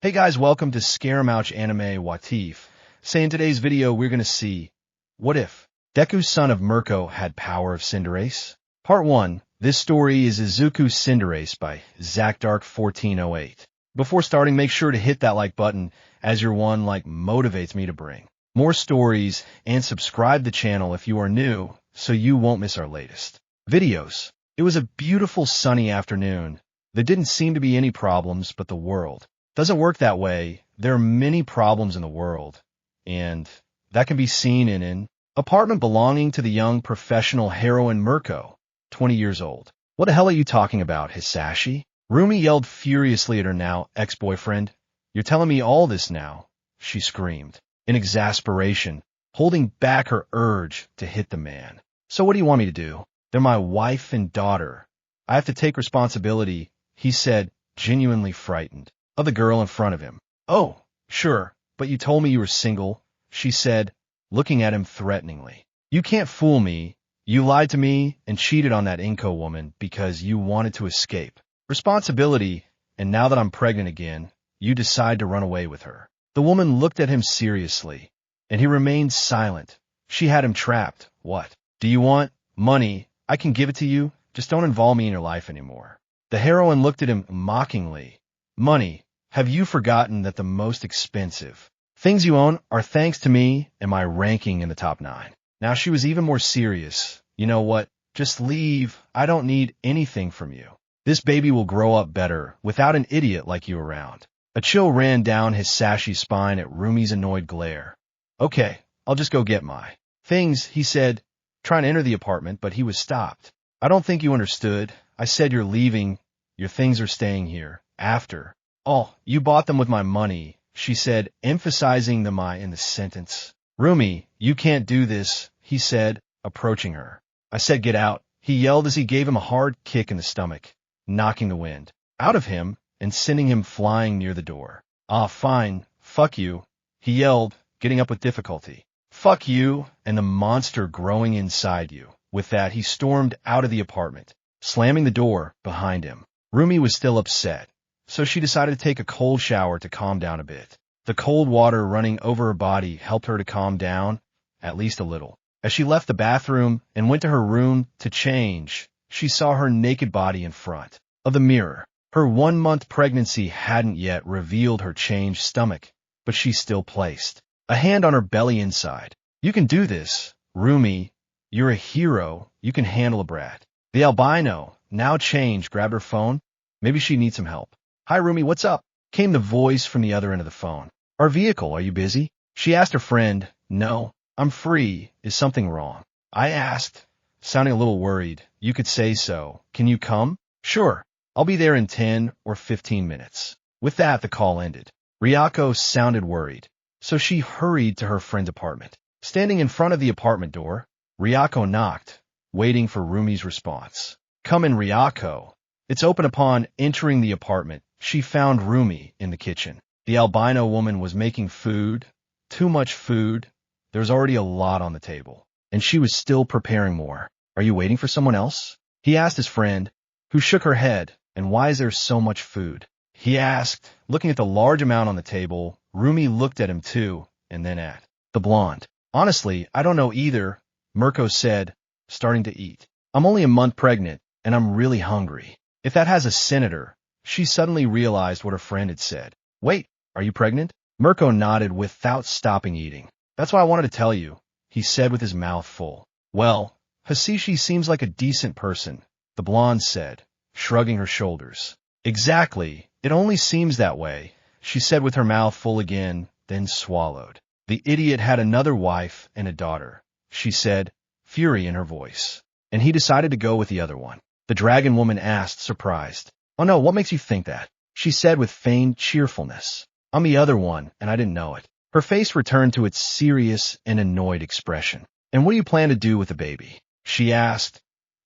Hey guys, welcome to Scaramouch Anime Watif. Say in today's video we're gonna see, what if Deku's son of Mirko had power of Cinderace? Part 1. This story is Izuku Cinderace by ZachDark1408. Before starting, make sure to hit that like button, as your one like motivates me to bring more stories, and subscribe the channel if you are new so you won't miss our latest videos. It was a beautiful sunny afternoon. There didn't seem to be any problems, but the world doesn't work that way. There are many problems in the world, and that can be seen in an apartment belonging to the young professional heroine Mirko, 20 years old. What the hell are you talking about, Hisashi? Rumi yelled furiously at her now ex-boyfriend. You're telling me all this now, she screamed, in exasperation, holding back her urge to hit the man. So what do you want me to do? They're my wife and daughter. I have to take responsibility, he said, genuinely frightened of the girl in front of him. Oh, sure, but you told me you were single, she said, looking at him threateningly. You can't fool me. You lied to me and cheated on that Inko woman because you wanted to escape responsibility, and now that I'm pregnant again, you decide to run away with her. The woman looked at him seriously, and he remained silent. She had him trapped. What? Do you want money? I can give it to you. Just don't involve me in your life anymore. The heroine looked at him mockingly. Money? Have you forgotten that the most expensive things you own are thanks to me and my ranking in the top 9? Now she was even more serious. You know what? Just leave. I don't need anything from you. This baby will grow up better without an idiot like you around. A chill ran down Hisashi's spine at Rumi's annoyed glare. Okay, I'll just go get my things, he said, trying to enter the apartment, but he was stopped. I don't think you understood. I said you're leaving. Your things are staying here. After. Oh, you bought them with my money, she said, emphasizing the my in the sentence. Rumi, you can't do this, he said, approaching her. I said get out, he yelled as he gave him a hard kick in the stomach, knocking the wind out of him and sending him flying near the door. Ah, fine, fuck you, he yelled, getting up with difficulty. Fuck you and the monster growing inside you. With that, he stormed out of the apartment, slamming the door behind him. Rumi was still upset, so she decided to take a cold shower to calm down a bit. The cold water running over her body helped her to calm down, at least a little. As she left the bathroom and went to her room to change, she saw her naked body in front of the mirror. Her 1-month pregnancy hadn't yet revealed her changed stomach, but she still placed a hand on her belly inside. You can do this, Rumi. You're a hero. You can handle a brat. The albino, now changed, grabbed her phone. Maybe she needs some help. Hi, Rumi, what's up? Came the voice from the other end of the phone. Our vehicle, are you busy? She asked her friend. No, I'm free. Is something wrong? I asked, sounding a little worried. You could say so. Can you come? Sure. I'll be there in 10 or 15 minutes. With that, the call ended. Ryako sounded worried, so she hurried to her friend's apartment. Standing in front of the apartment door, Ryako knocked, waiting for Rumi's response. Come in, Ryako. It's open. Upon entering the apartment, she found Rumi in the kitchen. The albino woman was making food. Too much food. There was already a lot on the table, and she was still preparing more. Are you waiting for someone else? He asked his friend, who shook her head. And why is there so much food? He asked, looking at the large amount on the table. Rumi looked at him too, and then at the blonde. Honestly, I don't know either, Mirko said, starting to eat. I'm only a month pregnant, and I'm really hungry. If that has a senator, she suddenly realized what her friend had said. Wait, are you pregnant? Mirko nodded without stopping eating. That's why I wanted to tell you, he said with his mouth full. Well, Hisashi seems like a decent person, the blonde said, shrugging her shoulders. Exactly, it only seems that way, she said with her mouth full again, then swallowed. The idiot had another wife and a daughter, she said, fury in her voice. And he decided to go with the other one. The dragon woman asked, surprised. Oh no, what makes you think that? She said with feigned cheerfulness. I'm the other one, and I didn't know it. Her face returned to its serious and annoyed expression. And what do you plan to do with the baby? She asked,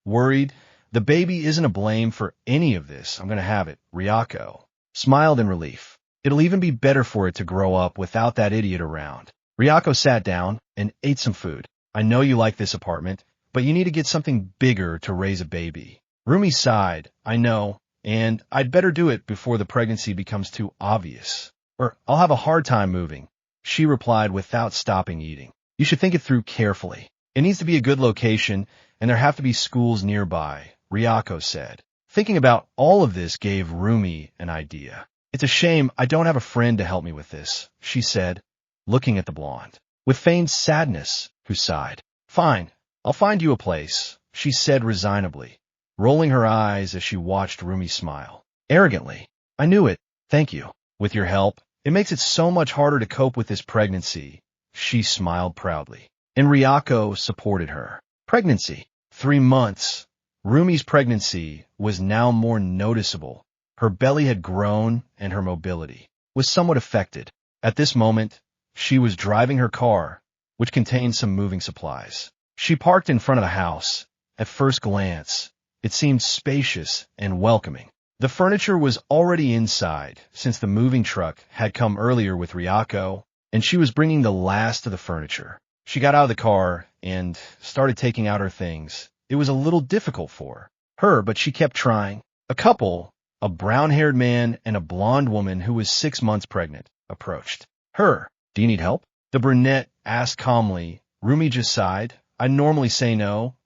worried. The baby isn't to blame for any of this. I'm going to have it. Ryako smiled in relief. It'll even be better for it to grow up without that idiot around. Ryako sat down and ate some food. I know you like this apartment, but you need to get something bigger to raise a baby. Rumi sighed. I know, and I'd better do it before the pregnancy becomes too obvious. or I'll have a hard time moving, she replied without stopping eating. You should think it through carefully. It needs to be a good location, and there have to be schools nearby, Ryako said. Thinking about all of this gave Rumi an idea. It's a shame I don't have a friend to help me with this, she said, looking at the blonde. With feigned sadness, who sighed. Fine, I'll find you a place, she said resignably, rolling her eyes as she watched Rumi smile. Arrogantly. I knew it, thank you. With your help, it makes it so much harder to cope with this pregnancy, she smiled proudly. And Ryako supported her. Pregnancy. 3 months. Rumi's pregnancy was now more noticeable. Her belly had grown and her mobility was somewhat affected. At this moment, she was driving her car, which contained some moving supplies. She parked in front of the house. At first glance, it seemed spacious and welcoming. The furniture was already inside, since the moving truck had come earlier with Ryako, and she was bringing the last of the furniture. She got out of the car and started taking out her things. It was a little difficult for her, but she kept trying. A couple, a brown-haired man and a blonde woman who was 6 months pregnant, approached her. Do you need help? The brunette asked calmly. Rumi just sighed. I normally say no,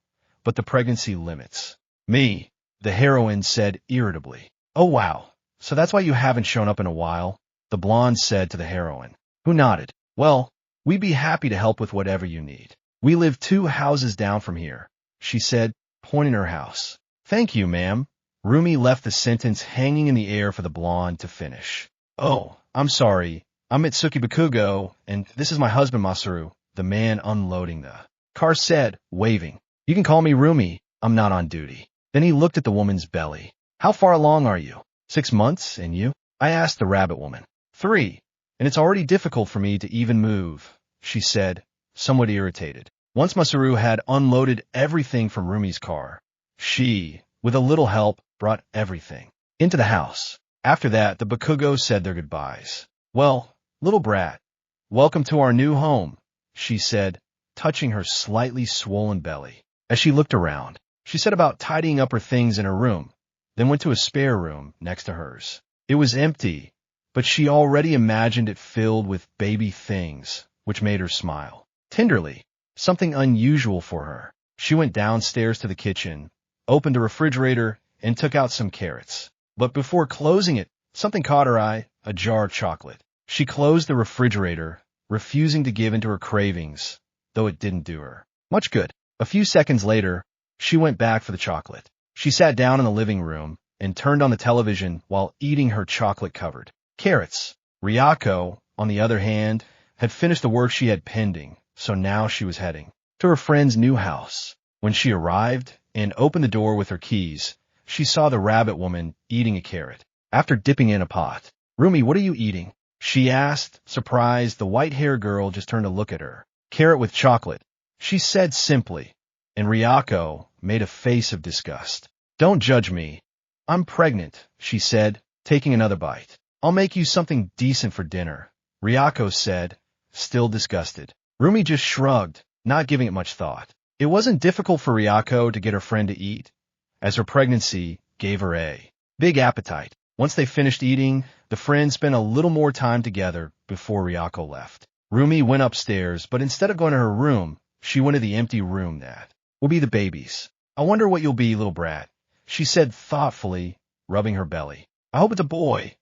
but the pregnancy limits me, the heroine said irritably. Oh wow, so that's why you haven't shown up in a while, the blonde said to the heroine, who nodded. Well, we'd be happy to help with whatever you need. We live 2 houses down from here, she said, pointing her house. Thank you, ma'am. Rumi left the sentence hanging in the air for the blonde to finish. Oh, I'm sorry. I'm Mitsuki Bakugo, and this is my husband Masaru, the man unloading the car said, waving. You can call me Rumi. I'm not on duty. Then he looked at the woman's belly. How far along are you? 6 months, and you? I asked the rabbit woman. 3, and it's already difficult for me to even move, she said, somewhat irritated. Once Masaru had unloaded everything from Rumi's car, she, with a little help, brought everything into the house. After that, the Bakugo said their goodbyes. Well, little brat, welcome to our new home, she said, touching her slightly swollen belly. As she looked around, she set about tidying up her things in her room, then went to a spare room next to hers. It was empty, but she already imagined it filled with baby things, which made her smile. Tenderly, something unusual for her. She went downstairs to the kitchen, opened a refrigerator, and took out some carrots. But before closing it, something caught her eye, a jar of chocolate. She closed the refrigerator, refusing to give in to her cravings, though it didn't do her much good. A few seconds later, she went back for the chocolate. She sat down in the living room and turned on the television while eating her chocolate-covered carrots. Ryako, on the other hand, had finished the work she had pending, so now she was heading to her friend's new house. When she arrived and opened the door with her keys, she saw the rabbit woman eating a carrot. After dipping in a pot, Rumi, what are you eating? She asked, surprised. The white-haired girl just turned to look at her. Carrot with chocolate, she said simply, and Ryako made a face of disgust. Don't judge me. I'm pregnant, she said, taking another bite. I'll make you something decent for dinner, Ryako said, still disgusted. Rumi just shrugged, not giving it much thought. It wasn't difficult for Ryako to get her friend to eat, as her pregnancy gave her a big appetite. Once they finished eating, the friends spent a little more time together before Ryako left. Rumi went upstairs, but instead of going to her room, she went to the empty room that will be the baby's. I wonder what you'll be, little brat, she said thoughtfully, rubbing her belly. I hope it's a boy.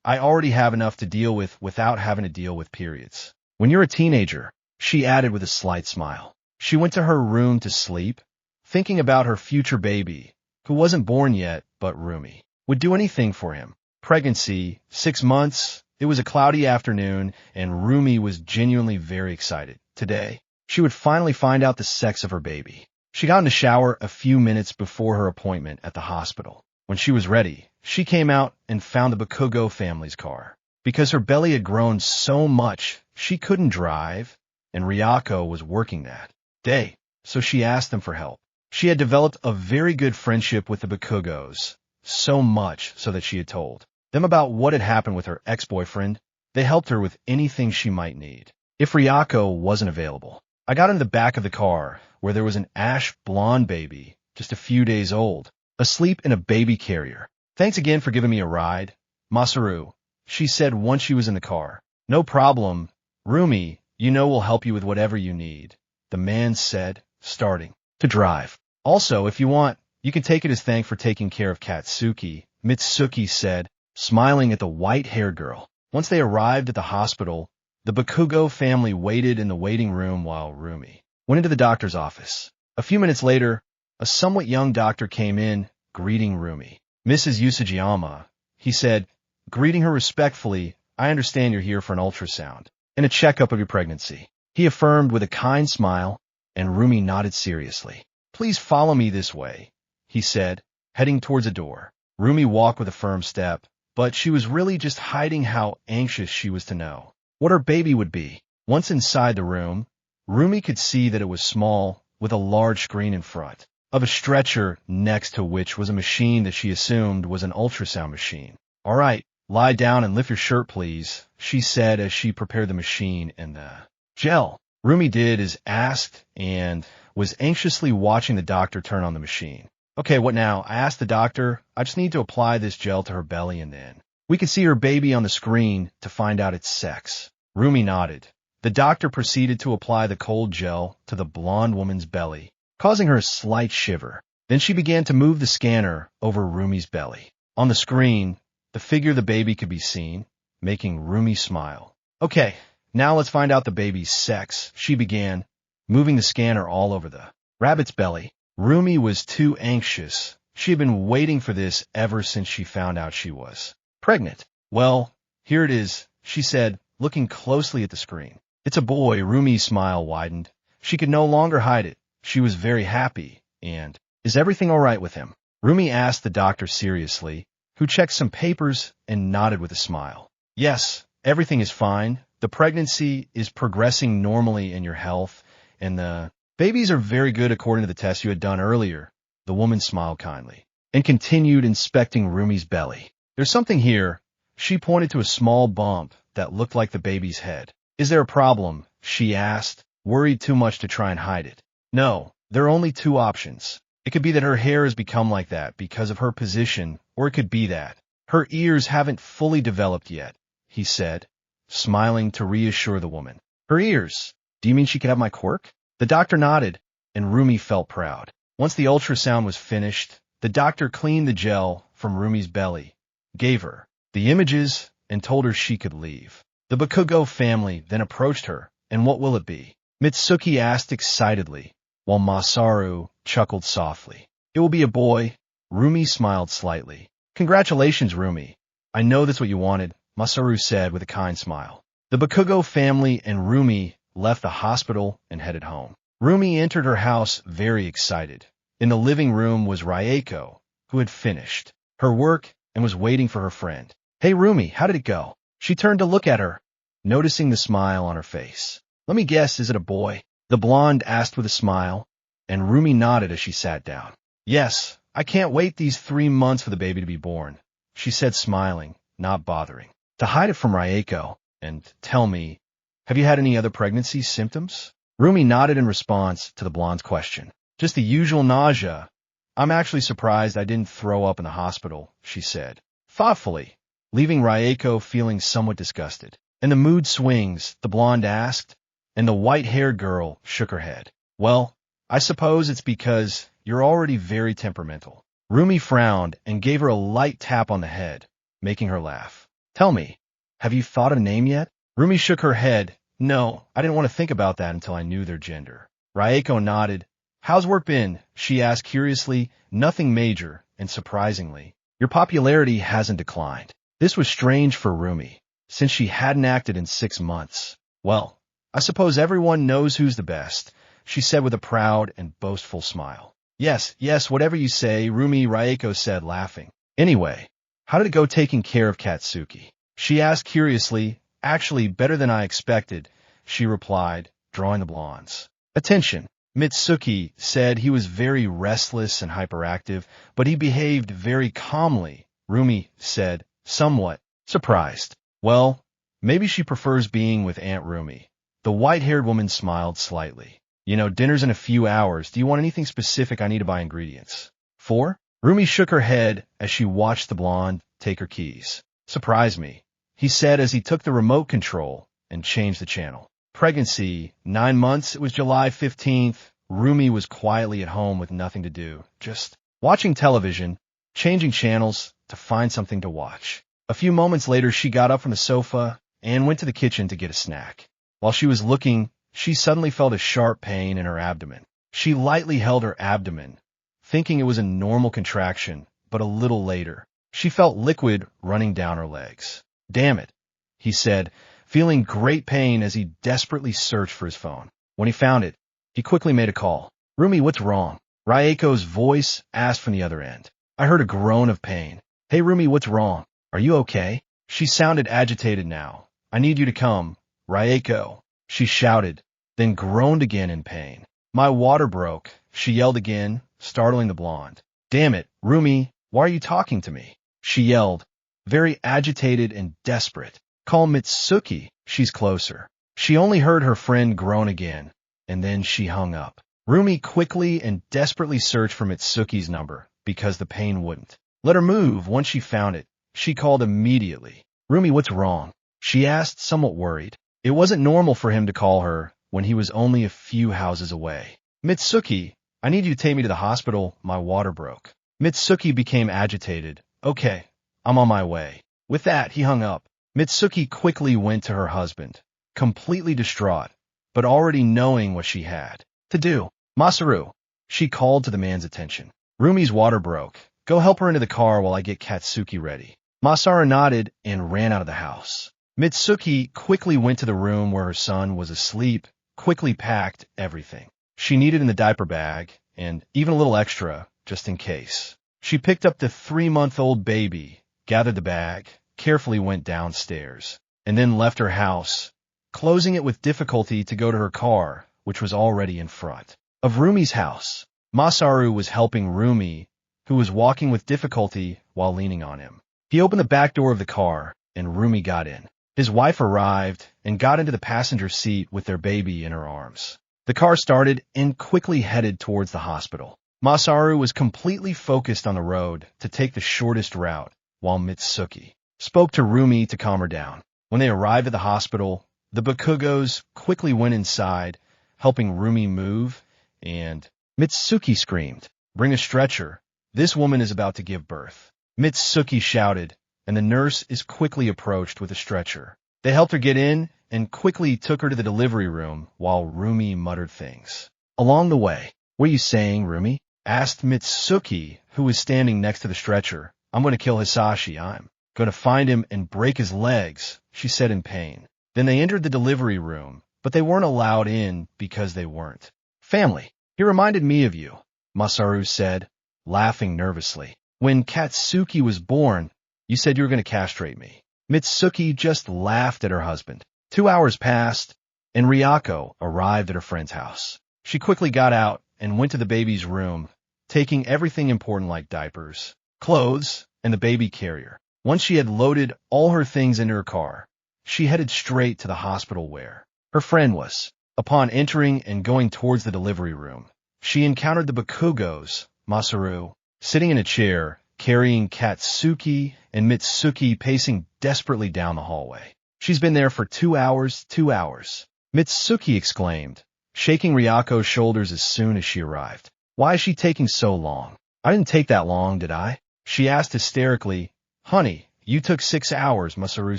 I already have enough to deal with without having to deal with periods. When you're a teenager, she added with a slight smile. She went to her room to sleep, thinking about her future baby, who wasn't born yet, but Rumi would do anything for him. Pregnancy, 6 months, it was a cloudy afternoon, and Rumi was genuinely very excited. Today, she would finally find out the sex of her baby. She got in the shower a few minutes before her appointment at the hospital. When she was ready, she came out and found the Bakugo family's car. Because her belly had grown so much, she couldn't drive, and Ryako was working that day, so she asked them for help. She had developed a very good friendship with the Bakugos, so much so that she had told them about what had happened with her ex-boyfriend. They helped her with anything she might need. If Ryako wasn't available, I got in the back of the car, where there was an ash-blonde baby, just a few days old, asleep in a baby carrier. Thanks again for giving me a ride, Masaru, she said once she was in the car. No problem, Rumi, you know we'll help you with whatever you need, the man said, starting to drive. Also, if you want, you can take it as thanks for taking care of Katsuki, Mitsuki said, smiling at the white-haired girl. Once they arrived at the hospital, the Bakugo family waited in the waiting room while Rumi went into the doctor's office. A few minutes later, a somewhat young doctor came in, greeting Rumi. Mrs. Usajiyama, he said, greeting her respectfully, I understand you're here for an ultrasound and a checkup of your pregnancy. He affirmed with a kind smile, and Rumi nodded seriously. Please follow me this way, he said, heading towards a door. Rumi walked with a firm step, but she was really just hiding how anxious she was to know what her baby would be. Once inside the room, Rumi could see that it was small, with a large screen in front of a stretcher next to which was a machine that she assumed was an ultrasound machine. All right, lie down and lift your shirt, please, she said as she prepared the machine and the gel. Rumi did as asked and was anxiously watching the doctor turn on the machine. Okay, what now? I asked the doctor. I just need to apply this gel to her belly and then we could see her baby on the screen to find out its sex. Rumi nodded. The doctor proceeded to apply the cold gel to the blonde woman's belly, causing her a slight shiver. Then she began to move the scanner over Rumi's belly. On the screen, the figure of the baby could be seen, making Rumi smile. Okay, now let's find out the baby's sex, she began, moving the scanner all over the rabbit's belly. Rumi was too anxious. She had been waiting for this ever since she found out she was pregnant. Well, here it is, she said, looking closely at the screen. It's a boy. Rumi's smile widened. She could no longer hide it. She was very happy. And, is everything all right with him? Rumi asked the doctor seriously, who checked some papers and nodded with a smile. Yes, everything is fine. The pregnancy is progressing normally in your health, and the babies are very good according to the tests you had done earlier. The woman smiled kindly and continued inspecting Rumi's belly. There's something here. She pointed to a small bump that looked like the baby's head. Is there a problem? She asked, worried too much to try and hide it. No, there are only two options. It could be that her hair has become like that because of her position, or it could be that her ears haven't fully developed yet, he said, smiling to reassure the woman. Her ears? Do you mean she could have my quirk? The doctor nodded, and Rumi felt proud. Once the ultrasound was finished, the doctor cleaned the gel from Rumi's belly, gave her the images, and told her she could leave. The Bakugo family then approached her, and what will it be? Mitsuki asked excitedly, while Masaru chuckled softly. It will be a boy. Rumi smiled slightly. Congratulations, Rumi. I know that's what you wanted, Masaru said with a kind smile. The Bakugo family and Rumi left the hospital and headed home. Rumi entered her house very excited. In the living room was Ryeko, who had finished her work and was waiting for her friend. Hey, Rumi, how did it go? She turned to look at her, noticing the smile on her face. Let me guess, is it a boy? The blonde asked with a smile, and Rumi nodded as she sat down. Yes, I can't wait these 3 months for the baby to be born, she said, smiling, not bothering to hide it from Ryeko. And tell me, have you had any other pregnancy symptoms? Rumi nodded in response to the blonde's question. Just the usual nausea. I'm actually surprised I didn't throw up in the hospital, she said, thoughtfully, leaving Ryeko feeling somewhat disgusted. And the mood swings, the blonde asked, and the white-haired girl shook her head. Well, I suppose it's because you're already very temperamental. Rumi frowned and gave her a light tap on the head, making her laugh. Tell me, have you thought of a name yet? Rumi shook her head. No, I didn't want to think about that until I knew their gender. Ryeko nodded. How's work been? She asked curiously. Nothing major, and surprisingly, your popularity hasn't declined. This was strange for Rumi, since she hadn't acted in 6 months. Well, I suppose everyone knows who's the best, she said with a proud and boastful smile. Yes, whatever you say, Rumi, Ryeko said, laughing. Anyway, how did it go taking care of Katsuki? She asked curiously. Actually, better than I expected, she replied, drawing the blonde's attention. Mitsuki said he was very restless and hyperactive, but he behaved very calmly, Rumi said, somewhat surprised. Well, maybe she prefers being with Aunt Rumi. The white-haired woman smiled slightly. You know, dinner's in a few hours. Do you want anything specific? I need to buy ingredients. 4? Rumi shook her head as she watched the blonde take her keys. Surprise me. he said as he took the remote control and changed the channel. Pregnancy, 9 months, it was July 15th. Rumi was quietly at home with nothing to do, just watching television, changing channels to find something to watch. A few moments later, she got up from the sofa and went to the kitchen to get a snack. While she was looking, she suddenly felt a sharp pain in her abdomen. She lightly held her abdomen, thinking it was a normal contraction, but a little later, she felt liquid running down her legs. "Damn it," he said, feeling great pain as he desperately searched for his phone. When he found it, he quickly made a call. "Rumi, what's wrong?" Ryako's voice asked from the other end. I heard a groan of pain. "Hey Rumi, what's wrong? Are you okay?" She sounded agitated now. "I need you to come, Ryako," she shouted, then groaned again in pain. "My water broke," she yelled again, startling the blonde. "Damn it, Rumi, why are you talking to me?" she yelled, very agitated and desperate. "Call Mitsuki, she's closer." She only heard her friend groan again, and then she hung up. Rumi quickly and desperately searched for Mitsuki's number, because the pain wouldn't let her move. Once she found it, she called immediately. "Rumi, what's wrong?" she asked, somewhat worried. It wasn't normal for him to call her when he was only a few houses away. "Mitsuki, I need you to take me to the hospital. My water broke." Mitsuki became agitated. "Okay, I'm on my way." With that, he hung up. Mitsuki quickly went to her husband, completely distraught, but already knowing what she had to do. "Masaru," she called to the man's attention. "Rumi's water broke. Go help her into the car while I get Katsuki ready." Masaru nodded and ran out of the house. Mitsuki quickly went to the room where her son was asleep, quickly packed everything she needed in the diaper bag, and even a little extra, just in case. She picked up the 3-month-old baby, gathered the bag, carefully went downstairs, and then left her house, closing it with difficulty to go to her car, which was already in front of Rumi's house. Masaru was helping Rumi, who was walking with difficulty while leaning on him. He opened the back door of the car, and Rumi got in. His wife arrived and got into the passenger seat with their baby in her arms. The car started and quickly headed towards the hospital. Masaru was completely focused on the road to take the shortest route, while Mitsuki spoke to Rumi to calm her down. When they arrived at the hospital, the Bakugos quickly went inside, helping Rumi move, and Mitsuki screamed, "Bring a stretcher. This woman is about to give birth." Mitsuki shouted, and the nurse is quickly approached with a stretcher. They helped her get in and quickly took her to the delivery room while Rumi muttered things. Along the way, "What are you saying, Rumi?" asked Mitsuki, who was standing next to the stretcher. "I'm going to kill Hisashi. I'm going to find him and break his legs," she said in pain. Then they entered the delivery room, but they weren't allowed in because they weren't family. "He reminded me of you," Masaru said, laughing nervously. "When Katsuki was born, you said you were going to castrate me." Mitsuki just laughed at her husband. 2 hours passed, and Ryako arrived at her friend's house. She quickly got out and went to the baby's room, taking everything important like diapers, clothes, and the baby carrier. Once she had loaded all her things into her car, she headed straight to the hospital where her friend was. Upon entering and going towards the delivery room, she encountered the Bakugos, Masaru, sitting in a chair, carrying Katsuki, and Mitsuki pacing desperately down the hallway. "She's been there for 2 hours, 2 hours," Mitsuki exclaimed, shaking Ryako's shoulders as soon as she arrived. "Why is she taking so long?" "I didn't take that long, did I?" she asked hysterically. "Honey, you took 6 hours, Masaru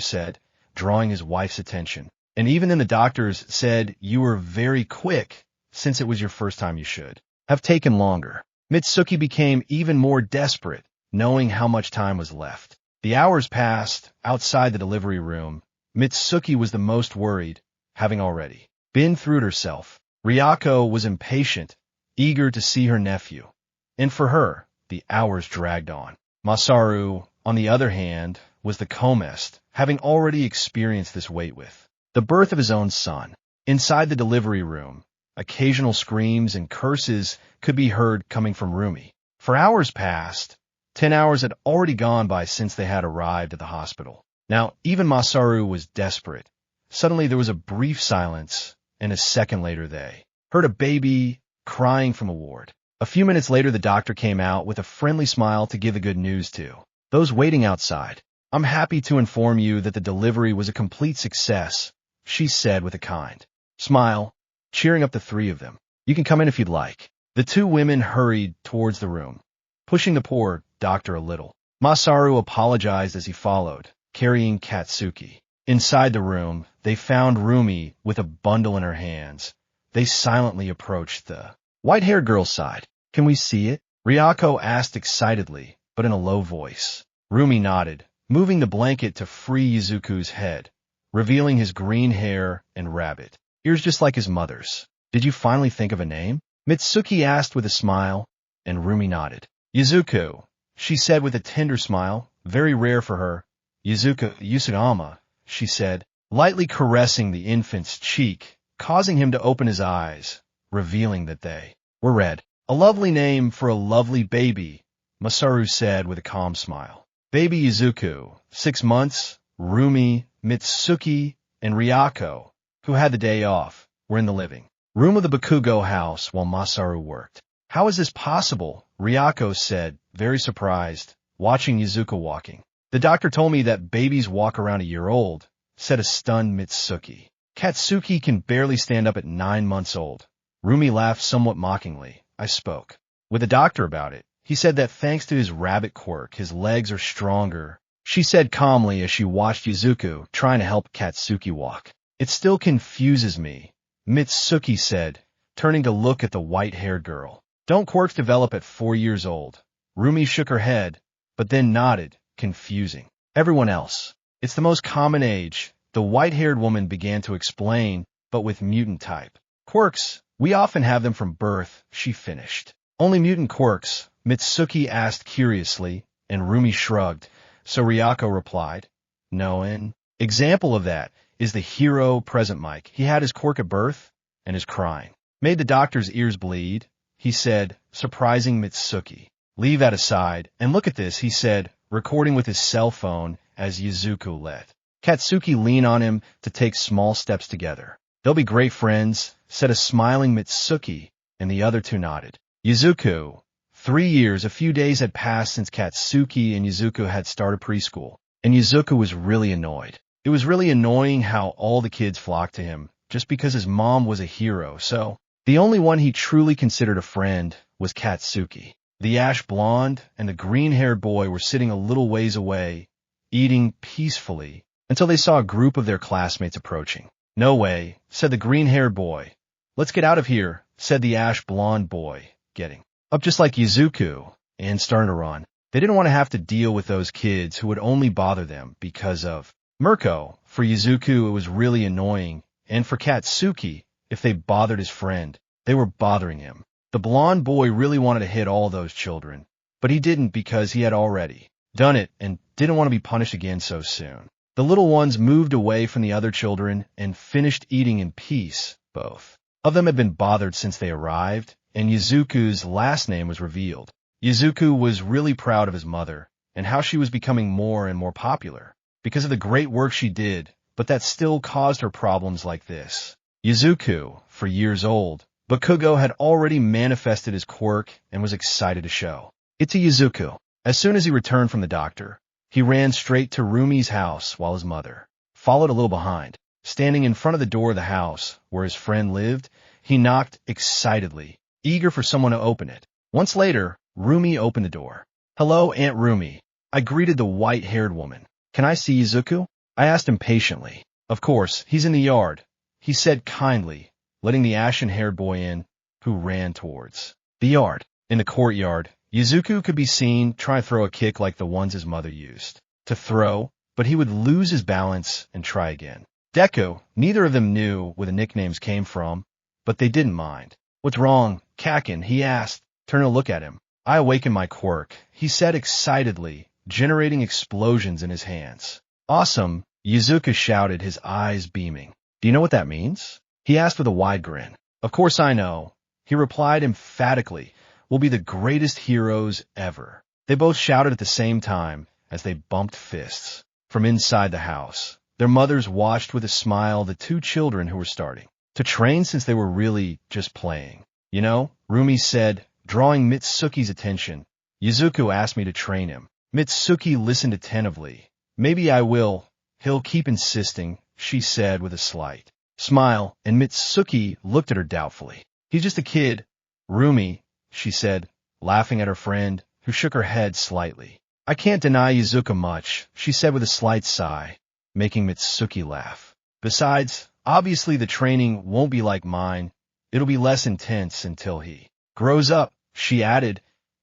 said, drawing his wife's attention. "And even then the doctors said you were very quick, since it was your first time. You should have taken longer." Mitsuki became even more desperate, knowing how much time was left. The hours passed. Outside the delivery room, Mitsuki was the most worried, having already been through it herself. Ryako was impatient, eager to see her nephew, and for her, the hours dragged on. Masaru, on the other hand, was the calmest, having already experienced this wait with the birth of his own son. Inside the delivery room, occasional screams and curses could be heard coming from Rumi. For hours passed. 10 hours had already gone by since they had arrived at the hospital. Now, even Masaru was desperate. Suddenly there was a brief silence, and a second later they heard a baby crying from a ward. A few minutes later the doctor came out with a friendly smile to give the good news to those waiting outside. I'm happy to inform you that the delivery was a complete success, she said with a kind smile, cheering up the three of them. You can come in if you'd like. The two women hurried towards the room, pushing the poor doctor a little. Masaru apologized as he followed, carrying Katsuki. Inside the room, they found Rumi with a bundle in her hands. They silently approached the white-haired girl's side. Can we see it? Ryako asked excitedly, but in a low voice. Rumi nodded, moving the blanket to free Izuku's head, revealing his green hair and rabbit ears just like his mother's. Did you finally think of a name? Mitsuki asked with a smile, and Rumi nodded. Izuku, she said with a tender smile, very rare for her. Yusugama, she said, lightly caressing the infant's cheek, causing him to open his eyes, revealing that they were red. A lovely name for a lovely baby, Masaru said with a calm smile. Baby Izuku, 6 months, Rumi, Mitsuki, and Ryako, who had the day off, were in the living room of the Bakugo house while Masaru worked. How is this possible? Ryako said, very surprised, watching Izuku walking. The doctor told me that babies walk around a year old, said a stunned Mitsuki. Katsuki can barely stand up at 9 months old. Rumi laughed somewhat mockingly. I spoke with the doctor about it. He said that thanks to his rabbit quirk, his legs are stronger, she said calmly as she watched Izuku trying to help Katsuki walk. It still confuses me, Mitsuki said, turning to look at the white-haired girl. Don't quirks develop at 4 years old? Rumi shook her head, but then nodded, confusing everyone else. It's the most common age, the white-haired woman began to explain, but with mutant type quirks, we often have them from birth, she finished. Only mutant quirks, Mitsuki asked curiously, and Rumi shrugged, so Ryako replied, no, an example of that is the hero present Mike. He had his quirk at birth, and his crying made the doctor's ears bleed, he said, surprising Mitsuki. Leave that aside, and look at this, he said, recording with his cell phone as Izuku let Katsuki lean on him to take small steps together. They'll be great friends, said a smiling Mitsuki, and the other two nodded. Izuku. 3 years, a few days had passed since Katsuki and Izuku had started preschool, and Izuku was really annoyed. It was really annoying how all the kids flocked to him, just because his mom was a hero, so the only one he truly considered a friend was Katsuki. The ash blonde and the green-haired boy were sitting a little ways away, eating peacefully, until they saw a group of their classmates approaching. No way, said the green-haired boy. Let's get out of here, said the ash blonde boy, getting up just like Izuku, and starting to run. They didn't want to have to deal with those kids who would only bother them because of Mirko. For Izuku, it was really annoying, and for Katsuki, if they bothered his friend, they were bothering him. The blonde boy really wanted to hit all those children, but he didn't because he had already done it and didn't want to be punished again so soon. The little ones moved away from the other children and finished eating in peace. Both of them had been bothered since they arrived, and Izuku's last name was revealed. Izuku was really proud of his mother and how she was becoming more and more popular because of the great work she did, but that still caused her problems like this. Izuku, for years old, Bakugo had already manifested his quirk and was excited to show it to Izuku. As soon as he returned from the doctor, he ran straight to Rumi's house while his mother followed a little behind. Standing in front of the door of the house where his friend lived, he knocked excitedly, eager for someone to open it. Once later, Rumi opened the door. Hello, Aunt Rumi. I greeted the white-haired woman. Can I see Izuku? I asked impatiently. Of course, he's in the yard, he said kindly, letting the ashen-haired boy in, who ran towards the yard. In the courtyard, Izuku could be seen trying to throw a kick like the ones his mother used to throw, but he would lose his balance and try again. Deku, neither of them knew where the nicknames came from, but they didn't mind. What's wrong, Kakin? He asked, turning to look at him. I awakened my quirk, he said excitedly, generating explosions in his hands. Awesome, Izuku shouted, his eyes beaming. Do you know what that means? He asked with a wide grin. Of course I know, he replied emphatically. We'll be the greatest heroes ever. They both shouted at the same time as they bumped fists. From inside the house, their mothers watched with a smile the two children who were starting to train since they were really just playing. You know, Rumi said, drawing Mitsuki's attention. Izuku asked me to train him. Mitsuki listened attentively, Maybe I will. He'll keep insisting, she said with a slight smile, and Mitsuki looked at her doubtfully. He's just a kid. Rumi, she said, laughing at her friend, who shook her head slightly. I can't deny Izuku much, she said with a slight sigh, making Mitsuki laugh. Besides, obviously the training won't be like mine. It'll be less intense until he grows up, she added,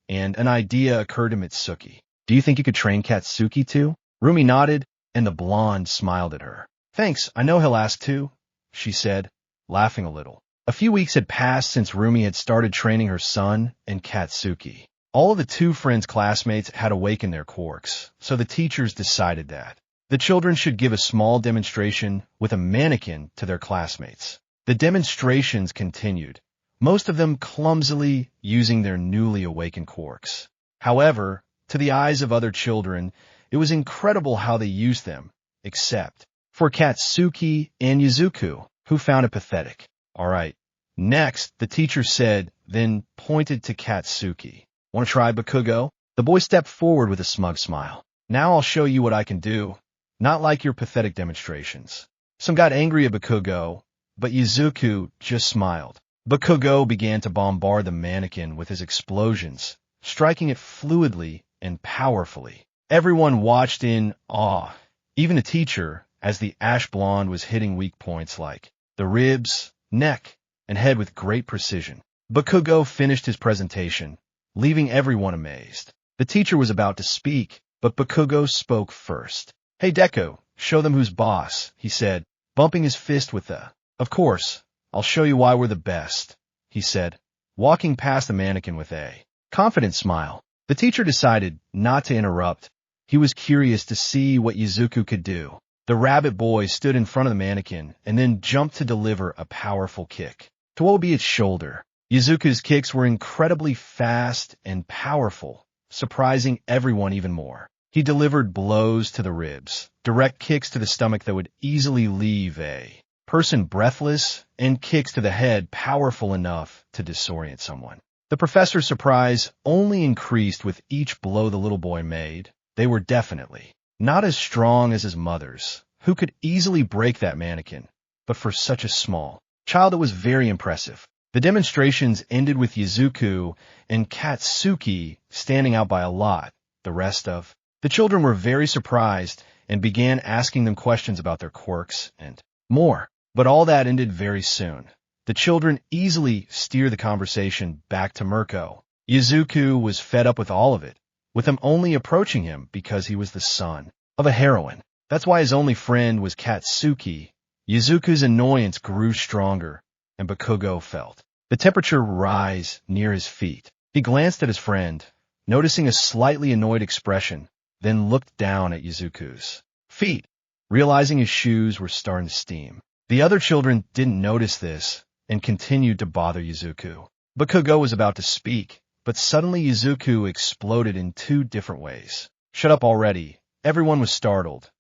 and an idea occurred to Mitsuki. Do you think you could train Katsuki too? Rumi nodded, and the blonde smiled at her. Thanks, I know he'll ask too, she said, laughing a little. A few weeks had passed since Rumi had started training her son and Katsuki. All of the two friends' classmates had awakened their quirks, so the teachers decided that the children should give a small demonstration with a mannequin to their classmates. The demonstrations continued, most of them clumsily using their newly awakened quirks. However, to the eyes of other children, it was incredible how they used them, except for Katsuki and Izuku, who found it pathetic. All right, next, the teacher said, then pointed to Katsuki. Want to try Bakugo? The boy stepped forward with a smug smile. Now I'll show you what I can do. Not like your pathetic demonstrations. Some got angry at Bakugo, but Izuku just smiled. Bakugo began to bombard the mannequin with his explosions, striking it fluidly and powerfully. Everyone watched in awe, even the teacher, as the ash blonde was hitting weak points like the ribs, neck, and head with great precision. Bakugo finished his presentation, leaving everyone amazed. The teacher was about to speak, but Bakugo spoke first. Hey Deku, show them who's boss, he said, bumping his fist with the, of course, I'll show you why we're the best, he said, walking past the mannequin with a confident smile. The teacher decided not to interrupt. He was curious to see what Izuku could do. The rabbit boy stood in front of the mannequin and then jumped to deliver a powerful kick to what would be its shoulder. Izuku's kicks were incredibly fast and powerful, surprising everyone even more. He delivered blows to the ribs, direct kicks to the stomach that would easily leave a person breathless, and kicks to the head powerful enough to disorient someone. The professor's surprise only increased with each blow the little boy made. They were definitely not as strong as his mother's, who could easily break that mannequin, but for such a small child it was very impressive. The demonstrations ended with Izuku and Katsuki standing out by a lot. The rest of the children were very surprised and began asking them questions about their quirks and more. But all that ended very soon. The children easily steered the conversation back to Mirko. Izuku was fed up with all of it, with them only approaching him because he was the son of a heroine. That's why his only friend was Katsuki. Izuku's annoyance grew stronger, and Bakugo felt the temperature rise near his feet. He glanced at his friend, noticing a slightly annoyed expression, then looked down at Izuku's feet, realizing his shoes were starting to steam. The other children didn't notice this and continued to bother Izuku. Bakugo was about to speak, but suddenly Izuku exploded in two different ways. Shut up already. Everyone was startled,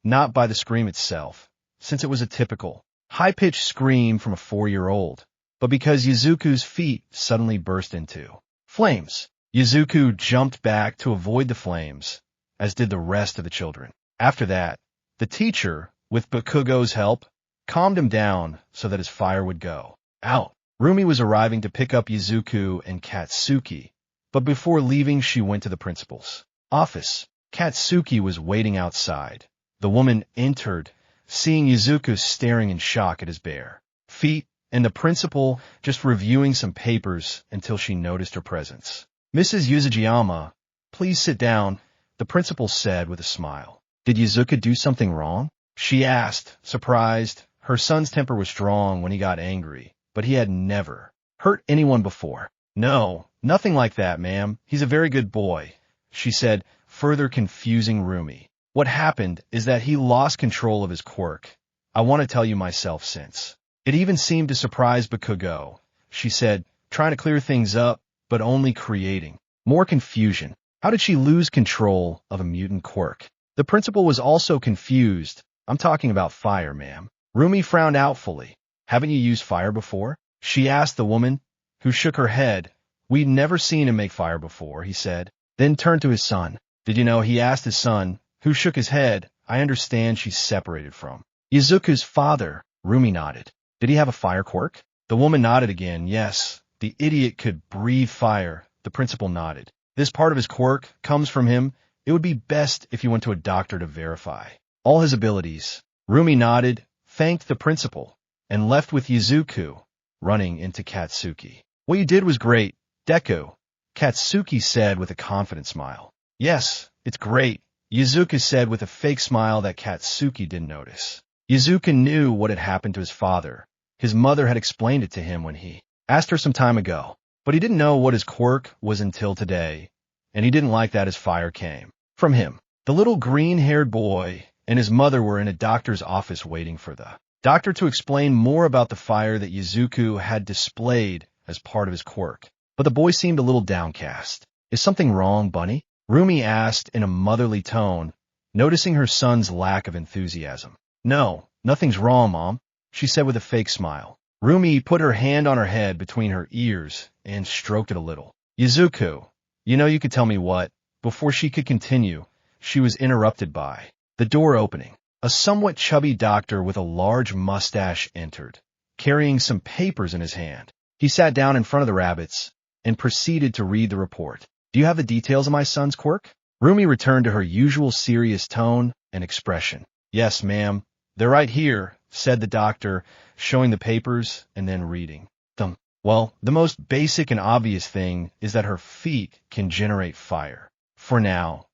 not by the scream itself, since it was a typical, high-pitched scream from a 4-year-old, but because Izuku's feet suddenly burst into flames. Izuku jumped back to avoid the flames, as did the rest of the children. After that, the teacher, with Bakugo's help, calmed him down so that his fire would go out. Rumi was arriving to pick up Izuku and Katsuki, but before leaving she went to the principal's office. Katsuki was waiting outside. The woman entered, seeing Izuku staring in shock at his bare feet, and the principal just reviewing some papers until she noticed her presence. Mrs. Yuzujiyama, please sit down, the principal said with a smile. Did Izuku do something wrong? She asked, surprised. Her son's temper was strong when he got angry, but he had never hurt anyone before. No, nothing like that, ma'am. He's a very good boy, she said, further confusing Rumi. What happened is that he lost control of his quirk. I want to tell you myself since. It even seemed to surprise Bakugo, she said, trying to clear things up, but only creating more confusion. How did she lose control of a mutant quirk? The principal was also confused. I'm talking about fire, ma'am. Rumi frowned outfully. Haven't you used fire before? She asked the woman, who shook her head. We'd never seen him make fire before, he said, then turned to his son. Did you know, he asked his son, who shook his head. I understand she's separated from Izuku's father. Rumi nodded. Did he have a fire quirk? The woman nodded again. Yes, the idiot could breathe fire. The principal nodded. This part of his quirk comes from him. It would be best if you went to a doctor to verify all his abilities. Rumi nodded, thanked the principal, and left with Izuku, running into Katsuki. What you did was great, Deku, Katsuki said with a confident smile. Yes, it's great, Izuku said with a fake smile that Katsuki didn't notice. Izuku knew what had happened to his father. His mother had explained it to him when he asked her some time ago, but he didn't know what his quirk was until today, and he didn't like that his fire came from him. The little green-haired boy and his mother were in a doctor's office waiting for the doctor to explain more about the fire that Izuku had displayed as part of his quirk. But the boy seemed a little downcast. Is something wrong, Bunny? Rumi asked in a motherly tone, noticing her son's lack of enthusiasm. No, nothing's wrong, Mom, she said with a fake smile. Rumi put her hand on her head between her ears and stroked it a little. Izuku, you could tell me what. Before she could continue, she was interrupted by the door opening. A somewhat chubby doctor with a large mustache entered, carrying some papers in his hand. He sat down in front of the rabbits and proceeded to read the report. Do you have the details of my son's quirk? Rumi returned to her usual serious tone and expression. Yes, ma'am. They're right here, said the doctor, showing the papers and then reading them. Well, the most basic and obvious thing is that her feet can generate fire. For now,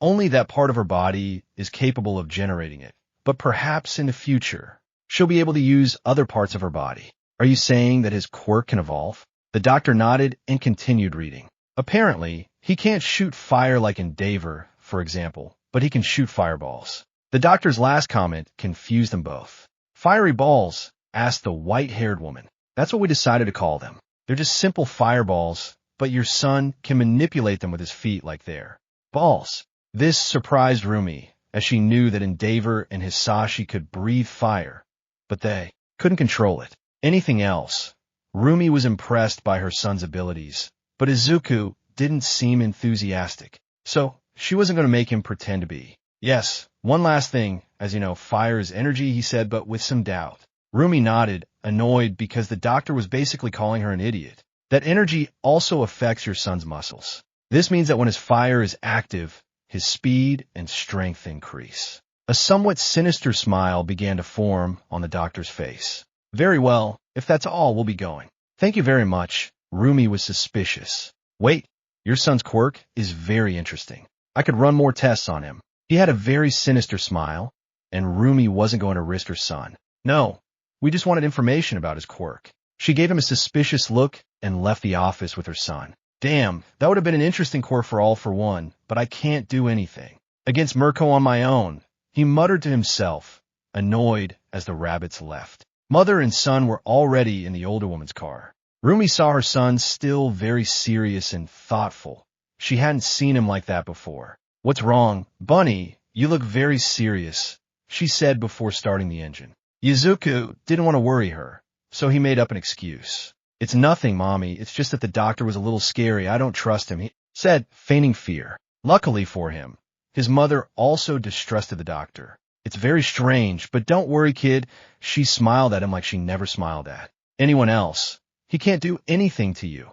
only that part of her body is capable of generating it. But perhaps in the future, she'll be able to use other parts of her body. Are you saying that his quirk can evolve? The doctor nodded and continued reading. Apparently, he can't shoot fire like Endeavor, for example, but he can shoot fireballs. The doctor's last comment confused them both. Fiery balls, asked the white-haired woman. That's what we decided to call them. They're just simple fireballs, but your son can manipulate them with his feet like they're balls. This surprised Rumi, as she knew that Endeavor and Hisashi could breathe fire, but they couldn't control it. Anything else? Rumi was impressed by her son's abilities, but Izuku didn't seem enthusiastic, so she wasn't going to make him pretend to be. Yes, one last thing, as you know, fire is energy, he said, but with some doubt. Rumi nodded, annoyed because the doctor was basically calling her an idiot. That energy also affects your son's muscles. This means that when his fire is active, his speed and strength increase. A somewhat sinister smile began to form on the doctor's face. Very well, if that's all, we'll be going. Thank you very much. Rumi was suspicious. Wait, your son's quirk is very interesting. I could run more tests on him. He had a very sinister smile, and Rumi wasn't going to risk her son. No, we just wanted information about his quirk. She gave him a suspicious look and left the office with her son. Damn, that would have been an interesting quirk for all for one, but I can't do anything against Mirko on my own, he muttered to himself, annoyed as the rabbits left. Mother and son were already in the older woman's car. Rumi saw her son still very serious and thoughtful. She hadn't seen him like that before. What's wrong? Bunny, you look very serious, she said before starting the engine. Izuku didn't want to worry her, so he made up an excuse. It's nothing, Mommy. It's just that the doctor was a little scary. I don't trust him, he said, feigning fear. Luckily for him, his mother also distrusted the doctor. It's very strange, but don't worry, kid. She smiled at him like she never smiled at anyone else. He can't do anything to you.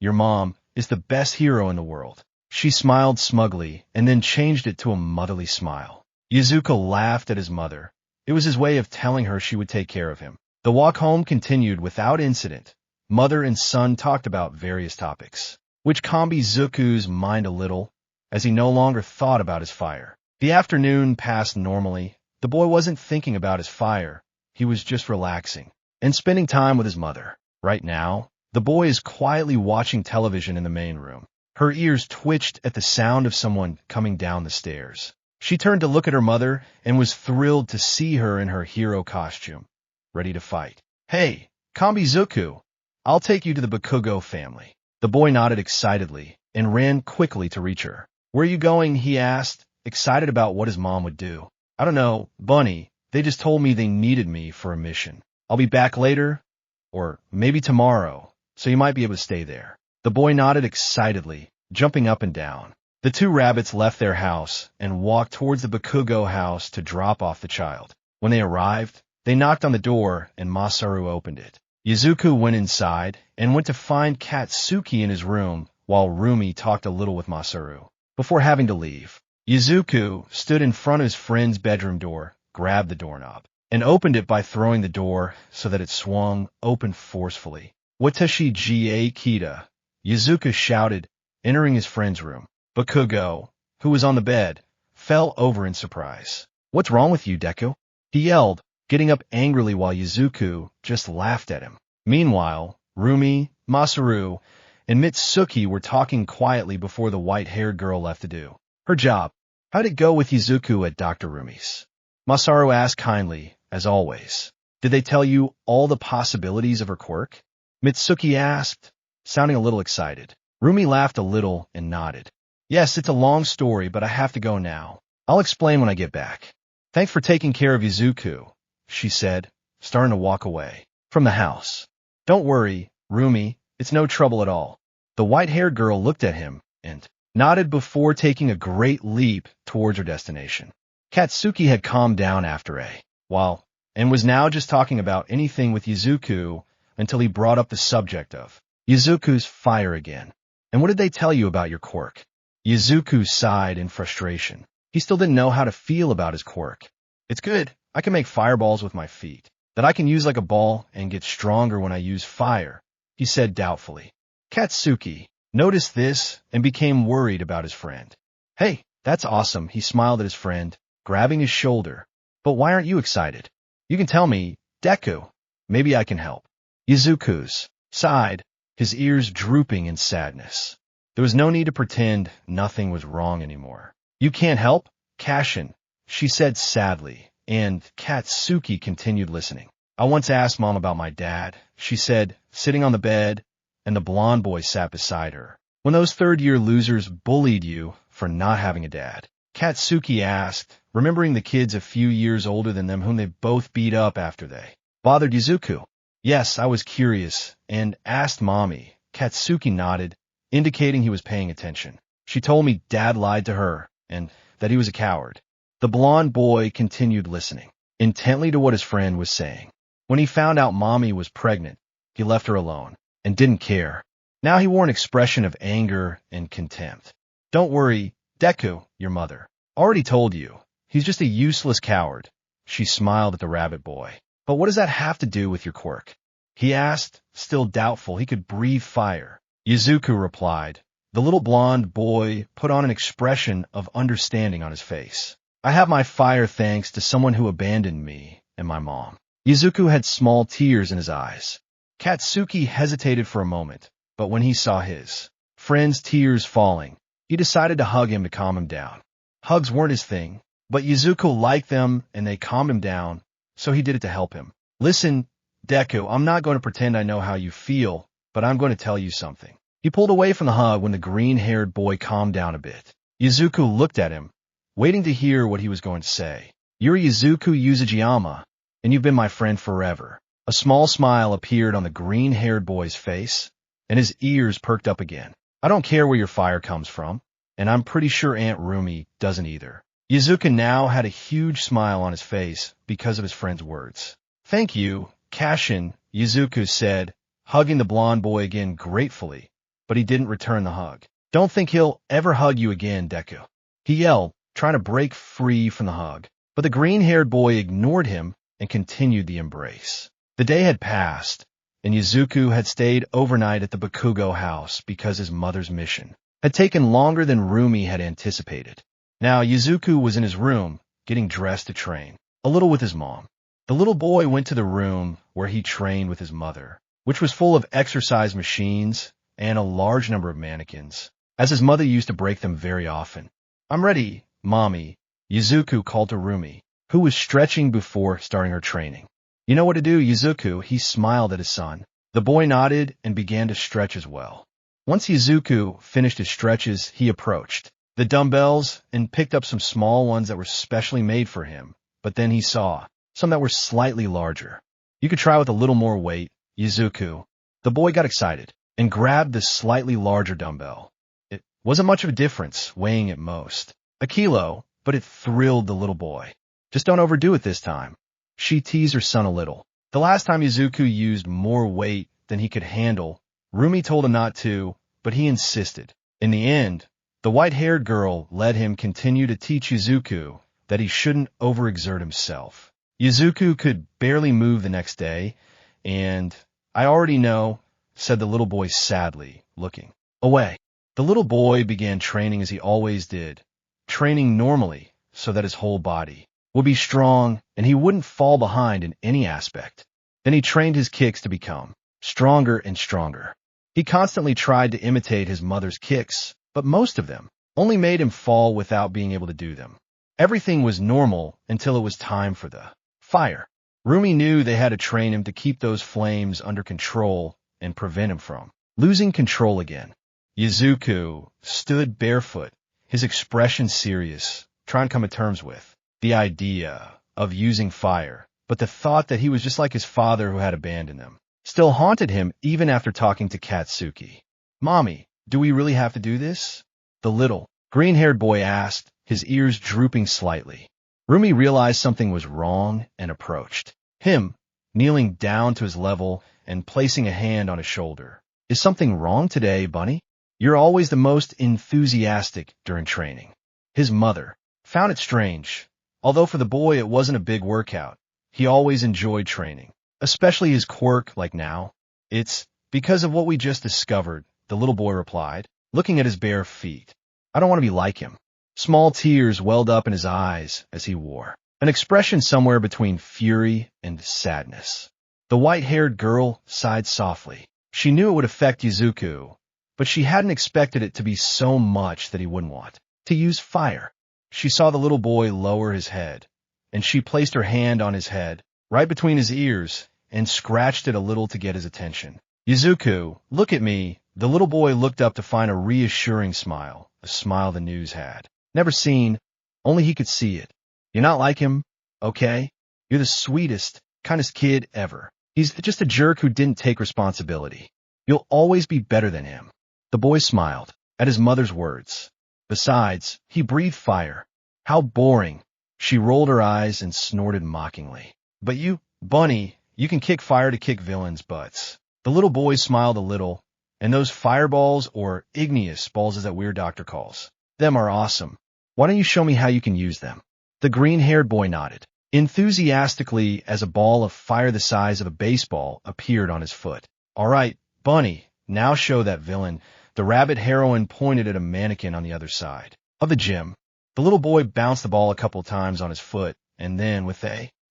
Your mom is the best hero in the world. She smiled smugly and then changed it to a motherly smile. Izuku laughed at his mother. It was his way of telling her she would take care of him. The walk home continued without incident. Mother and son talked about various topics, which calmed Izuku's mind a little, as he no longer thought about his fire. The afternoon passed normally. The boy wasn't thinking about his fire. He was just relaxing and spending time with his mother. Right now, the boy is quietly watching television in the main room. Her ears twitched at the sound of someone coming down the stairs. She turned to look at her mother and was thrilled to see her in her hero costume, ready to fight. Hey, Kambizuku, I'll take you to the Bakugo family. The boy nodded excitedly and ran quickly to reach her. Where are you going? He asked, excited about what his mom would do. I don't know, Bunny. They just told me they needed me for a mission. I'll be back later, or maybe tomorrow, so you might be able to stay there. The boy nodded excitedly, jumping up and down. The two rabbits left their house and walked towards the Bakugo house to drop off the child. When they arrived, they knocked on the door and Masaru opened it. Izuku went inside and went to find Katsuki in his room while Rumi talked a little with Masaru. Before having to leave, Izuku stood in front of his friend's bedroom door, grabbed the doorknob, and opened it by throwing the door so that it swung open forcefully. "Watashi ga kita," Izuku shouted, entering his friend's room. Bakugo, who was on the bed, fell over in surprise. "What's wrong with you, Deku?" he yelled, getting up angrily while Izuku just laughed at him. Meanwhile, Rumi, Masaru, and Mitsuki were talking quietly before the white-haired girl left to do her job. "How'd it go with Izuku at Dr. Rumi's?" Masaru asked kindly, as always. "Did they tell you all the possibilities of her quirk?" Mitsuki asked, sounding a little excited. Rumi laughed a little and nodded. "Yes, it's a long story, but I have to go now. I'll explain when I get back. Thanks for taking care of Izuku," she said, starting to walk away from the house. "Don't worry, Rumi, it's no trouble at all." The white-haired girl looked at him and nodded before taking a great leap towards her destination. Katsuki had calmed down after a while and was now just talking about anything with Izuku until he brought up the subject of Izuku's fire again. "And what did they tell you about your quirk?" Izuku sighed in frustration. He still didn't know how to feel about his quirk. "It's good. I can make fireballs with my feet that I can use like a ball and get stronger when I use fire," he said doubtfully. Katsuki noticed this and became worried about his friend. "Hey, that's awesome," he smiled at his friend, grabbing his shoulder. "But why aren't you excited? You can tell me, Deku. Maybe I can help." Izuku sighed, his ears drooping in sadness. There was no need to pretend nothing was wrong anymore. "You can't help, Kashin," she said sadly, and Katsuki continued listening. "I once asked Mom about my dad," she said, sitting on the bed, and the blonde boy sat beside her. "When those third-year losers bullied you for not having a dad?" Katsuki asked, remembering the kids a few years older than them whom they both beat up after they bothered Izuku. "Yes, I was curious, and asked Mommy." Katsuki nodded, indicating he was paying attention. "She told me Dad lied to her, and that he was a coward." The blonde boy continued listening intently to what his friend was saying. When he found out Mommy was pregnant, he left her alone and didn't care. Now he wore an expression of anger and contempt. "Don't worry, Deku, your mother already told you. He's just a useless coward." She smiled at the rabbit boy. "But what does that have to do with your quirk?" he asked, still doubtful he could breathe fire. Izuku replied. The little blonde boy put on an expression of understanding on his face. "I have my fire thanks to someone who abandoned me and my mom." Izuku had small tears in his eyes. Katsuki hesitated for a moment, but when he saw his friend's tears falling, he decided to hug him to calm him down. Hugs weren't his thing, but Izuku liked them and they calmed him down, so he did it to help him. "Listen, Deku, I'm not going to pretend I know how you feel, but I'm going to tell you something." He pulled away from the hug when the green-haired boy calmed down a bit. Izuku looked at him, waiting to hear what he was going to say. "You're Izuku Yuzujiyama, and you've been my friend forever." A small smile appeared on the green-haired boy's face, and his ears perked up again. "I don't care where your fire comes from, and I'm pretty sure Aunt Rumi doesn't either." Izuku now had a huge smile on his face because of his friend's words. "Thank you, Kashin," Izuku said, hugging the blonde boy again gratefully, but he didn't return the hug. "Don't think he'll ever hug you again, Deku," he yelled, trying to break free from the hug. But the green-haired boy ignored him and continued the embrace. The day had passed, and Izuku had stayed overnight at the Bakugo house because his mother's mission had taken longer than Rumi had anticipated. Now Izuku was in his room, getting dressed to train, a little with his mom. The little boy went to the room where he trained with his mother, which was full of exercise machines and a large number of mannequins, as his mother used to break them very often. "I'm ready, Mommy," Izuku called to Rumi, who was stretching before starting her training. "You know what to do, Izuku," he smiled at his son. The boy nodded and began to stretch as well. Once Izuku finished his stretches, he approached the dumbbells and picked up some small ones that were specially made for him, but then he saw some that were slightly larger. "You could try with a little more weight, Izuku." The boy got excited and grabbed the slightly larger dumbbell. It Wasn't much of a difference, weighing at most a kilo, but it thrilled the little boy. Just don't overdo it this time. She teased her son a little. The last time Izuku used more weight than he could handle, Rumi told him not to, but he insisted. In the end, the white-haired girl let him continue to teach Izuku that he shouldn't overexert himself. Izuku could barely move the next day, and I already know, said the little boy sadly, looking away. The little boy began training as he always did, training normally so that his whole body would be strong and he wouldn't fall behind in any aspect. Then he trained his kicks to become stronger and stronger. He constantly tried to imitate his mother's kicks, but most of them only made him fall without being able to do them. Everything was normal until it was time for the fire. Rumi knew they had to train him to keep those flames under control and prevent him from losing control again. Izuku stood barefoot, his expression serious, trying to come to terms with the idea of using fire, but the thought that he was just like his father who had abandoned them still haunted him even after talking to Katsuki. "Mommy, do we really have to do this?" the little, green-haired boy asked, his ears drooping slightly. Rumi realized something was wrong and approached him, kneeling down to his level and placing a hand on his shoulder. "Is something wrong today, Bunny? You're always the most enthusiastic during training." His mother found it strange. Although for the boy it wasn't a big workout, he always enjoyed training, especially his quirk like now. "It's because of what we just discovered," the little boy replied, looking at his bare feet. "I don't want to be like him." Small tears welled up in his eyes as he wore an expression somewhere between fury and sadness. The white-haired girl sighed softly. She knew it would affect Izuku, but she hadn't expected it to be so much that he wouldn't want to use fire. She saw the little boy lower his head, and she placed her hand on his head, right between his ears, and scratched it a little to get his attention. "Izuku, look at me." The little boy looked up to find a reassuring smile, a smile the news had never seen, only he could see it. "You're not like him, okay? You're the sweetest, kindest kid ever. He's just a jerk who didn't take responsibility. You'll always be better than him." The boy smiled at his mother's words. Besides, he breathed fire. How boring. She rolled her eyes and snorted mockingly. "But you, Bunny, you can kick fire to kick villains' butts." The little boy smiled a little, and those fireballs, or igneous balls as that weird doctor calls them, are awesome. Why don't you show me how you can use them? The green-haired boy nodded enthusiastically as a ball of fire the size of a baseball appeared on his foot. "All right, Bunny, now show that villain." The rabbit heroine pointed at a mannequin on the other side of the gym. The little boy bounced the ball a couple times on his foot, and then,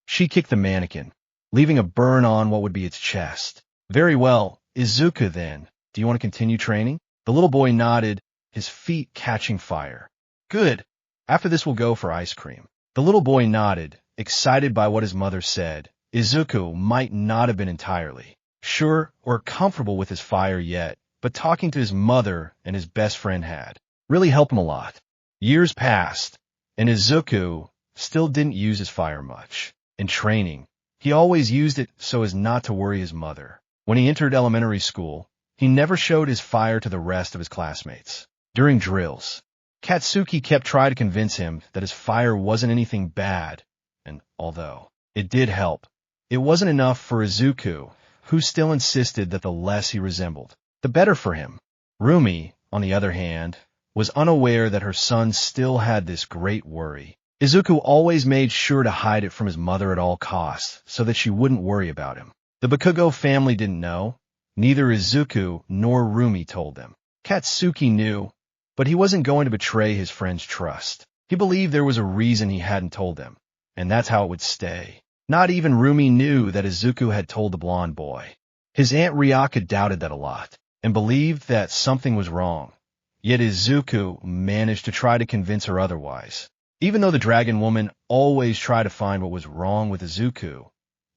she kicked the mannequin, leaving a burn on what would be its chest. "Very well, Izuku then. Do you want to continue training?" The little boy nodded, his feet catching fire. "Good. After this we'll go for ice cream." The little boy nodded, excited by what his mother said. Izuku might not have been entirely sure or comfortable with his fire yet, but talking to his mother and his best friend had really helped him a lot. Years passed, and Izuku still didn't use his fire much. In training, he always used it so as not to worry his mother. When he entered elementary school, he never showed his fire to the rest of his classmates. During drills, Katsuki kept trying to convince him that his fire wasn't anything bad, and although it did help, it wasn't enough for Izuku, who still insisted that the less he resembled, the better for him. Rumi, on the other hand, was unaware that her son still had this great worry. Izuku always made sure to hide it from his mother at all costs so that she wouldn't worry about him. The Bakugo family didn't know. Neither Izuku nor Rumi told them. Katsuki knew, but he wasn't going to betray his friend's trust. He believed there was a reason he hadn't told them, and that's how it would stay. Not even Rumi knew that Izuku had told the blonde boy. His Aunt Ryaka doubted that a lot, and believed that something was wrong. Yet Izuku managed to try to convince her otherwise. Even though the dragon woman always tried to find what was wrong with Izuku,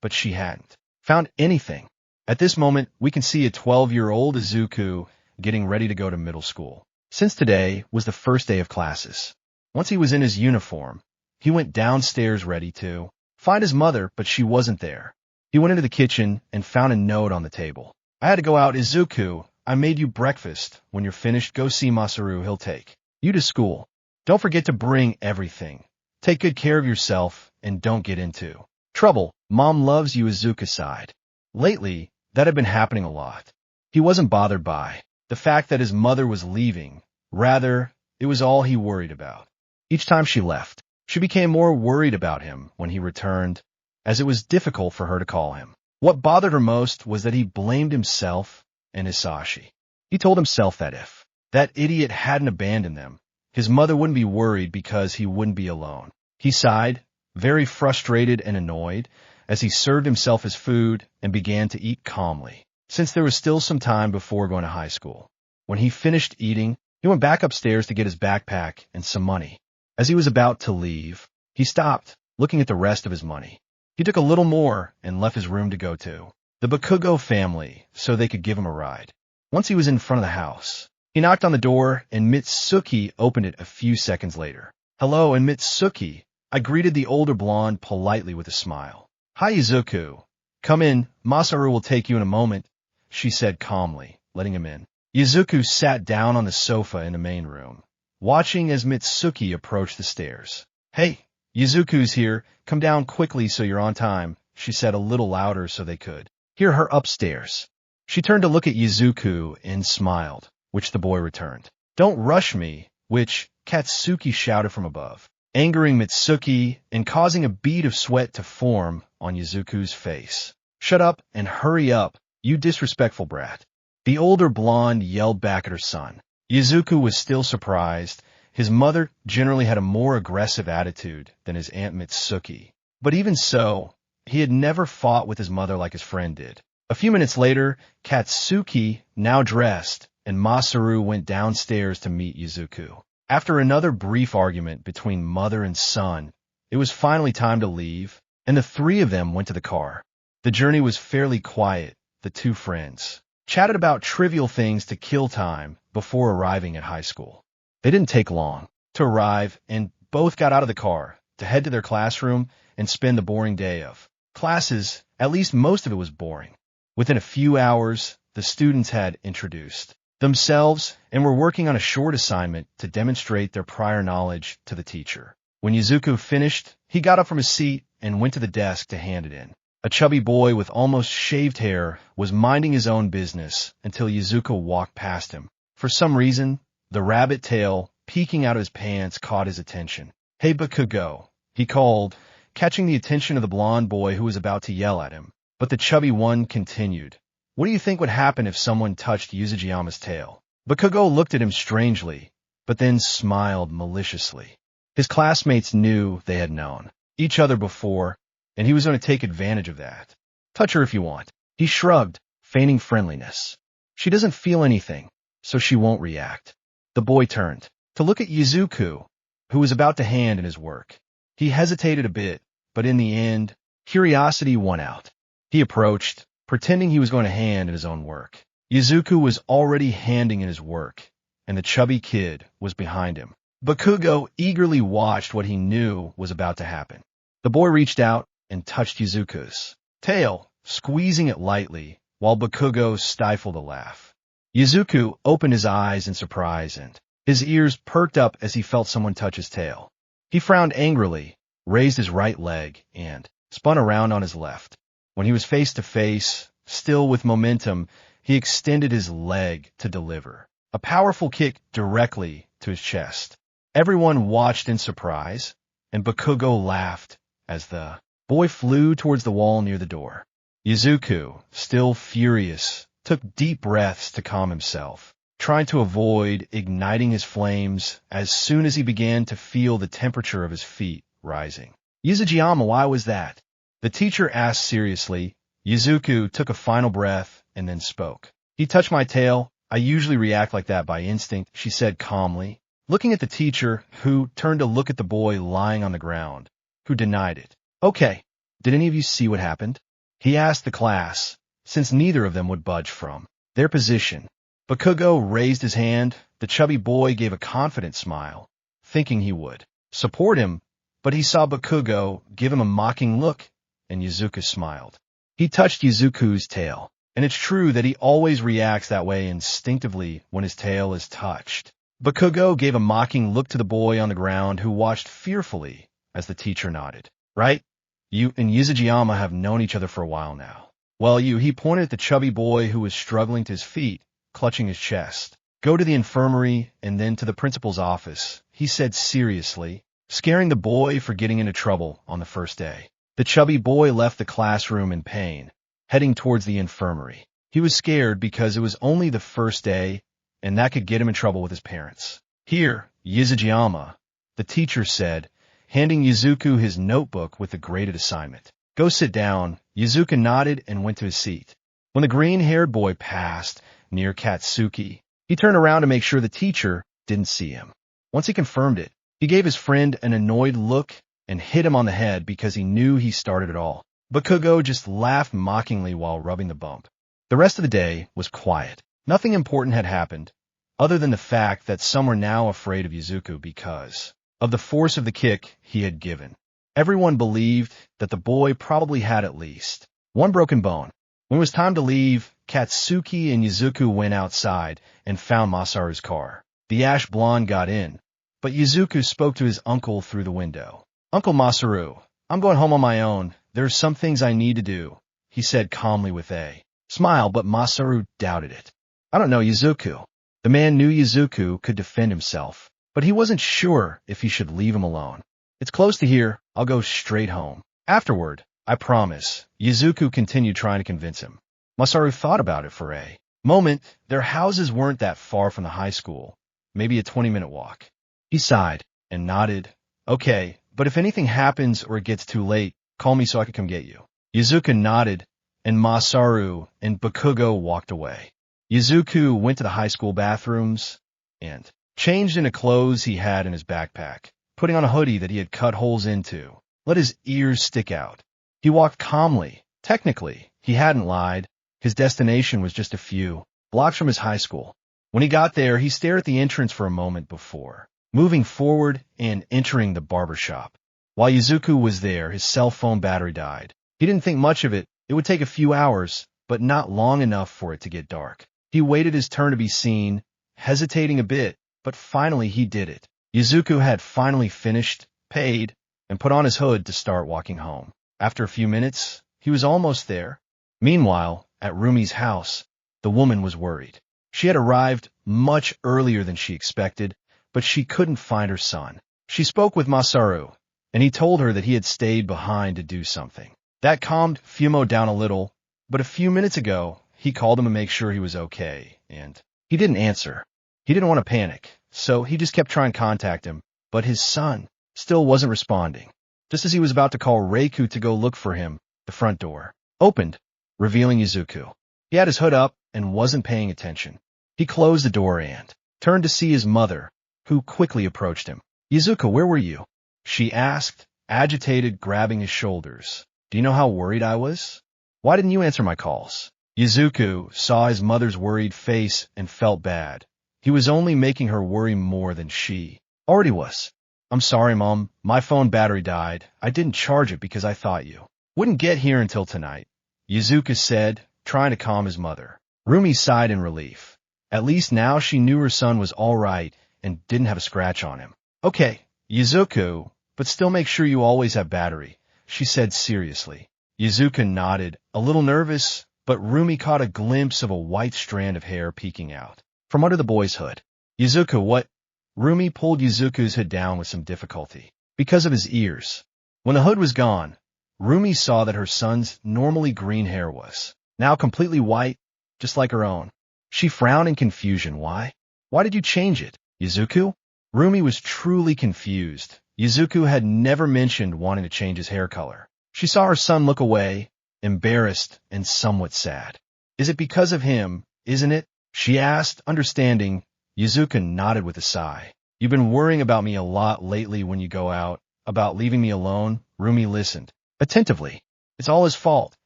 but she hadn't found anything. At this moment, we can see a 12-year-old Izuku getting ready to go to middle school. Since today was the first day of classes, once he was in his uniform, he went downstairs ready to find his mother, but she wasn't there. He went into the kitchen and found a note on the table. "I had to go out, Izuku. I made you breakfast. When you're finished, go see Masaru. He'll take you to school. Don't forget to bring everything. Take good care of yourself and don't get into trouble. Mom loves you," Izuku sighed. Lately, that had been happening a lot. He wasn't bothered by the fact that his mother was leaving. Rather, it was all he worried about. Each time she left, she became more worried about him when he returned, as it was difficult for her to call him. What bothered her most was that he blamed himself and Hisashi. He told himself that if that idiot hadn't abandoned them, his mother wouldn't be worried because he wouldn't be alone. He sighed, very frustrated and annoyed, as he served himself his food and began to eat calmly, since there was still some time before going to high school. When he finished eating, he went back upstairs to get his backpack and some money. As he was about to leave, he stopped, looking at the rest of his money. He took a little more and left his room to go to the Bakugo family so they could give him a ride. Once he was in front of the house, he knocked on the door and Mitsuki opened it a few seconds later. "Hello," and Mitsuki, I greeted the older blonde politely with a smile. "Hi, Izuku. Come in. Masaru will take you in a moment," she said calmly, letting him in. Izuku sat down on the sofa in the main room, watching as Mitsuki approached the stairs. "Hey, Izuku's here. Come down quickly so you're on time," she said a little louder so they could hear her upstairs. She turned to look at Izuku and smiled, which the boy returned. "Don't rush me," which Katsuki shouted from above, angering Mitsuki and causing a bead of sweat to form on Izuku's face. "Shut up and hurry up, you disrespectful brat," the older blonde yelled back at her son. Izuku was still surprised. His mother generally had a more aggressive attitude than his Aunt Mitsuki. But even so, he had never fought with his mother like his friend did. A few minutes later, Katsuki, now dressed, and Masaru went downstairs to meet Izuku. After another brief argument between mother and son, it was finally time to leave, and the three of them went to the car. The journey was fairly quiet. The two friends chatted about trivial things to kill time before arriving at high school. They didn't take long to arrive, and both got out of the car to head to their classroom and spend the boring day of classes. At least most of it was boring. Within a few hours, the students had introduced themselves and were working on a short assignment to demonstrate their prior knowledge to the teacher. When Izuku finished, he got up from his seat and went to the desk to hand it in. A chubby boy with almost shaved hair was minding his own business until Izuku walked past him. For some reason, the rabbit tail peeking out of his pants caught his attention. "Hey, Bakugo," he called, catching the attention of the blonde boy who was about to yell at him. But the chubby one continued. "What do you think would happen if someone touched Yuzujiyama's tail?" Bakugo looked at him strangely, but then smiled maliciously. His classmates knew they had known each other before, and he was going to take advantage of that. "Touch her if you want." He shrugged, feigning friendliness. "She doesn't feel anything, so she won't react." The boy turned to look at Izuku, who was about to hand in his work. He hesitated a bit, but in the end, curiosity won out. He approached, pretending he was going to hand in his own work. Izuku was already handing in his work, and the chubby kid was behind him. Bakugo eagerly watched what he knew was about to happen. The boy reached out and touched Izuku's tail, squeezing it lightly, while Bakugo stifled a laugh. Izuku opened his eyes in surprise and his ears perked up as he felt someone touch his tail. He frowned angrily, raised his right leg, and spun around on his left. When he was face to face, still with momentum, he extended his leg to deliver a powerful kick directly to his chest. Everyone watched in surprise, and Bakugo laughed as the boy flew towards the wall near the door. Izuku, still furious, took deep breaths to calm himself, trying to avoid igniting his flames as soon as he began to feel the temperature of his feet rising. "Yuzujiyama, why was that?" the teacher asked seriously. Izuku took a final breath and then spoke. "He touched my tail. I usually react like that by instinct," she said calmly, looking at the teacher, who turned to look at the boy lying on the ground, who denied it. "Okay, did any of you see what happened?" he asked the class, since neither of them would budge from their position. Bakugo raised his hand. The chubby boy gave a confident smile, thinking he would support him, but he saw Bakugo give him a mocking look, and Izuku smiled. He touched Izuku's tail. and it's true that he always reacts that way instinctively when his tail is touched. Bakugo gave a mocking look to the boy on the ground who watched fearfully as the teacher nodded. Right? You and Yuzujiyama have known each other for a while now. Well, he pointed at the chubby boy who was struggling to his feet, clutching his chest. Go to the infirmary and then to the principal's office, he said seriously, scaring the boy for getting into trouble on the first day. The chubby boy left the classroom in pain, heading towards the infirmary. He was scared because it was only the first day, and that could get him in trouble with his parents. Here, Yuzujiyama, the teacher said, handing Izuku his notebook with the graded assignment. Go sit down. Izuku nodded and went to his seat. When the green-haired boy passed near Katsuki, he turned around to make sure the teacher didn't see him. Once he confirmed it, he gave his friend an annoyed look and hit him on the head because he knew he started it all. Bakugo just laughed mockingly while rubbing the bump. The rest of the day was quiet. Nothing important had happened, other than the fact that some were now afraid of Izuku because of the force of the kick he had given. Everyone believed that the boy probably had at least one broken bone. When it was time to leave, Katsuki and Izuku went outside and found Masaru's car. The ash blonde got in, but Izuku spoke to his uncle through the window. Uncle Masaru, I'm going home on my own. There are some things I need to do, he said calmly with a smile, but Masaru doubted it. I don't know, Izuku. The man knew Izuku could defend himself, but he wasn't sure if he should leave him alone. It's close to here. I'll go straight home. Afterward, I promise. Izuku continued trying to convince him. Masaru thought about it for a moment. Their houses weren't that far from the high school, maybe a 20-minute walk. He sighed and nodded. Okay, but if anything happens or it gets too late, call me so I can come get you. Izuku nodded, and Masaru and Bakugo walked away. Izuku went to the high school bathrooms and changed into clothes he had in his backpack, putting on a hoodie that he had cut holes into. Let his ears stick out. He walked calmly. Technically, he hadn't lied. His destination was just a few blocks from his high school. When he got there, he stared at the entrance for a moment before moving forward and entering the barber shop. While Izuku was there, his cell phone battery died. He didn't think much of it. It would take a few hours, but not long enough for it to get dark. He waited his turn to be seen, hesitating a bit, but finally he did it. Izuku had finally finished, paid, and put on his hood to start walking home. After a few minutes, he was almost there. Meanwhile, at Rumi's house, the woman was worried. She had arrived much earlier than she expected, but she couldn't find her son. She spoke with Masaru, and he told her that he had stayed behind to do something. That calmed Fumo down a little, but a few minutes ago, he called him to make sure he was okay, and he didn't answer. He didn't want to panic, so he just kept trying to contact him, but his son still wasn't responding. Just as he was about to call Reiku to go look for him, the front door opened, revealing Izuku. He had his hood up and wasn't paying attention. He closed the door and turned to see his mother, who quickly approached him. Izuku, where were you? She asked, agitated, grabbing his shoulders. Do you know how worried I was? Why didn't you answer my calls? Izuku saw his mother's worried face and felt bad. He was only making her worry more than she already was. I'm sorry, Mom. My phone battery died. I didn't charge it because I thought you wouldn't get here until tonight, Izuku said, trying to calm his mother. Rumi sighed in relief. At least now she knew her son was all right and didn't have a scratch on him. Okay, Izuku, but still make sure you always have battery, she said seriously. Izuku nodded, a little nervous, but Rumi caught a glimpse of a white strand of hair peeking out from under the boy's hood. Izuku, what? Rumi pulled Izuku's hood down with some difficulty because of his ears. When the hood was gone, Rumi saw that her son's normally green hair was now completely white, just like her own. She frowned in confusion. Why? Why did you change it, Izuku? Rumi was truly confused. Izuku had never mentioned wanting to change his hair color. She saw her son look away, embarrassed and somewhat sad. Is it because of him, isn't it? She asked, understanding. Izuku nodded with a sigh. You've been worrying about me a lot lately when you go out, about leaving me alone. Rumi listened attentively. It's all his fault.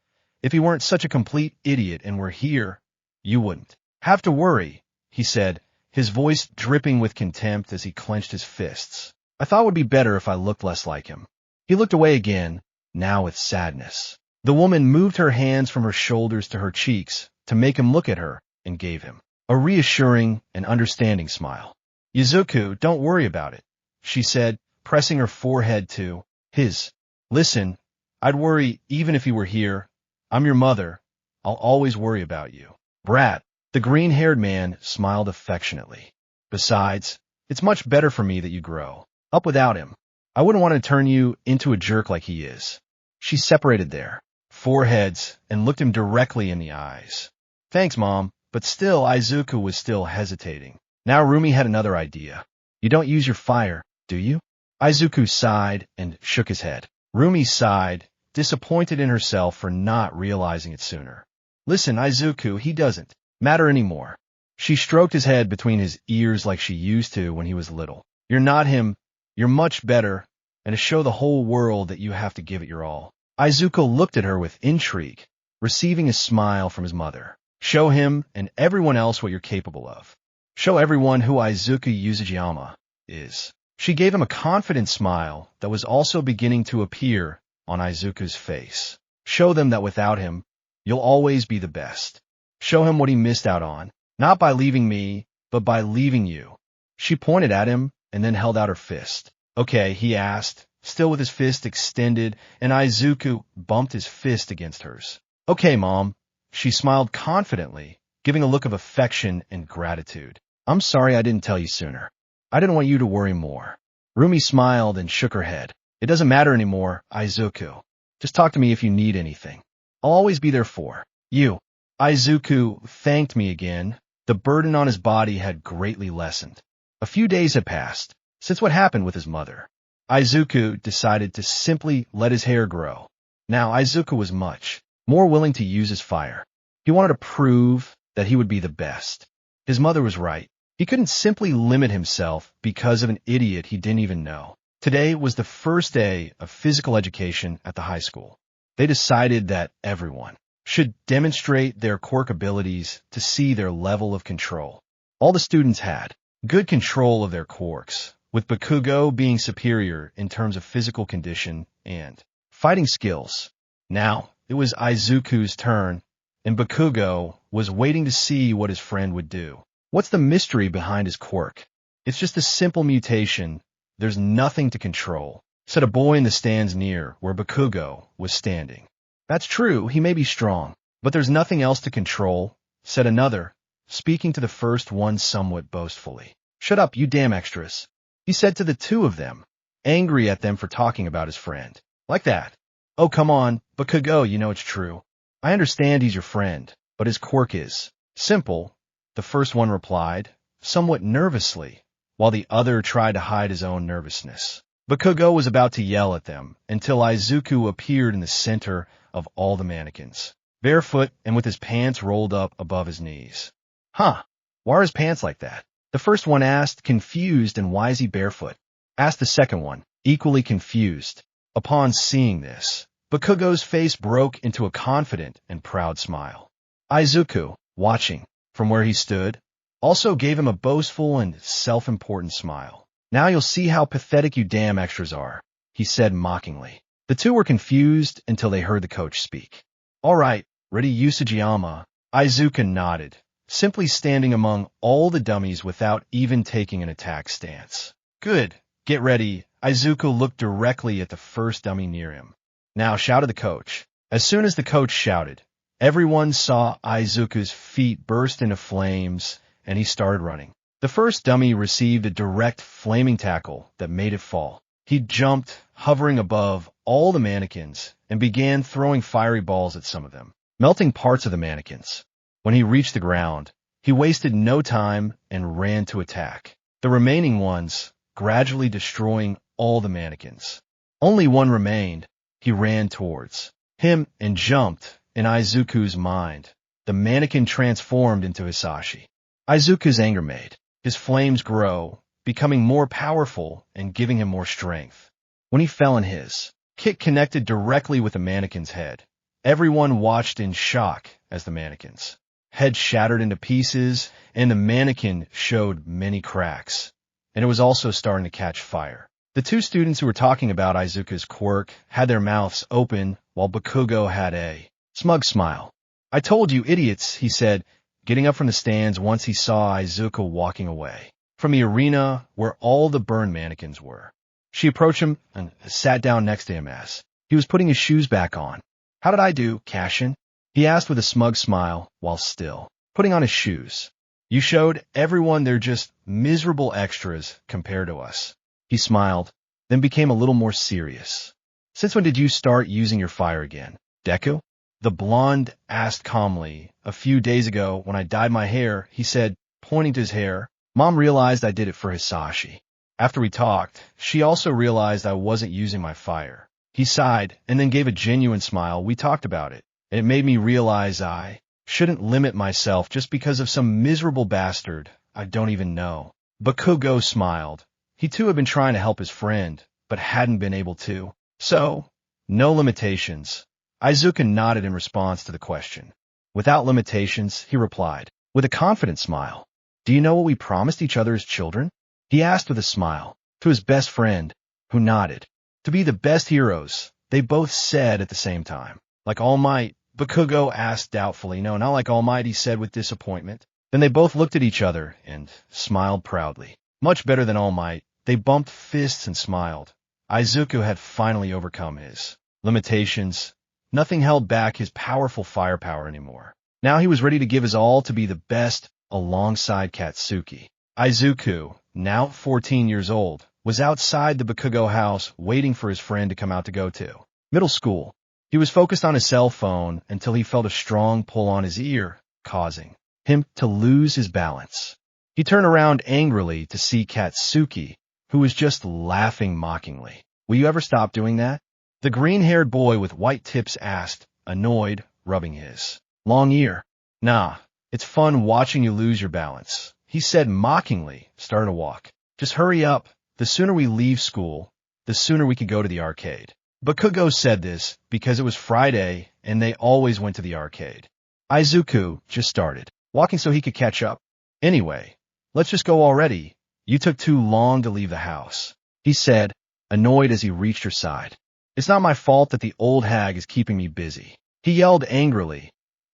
If he weren't such a complete idiot and were here, you wouldn't have to worry, he said, his voice dripping with contempt as he clenched his fists. I thought it would be better if I looked less like him. He looked away again, now with sadness. The woman moved her hands from her shoulders to her cheeks, to make him look at her and gave him a reassuring and understanding smile. "Izuku, don't worry about it," she said, pressing her forehead to his. "Listen, I'd worry even if you were here. I'm your mother. I'll always worry about you." "Brat," the green-haired man smiled affectionately. "Besides, it's much better for me that you grow up without him. I wouldn't want to turn you into a jerk like he is." She separated their foreheads and looked him directly in the eyes. "Thanks, Mom," but still Izuku was still hesitating. Now Rumi had another idea. "You don't use your fire, do you?" Izuku sighed and shook his head. Rumi sighed, disappointed in herself for not realizing it sooner. "Listen, Izuku, he doesn't matter anymore." She stroked his head between his ears like she used to when he was little. "You're not him. You're much better, and to show the whole world that you have to give it your all." Izuku looked at her with intrigue, receiving a smile from his mother. "Show him and everyone else what you're capable of. Show everyone who Izuku Uzujiyama is." She gave him a confident smile that was also beginning to appear on Izuku's face. "Show them that without him, you'll always be the best. Show him what he missed out on, not by leaving me, but by leaving you." She pointed at him and then held out her fist. "Okay," he asked, still with his fist extended, and Izuku bumped his fist against hers. "Okay, Mom." She smiled confidently, giving a look of affection and gratitude. "I'm sorry I didn't tell you sooner. I didn't want you to worry more." Rumi smiled and shook her head. "It doesn't matter anymore, Izuku. Just talk to me if you need anything. I'll always be there for you." Izuku thanked me again. The burden on his body had greatly lessened. A few days had passed since what happened with his mother. Izuku decided to simply let his hair grow. Now Izuku was much more willing to use his fire. He wanted to prove that he would be the best. His mother was right. He couldn't simply limit himself because of an idiot he didn't even know. Today was the first day of physical education at the high school. They decided that everyone should demonstrate their quirk abilities to see their level of control. All the students had good control of their quirks, with Bakugo being superior in terms of physical condition and fighting skills. Now it was Izuku's turn, and Bakugo was waiting to see what his friend would do. What's the mystery behind his quirk? "It's just a simple mutation. There's nothing to control," said a boy in the stands near where Bakugo was standing. "That's true, he may be strong, but there's nothing else to control," said another, speaking to the first one somewhat boastfully. "Shut up, you damn extras," he said to the two of them, angry at them for talking about his friend. "Like that. Oh, come on, Bakugo, you know it's true. I understand he's your friend, but his quirk is simple," the first one replied, somewhat nervously, while the other tried to hide his own nervousness. Bakugo was about to yell at them until Izuku appeared in the center of all the mannequins, barefoot and with his pants rolled up above his knees. "Huh, why are his pants like that?" the first one asked, confused, and "why is he barefoot?" asked the second one, equally confused. Upon seeing this, Bakugo's face broke into a confident and proud smile. Izuku, watching from where he stood, also gave him a boastful and self-important smile. "Now you'll see how pathetic you damn extras are," he said mockingly. The two were confused until they heard the coach speak. "All right, ready, Uzujiyama." Izuku nodded, simply standing among all the dummies without even taking an attack stance. "Good, get ready." Izuku looked directly at the first dummy near him. "Now," shouted the coach. As soon as the coach shouted, everyone saw Izuku's feet burst into flames, and he started running. The first dummy received a direct flaming tackle that made it fall. He jumped, hovering above all the mannequins, and began throwing fiery balls at some of them, melting parts of the mannequins. When he reached the ground, he wasted no time and ran to attack the remaining ones, gradually destroying all the mannequins. Only one remained. He ran towards him and jumped. In Izuku's mind, the mannequin transformed into Hisashi. Izuku's anger made his flames grow, becoming more powerful and giving him more strength. When he fell in his kick connected directly with the mannequin's head. Everyone watched in shock as the mannequin's head shattered into pieces and the mannequin showed many cracks, and it was also starting to catch fire. The two students who were talking about Izuku's quirk had their mouths open while Bakugo had a smug smile. I told you, idiots, he said, getting up from the stands once he saw Izuku walking away from the arena where all the burn mannequins were. She approached him and sat down next to him as he was putting his shoes back on. How did I do, Cashin? He asked with a smug smile while still putting on his shoes. You showed everyone they're just miserable extras compared to us. He smiled, then became a little more serious. Since when did you start using your fire again, Deku? The blonde asked calmly. A few days ago, when I dyed my hair, he said, pointing to his hair. Mom realized I did it for Hisashi. After we talked, she also realized I wasn't using my fire. He sighed and then gave a genuine smile. We talked about it, and it made me realize I shouldn't limit myself just because of some miserable bastard I don't even know. Bakugo smiled. He too had been trying to help his friend, but hadn't been able to. So, no limitations. Izuku nodded in response to the question. Without limitations, he replied, with a confident smile. Do you know what we promised each other as children? He asked with a smile, to his best friend, who nodded. To be the best heroes, they both said at the same time. Like All Might, Bakugo asked doubtfully. No, not like All Might, he said with disappointment. Then they both looked at each other and smiled proudly. Much better than All Might. They bumped fists and smiled. Izuku had finally overcome his limitations. Nothing held back his powerful firepower anymore. Now he was ready to give his all to be the best alongside Katsuki. Izuku, now 14 years old, was outside the Bakugo house waiting for his friend to come out to go to middle school. He was focused on his cell phone until he felt a strong pull on his ear, causing him to lose his balance. He turned around angrily to see Katsuki, who was just laughing mockingly. Will you ever stop doing that? The green-haired boy with white tips asked, annoyed, rubbing his long ear. Nah, it's fun watching you lose your balance, he said mockingly, starting to walk. Just hurry up. The sooner we leave school, the sooner we could go to the arcade. Bakugo said this because it was Friday and they always went to the arcade. Izuku just started walking so he could catch up. Anyway, let's just go already. You took too long to leave the house, he said, annoyed as he reached her side. It's not my fault that the old hag is keeping me busy, he yelled angrily.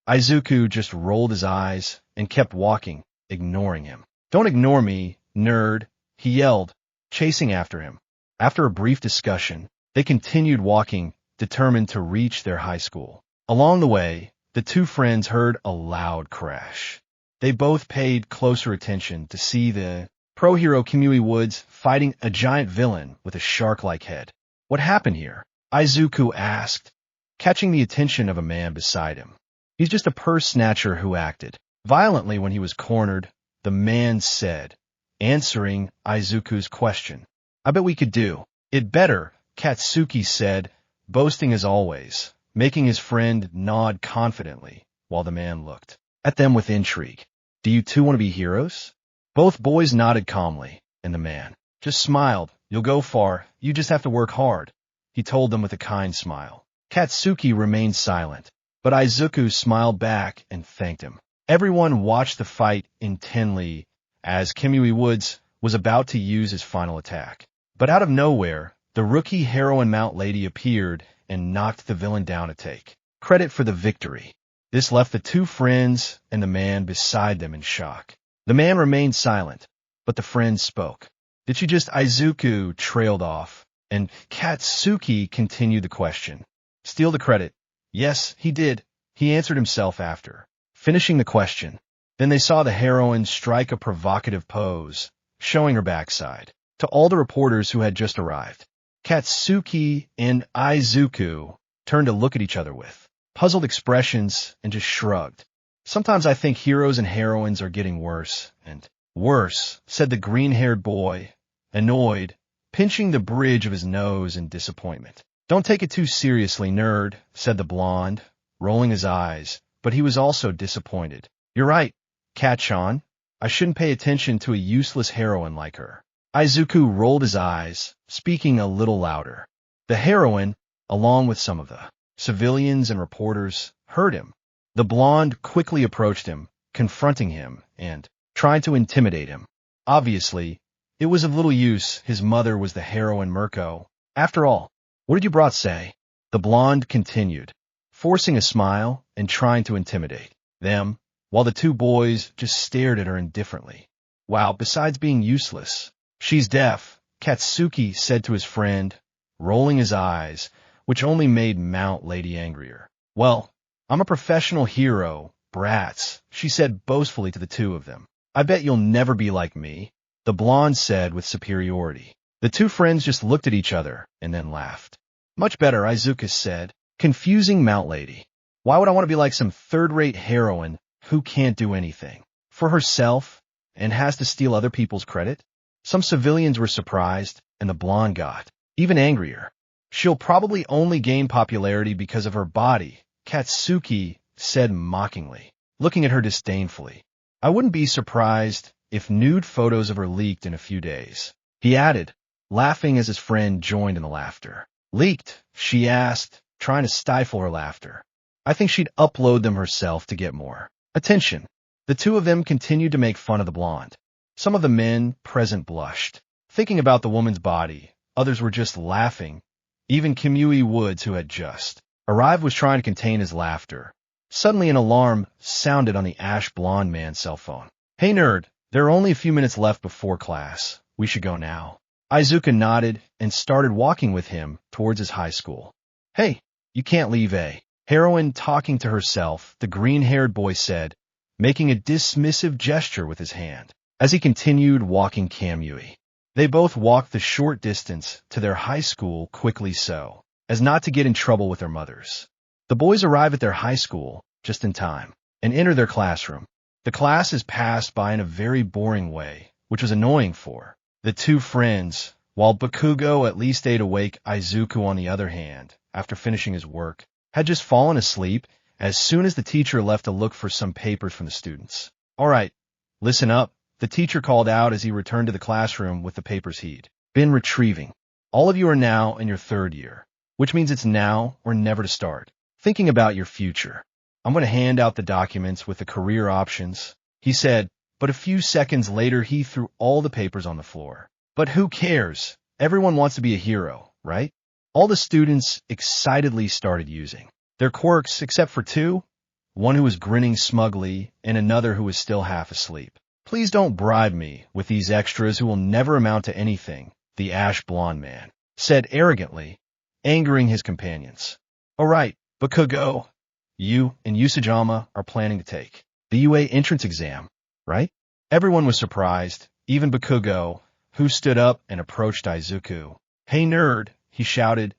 Izuku just rolled his eyes and kept walking, ignoring him. Don't ignore me, nerd, he yelled, chasing after him. After a brief discussion, they continued walking, determined to reach their high school. Along the way, the two friends heard a loud crash. They both paid closer attention to see the pro hero Kamui Woods fighting a giant villain with a shark-like head. What happened here? Izuku asked, catching the attention of a man beside him. He's just a purse snatcher who acted violently when he was cornered, the man said, answering Izuku's question. I bet we could do it better, Katsuki said, boasting as always, making his friend nod confidently while the man looked at them with intrigue. Do you two want to be heroes? Both boys nodded calmly, and the man just smiled. You'll go far, you just have to work hard, he told them with a kind smile. Katsuki remained silent, but Izuku smiled back and thanked him. Everyone watched the fight intently as Kamui Woods was about to use his final attack. But out of nowhere, the rookie heroine Mount Lady appeared and knocked the villain down to take credit for the victory. This left the two friends and the man beside them in shock. The man remained silent, but the friend spoke. Did she just? Izuku trailed off, and Katsuki continued the question. Steal the credit. Yes, he did, he answered himself after finishing the question. Then they saw the heroine strike a provocative pose, showing her backside to all the reporters who had just arrived. Katsuki and Izuku turned to look at each other with puzzled expressions and just shrugged. Sometimes I think heroes and heroines are getting worse and worse, said the green-haired boy, annoyed, pinching the bridge of his nose in disappointment. Don't take it too seriously, nerd, said the blonde, rolling his eyes, but he was also disappointed. You're right, Kat-chan. I shouldn't pay attention to a useless heroine like her. Izuku rolled his eyes, speaking a little louder. The heroine, along with some of the civilians and reporters, heard him. The blonde quickly approached him, confronting him and trying to intimidate him. Obviously, it was of little use. His mother was the heroine Mirko. After all, what did you brought say? The blonde continued, forcing a smile and trying to intimidate them, while the two boys just stared at her indifferently. Wow, besides being useless, she's deaf, Katsuki said to his friend, rolling his eyes, which only made Mount Lady angrier. Well, I'm a professional hero, brats, she said boastfully to the two of them. I bet you'll never be like me, the blonde said with superiority. The two friends just looked at each other and then laughed. Much better, Izuku said, confusing Mount Lady. Why would I want to be like some third-rate heroine who can't do anything for herself and has to steal other people's credit? Some civilians were surprised, and the blonde got even angrier. She'll probably only gain popularity because of her body, Katsuki said mockingly, looking at her disdainfully. I wouldn't be surprised if nude photos of her leaked in a few days, he added, laughing as his friend joined in the laughter. Leaked? She asked, trying to stifle her laughter. I think she'd upload them herself to get more attention. The two of them continued to make fun of the blonde. Some of the men present blushed, thinking about the woman's body. Others were just laughing. Even Kimui Woods, who had just arrived, was trying to contain his laughter. Suddenly an alarm sounded on the ash blonde man's cell phone. Hey nerd, there are only a few minutes left before class. We should go now. Izuku nodded and started walking with him towards his high school. Hey, you can't leave, eh? Heroine talking to herself, the green-haired boy said, making a dismissive gesture with his hand, as he continued walking Kamui. They both walked the short distance to their high school quickly so as not to get in trouble with their mothers. The boys arrive at their high school just in time and enter their classroom. The class is passed by in a very boring way, which was annoying for the two friends, while Bakugo at least stayed awake. Izuku, on the other hand, after finishing his work, had just fallen asleep as soon as the teacher left to look for some papers from the students. All right, listen up, the teacher called out as he returned to the classroom with the papers he'd been retrieving. All of you are now in your third year, which means it's now or never to start thinking about your future. I'm going to hand out the documents with the career options, he said, but a few seconds later he threw all the papers on the floor. But who cares? Everyone wants to be a hero, right? All the students excitedly started using their quirks except for two, one who was grinning smugly and another who was still half asleep. Please don't bribe me with these extras who will never amount to anything, the ash blonde man said arrogantly, angering his companions. All right, Bakugo, you and Usajima are planning to take the UA entrance exam, right? Everyone was surprised, even Bakugo, who stood up and approached Izuku. Hey nerd, he shouted,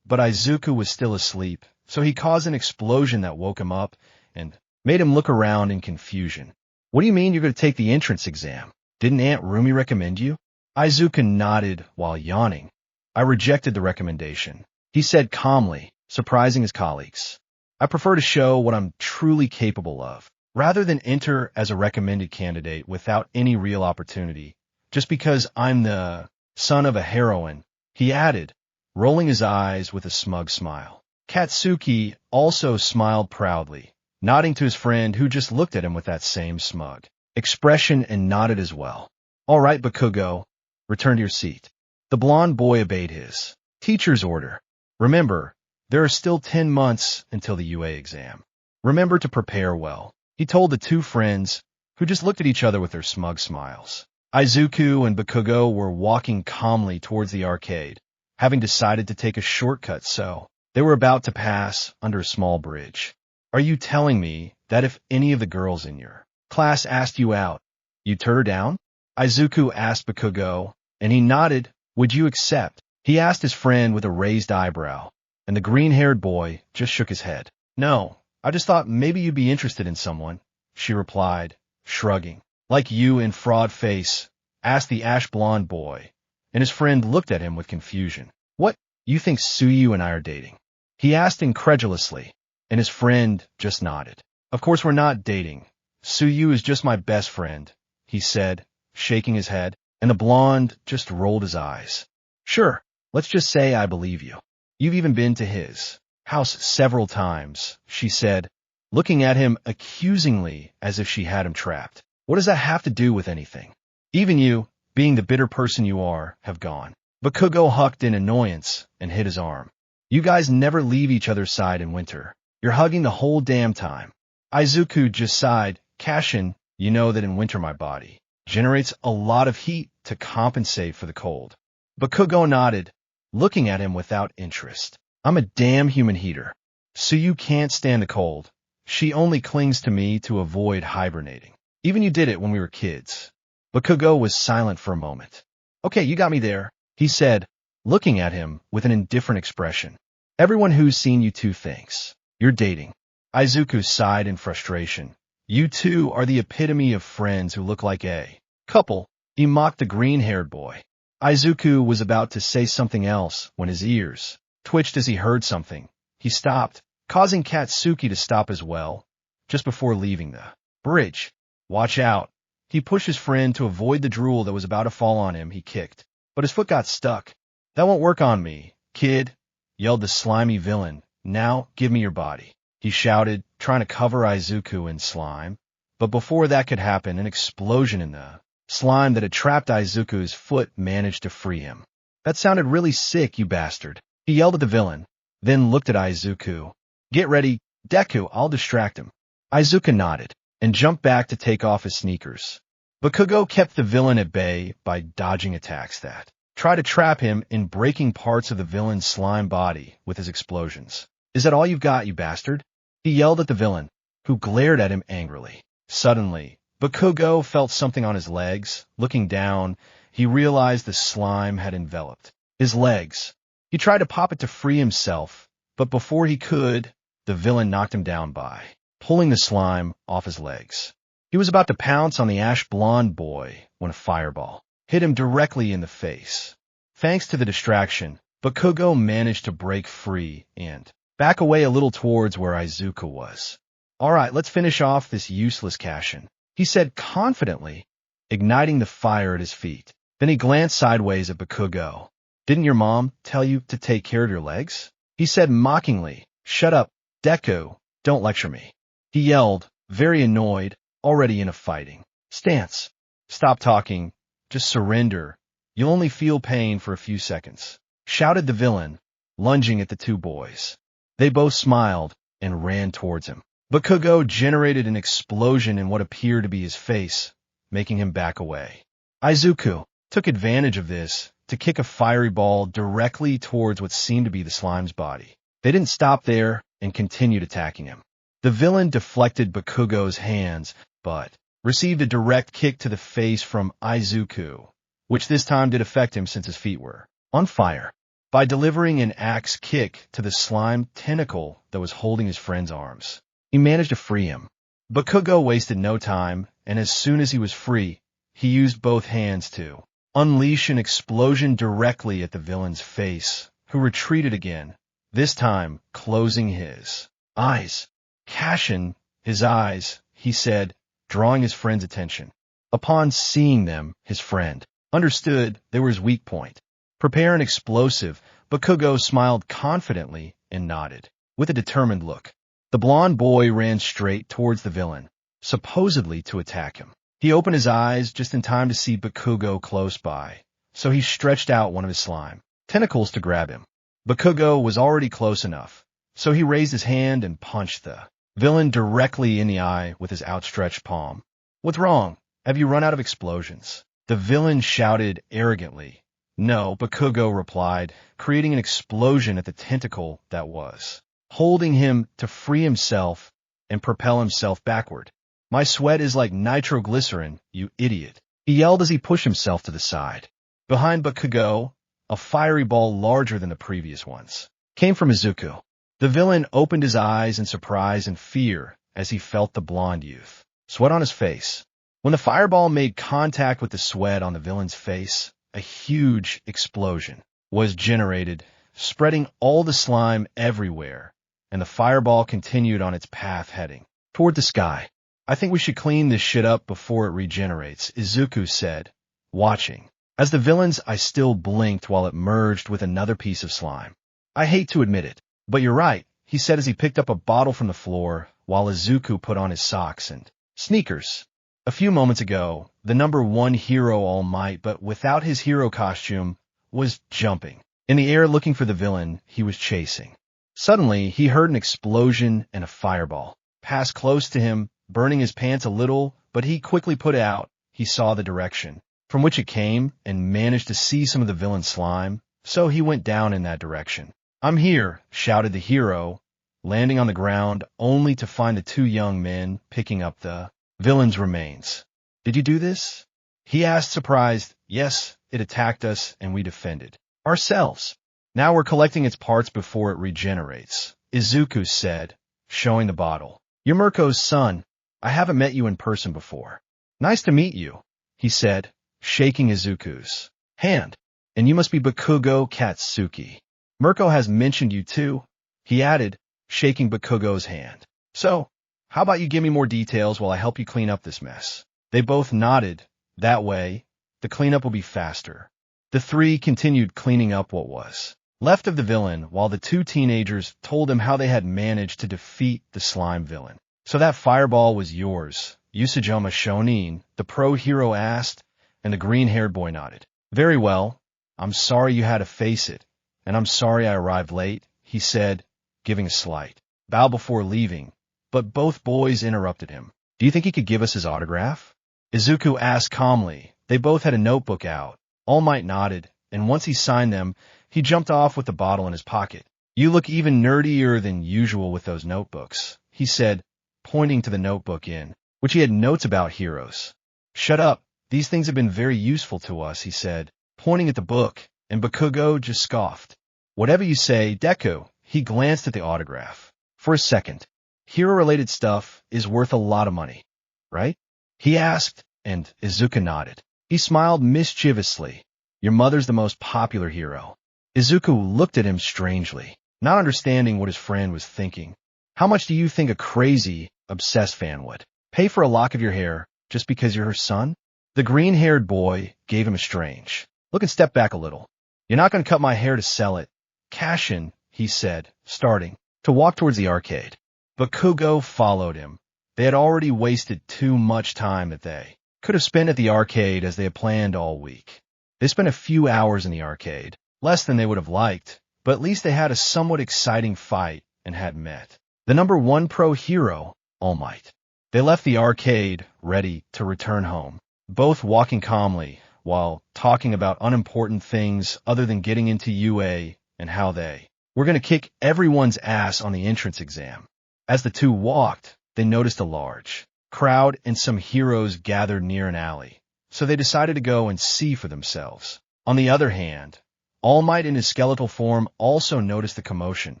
but Izuku was still asleep, so he caused an explosion that woke him up and made him look around in confusion. What do you mean you're going to take the entrance exam? Didn't Aunt Rumi recommend you? Izuku nodded while yawning. I rejected the recommendation, he said calmly, surprising his colleagues. I prefer to show what I'm truly capable of, rather than enter as a recommended candidate without any real opportunity, just because I'm the son of a heroine, he added, rolling his eyes with a smug smile. Katsuki also smiled proudly, nodding to his friend who just looked at him with that same smug expression and nodded as well. All right, Bakugo, return to your seat. The blonde boy obeyed his teacher's order. Remember, there are still 10 months until the UA exam. Remember to prepare well, he told the two friends, who just looked at each other with their smug smiles. Izuku and Bakugo were walking calmly towards the arcade, having decided to take a shortcut, so they were about to pass under a small bridge. Are you telling me that if any of the girls in your class asked you out, you'd turn her down? Izuku asked Bakugo, and he nodded. Would you accept? He asked his friend with a raised eyebrow, and the green-haired boy just shook his head. No, I just thought maybe you'd be interested in someone, she replied, shrugging. Like you in fraud face, asked the ash blonde boy, and his friend looked at him with confusion. What, you think Suyu and I are dating? He asked incredulously, and his friend just nodded. Of course we're not dating. Suyu is just my best friend, he said, shaking his head, and the blonde just rolled his eyes. Sure, let's just say I believe you. You've even been to his house several times, she said, looking at him accusingly as if she had him trapped. What does that have to do with anything? Even you, being the bitter person you are, have gone. Bakugo hucked in annoyance and hit his arm. You guys never leave each other's side in winter. You're hugging the whole damn time. Izuku just sighed. Kashin, you know that in winter my body generates a lot of heat to compensate for the cold. Bakugo nodded, looking at him without interest. I'm a damn human heater. So you can't stand the cold. She only clings to me to avoid hibernating. Even you did it when we were kids. Bakugo was silent for a moment. Okay, you got me there, he said, looking at him with an indifferent expression. Everyone who's seen you two thinks you're dating. Izuku sighed in frustration. You two are the epitome of friends who look like a couple. He mocked the green-haired boy. Izuku was about to say something else when his ears twitched as he heard something. He stopped, causing Katsuki to stop as well, just before leaving the bridge. Watch out. He pushed his friend to avoid the drool that was about to fall on him. He kicked, but his foot got stuck. That won't work on me, kid, yelled the slimy villain. Now, give me your body, he shouted, trying to cover Izuku in slime. But before that could happen, an explosion in the slime that had trapped Izuku's foot managed to free him. That sounded really sick, you bastard, he yelled at the villain, then looked at Izuku. Get ready, Deku, I'll distract him. Izuku nodded and jumped back to take off his sneakers. Bakugo kept the villain at bay by dodging attacks that tried to trap him in breaking parts of the villain's slime body with his explosions. Is that all you've got, you bastard? He yelled at the villain, who glared at him angrily. Suddenly, Bakugo felt something on his legs. Looking down, he realized the slime had enveloped his legs. He tried to pop it to free himself, but before he could, the villain knocked him down by pulling the slime off his legs. He was about to pounce on the ash-blonde boy when a fireball hit him directly in the face. Thanks to the distraction, Bakugo managed to break free and back away a little towards where Izuku was. All right, let's finish off this useless Kashin, he said confidently, igniting the fire at his feet. Then he glanced sideways at Bakugo. Didn't your mom tell you to take care of your legs? He said mockingly. Shut up, Deku, don't lecture me. He yelled, very annoyed, already in a fighting stance. Stop talking. Just surrender. You'll only feel pain for a few seconds, shouted the villain, lunging at the two boys. They both smiled and ran towards him. Bakugo generated an explosion in what appeared to be his face, making him back away. Izuku took advantage of this to kick a fiery ball directly towards what seemed to be the slime's body. They didn't stop there and continued attacking him. The villain deflected Bakugo's hands, but received a direct kick to the face from Izuku, which this time did affect him since his feet were on fire. By delivering an axe kick to the slime tentacle that was holding his friend's arms, he managed to free him. Bakugo wasted no time, and as soon as he was free, he used both hands to unleash an explosion directly at the villain's face, who retreated again, this time closing his eyes. Kashin, his eyes, he said, drawing his friend's attention. Upon seeing them, his friend understood they were his weak point. Prepare an explosive. Bakugo smiled confidently and nodded, with a determined look. The blonde boy ran straight towards the villain, supposedly to attack him. He opened his eyes just in time to see Bakugo close by, so he stretched out one of his slime tentacles to grab him. Bakugo was already close enough, so he raised his hand and punched the villain directly in the eye with his outstretched palm. What's wrong? Have you run out of explosions? The villain shouted arrogantly. No, Bakugo replied, creating an explosion at the tentacle that was holding him to free himself and propel himself backward. My sweat is like nitroglycerin, you idiot, he yelled as he pushed himself to the side. Behind Bakugo, a fiery ball larger than the previous ones came from Izuku. The villain opened his eyes in surprise and fear as he felt the blonde youth sweat on his face. When the fireball made contact with the sweat on the villain's face, a huge explosion was generated, spreading all the slime everywhere, and the fireball continued on its path heading toward the sky. I think we should clean this shit up before it regenerates, Izuku said, watching as the villain's eye still blinked while it merged with another piece of slime. I hate to admit it, but you're right, he said as he picked up a bottle from the floor while Izuku put on his socks and sneakers. A few moments ago, the #1 hero All Might, but without his hero costume, was jumping in the air looking for the villain he was chasing. Suddenly, he heard an explosion and a fireball pass close to him, burning his pants a little, but he quickly put it out. He saw the direction from which it came and managed to see some of the villain's slime, so he went down in that direction. "I'm here," shouted the hero, landing on the ground only to find the two young men picking up the villain's remains. "Did you do this?" he asked, surprised. "Yes, it attacked us and we defended ourselves. Now we're collecting its parts before it regenerates," Izuku said, showing the bottle. "You're Mirko's son. I haven't met you in person before." "Nice to meet you," he said, shaking Izuku's hand. "And you must be Bakugo Katsuki. Mirko has mentioned you too," he added, shaking Bakugo's hand. "So, how about you give me more details while I help you clean up this mess?" They both nodded. That way, the cleanup will be faster. The three continued cleaning up what was left of the villain while the two teenagers told him how they had managed to defeat the slime villain. "So that fireball was yours?" Usajima Shonin, the pro hero, asked, and the green-haired boy nodded. "Very well. I'm sorry you had to face it, and I'm sorry I arrived late," he said, giving a slight bow before leaving, but both boys interrupted him. "Do you think he could give us his autograph?" Izuku asked calmly. They both had a notebook out. All Might nodded, and once he signed them, he jumped off with the bottle in his pocket. "You look even nerdier than usual with those notebooks," he said, pointing to the notebook in which he had notes about heroes. "Shut up. These things have been very useful to us," he said, pointing at the book, and Bakugo just scoffed. "Whatever you say, Deku." He glanced at the autograph for a second. "Hero-related stuff is worth a lot of money, right?" he asked, and Izuku nodded. He smiled mischievously. "Your mother's the most popular hero." Izuku looked at him strangely, not understanding what his friend was thinking. "How much do you think a crazy, obsessed fan would pay for a lock of your hair just because you're her son?" The green-haired boy gave him a strange look and stepped back a little. "You're not going to cut my hair to sell it. Cash in," he said, starting to walk towards the arcade. Bakugo followed him. They had already wasted too much time that they could have spent at the arcade as they had planned all week. They spent a few hours in the arcade, less than they would have liked, but at least they had a somewhat exciting fight and had met the #1 pro hero, All Might. They left the arcade, ready to return home, both walking calmly while talking about unimportant things other than getting into UA and how they were going to kick everyone's ass on the entrance exam. As the two walked, they noticed a large crowd and some heroes gathered near an alley, so they decided to go and see for themselves. On the other hand, All Might in his skeletal form also noticed the commotion,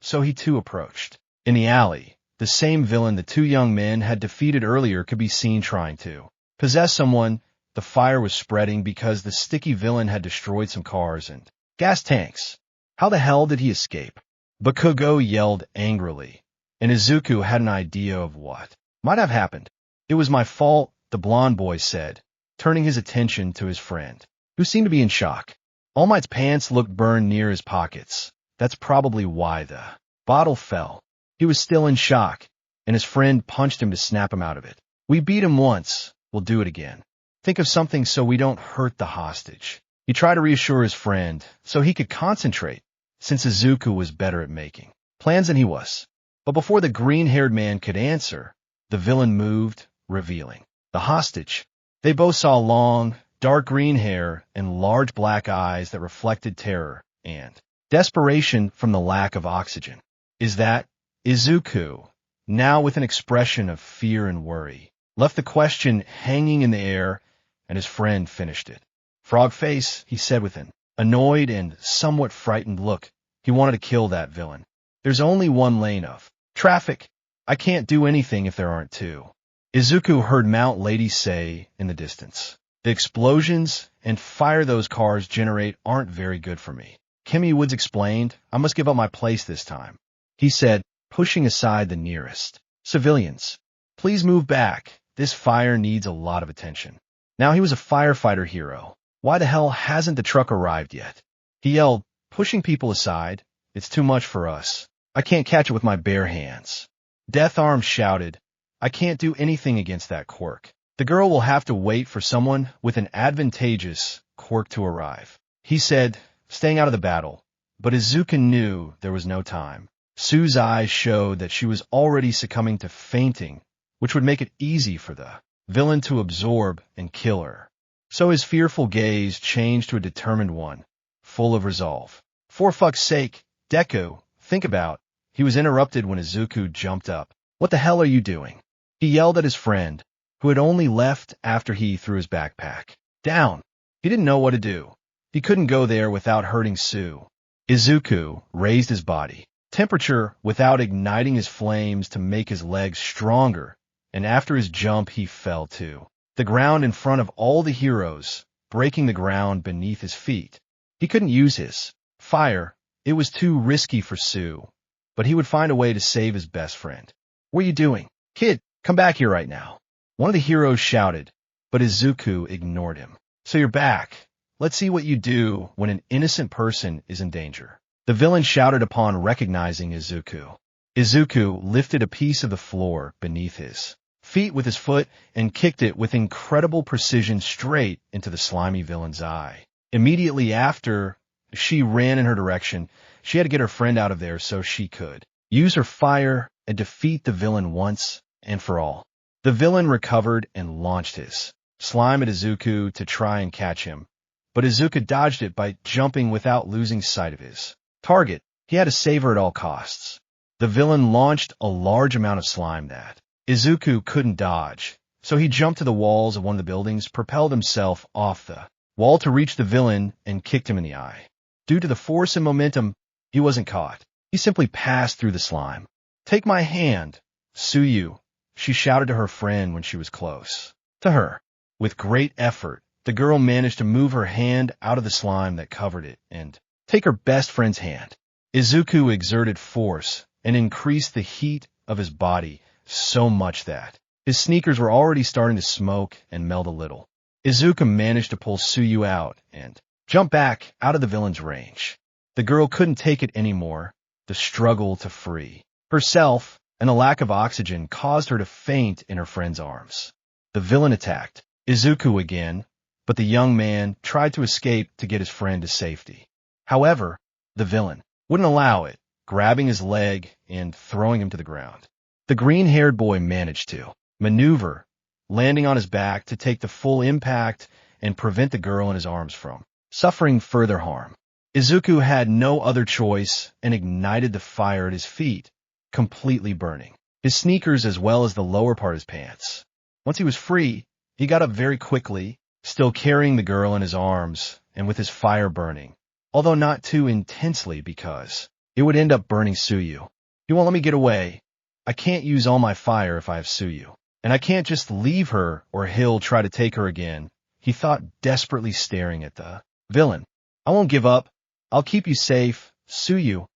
so he too approached. In the alley, the same villain the two young men had defeated earlier could be seen trying to possess someone. The fire was spreading because the sticky villain had destroyed some cars and gas tanks. How the hell did he escape? Bakugo yelled angrily, and Izuku had an idea of what might have happened. "It was my fault," the blonde boy said, turning his attention to his friend, who seemed to be in shock. All Might's pants looked burned near his pockets. That's probably why the bottle fell. He was still in shock, and his friend punched him to snap him out of it. "We beat him once. We'll do it again. Think of something so we don't hurt the hostage." He tried to reassure his friend so he could concentrate, since Izuku was better at making plans than he was. But before the green-haired man could answer, the villain moved, revealing the hostage. They both saw long, dark green hair and large black eyes that reflected terror and desperation from the lack of oxygen. "Is that Izuku?" Now with an expression of fear and worry, left the question hanging in the air, and his friend finished it. "Frog face," he said with an annoyed and somewhat frightened look. He wanted to kill that villain. "There's only one lane of traffic. I can't do anything if there aren't two." Izuku heard Mount Lady say in the distance, "The explosions and fire those cars generate aren't very good for me." Kimmy Woods explained, "I must give up my place this time," he said, pushing aside the nearest civilians. "Please move back. This fire needs a lot of attention." Now he was a firefighter hero. Why the hell hasn't the truck arrived yet? He yelled, pushing people aside. "It's too much for us. I can't catch it with my bare hands." Death Arm shouted, "I can't do anything against that quirk. The girl will have to wait for someone with an advantageous quirk to arrive." He said, staying out of the battle, but Izuku knew there was no time. Sue's eyes showed that she was already succumbing to fainting, which would make it easy for the villain to absorb and kill her. So his fearful gaze changed to a determined one, full of resolve. For fuck's sake, Deku, think about. He was interrupted when Izuku jumped up. What the hell are you doing? He yelled at his friend, who had only left after he threw his backpack down. He didn't know what to do. He couldn't go there without hurting Sue. Izuku raised his body temperature without igniting his flames to make his legs stronger, and after his jump he fell to the ground in front of all the heroes, breaking the ground beneath his feet. He couldn't use his fire. It was too risky for Sue, but he would find a way to save his best friend. What are you doing? Kid, come back here right now. One of the heroes shouted, but Izuku ignored him. So you're back. Let's see what you do when an innocent person is in danger. The villain shouted upon recognizing Izuku. Izuku lifted a piece of the floor beneath his feet with his foot and kicked it with incredible precision straight into the slimy villain's eye. Immediately after, she ran in her direction. She had to get her friend out of there so she could use her fire and defeat the villain once and for all. The villain recovered and launched his slime at Izuku to try and catch him, but Izuku dodged it by jumping without losing sight of his target. He had to save her at all costs. The villain launched a large amount of slime that Izuku couldn't dodge, so he jumped to the walls of one of the buildings, propelled himself off the wall to reach the villain, and kicked him in the eye. Due to the force and momentum, he wasn't caught. He simply passed through the slime. Take my hand, Suyu, she shouted to her friend when she was close to her. With great effort, the girl managed to move her hand out of the slime that covered it and take her best friend's hand. Izuku exerted force and increased the heat of his body so much that his sneakers were already starting to smoke and melt a little. Izuku managed to pull Suyu out and jump back out of the villain's range. The girl couldn't take it anymore. The struggle to free herself and the lack of oxygen caused her to faint in her friend's arms. The villain attacked Izuku again, but the young man tried to escape to get his friend to safety. However, the villain wouldn't allow it, grabbing his leg and throwing him to the ground. The green-haired boy managed to maneuver, landing on his back to take the full impact and prevent the girl in his arms from suffering further harm. Izuku had no other choice and ignited the fire at his feet, completely burning his sneakers as well as the lower part of his pants. Once he was free, he got up very quickly, still carrying the girl in his arms and with his fire burning, although not too intensely because it would end up burning Suyu. He won't let me get away. I can't use all my fire if I have Suyu, and I can't just leave her or he'll try to take her again, he thought, desperately staring at the villain. I won't give up. I'll keep you safe, Suyu.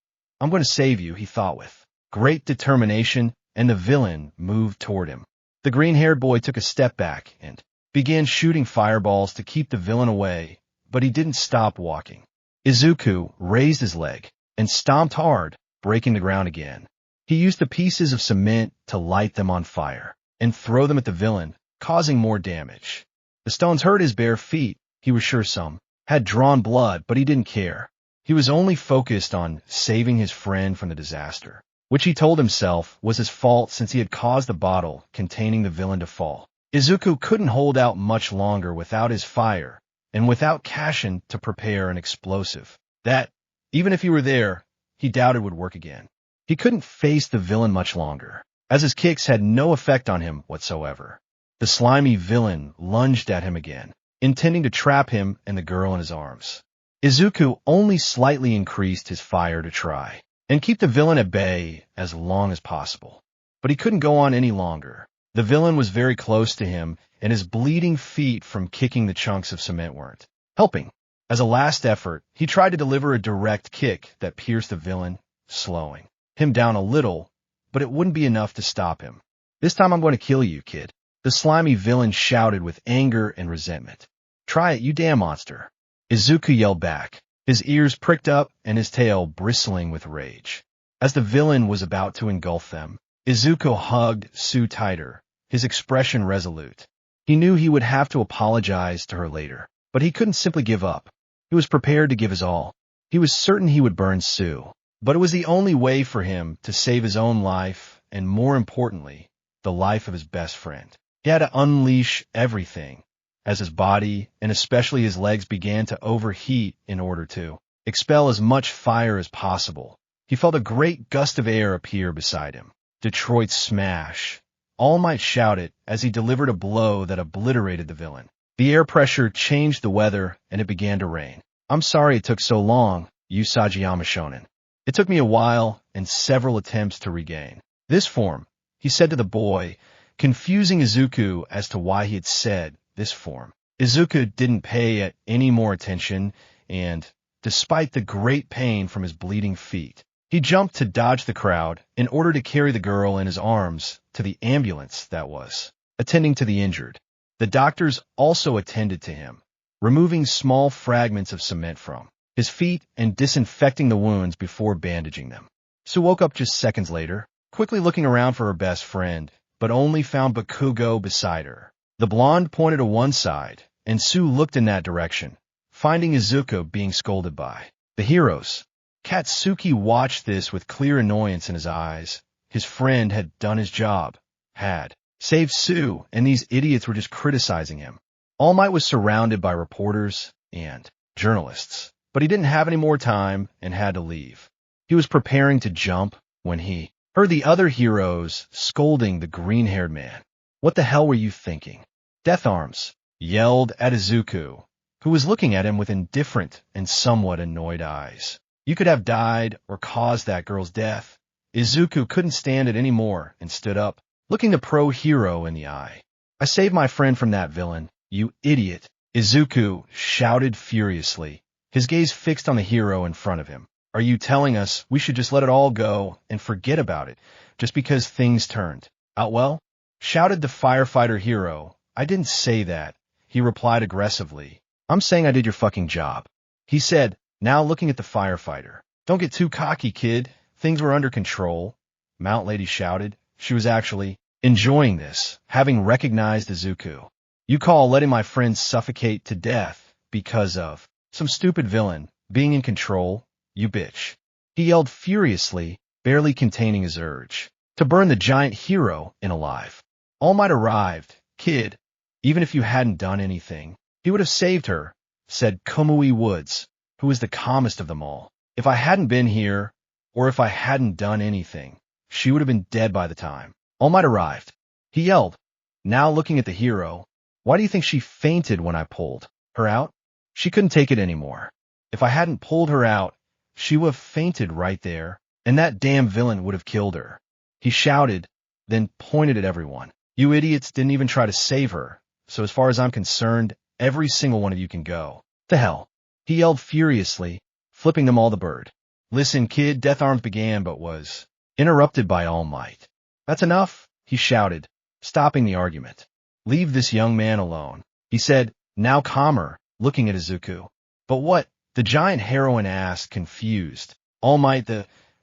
I'm going to save you, he thought with great determination, and the villain moved toward him. The green-haired boy took a step back and began shooting fireballs to keep the villain away, but he didn't stop walking. Izuku raised his leg and stomped hard, breaking the ground again. He used the pieces of cement to light them on fire and throw them at the villain, causing more damage. The stones hurt his bare feet. He was sure some had drawn blood, but he didn't care. He was only focused on saving his friend from the disaster, which he told himself was his fault since he had caused the bottle containing the villain to fall. Izuku couldn't hold out much longer without his fire and without Kashin to prepare an explosive that, even if he were there, he doubted would work again. He couldn't face the villain much longer, as his kicks had no effect on him whatsoever. The slimy villain lunged at him again, intending to trap him and the girl in his arms. Izuku only slightly increased his fire to try and keep the villain at bay as long as possible. But he couldn't go on any longer. The villain was very close to him, and his bleeding feet from kicking the chunks of cement weren't helping. As a last effort, he tried to deliver a direct kick that pierced the villain, slowing him down a little, but it wouldn't be enough to stop him. This time I'm going to kill you, kid, the slimy villain shouted with anger and resentment. Try it, you damn monster. Izuku yelled back, his ears pricked up and his tail bristling with rage. As the villain was about to engulf them, Izuku hugged Sue tighter, his expression resolute. He knew he would have to apologize to her later, but he couldn't simply give up. He was prepared to give his all. He was certain he would burn Sue, But it was the only way for him to save his own life and, more importantly, the life of his best friend. He had to unleash everything as his body and especially his legs began to overheat in order to expel as much fire as possible. He felt a great gust of air appear beside him. Detroit smash. All Might shouted as he delivered a blow that obliterated the villain. The air pressure changed the weather and it began to rain. I'm sorry it took so long, Usagiyama Shonen. It took me a while and several attempts to regain this form, he said to the boy, confusing Izuku as to why he had said this form. Izuku didn't pay any more attention, and, despite the great pain from his bleeding feet, he jumped to dodge the crowd in order to carry the girl in his arms to the ambulance that was attending to the injured. The doctors also attended to him, removing small fragments of cement from his feet and disinfecting the wounds before bandaging them. Sue woke up just seconds later, quickly looking around for her best friend, but only found Bakugo beside her. The blonde pointed to one side, and Sue looked in that direction, finding Izuku being scolded by the heroes. Katsuki watched this with clear annoyance in his eyes. His friend had done his job, had saved Sue, and these idiots were just criticizing him. All Might was surrounded by reporters and journalists, but he didn't have any more time and had to leave. He was preparing to jump when he heard the other heroes scolding the green-haired man. What the hell were you thinking? Death Arms yelled at Izuku, who was looking at him with indifferent and somewhat annoyed eyes. You could have died or caused that girl's death. Izuku couldn't stand it anymore and stood up, looking the pro-hero in the eye. I saved my friend from that villain, you idiot, Izuku shouted furiously, his gaze fixed on the hero in front of him. Are you telling us we should just let it all go and forget about it, just because things turned out well? Shouted the firefighter hero. I didn't say that, he replied aggressively. I'm saying I did your fucking job, he said, now looking at the firefighter. Don't get too cocky, kid. Things were under control, Mount Lady shouted. She was actually enjoying this, having recognized Izuku. You call letting my friend suffocate to death because of some stupid villain being in control? You bitch. He yelled furiously, barely containing his urge to burn the giant hero in alive. All Might arrived. Kid, even if you hadn't done anything, he would have saved her, said Komui Woods, who was the calmest of them all. If I hadn't been here, or if I hadn't done anything, she would have been dead by the time All Might arrived. He yelled, now looking at the hero. Why do you think she fainted when I pulled her out? She couldn't take it anymore. If I hadn't pulled her out, she would have fainted right there, and that damn villain would have killed her. He shouted, then pointed at everyone. You idiots didn't even try to save her, so as far as I'm concerned, every single one of you can go. The hell? He yelled furiously, flipping them all the bird. Listen, kid, Death Arms began but was interrupted by All Might. That's enough, he shouted, stopping the argument. Leave this young man alone, he said, now calmer, looking at Izuku. But what? The giant heroine asked, confused. All Might,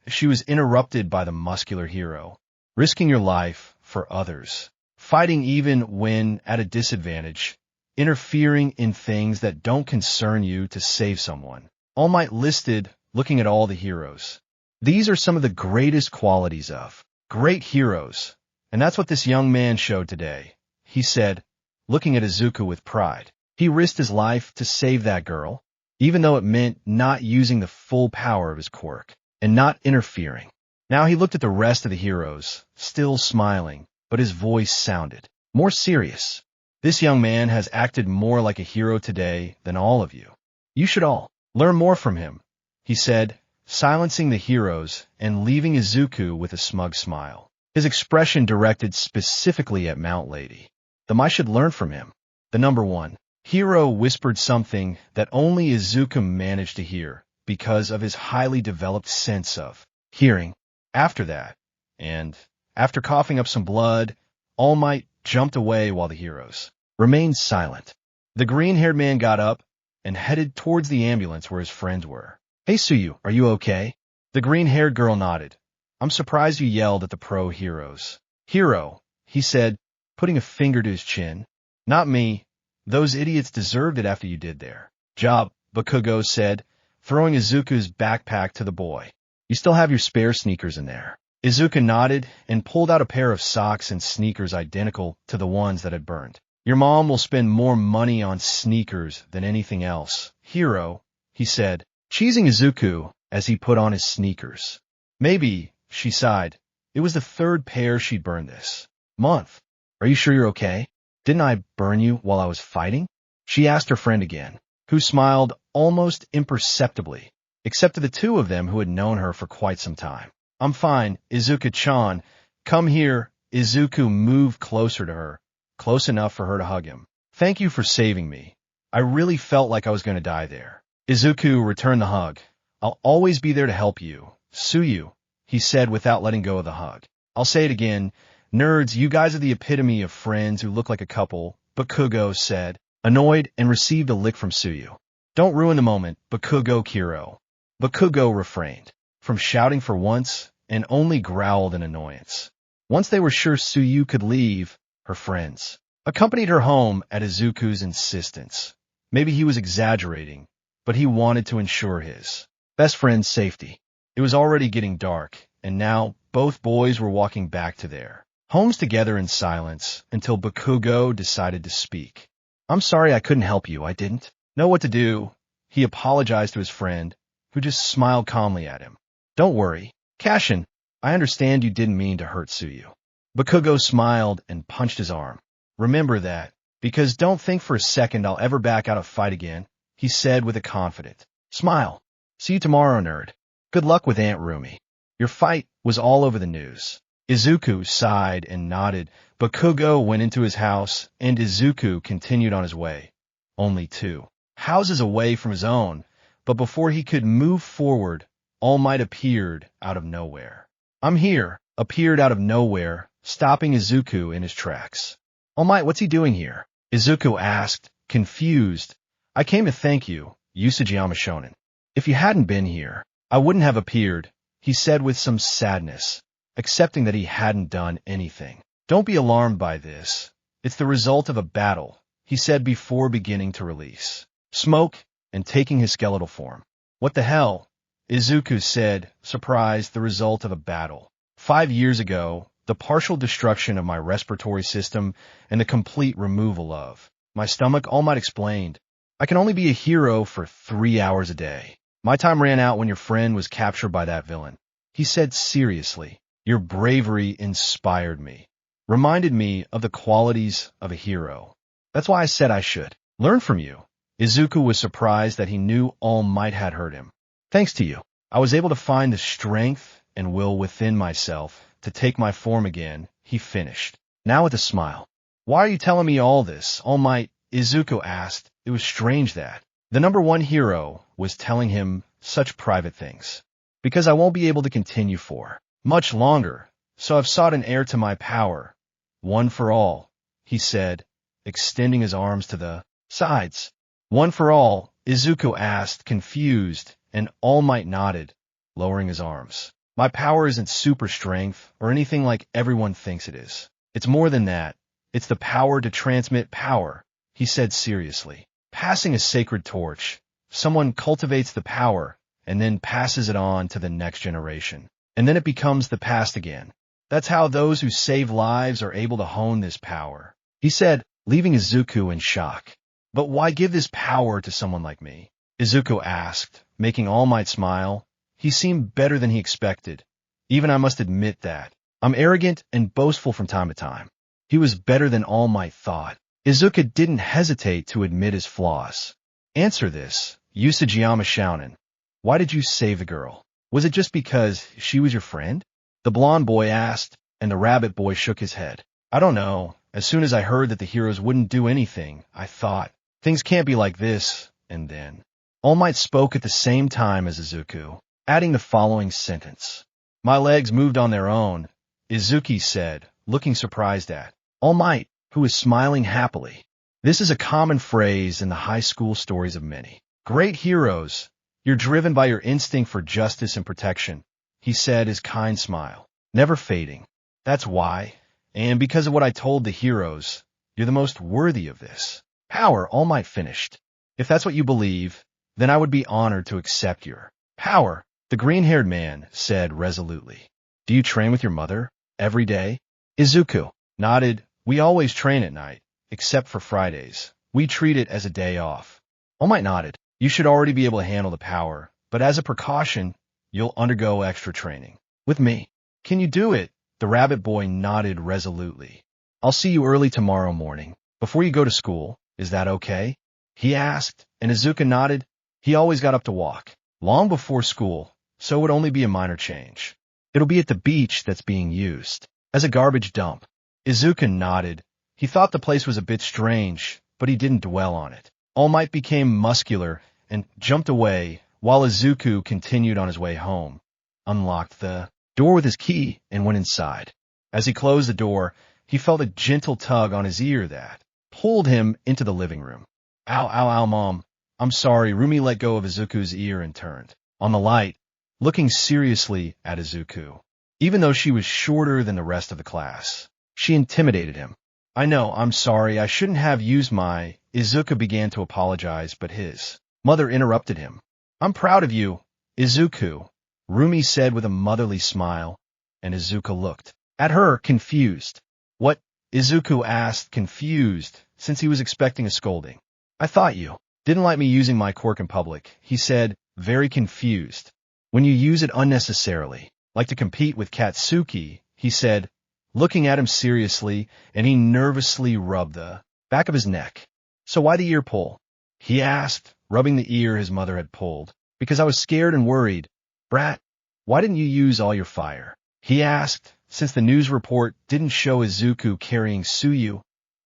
she was interrupted by the muscular hero. Risking your life for others. Fighting even when at a disadvantage. Interfering in things that don't concern you to save someone. All Might listed, looking at all the heroes. These are some of the greatest qualities of great heroes, and that's what this young man showed today, he said, looking at Izuku with pride. He risked his life to save that girl, even though it meant not using the full power of his quirk, and not interfering. Now he looked at the rest of the heroes, still smiling, but his voice sounded more serious. This young man has acted more like a hero today than all of you. You should all learn more from him, he said, silencing the heroes and leaving Izuku with a smug smile. His expression directed specifically at Mount Lady. I should learn from him. The number one hero whispered something that only Izuku managed to hear because of his highly developed sense of hearing. After that, and after coughing up some blood, All Might jumped away while the heroes remained silent. The green-haired man got up and headed towards the ambulance where his friends were. Hey Suyu, are you okay? The green-haired girl nodded. I'm surprised you yelled at the pro-heroes. Hero, he said, putting a finger to his chin. Not me. Those idiots deserved it after you did their job, Bakugo said, throwing Izuku's backpack to the boy. You still have your spare sneakers in there. Izuku nodded and pulled out a pair of socks and sneakers identical to the ones that had burned. Your mom will spend more money on sneakers than anything else, Hiro, he said, cheesing Izuku as he put on his sneakers. Maybe, she sighed. It was the third pair she'd burned this month. Are you sure you're okay? Didn't I burn you while I was fighting? She asked her friend again, who smiled almost imperceptibly, except to the two of them who had known her for quite some time. I'm fine, Izuku-chan. Come here. Izuku moved closer to her, close enough for her to hug him. Thank you for saving me. I really felt like I was going to die there. Izuku returned the hug. I'll always be there to help you. Tsuyu, he said without letting go of the hug. I'll say it again. Nerds, you guys are the epitome of friends who look like a couple, Bakugo said, annoyed, and received a lick from Tsuyu. Don't ruin the moment, Bakugo Kiro. Bakugo refrained from shouting for once and only growled in annoyance. Once they were sure Tsuyu could leave, her friends accompanied her home at Izuku's insistence. Maybe he was exaggerating, but he wanted to ensure his best friend's safety. It was already getting dark, and now both boys were walking back to their homes together in silence until Bakugo decided to speak. I'm sorry I couldn't help you, I didn't know what to do. He apologized to his friend, who just smiled calmly at him. Don't worry, Kashin, I understand you didn't mean to hurt Tsuyu. Bakugo smiled and punched his arm. Remember that, because don't think for a second I'll ever back out of fight again, he said with a confident smile. See you tomorrow, nerd. Good luck with Aunt Rumi. Your fight was all over the news. Izuku sighed and nodded. Bakugo went into his house, and Izuku continued on his way. Only 2 houses away from his own, but before he could move forward, All Might appeared out of nowhere. I'm here, appeared out of nowhere, stopping Izuku in his tracks. All Might, what's he doing here? Izuku asked, confused. I came to thank you, Usajiyama Shonen. If you hadn't been here, I wouldn't have appeared, he said with some sadness, accepting that he hadn't done anything. Don't be alarmed by this. It's the result of a battle, he said before beginning to release smoke and taking his skeletal form. What the hell? Izuku said, surprised. The result of a battle. 5 years ago, the partial destruction of my respiratory system and the complete removal of my stomach. All Might explained. I can only be a hero for 3 hours a day. My time ran out when your friend was captured by that villain. He said seriously, your bravery inspired me, reminded me of the qualities of a hero. That's why I said I should learn from you. Izuku was surprised that he knew All Might had hurt him. Thanks to you, I was able to find the strength and will within myself to take my form again, he finished, now with a smile. Why are you telling me all this, All Might? Izuku asked. It was strange that the #1 hero was telling him such private things. Because I won't be able to continue for much longer, so I've sought an heir to my power. One for all, he said, extending his arms to the sides. One for all, Izuku asked, confused, and All Might nodded, lowering his arms. My power isn't super strength or anything like everyone thinks it is. It's more than that. It's the power to transmit power, he said seriously. Passing a sacred torch, someone cultivates the power and then passes it on to the next generation. And then it becomes the past again. That's how those who save lives are able to hone this power, he said, leaving Izuku in shock. But why give this power to someone like me? Izuku asked, making All Might smile. He seemed better than he expected. Even I must admit that. I'm arrogant and boastful from time to time. He was better than All Might thought. Izuku didn't hesitate to admit his flaws. Answer this, Usajiyama Shonen. Why did you save the girl? Was it just because she was your friend? The blonde boy asked, and the rabbit boy shook his head. I don't know. As soon as I heard that the heroes wouldn't do anything, I thought, things can't be like this, and then All Might spoke at the same time as Izuku, adding the following sentence. My legs moved on their own, Izuku said, looking surprised at All Might, who was smiling happily. This is a common phrase in the high school stories of many great heroes. You're driven by your instinct for justice and protection, he said, his kind smile never fading. That's why, and because of what I told the heroes, you're the most worthy of this power. All Might finished. If that's what you believe, then I would be honored to accept your power. The green-haired man said resolutely. Do you train with your mother every day? Izuku nodded. We always train at night, except for Fridays. We treat it as a day off. All Might nodded. You should already be able to handle the power, but as a precaution, you'll undergo extra training. With me. Can you do it? The rabbit boy nodded resolutely. I'll see you early tomorrow morning, before you go to school. Is that okay? He asked, and Izuku nodded. He always got up to walk, long before school, so it would only be a minor change. It'll be at the beach that's being used as a garbage dump. Izuku nodded. He thought the place was a bit strange, but he didn't dwell on it. All Might became muscular and jumped away, while Izuku continued on his way home, unlocked the door with his key, and went inside. As he closed the door, he felt a gentle tug on his ear that pulled him into the living room. Ow, ow, ow, Mom. I'm sorry. Rumi let go of Izuku's ear and turned on the light, looking seriously at Izuku. Even though she was shorter than the rest of the class, she intimidated him. I know, I'm sorry. I shouldn't have used my... Izuku began to apologize, but his mother interrupted him. I'm proud of you, Izuku, Rumi said with a motherly smile, and Izuku looked at her, confused. What? Izuku asked, confused, since he was expecting a scolding. I thought you didn't like me using my quirk in public, he said, very confused. When you use it unnecessarily, like to compete with Katsuki, he said, looking at him seriously, and he nervously rubbed the back of his neck. So why the ear pull? He asked, rubbing the ear his mother had pulled. Because I was scared and worried. Brat, why didn't you use all your fire? He asked, since the news report didn't show Izuku carrying Tsuyu,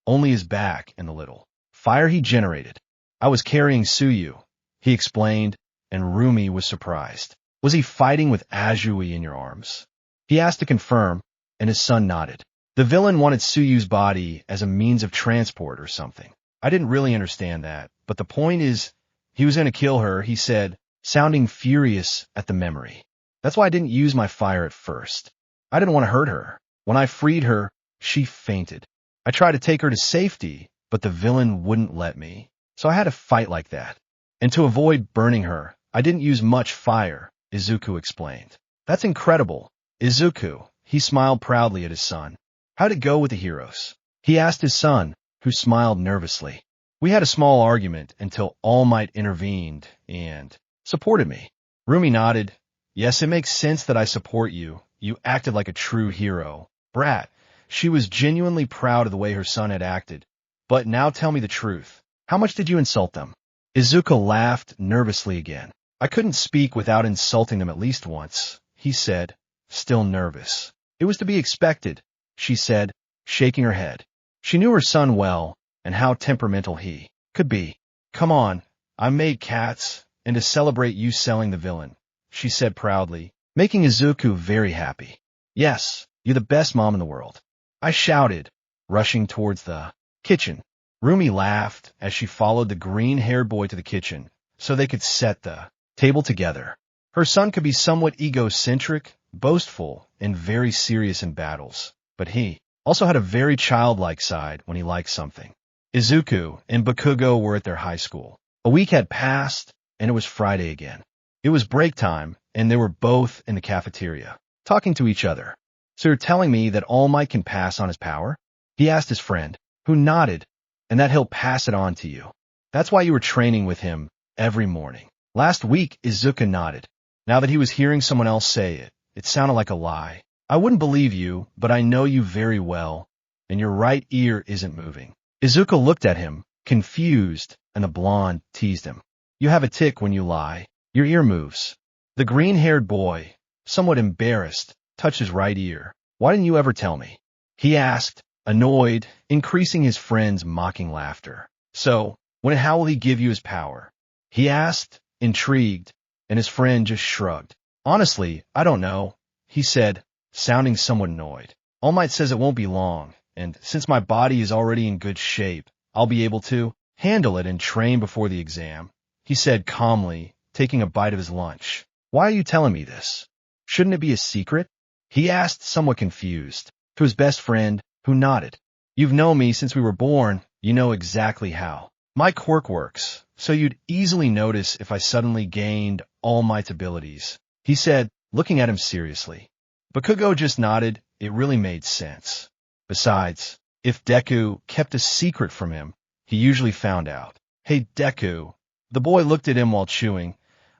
only his back and the little fire he generated. I was carrying Tsuyu, he explained, and Rumi was surprised. Was he fighting with Azui in your arms? He asked to confirm, and his son nodded. The villain wanted Tsuyu's body as a means of transport or something. I didn't really understand that, but the point is, he was going to kill her, he said, sounding furious at the memory. That's why I didn't use my fire at first. I didn't want to hurt her. When I freed her, she fainted. I tried to take her to safety, but the villain wouldn't let me. So I had to fight like that. And to avoid burning her, I didn't use much fire, Izuku explained. That's incredible. Izuku, he smiled proudly at his son. How'd it go with the heroes? He asked his son, who smiled nervously. We had a small argument until All Might intervened and supported me. Rumi nodded. Yes, it makes sense that I support you. You acted like a true hero. Brat, she was genuinely proud of the way her son had acted. But now tell me the truth. How much did you insult them? Izuku laughed nervously again. I couldn't speak without insulting them at least once, he said, still nervous. It was to be expected, she said, shaking her head. She knew her son well, and how temperamental he could be. Come on, I made cats, and to celebrate you selling the villain, she said proudly, making Izuku very happy. Yes, you're the best mom in the world. I shouted, rushing towards the kitchen. Rumi laughed as she followed the green-haired boy to the kitchen, so they could set the table together. Her son could be somewhat egocentric, boastful, and very serious in battles, but he also had a very childlike side when he liked something. Izuku and Bakugo were at their high school. A week had passed, and it was Friday again. It was break time, and they were both in the cafeteria, talking to each other. So you're telling me that All Might can pass on his power? He asked his friend, who nodded, and that he'll pass it on to you. That's why you were training with him every morning. Last week, Izuku nodded. Now that he was hearing someone else say it, it sounded like a lie. I wouldn't believe you, but I know you very well, and your right ear isn't moving. Izuku looked at him, confused, and the blonde teased him. You have a tick when you lie. Your ear moves. The green-haired boy, somewhat embarrassed, touched his right ear. Why didn't you ever tell me? He asked, annoyed, increasing his friend's mocking laughter. So, when and how will he give you his power? He asked, intrigued, and his friend just shrugged. Honestly, I don't know, he said, sounding somewhat annoyed. All Might says it won't be long, and since my body is already in good shape, I'll be able to handle it and train before the exam, he said calmly, taking a bite of his lunch. Why are you telling me this? Shouldn't it be a secret? He asked, somewhat confused, to his best friend, who nodded. You've known me since we were born. You know exactly how my quirk works, so you'd easily notice if I suddenly gained All Might's abilities. he said, looking at him seriously. Bakugo just nodded. It really made sense. Besides, if Deku kept a secret from him, he usually found out. Hey, Deku. The boy looked at him while chewing.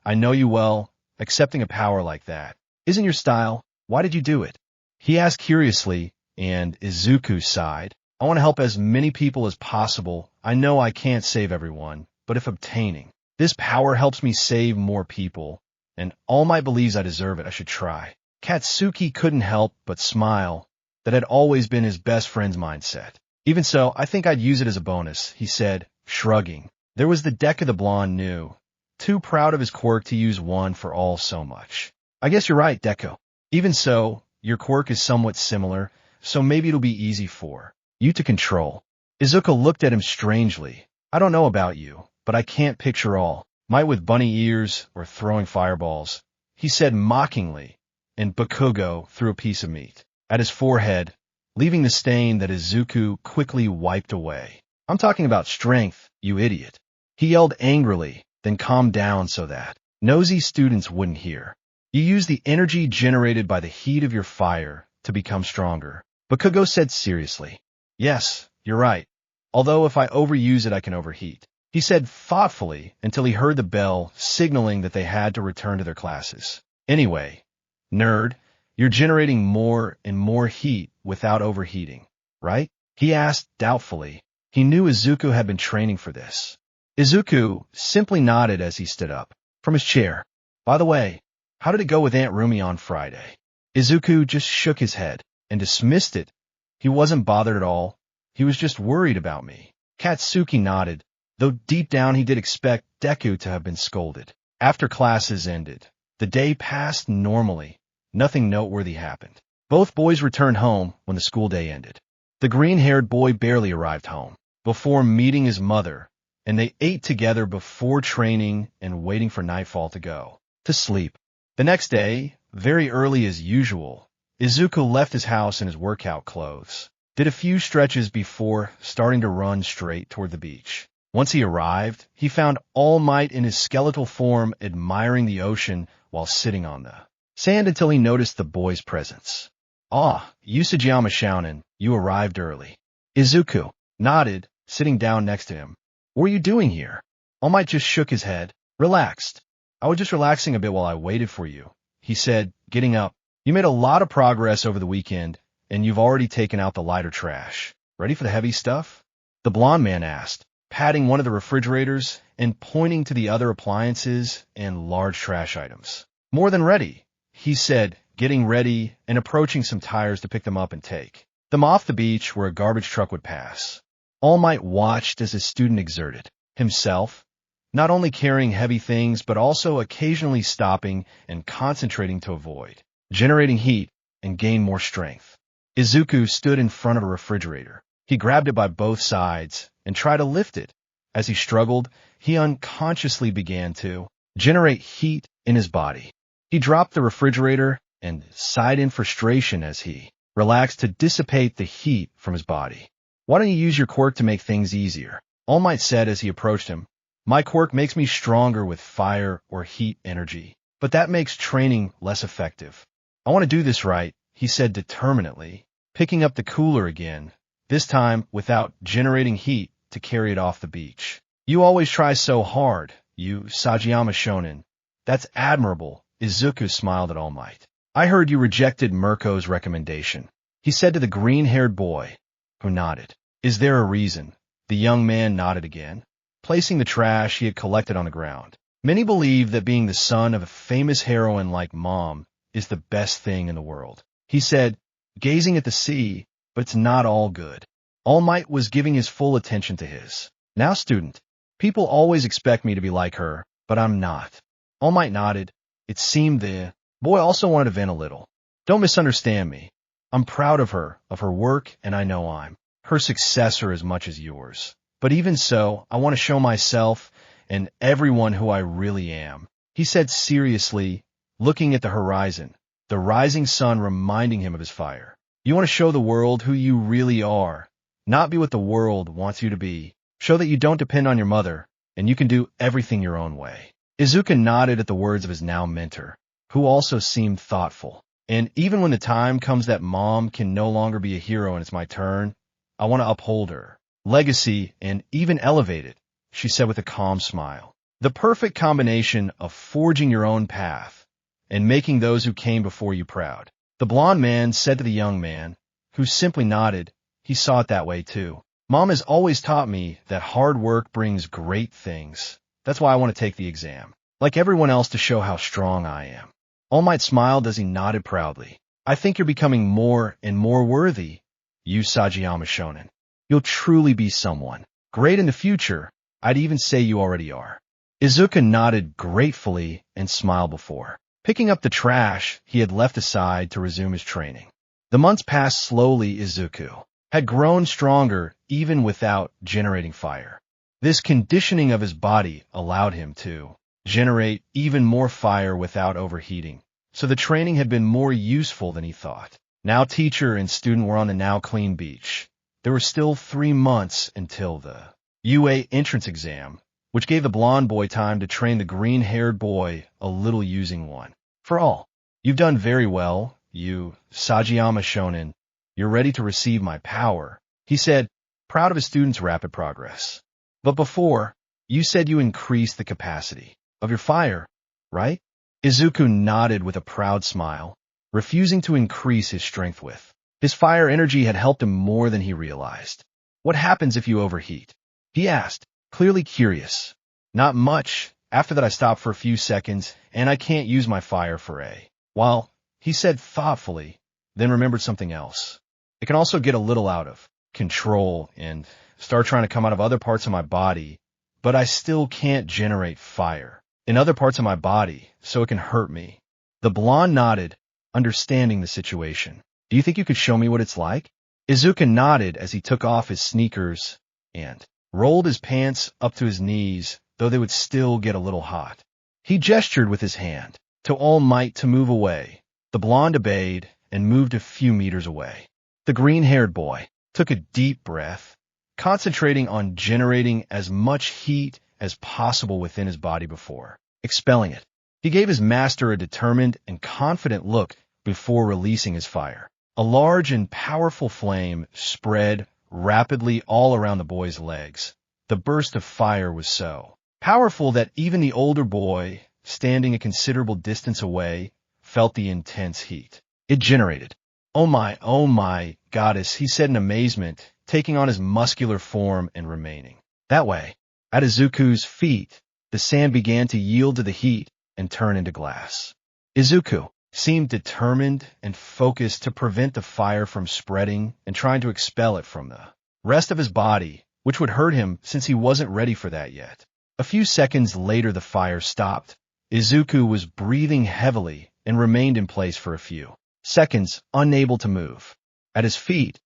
I know you well. Accepting a power like that isn't your style. Why did you do it? He asked curiously, and Izuku sighed. I want to help as many people as possible. I know I can't save everyone, but if obtaining this power helps me save more people, and All Might believes I deserve it, I should try. Katsuki couldn't help but smile. That had always been his best friend's mindset. Even so, I think I'd use it as a bonus, he said, shrugging. There was the Deku the blonde knew. Too proud of his quirk to use one for all so much. I guess you're right, Deku. Even so, your quirk is somewhat similar, so maybe it'll be easy for you to control. Izuku looked at him strangely. I don't know about you, but I can't picture All Might with bunny ears or throwing fireballs, he said mockingly, and Bakugo threw a piece of meat at his forehead, leaving the stain that Izuku quickly wiped away. I'm talking about strength, you idiot. He yelled angrily, then calmed down so that nosy students wouldn't hear. You use the energy generated by the heat of your fire to become stronger. Bakugo said seriously. Yes, you're right. Although if I overuse it, I can overheat. He said thoughtfully until he heard the bell signaling that they had to return to their classes. Anyway, nerd, you're generating more and more heat without overheating, right? He asked doubtfully. He knew Izuku had been training for this. Izuku simply nodded as he stood up from his chair. By the way, how did it go with Aunt Rumi on Friday? Izuku just shook his head and dismissed it. He wasn't bothered at all. He was just worried about me. Katsuki nodded, though deep down he did expect Deku to have been scolded. After classes ended, the day passed normally. Nothing noteworthy happened. Both boys returned home when the school day ended. The green-haired boy barely arrived home before meeting his mother, and they ate together before training and waiting for nightfall to go to sleep. The next day, very early as usual, Izuku left his house in his workout clothes, did a few stretches before starting to run straight toward the beach. Once he arrived, he found All Might in his skeletal form admiring the ocean while sitting on the sand until he noticed the boy's presence. Ah, Usajiyama Shounen, you arrived early. Izuku nodded, sitting down next to him. What are you doing here? All Might just shook his head, relaxed. I was just relaxing a bit while I waited for you, he said, getting up. You made a lot of progress over the weekend, and you've already taken out the lighter trash. Ready for the heavy stuff? The blonde man asked, patting one of the refrigerators and pointing to the other appliances and large trash items. More than ready, he said, getting ready and approaching some tires to pick them up and take them off the beach where a garbage truck would pass. All Might watched as his student exerted himself, not only carrying heavy things but also occasionally stopping and concentrating to avoid generating heat and gain more strength. Izuku stood in front of a refrigerator. He grabbed it by both sides and tried to lift it. As he struggled, he unconsciously began to generate heat in his body. He dropped the refrigerator and sighed in frustration as he relaxed to dissipate the heat from his body. Why don't you use your quirk to make things easier? All Might said as he approached him. My quirk makes me stronger with fire or heat energy, but that makes training less effective. I want to do this right, he said determinedly, picking up the cooler again, this time without generating heat to carry it off the beach. You always try so hard, you Sagiyama Shonen. That's admirable, Izuku smiled at All Might. I heard you rejected Mirko's recommendation, he said to the green-haired boy, who nodded. Is there a reason? The young man nodded again, placing the trash he had collected on the ground. Many believe that being the son of a famous heroine like Mom is the best thing in the world, he said, gazing at the sea, but it's not all good. All Might was giving his full attention to his now student. People always expect me to be like her, but I'm not. All Might nodded. It seemed the boy also wanted to vent a little. Don't misunderstand me. I'm proud of her work, and I know I'm her successor as much as yours. But even so, I want to show myself and everyone who I really am, he said seriously, looking at the horizon, the rising sun reminding him of his fire. You want to show the world who you really are, not be what the world wants you to be. Show that you don't depend on your mother, and you can do everything your own way. Izuku nodded at the words of his now mentor, who also seemed thoughtful. And even when the time comes that Mom can no longer be a hero and it's my turn, I want to uphold her legacy and even elevate it, she said with a calm smile. The perfect combination of forging your own path and making those who came before you proud. The blond man said to the young man, who simply nodded. He saw it that way too. Mom has always taught me that hard work brings great things. That's why I want to take the exam, like everyone else, to show how strong I am. All Might smiled as he nodded proudly. I think you're becoming more and more worthy, you Sagiyama Shonen. You'll truly be someone great in the future. I'd even say you already are. Izuku nodded gratefully and smiled before picking up the trash he had left aside to resume his training. The months passed slowly. Izuku had grown stronger even without generating fire. This conditioning of his body allowed him to generate even more fire without overheating, so the training had been more useful than he thought. Now teacher and student were on the now clean beach. There were still 3 months until the UA entrance exam, which gave the blonde boy time to train the green-haired boy a little using one. For all, you've done very well, you Sagiyama Shonen. You're ready to receive my power, he said, proud of his student's rapid progress. But before, you said you increased the capacity of your fire, right? Izuku nodded with a proud smile, refusing to increase his strength with. His fire energy had helped him more than he realized. What happens if you overheat? He asked, clearly curious. Not much. After that I stopped for a few seconds, and I can't use my fire for a while, he said thoughtfully, then remembered something else. It can also get a little out of control and start trying to come out of other parts of my body, but I still can't generate fire in other parts of my body, so it can hurt me. The blonde nodded, understanding the situation. Do you think you could show me what it's like? Izuku nodded as he took off his sneakers and rolled his pants up to his knees, though they would still get a little hot. He gestured with his hand to All Might to move away. The blonde obeyed and moved a few meters away. The green-haired boy took a deep breath, concentrating on generating as much heat as possible within his body before expelling it. He gave his master a determined and confident look before releasing his fire. A large and powerful flame spread rapidly all around the boy's legs. The burst of fire was so powerful that even the older boy, standing a considerable distance away, felt the intense heat it generated. Oh my goddess, he said in amazement, taking on his muscular form and remaining that way. At Izuku's feet, the sand began to yield to the heat and turn into glass. Izuku seemed determined and focused to prevent the fire from spreading and trying to expel it from the rest of his body, which would hurt him since he wasn't ready for that yet. A few seconds later the fire stopped. Izuku was breathing heavily and remained in place for a few seconds, unable to move. At his feet,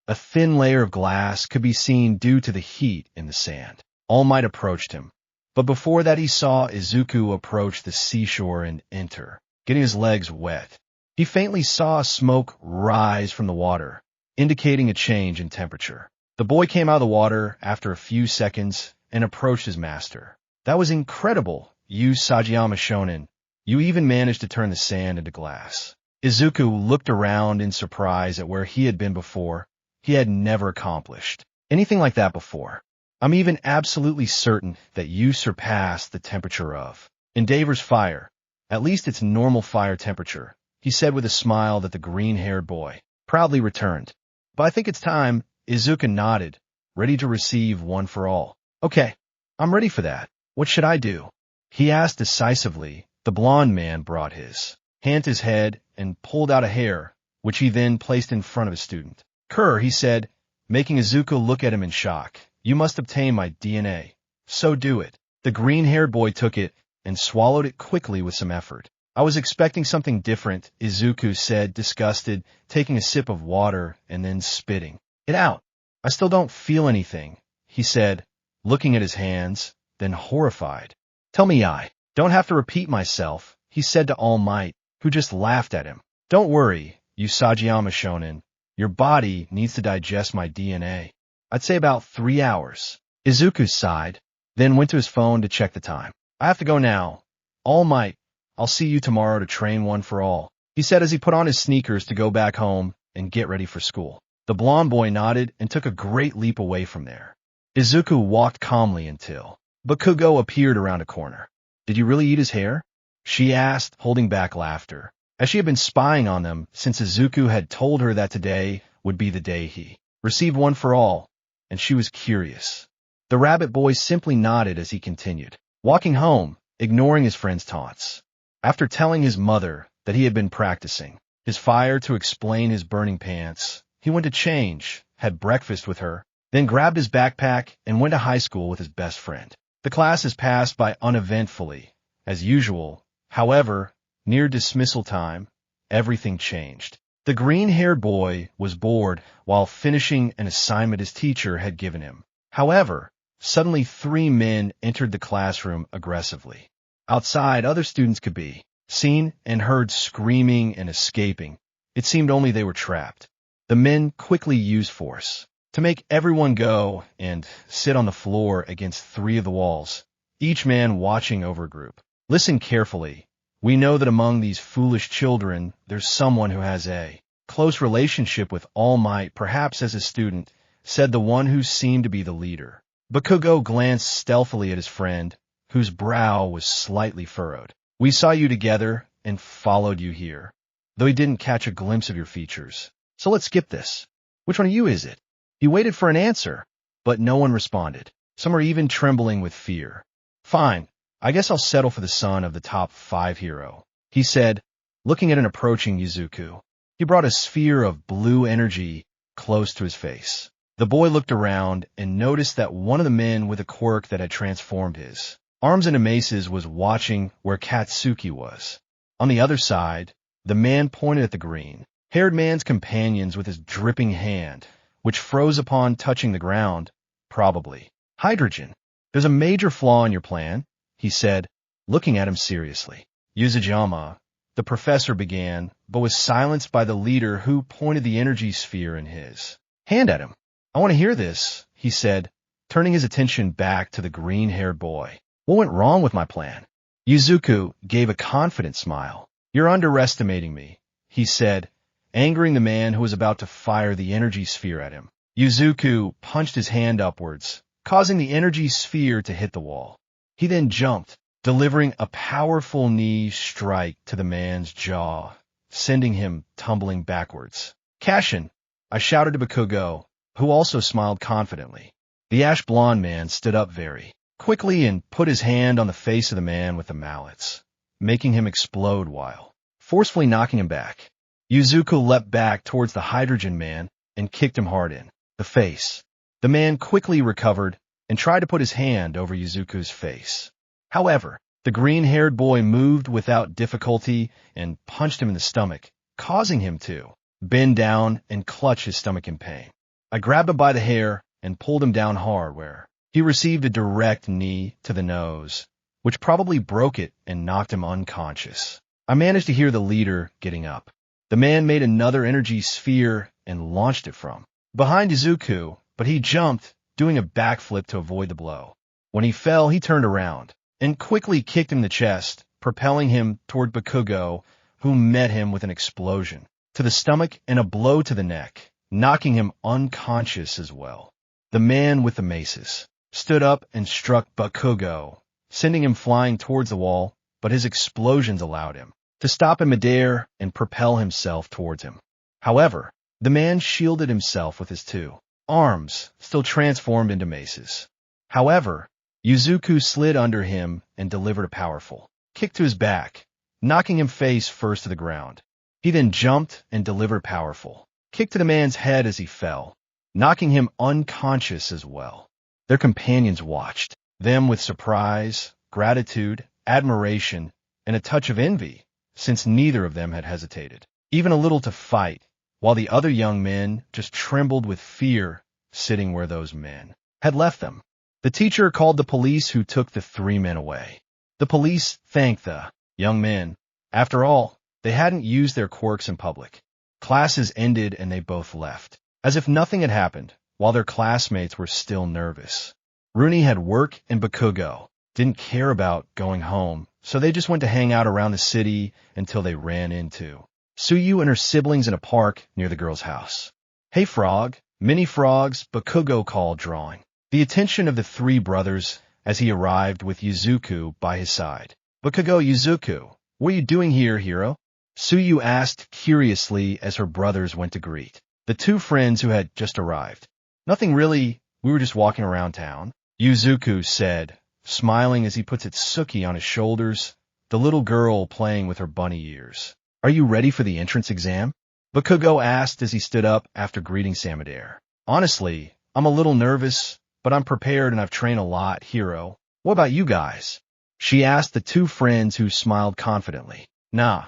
a thin layer of glass could be seen due to the heat in the sand. All Might approached him, but before that he saw Izuku approach the seashore and enter, getting his legs wet. He faintly saw smoke rise from the water, indicating a change in temperature. The boy came out of the water after a few seconds and approached his master. That was incredible, you Sagiyama Shonen. You even managed to turn the sand into glass. Izuku looked around in surprise at where he had been before. He had never accomplished anything like that before. I'm even absolutely certain that you surpassed the temperature of Endeavor's fire. At least its normal fire temperature, he said with a smile that the green-haired boy proudly returned. But I think it's time. Izuku nodded, ready to receive one for all. Okay, I'm ready for that. What should I do? He asked decisively. The blond man brought his hand to his head and pulled out a hair, which he then placed in front of his student. Kerr, he said, making Izuku look at him in shock. You must obtain my DNA. So do it. The green-haired boy took it and swallowed it quickly with some effort. I was expecting something different, Izuku said, disgusted, taking a sip of water and then spitting it out. I still don't feel anything, he said, looking at his hands, then horrified. Tell me I don't have to repeat myself, he said to All Might, who just laughed at him. Don't worry, you Sagiyama Shonen. Your body needs to digest my DNA. I'd say about 3 hours. Izuku sighed, then went to his phone to check the time. I have to go now. All Might, I'll see you tomorrow to train one for all," he said as he put on his sneakers to go back home and get ready for school. The blonde boy nodded and took a great leap away from there. Izuku walked calmly until Bakugo appeared around a corner. "Did you really eat his hair?" she asked, holding back laughter, as she had been spying on them since Izuku had told her that today would be the day he received one for all, and she was curious. The rabbit boy simply nodded as he continued walking home, ignoring his friend's taunts. After telling his mother that he had been practicing his fire to explain his burning pants, he went to change, had breakfast with her, then grabbed his backpack and went to high school with his best friend. The classes passed by uneventfully, as usual. However, near dismissal time, everything changed. The green-haired boy was bored while finishing an assignment his teacher had given him. However, suddenly 3 men entered the classroom aggressively. Outside, other students could be seen and heard screaming and escaping. It seemed only they were trapped. The men quickly used force to make everyone go and sit on the floor against 3 of the walls, each man watching over a group. "Listen carefully. We know that among these foolish children, there's someone who has a close relationship with All Might, perhaps as a student," said the one who seemed to be the leader. Bakugo glanced stealthily at his friend, whose brow was slightly furrowed. "We saw you together and followed you here, though he didn't catch a glimpse of your features. So let's skip this. Which one of you is it?" He waited for an answer, but no one responded. Some were even trembling with fear. "Fine, I guess I'll settle for the son of the top 5 hero," he said, looking at an approaching Izuku. He brought a sphere of blue energy close to his face. The boy looked around and noticed that one of the men with a quirk that had transformed his arms into maces was watching where Katsuki was. On the other side, the man pointed at the green-haired man's companions with his dripping hand, which froze upon touching the ground, probably hydrogen. "There's a major flaw in your plan," he said, looking at him seriously. "Yuzujama," the professor began, but was silenced by the leader who pointed the energy sphere in his hand at him. "I want to hear this," he said, turning his attention back to the green-haired boy. "What went wrong with my plan?" Izuku gave a confident smile. "You're underestimating me," he said, angering the man who was about to fire the energy sphere at him. Izuku punched his hand upwards, causing the energy sphere to hit the wall. He then jumped, delivering a powerful knee strike to the man's jaw, sending him tumbling backwards. "Kashin!" I shouted to Bakugo, who also smiled confidently. The ash-blonde man stood up very quickly and put his hand on the face of the man with the mallets, making him explode while forcefully knocking him back. Izuku leapt back towards the hydrogen man and kicked him hard in the face. The man quickly recovered and tried to put his hand over Izuku's face. However, the green-haired boy moved without difficulty and punched him in the stomach, causing him to bend down and clutch his stomach in pain. I grabbed him by the hair and pulled him down hard, where he received a direct knee to the nose, which probably broke it and knocked him unconscious. I managed to hear the leader getting up. The man made another energy sphere and launched it from behind Izuku, but he jumped, doing a backflip to avoid the blow. When he fell, he turned around and quickly kicked him in the chest, propelling him toward Bakugo, who met him with an explosion to the stomach and a blow to the neck, knocking him unconscious as well. The man with the maces stood up and struck Bakugo, sending him flying towards the wall, but his explosions allowed him to stop in midair and propel himself towards him. However, the man shielded himself with his 2 arms, still transformed into maces. However, Izuku slid under him and delivered a powerful kick to his back, knocking him face first to the ground. He then jumped and delivered a powerful kick to the man's head as he fell, knocking him unconscious as well. Their companions watched them with surprise, gratitude, admiration, and a touch of envy, since neither of them had hesitated even a little to fight, while the other young men just trembled with fear sitting where those men had left them. The teacher called the police, who took the 3 men away. The police thanked the young men. After all, they hadn't used their quirks in public. Classes ended and they both left, as if nothing had happened, while their classmates were still nervous. Rooney had work and Bakugo didn't care about going home so they just went to hang out around the city until they ran into Suyu and her siblings in a park near the girl's house. "Hey, Frog," Mini Frog's Bakugo called, drawing the attention of the three brothers as he arrived with Izuku by his side. "Bakugo, Izuku, what are you doing here, hero?" Suyu asked curiously as her brothers went to greet the two friends who had just arrived. "Nothing really, we were just walking around town," Izuku said, smiling as he puts Itsuki on his shoulders, the little girl playing with her bunny ears. "Are you ready for the entrance exam?" Bakugo asked as he stood up after greeting Cinderace. "Honestly, I'm a little nervous, but I'm prepared and I've trained a lot, hero. What about you guys?" she asked the two friends who smiled confidently. "Nah,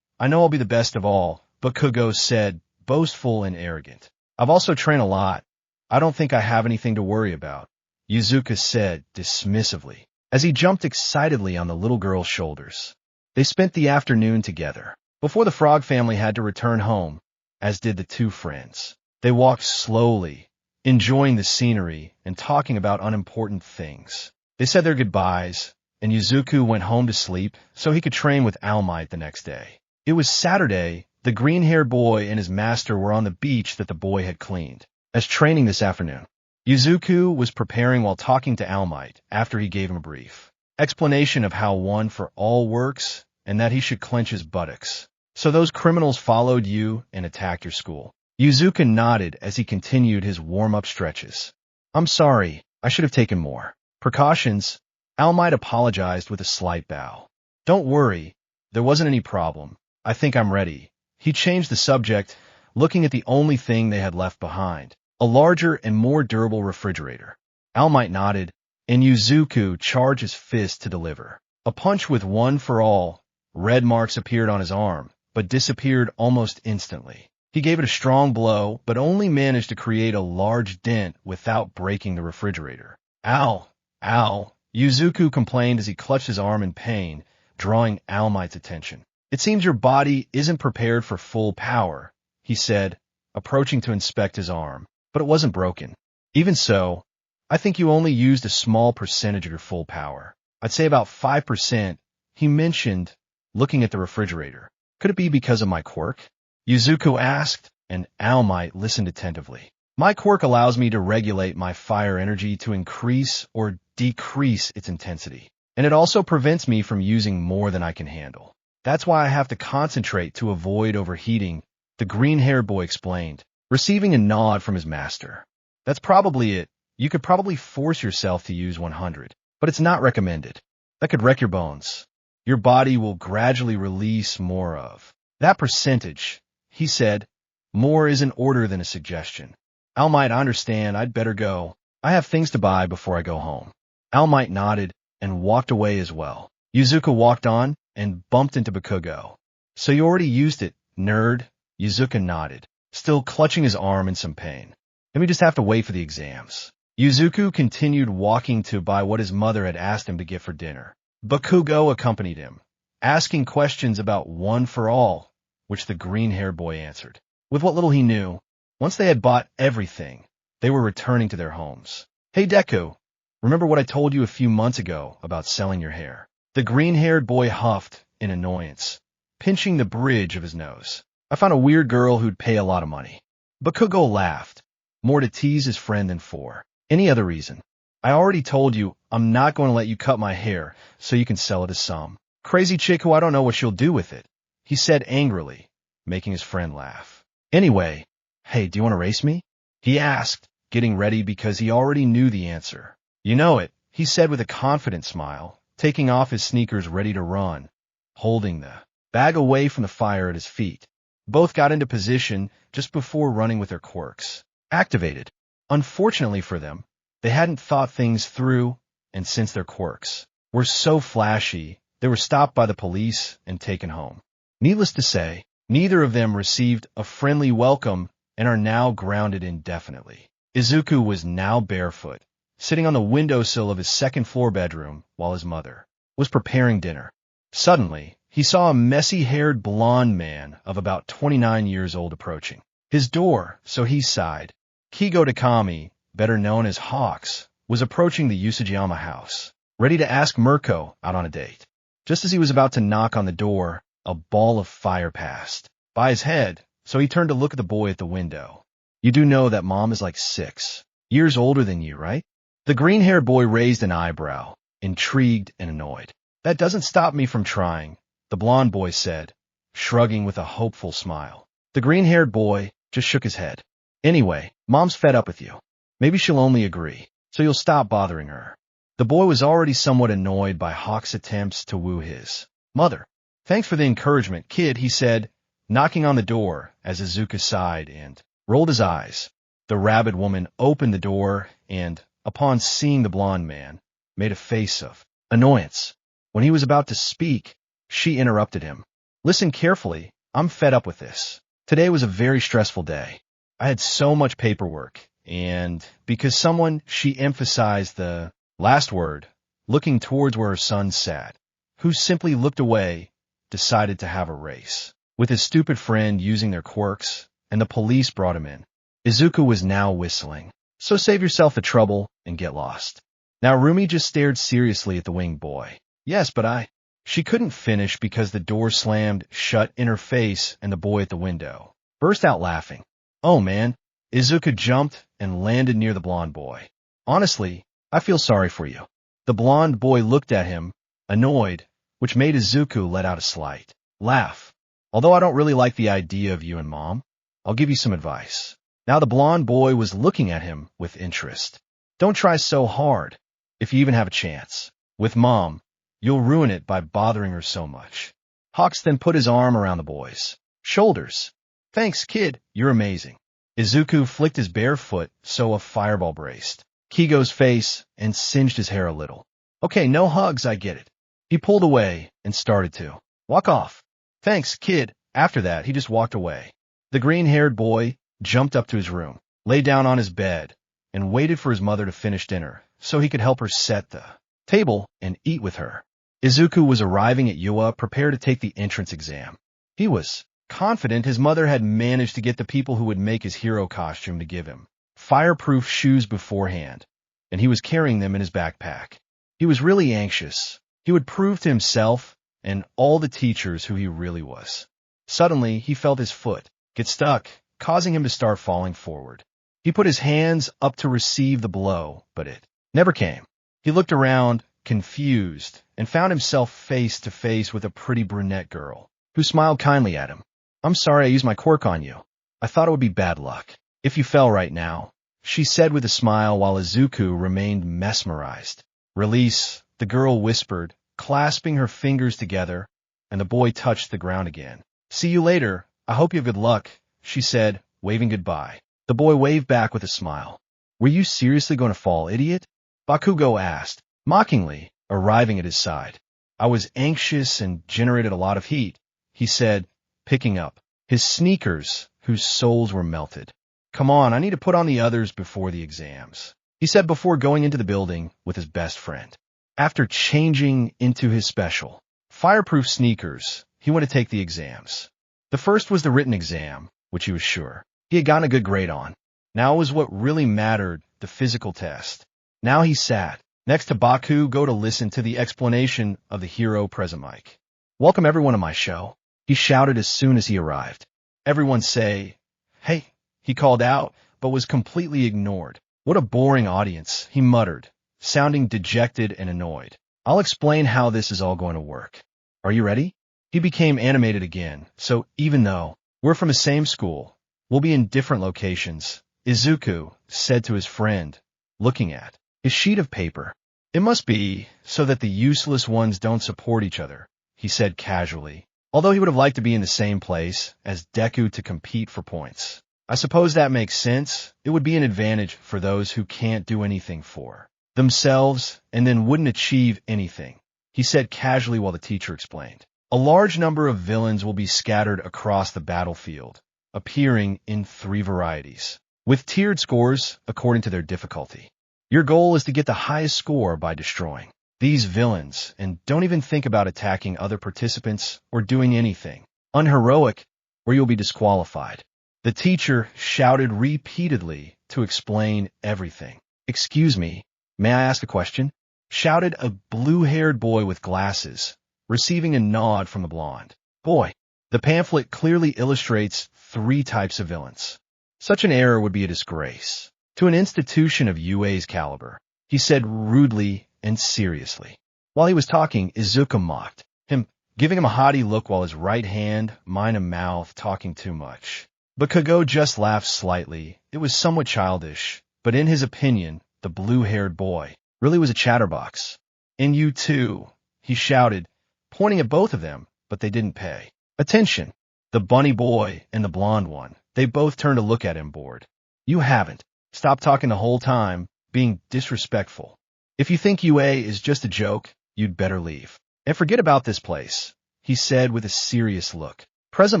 I know I'll be the best of all," Bakugo said, boastful and arrogant. "I've also trained a lot. I don't think I have anything to worry about," Izuku said dismissively, as he jumped excitedly on the little girl's shoulders. They spent the afternoon together. Before the Frog family had to return home, as did the two friends, they walked slowly, enjoying the scenery and talking about unimportant things. They said their goodbyes, and Izuku went home to sleep so he could train with All Might the next day. It was Saturday. The green-haired boy and his master were on the beach that the boy had cleaned as training this afternoon. Izuku was preparing while talking to All Might after he gave him a brief explanation of how One for All works and that he should clench his buttocks. "So those criminals followed you and attacked your school?" Izuku nodded as he continued his warm-up stretches. "I'm sorry, I should have taken more precautions." All Might apologized with a slight bow. "Don't worry, there wasn't any problem. I think I'm ready." He changed the subject, looking at the only thing they had left behind, a larger and more durable refrigerator. All Might nodded, and Izuku charged his fist to deliver a punch with One for All. Red marks appeared on his arm, but disappeared almost instantly. He gave it a strong blow, but only managed to create a large dent without breaking the refrigerator. "Ow! Ow!" Izuku complained as he clutched his arm in pain, drawing All Might's attention. "It seems your body isn't prepared for full power," he said, approaching to inspect his arm, "but it wasn't broken. Even so, I think you only used a small percentage of your full power. I'd say about 5%, he mentioned, looking at the refrigerator. "Could it be because of my quirk?" Izuku asked, and All Might listened attentively. "My quirk allows me to regulate my fire energy to increase or decrease its intensity, and it also prevents me from using more than I can handle. That's why I have to concentrate to avoid overheating," the green-haired boy explained, receiving a nod from his master. "That's probably it. You could probably force yourself to use 100, but it's not recommended. That could wreck your bones. Your body will gradually release more of that percentage," he said. "More is an order than a suggestion." "All Might, I understand. I'd better go. I have things to buy before I go home." All Might nodded and walked away as well. Izuku walked on and bumped into Bakugo. "So you already used it, nerd?" Izuku nodded, still clutching his arm in some pain. "Then we just have to wait for the exams." Izuku continued walking to buy what his mother had asked him to get for dinner. Bakugo accompanied him, asking questions about One for All, which the green-haired boy answered. With what little he knew, once they had bought everything, they were returning to their homes. "Hey, Deku, remember what I told you a few months ago about selling your hair?" The green-haired boy huffed in annoyance, pinching the bridge of his nose. "I found a weird girl who'd pay a lot of money." Bakugo laughed, more to tease his friend than for any other reason. "I already told you I'm not going to let you cut my hair so you can sell it as some crazy chick who I don't know what she'll do with it," he said angrily, making his friend laugh. "Anyway, hey, do you want to race me?" he asked, getting ready because he already knew the answer. "You know it," he said with a confident smile, taking off his sneakers ready to run, holding the bag away from the fire at his feet. Both got into position just before running with their quirks activated. Unfortunately for them, they hadn't thought things through, and since their quirks were so flashy, they were stopped by the police and taken home. Needless to say, neither of them received a friendly welcome and are now grounded indefinitely. Izuku was now barefoot, sitting on the windowsill of his second-floor bedroom while his mother was preparing dinner. Suddenly, he saw a messy-haired blonde man of about 29 years old approaching his door, so he sighed. Kigo Takami, better known as Hawks, was approaching the Usajiyama house, ready to ask Mirko out on a date. Just as he was about to knock on the door, a ball of fire passed by his head, so he turned to look at the boy at the window. You do know that Mom is like 6 years older than you, right? The green-haired boy raised an eyebrow, intrigued and annoyed. That doesn't stop me from trying, the blond boy said, shrugging with a hopeful smile. The green-haired boy just shook his head. Anyway, Mom's fed up with you. Maybe she'll only agree, so you'll stop bothering her. The boy was already somewhat annoyed by Hawk's attempts to woo his mother. Thanks for the encouragement, kid, he said, knocking on the door as Izuku sighed and rolled his eyes. The rabid woman opened the door and, upon seeing the blond man, made a face of annoyance. When he was about to speak, she interrupted him. Listen carefully, I'm fed up with this. Today was a very stressful day. I had so much paperwork, and because she emphasized the last word, looking towards where her son sat, who simply looked away, decided to have a race with his stupid friend using their quirks, and the police brought him in. Izuku was now whistling. So save yourself the trouble and get lost. Now Rumi just stared seriously at the winged boy. Yes, but She couldn't finish because the door slammed shut in her face and the boy at the window burst out laughing. Oh man, Izuku jumped and landed near the blond boy. Honestly, I feel sorry for you. The blond boy looked at him, annoyed, which made Izuku let out a slight laugh. Although I don't really like the idea of you and Mom, I'll give you some advice. Now the blond boy was looking at him with interest. Don't try so hard, if you even have a chance. With Mom, you'll ruin it by bothering her so much. Hawks then put his arm around the boy's shoulders. Thanks, kid, you're amazing. Izuku flicked his bare foot so a fireball braced Kigo's face and singed his hair a little. Okay, no hugs, I get it. He pulled away and started to walk off. Thanks, kid. After that, he just walked away. The green-haired boy jumped up to his room, lay down on his bed, and waited for his mother to finish dinner so he could help her set the table and eat with her. Izuku was arriving at Yua, prepared to take the entrance exam. He was confident his mother had managed to get the people who would make his hero costume to give him fireproof shoes beforehand, and he was carrying them in his backpack. He was really anxious. He would prove to himself and all the teachers who he really was. Suddenly, he felt his foot get stuck, causing him to start falling forward. He put his hands up to receive the blow, but it never came. He looked around, confused, and found himself face to face with a pretty brunette girl, who smiled kindly at him. I'm sorry I used my quirk on you. I thought it would be bad luck if you fell right now, she said with a smile while Izuku remained mesmerized. Release, the girl whispered, clasping her fingers together, and the boy touched the ground again. See you later. I hope you have good luck, she said, waving goodbye. The boy waved back with a smile. Were you seriously going to fall, idiot? Bakugo asked, mockingly, arriving at his side. I was anxious and generated a lot of heat, he said, picking up his sneakers, whose soles were melted. Come on, I need to put on the others before the exams, he said before going into the building with his best friend. After changing into his special fireproof sneakers, he went to take the exams. The first was the written exam, which he was sure he had gotten a good grade on. Now it was what really mattered, the physical test. Now he sat next to Bakugo to listen to the explanation of the hero present mic. Welcome everyone to my show, he shouted as soon as he arrived. Everyone say, hey, he called out, but was completely ignored. What a boring audience, he muttered, sounding dejected and annoyed. I'll explain how this is all going to work. Are you ready? He became animated again, so even though we're from the same school, we'll be in different locations, Izuku said to his friend, looking at his sheet of paper. It must be so that the useless ones don't support each other, he said casually, although he would have liked to be in the same place as Deku to compete for points. I suppose that makes sense. It would be an advantage for those who can't do anything for themselves and then wouldn't achieve anything, he said casually while the teacher explained. A large number of villains will be scattered across the battlefield, appearing in 3 varieties, with tiered scores according to their difficulty. Your goal is to get the highest score by destroying these villains, and don't even think about attacking other participants or doing anything unheroic, or you'll be disqualified. The teacher shouted repeatedly to explain everything. Excuse me, may I ask a question? Shouted a blue-haired boy with glasses, receiving a nod from the blonde. Boy, the pamphlet clearly illustrates 3 types of villains. Such an error would be a disgrace to an institution of UA's caliber, he said rudely and seriously. While he was talking, Izuku mocked him, giving him a haughty look while his right hand mined a mouth talking too much. But Kago just laughed slightly. It was somewhat childish, but in his opinion, the blue-haired boy really was a chatterbox. "And you too," he shouted, pointing at both of them, but they didn't pay attention. The bunny boy and the blonde one, they both turned to look at him bored. "You haven't stopped talking the whole time, being disrespectful. If you think UA is just a joke, you'd better leave. And forget about this place," he said with a serious look. President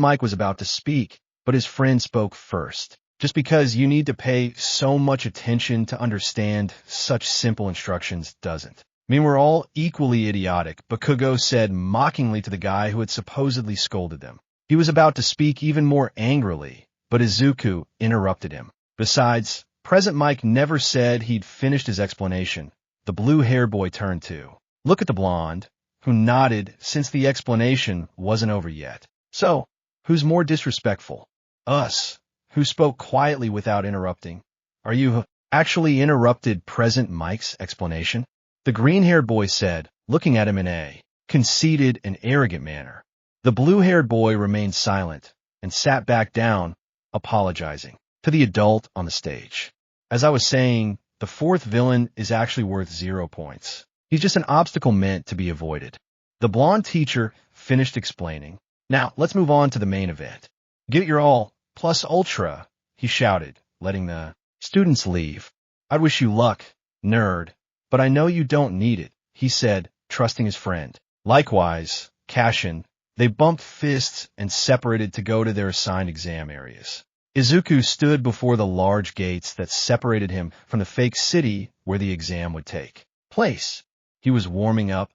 Mike was about to speak, but his friend spoke first. "Just because you need to pay so much attention to understand such simple instructions doesn't mean we're all equally idiotic," but Kago said mockingly to the guy who had supposedly scolded them. He was about to speak even more angrily, but Izuku interrupted him. Besides, President Mike never said he'd finished his explanation. The blue-haired boy turned to look at the blonde, who nodded since the explanation wasn't over yet. "So, who's more disrespectful? Us," who spoke quietly without interrupting. "Are you?" actually interrupted President Mike's explanation. The green-haired boy said, looking at him in a conceited and arrogant manner. The blue-haired boy remained silent and sat back down, apologizing to the adult on the stage. "As I was saying, the 4th villain is actually worth 0 points. He's just an obstacle meant to be avoided." The blonde teacher finished explaining. "Now, let's move on to the main event. Give it your all, plus ultra," he shouted, letting the students leave. "I'd wish you luck, nerd, but I know you don't need it," he said, trusting his friend. Likewise, Cashin. They bumped fists and separated to go to their assigned exam areas. Izuku stood before the large gates that separated him from the fake city where the exam would take place. He was warming up,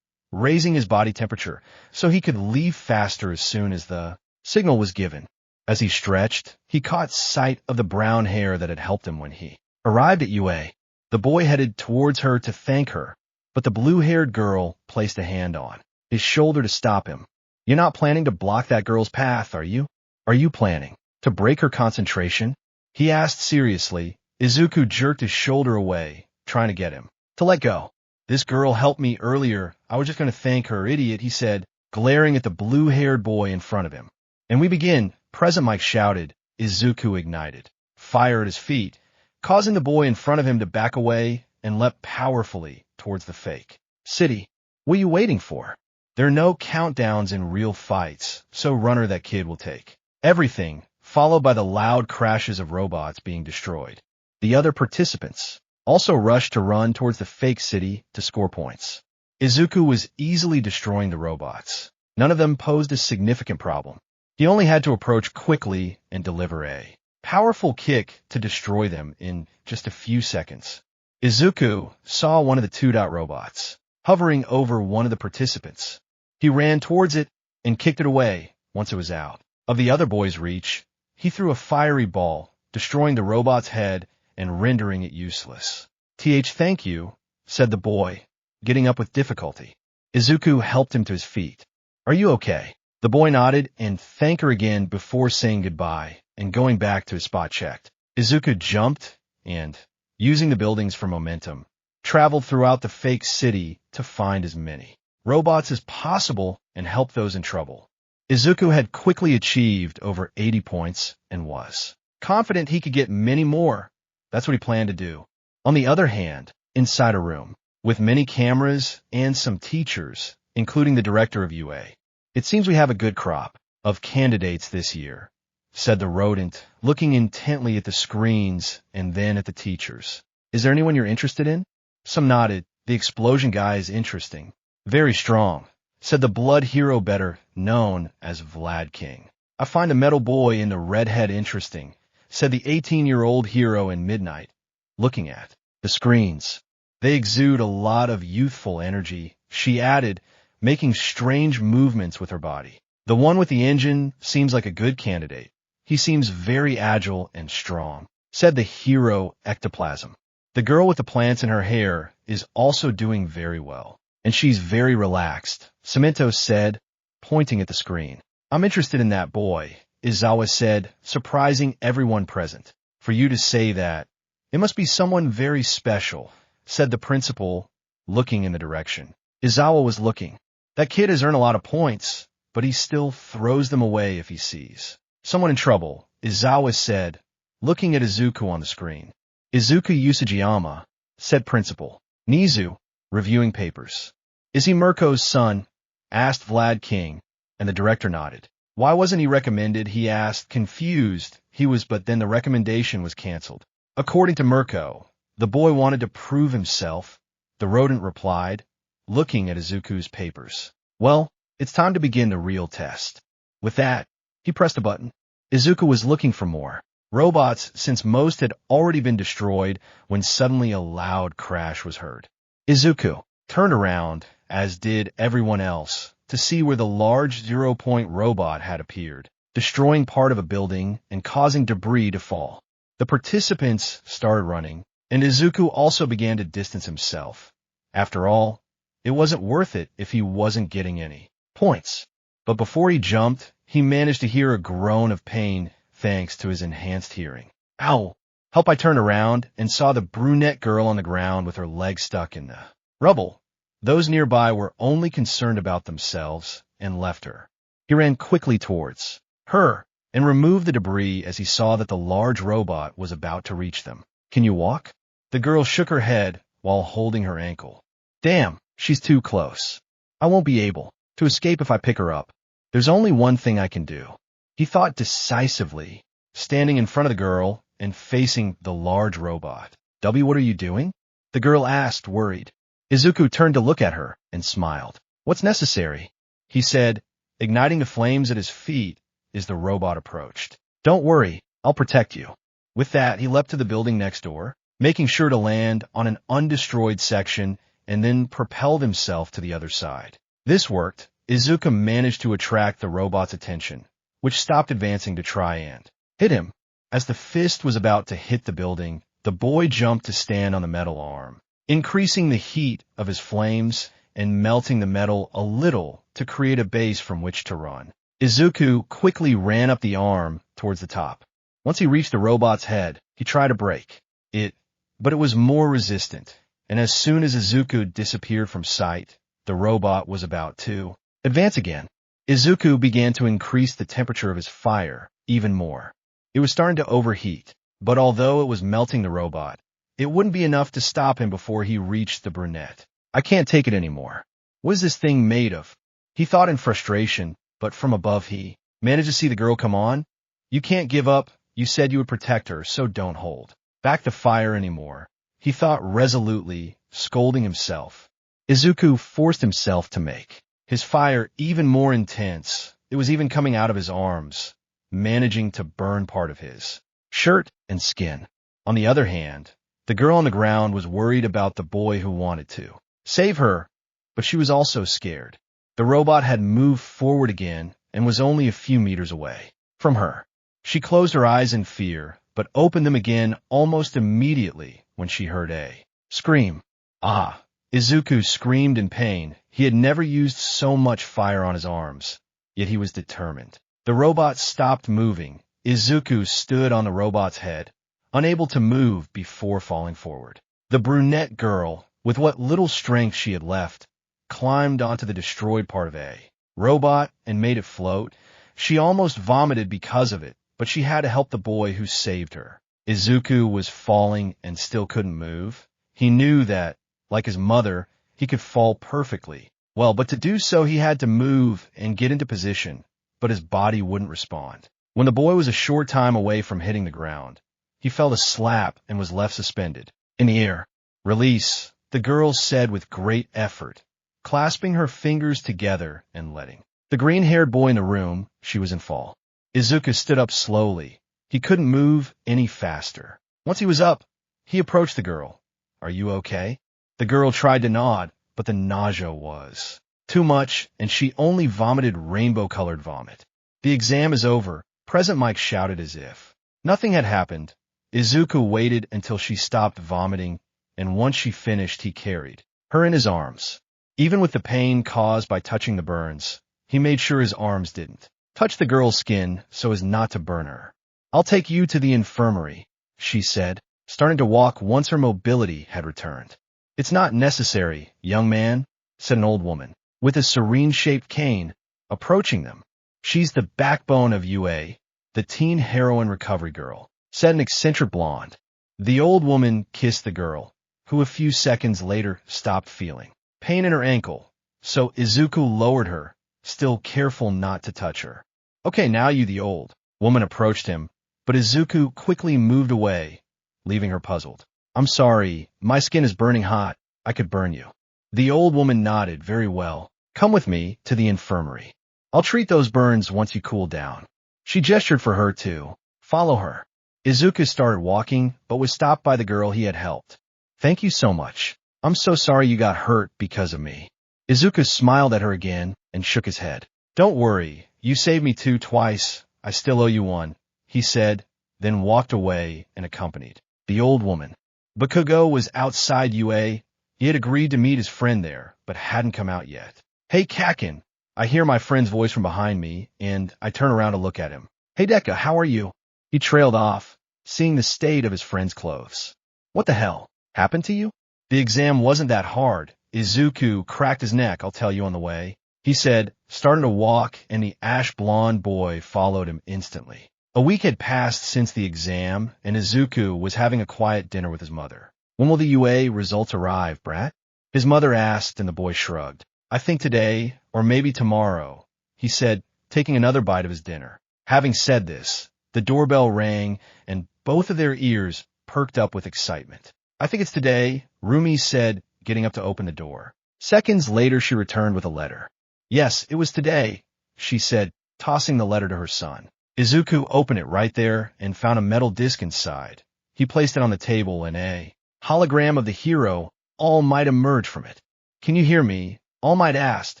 raising his body temperature so he could leave faster as soon as the signal was given. As he stretched, he caught sight of the brown hair that had helped him when he arrived at UA. The boy headed towards her to thank her, but the blue-haired girl placed a hand on his shoulder to stop him. "You're not planning to block that girl's path, are you? Are you planning to break her concentration?" he asked seriously. Izuku jerked his shoulder away, trying to get him to let go. "This girl helped me earlier. I was just going to thank her, idiot," he said, glaring at the blue-haired boy in front of him. "And we begin," President Mike shouted. Izuku ignited fire at his feet, causing the boy in front of him to back away and leapt powerfully towards the fake city. "What are you waiting for? There are no countdowns in real fights, so runner that kid will take everything," followed by the loud crashes of robots being destroyed. The other participants also rushed to run towards the fake city to score points. Izuku was easily destroying the robots. None of them posed a significant problem. He only had to approach quickly and deliver a powerful kick to destroy them in just a few seconds. Izuku saw one of the 2-dot robots hovering over one of the participants. He ran towards it and kicked it away once it was out of the other boy's reach. He threw a fiery ball, destroying the robot's head and rendering it useless. "Thank you," said the boy, getting up with difficulty. Izuku helped him to his feet. "Are you okay?" The boy nodded and thanked her again before saying goodbye and going back to his spot checked. Izuku jumped and, using the buildings for momentum, traveled throughout the fake city to find as many robots as possible and help those in trouble. Izuku had quickly achieved over 80 points and was confident he could get many more. That's what he planned to do. On the other hand, inside a room with many cameras and some teachers, including the director of UA, "It seems we have a good crop of candidates this year," said the rodent, looking intently at the screens and then at the teachers. "Is there anyone you're interested in?" Some nodded. "The explosion guy is interesting. Very strong," said the blood hero better known as Vlad King. "I find the metal boy in the redhead interesting," said the 18-year-old hero in Midnight, looking at the screens. "They exude a lot of youthful energy," she added, making strange movements with her body. "The one with the engine seems like a good candidate. He seems very agile and strong," said the hero Ectoplasm. "The girl with the plants in her hair is also doing very well. and she's very relaxed, Cemento said, pointing at the screen. I'm interested in that boy, Izawa said, surprising everyone present. For you to say that, it must be someone very special, said the principal, looking in the direction. Izawa was looking. That kid has earned a lot of points, but he still throws them away if he sees someone in trouble, Izawa said, looking at Izuku on the screen. Izuku Usajiyama, said Principal. Nizu, reviewing papers. Is he Mirko's son? Asked Vlad King, and the director nodded. Why wasn't he recommended? He asked, confused. He was, but then the recommendation was cancelled. According to Mirko, the boy wanted to prove himself, the rodent replied, looking at Izuku's papers. Well, it's time to begin the real test. With that, he pressed a button. Izuku was looking for more robots since most had already been destroyed when suddenly a loud crash was heard. Izuku turned around, as did everyone else, to see where the large 0-point robot had appeared, destroying part of a building and causing debris to fall. The participants started running, and Izuku also began to distance himself. After all, it wasn't worth it if he wasn't getting any points. But before he jumped, he managed to hear a groan of pain thanks to his enhanced hearing. Ow! Help! I turned around and saw the brunette girl on the ground with her leg stuck in the rubble. Those nearby were only concerned about themselves and left her. He ran quickly towards her and removed the debris as he saw that the large robot was about to reach them. Can you walk? The girl shook her head while holding her ankle. Damn, she's too close. I won't be able to escape if I pick her up. There's only one thing I can do. He thought decisively, standing in front of the girl and facing the large robot. W, what are you doing? The girl asked, worried. Izuku turned to look at her and smiled. What's necessary? He said, igniting the flames at his feet as the robot approached. Don't worry, I'll protect you. With that, he leapt to the building next door, making sure to land on an undestroyed section and then propelled himself to the other side. This worked. Izuku managed to attract the robot's attention, which stopped advancing to try and hit him. As the fist was about to hit the building, the boy jumped to stand on the metal arm, increasing the heat of his flames and melting the metal a little to create a base from which to run. Izuku quickly ran up the arm towards the top. Once he reached the robot's head, he tried to break it, but it was more resistant, and as soon as Izuku disappeared from sight, the robot was about to advance again. Izuku began to increase the temperature of his fire even more. It was starting to overheat, but although it was melting the robot, it wouldn't be enough to stop him before he reached the brunette. I can't take it anymore. What is this thing made of? He thought in frustration, but from above he managed to see the girl come on. You can't give up. You said you would protect her, so don't hold back the fire anymore. He thought resolutely, scolding himself. Izuku forced himself to make his fire even more intense. It was even coming out of his arms, managing to burn part of his shirt and skin. On the other hand, the girl on the ground was worried about the boy who wanted to save her, but she was also scared. The robot had moved forward again and was only a few meters away from her. She closed her eyes in fear, but opened them again almost immediately when she heard a scream. Ah! Izuku screamed in pain. He had never used so much fire on his arms, yet he was determined. The robot stopped moving. Izuku stood on the robot's head, unable to move before falling forward. The brunette girl, with what little strength she had left, climbed onto the destroyed part of a robot and made it float. She almost vomited because of it, but she had to help the boy who saved her. Izuku was falling and still couldn't move. He knew that, like his mother, he could fall perfectly well, but to do so he had to move and get into position, but his body wouldn't respond. When the boy was a short time away from hitting the ground, he felt a slap and was left suspended in the air. Release, the girl said with great effort, clasping her fingers together and letting the green-haired boy in the room. She was in fall. Izuku stood up slowly. He couldn't move any faster. Once he was up, he approached the girl. Are you okay? The girl tried to nod, but the nausea was too much, and she only vomited rainbow-colored vomit. The exam is over, President Mike shouted as if nothing had happened. Izuku waited until she stopped vomiting, and once she finished, he carried her in his arms. Even with the pain caused by touching the burns, he made sure his arms didn't touch the girl's skin so as not to burn her. "I'll take you to the infirmary," she said, starting to walk once her mobility had returned. "It's not necessary, young man," said an old woman, with a serene-shaped cane, approaching them. "She's the backbone of UA, the teen heroine recovery girl," said an eccentric blonde. The old woman kissed the girl, who a few seconds later stopped feeling pain in her ankle, so Izuku lowered her, still careful not to touch her. "Okay, now you," the old woman approached him, but Izuku quickly moved away, leaving her puzzled. "I'm sorry, my skin is burning hot. I could burn you." The old woman nodded. "Very well. Come with me to the infirmary. I'll treat those burns once you cool down." She gestured for her to follow her. Izuku started walking, but was stopped by the girl he had helped. "Thank you so much. I'm so sorry you got hurt because of me." Izuku smiled at her again and shook his head. "Don't worry, you saved me twice. I still owe you one," he said, then walked away and accompanied the old woman. Bakugo was outside UA. He had agreed to meet his friend there, but hadn't come out yet. "Hey, Kakin," I hear my friend's voice from behind me, and I turn around to look at him. "Hey, Deka, how are you?" He trailed off, seeing the state of his friend's clothes. "What the hell happened to you?" "The exam wasn't that hard. Izuku cracked his neck, I'll tell you on the way," he said, starting to walk, and the ash-blonde boy followed him instantly. A week had passed since the exam, and Izuku was having a quiet dinner with his mother. "When will the UA results arrive, brat?" his mother asked, and the boy shrugged. "I think today, or maybe tomorrow," he said, taking another bite of his dinner. Having said this, the doorbell rang, and both of their ears perked up with excitement. "I think it's today," Rumi said, getting up to open the door. Seconds later, she returned with a letter. "Yes, it was today," she said, tossing the letter to her son. Izuku opened it right there and found a metal disc inside. He placed it on the table, and a hologram of the hero, All Might, emerged from it. "Can you hear me?" All Might asked.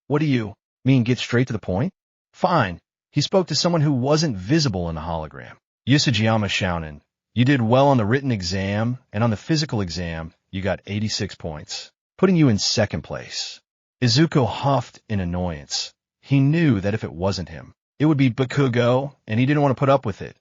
"What do you mean, get straight to the point?" "Fine." He spoke to someone who wasn't visible in the hologram. "Yusujiyama Shounen, you did well on the written exam, and on the physical exam, you got 86 points, putting you in second place." Izuku huffed in annoyance. He knew that if it wasn't him, it would be Bakugo, and he didn't want to put up with it,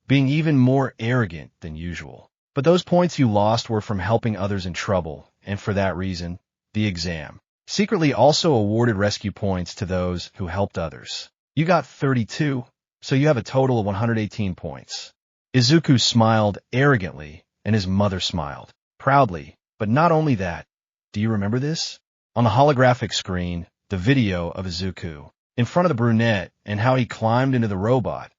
being even more arrogant than usual. But those points you lost were from helping others in trouble, and for that reason, the exam secretly also awarded rescue points to those who helped others. You got 32, so you have a total of 118 points. Izuku smiled arrogantly, and his mother smiled proudly. But not only that, do you remember this? On the holographic screen, the video of Izuku in front of the brunette and how he climbed into the robot,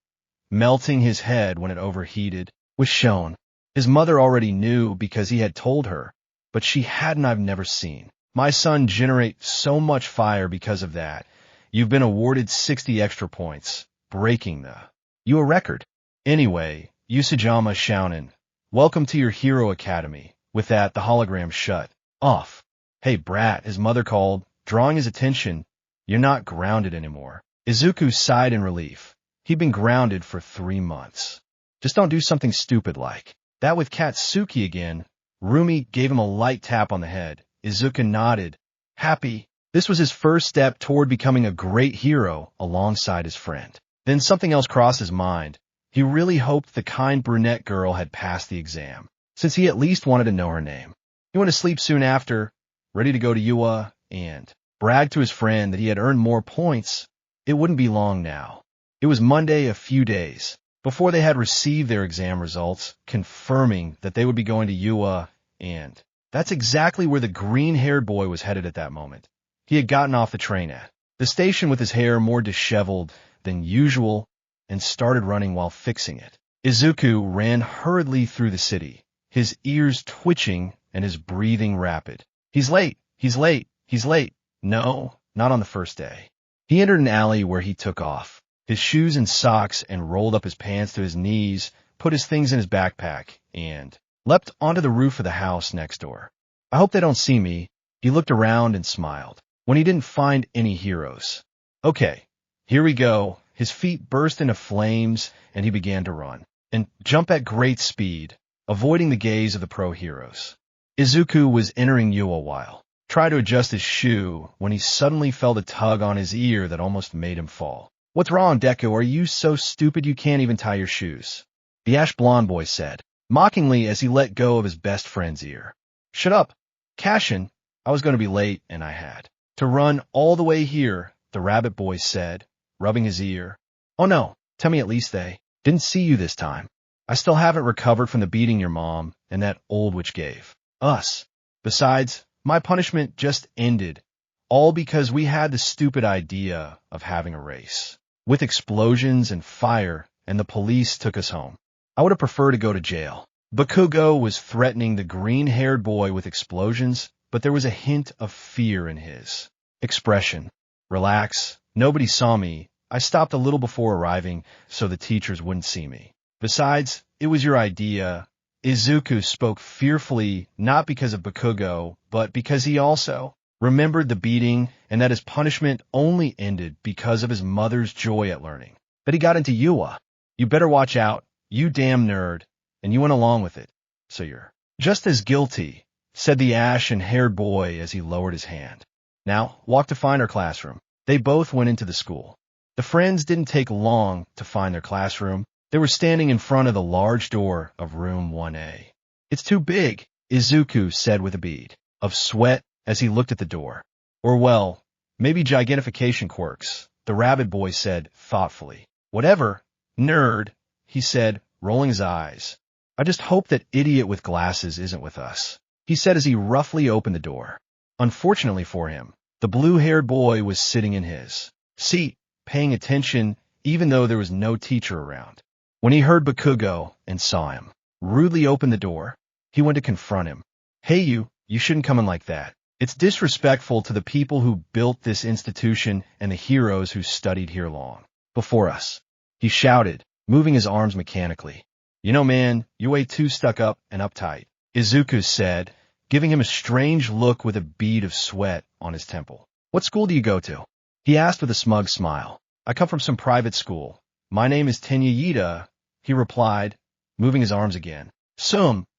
melting his head when it overheated, was shown. His mother already knew because he had told her, but she hadn't. "I've never seen my son generate so much fire because of that. You've been awarded 60 extra points, breaking the UA record. Anyway, Yusujiyama Shounen, welcome to your Hero Academy." With that, the hologram shut off. "Hey, brat," his mother called, drawing his attention. "You're not grounded anymore." Izuku sighed in relief. He'd been grounded for 3 months. "Just don't do something stupid like that with Katsuki again." Rumi gave him a light tap on the head. Izuku nodded, happy. This was his first step toward becoming a great hero alongside his friend. Then something else crossed his mind. He really hoped the kind brunette girl had passed the exam, since he at least wanted to know her name. He went to sleep soon after, ready to go to UA, and bragged to his friend that he had earned more points. It wouldn't be long now. It was Monday, a few days before they had received their exam results, confirming that they would be going to UA, and that's exactly where the green-haired boy was headed at that moment. He had gotten off the train at the station with his hair more disheveled than usual and started running while fixing it. Izuku ran hurriedly through the city, his ears twitching and his breathing rapid. "He's late! He's late! He's late!" No, not on the first day. He entered an alley where he took off his shoes and socks and rolled up his pants to his knees, put his things in his backpack, and leapt onto the roof of the house next door. "I hope they don't see me." He looked around and smiled when he didn't find any heroes. "Okay, here we go." His feet burst into flames, and he began to run and jump at great speed, avoiding the gaze of the pro heroes. Izuku was entering UA while tried to adjust his shoe when he suddenly felt a tug on his ear that almost made him fall. "What's wrong, Deku? Are you so stupid you can't even tie your shoes?" the ash blonde boy said, mockingly as he let go of his best friend's ear. "Shut up, Cashin. I was going to be late, and I had to run all the way here," the rabbit boy said, rubbing his ear. "Oh no, tell me at least they didn't see you this time. I still haven't recovered from the beating your mom and that old witch gave us. Besides, my punishment just ended, all because we had the stupid idea of having a race with explosions and fire, and the police took us home. I would have preferred to go to jail." Bakugo was threatening the green-haired boy with explosions, but there was a hint of fear in his expression. "Relax. Nobody saw me. I stopped a little before arriving so the teachers wouldn't see me. Besides, it was your idea." Izuku spoke fearfully, not because of Bakugo, but because he also remembered the beating and that his punishment only ended because of his mother's joy at learning that he got into Yua. "You better watch out, you damn nerd, and you went along with it, so you're just as guilty," said the ashen-haired boy as he lowered his hand. "Now, walk to find our classroom." They both went into the school. The friends didn't take long to find their classroom. They were standing in front of the large door of room 1A. "It's too big," Izuku said with a bead of sweat as he looked at the door. "Or well, maybe gigantification quirks," the rabbit boy said thoughtfully. "Whatever, nerd," he said, rolling his eyes. "I just hope that idiot with glasses isn't with us," he said as he roughly opened the door. Unfortunately for him, the blue-haired boy was sitting in his seat, paying attention even though there was no teacher around. When he heard Bakugo and saw him rudely open the door, he went to confront him. "Hey you shouldn't come in like that. It's disrespectful to the people who built this institution and the heroes who studied here long before us," he shouted, moving his arms mechanically. "You know, man, you're way too stuck up and uptight," Izuku said, giving him a strange look with a bead of sweat on his temple. "What school do you go to?" he asked with a smug smile. "I come from some private school. My name is Tenyayita," he replied, moving his arms again.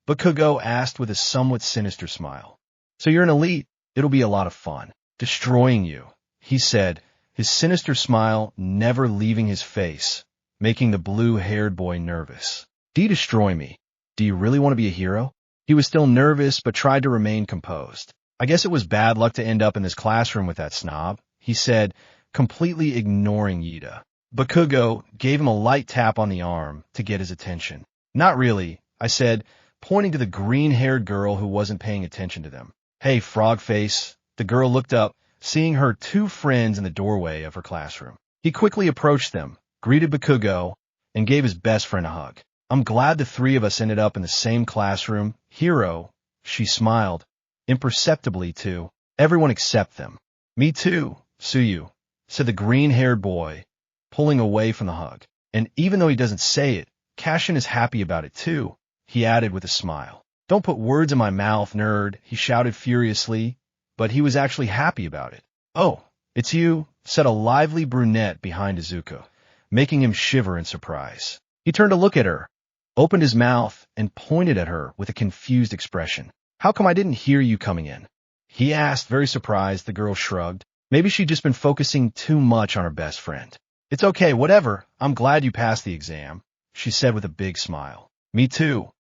Bakugo asked with a somewhat sinister smile. "So you're an elite. It'll be a lot of fun destroying you," he said, his sinister smile never leaving his face, making the blue-haired boy nervous. "Do you destroy me? Do you really want to be a hero?" He was still nervous, but tried to remain composed. "I guess it was bad luck to end up in this classroom with that snob," he said, completely ignoring Yita. Bakugo gave him a light tap on the arm to get his attention. "Not really," I said, pointing to the green-haired girl who wasn't paying attention to them. "Hey, frog face." The girl looked up, seeing her two friends in the doorway of her classroom. He quickly approached them, greeted Bakugo, and gave his best friend a hug. "I'm glad the three of us ended up in the same classroom. Hero," she smiled, imperceptibly to everyone except them. "Me too, Suyu," said the green-haired boy, pulling away from the hug. "And even though he doesn't say it, Cashin is happy about it too," he added with a smile. "Don't put words in my mouth, nerd," he shouted furiously, but he was actually happy about it. "Oh, it's you," said a lively brunette behind Izuku, making him shiver in surprise. He turned to look at her, opened his mouth, and pointed at her with a confused expression. "How come I didn't hear you coming in?" he asked, very surprised. The girl shrugged. Maybe she'd just been focusing too much on her best friend. "It's okay, whatever. I'm glad you passed the exam," she said with a big smile. "Me too.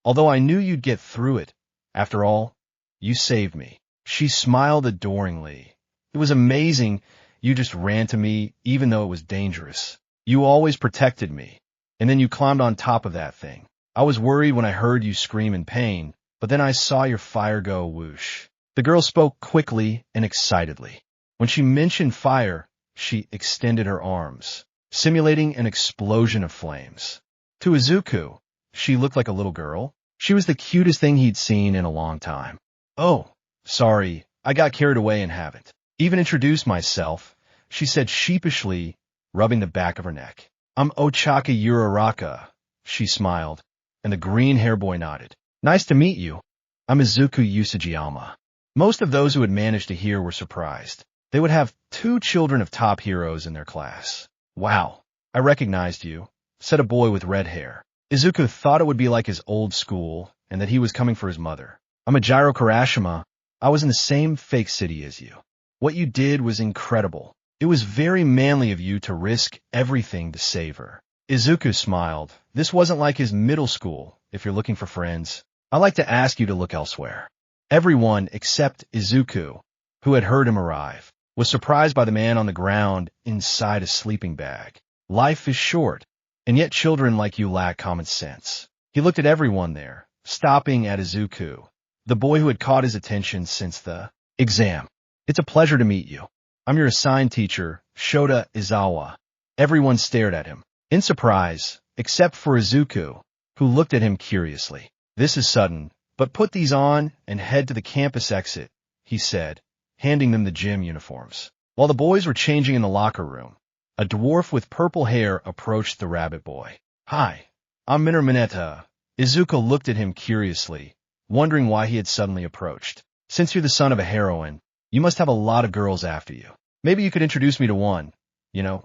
Although I knew you'd get through it. After all, you saved me." She smiled adoringly. "It was amazing. You just ran to me, even though it was dangerous. You always protected me. And then you climbed on top of that thing. I was worried when I heard you scream in pain, but then I saw your fire go whoosh." The girl spoke quickly and excitedly. When she mentioned fire, she extended her arms, simulating an explosion of flames. To Izuku, she looked like a little girl. She was the cutest thing he'd seen in a long time. "Oh, sorry, I got carried away and haven't even introduced myself," she said sheepishly, rubbing the back of her neck. "I'm Ochaka Uraraka," she smiled, and the green-hair boy nodded. "Nice to meet you. I'm Izuku Usajiyama." Most of those who had managed to hear were surprised. They would have 2 children of top heroes in their class. "Wow, I recognized you," said a boy with red hair. Izuku thought it would be like his old school, and that he was coming for his mother. "I'm a Jiro Karashima. I was in the same fake city as you. What you did was incredible. It was very manly of you to risk everything to save her. Izuku smiled. This wasn't like his middle school, if you're looking for friends. I'd like to ask you to look elsewhere. Everyone except Izuku, who had heard him arrive, was surprised by the man on the ground inside a sleeping bag. Life is short, and yet children like you lack common sense. He looked at everyone there, stopping at Izuku, the boy who had caught his attention since the exam. It's a pleasure to meet you. I'm your assigned teacher, Shota Izawa. Everyone stared at him, in surprise, except for Izuku, who looked at him curiously. This is sudden, but put these on and head to the campus exit, he said, handing them the gym uniforms. While the boys were changing in the locker room, a dwarf with purple hair approached the rabbit boy. Hi, I'm Mineta. Izuku looked at him curiously, wondering why he had suddenly approached. Since you're the son of a heroine, you must have a lot of girls after you. Maybe you could introduce me to one.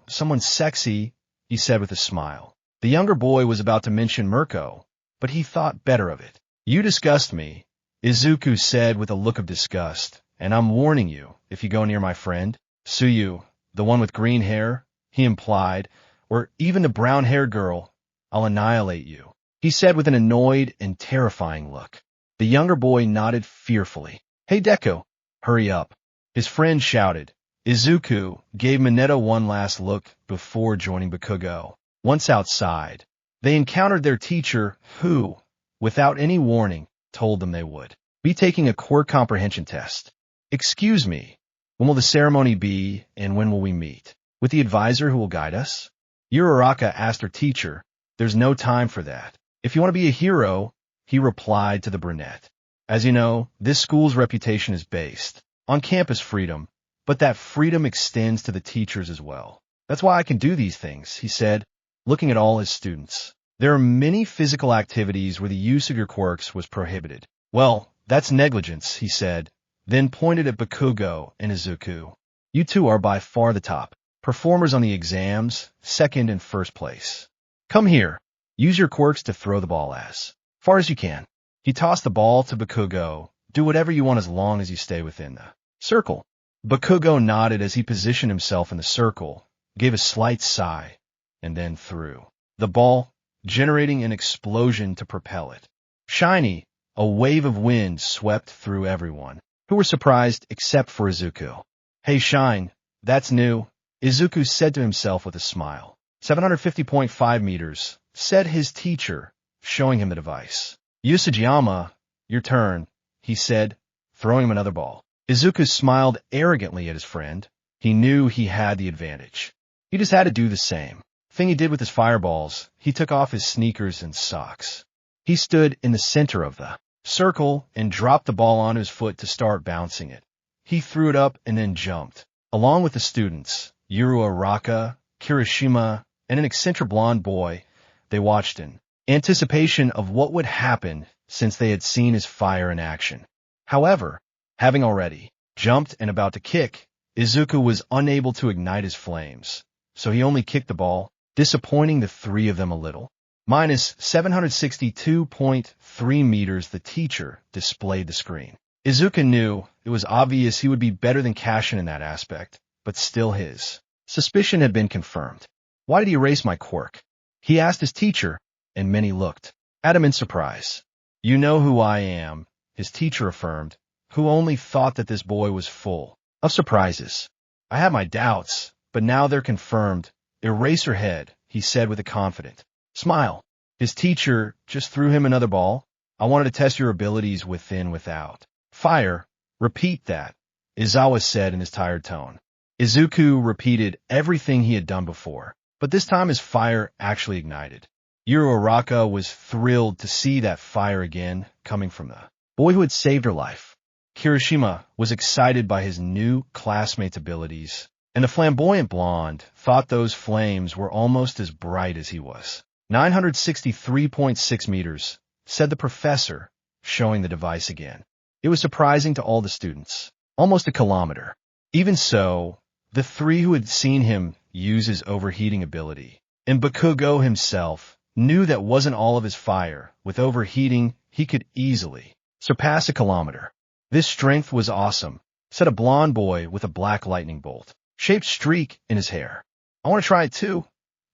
Someone sexy, he said with a smile. The younger boy was about to mention Mirko, but he thought better of it. You disgust me, Izuku said with a look of disgust, and I'm warning you, if you go near my friend, Suyu, the one with green hair, he implied, or even the brown-haired girl, I'll annihilate you, he said with an annoyed and terrifying look. The younger boy nodded fearfully. Hey Deku, hurry up, his friend shouted. Izuku gave Mineta one last look before joining Bakugo. Once outside, they encountered their teacher who, without any warning, told them they would be taking a quirk comprehension test. Excuse me, when will the ceremony be and when will we meet? With the advisor who will guide us? Uraraka asked her teacher. There's no time for that. If you want to be a hero, he replied to the brunette. As you know, this school's reputation is based on campus freedom, but that freedom extends to the teachers as well. That's why I can do these things, he said, looking at all his students. There are many physical activities where the use of your quirks was prohibited. Well, that's negligence, he said, then pointed at Bakugo and Izuku. You two are by far the top performers on the exams, second and first place. Come here. Use your quirks to throw the ball as far as you can. He tossed the ball to Bakugo. Do whatever you want as long as you stay within the circle. Bakugo nodded as he positioned himself in the circle, gave a slight sigh, and then threw the ball, generating an explosion to propel it. Shiny, a wave of wind swept through everyone, who were surprised except for Izuku. Hey Shine, that's new, Izuku said to himself with a smile. 750.5 meters, said his teacher, showing him the device. Usajiyama, your turn, he said, throwing him another ball. Izuku smiled arrogantly at his friend. He knew he had the advantage. He just had to do the same thing he did with his fireballs. He took off his sneakers and socks. He stood in the center of the circle and dropped the ball onto his foot to start bouncing it. He threw it up and then jumped. Along with the students, Uraraka, Kirishima, and an eccentric blonde boy, they watched in anticipation of what would happen since they had seen his fire in action. However, having already jumped and about to kick, Izuku was unable to ignite his flames, so he only kicked the ball, disappointing the three of them a little. Minus 762.3 meters, the teacher displayed the screen. Izuku knew it was obvious he would be better than Kashin in that aspect, but still his suspicion had been confirmed. Why did he erase my quirk? He asked his teacher, and many looked at him in surprise. You know who I am, his teacher affirmed, who only thought that this boy was full of surprises. I had my doubts, but now they're confirmed. Eraserhead, he said with a confident smile. His teacher just threw him another ball. I wanted to test your abilities within, without fire. Repeat that, Izawa said in his tired tone. Izuku repeated everything he had done before, but this time his fire actually ignited. Uraraka was thrilled to see that fire again coming from the boy who had saved her life. Kirishima was excited by his new classmate's abilities, and the flamboyant blonde thought those flames were almost as bright as he was. 963.6 meters, said the professor, showing the device again. It was surprising to all the students. Almost a kilometer. Even so, the three who had seen him use his overheating ability, and Bakugo himself, knew that wasn't all of his fire. With overheating, he could easily surpass a kilometer. This strength was awesome, said a blond boy with a black lightning bolt shaped streak in his hair. I want to try it too.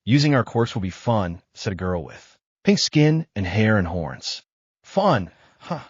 Using our quirks will be fun, said a girl with pink skin and hair and horns. Fun, huh?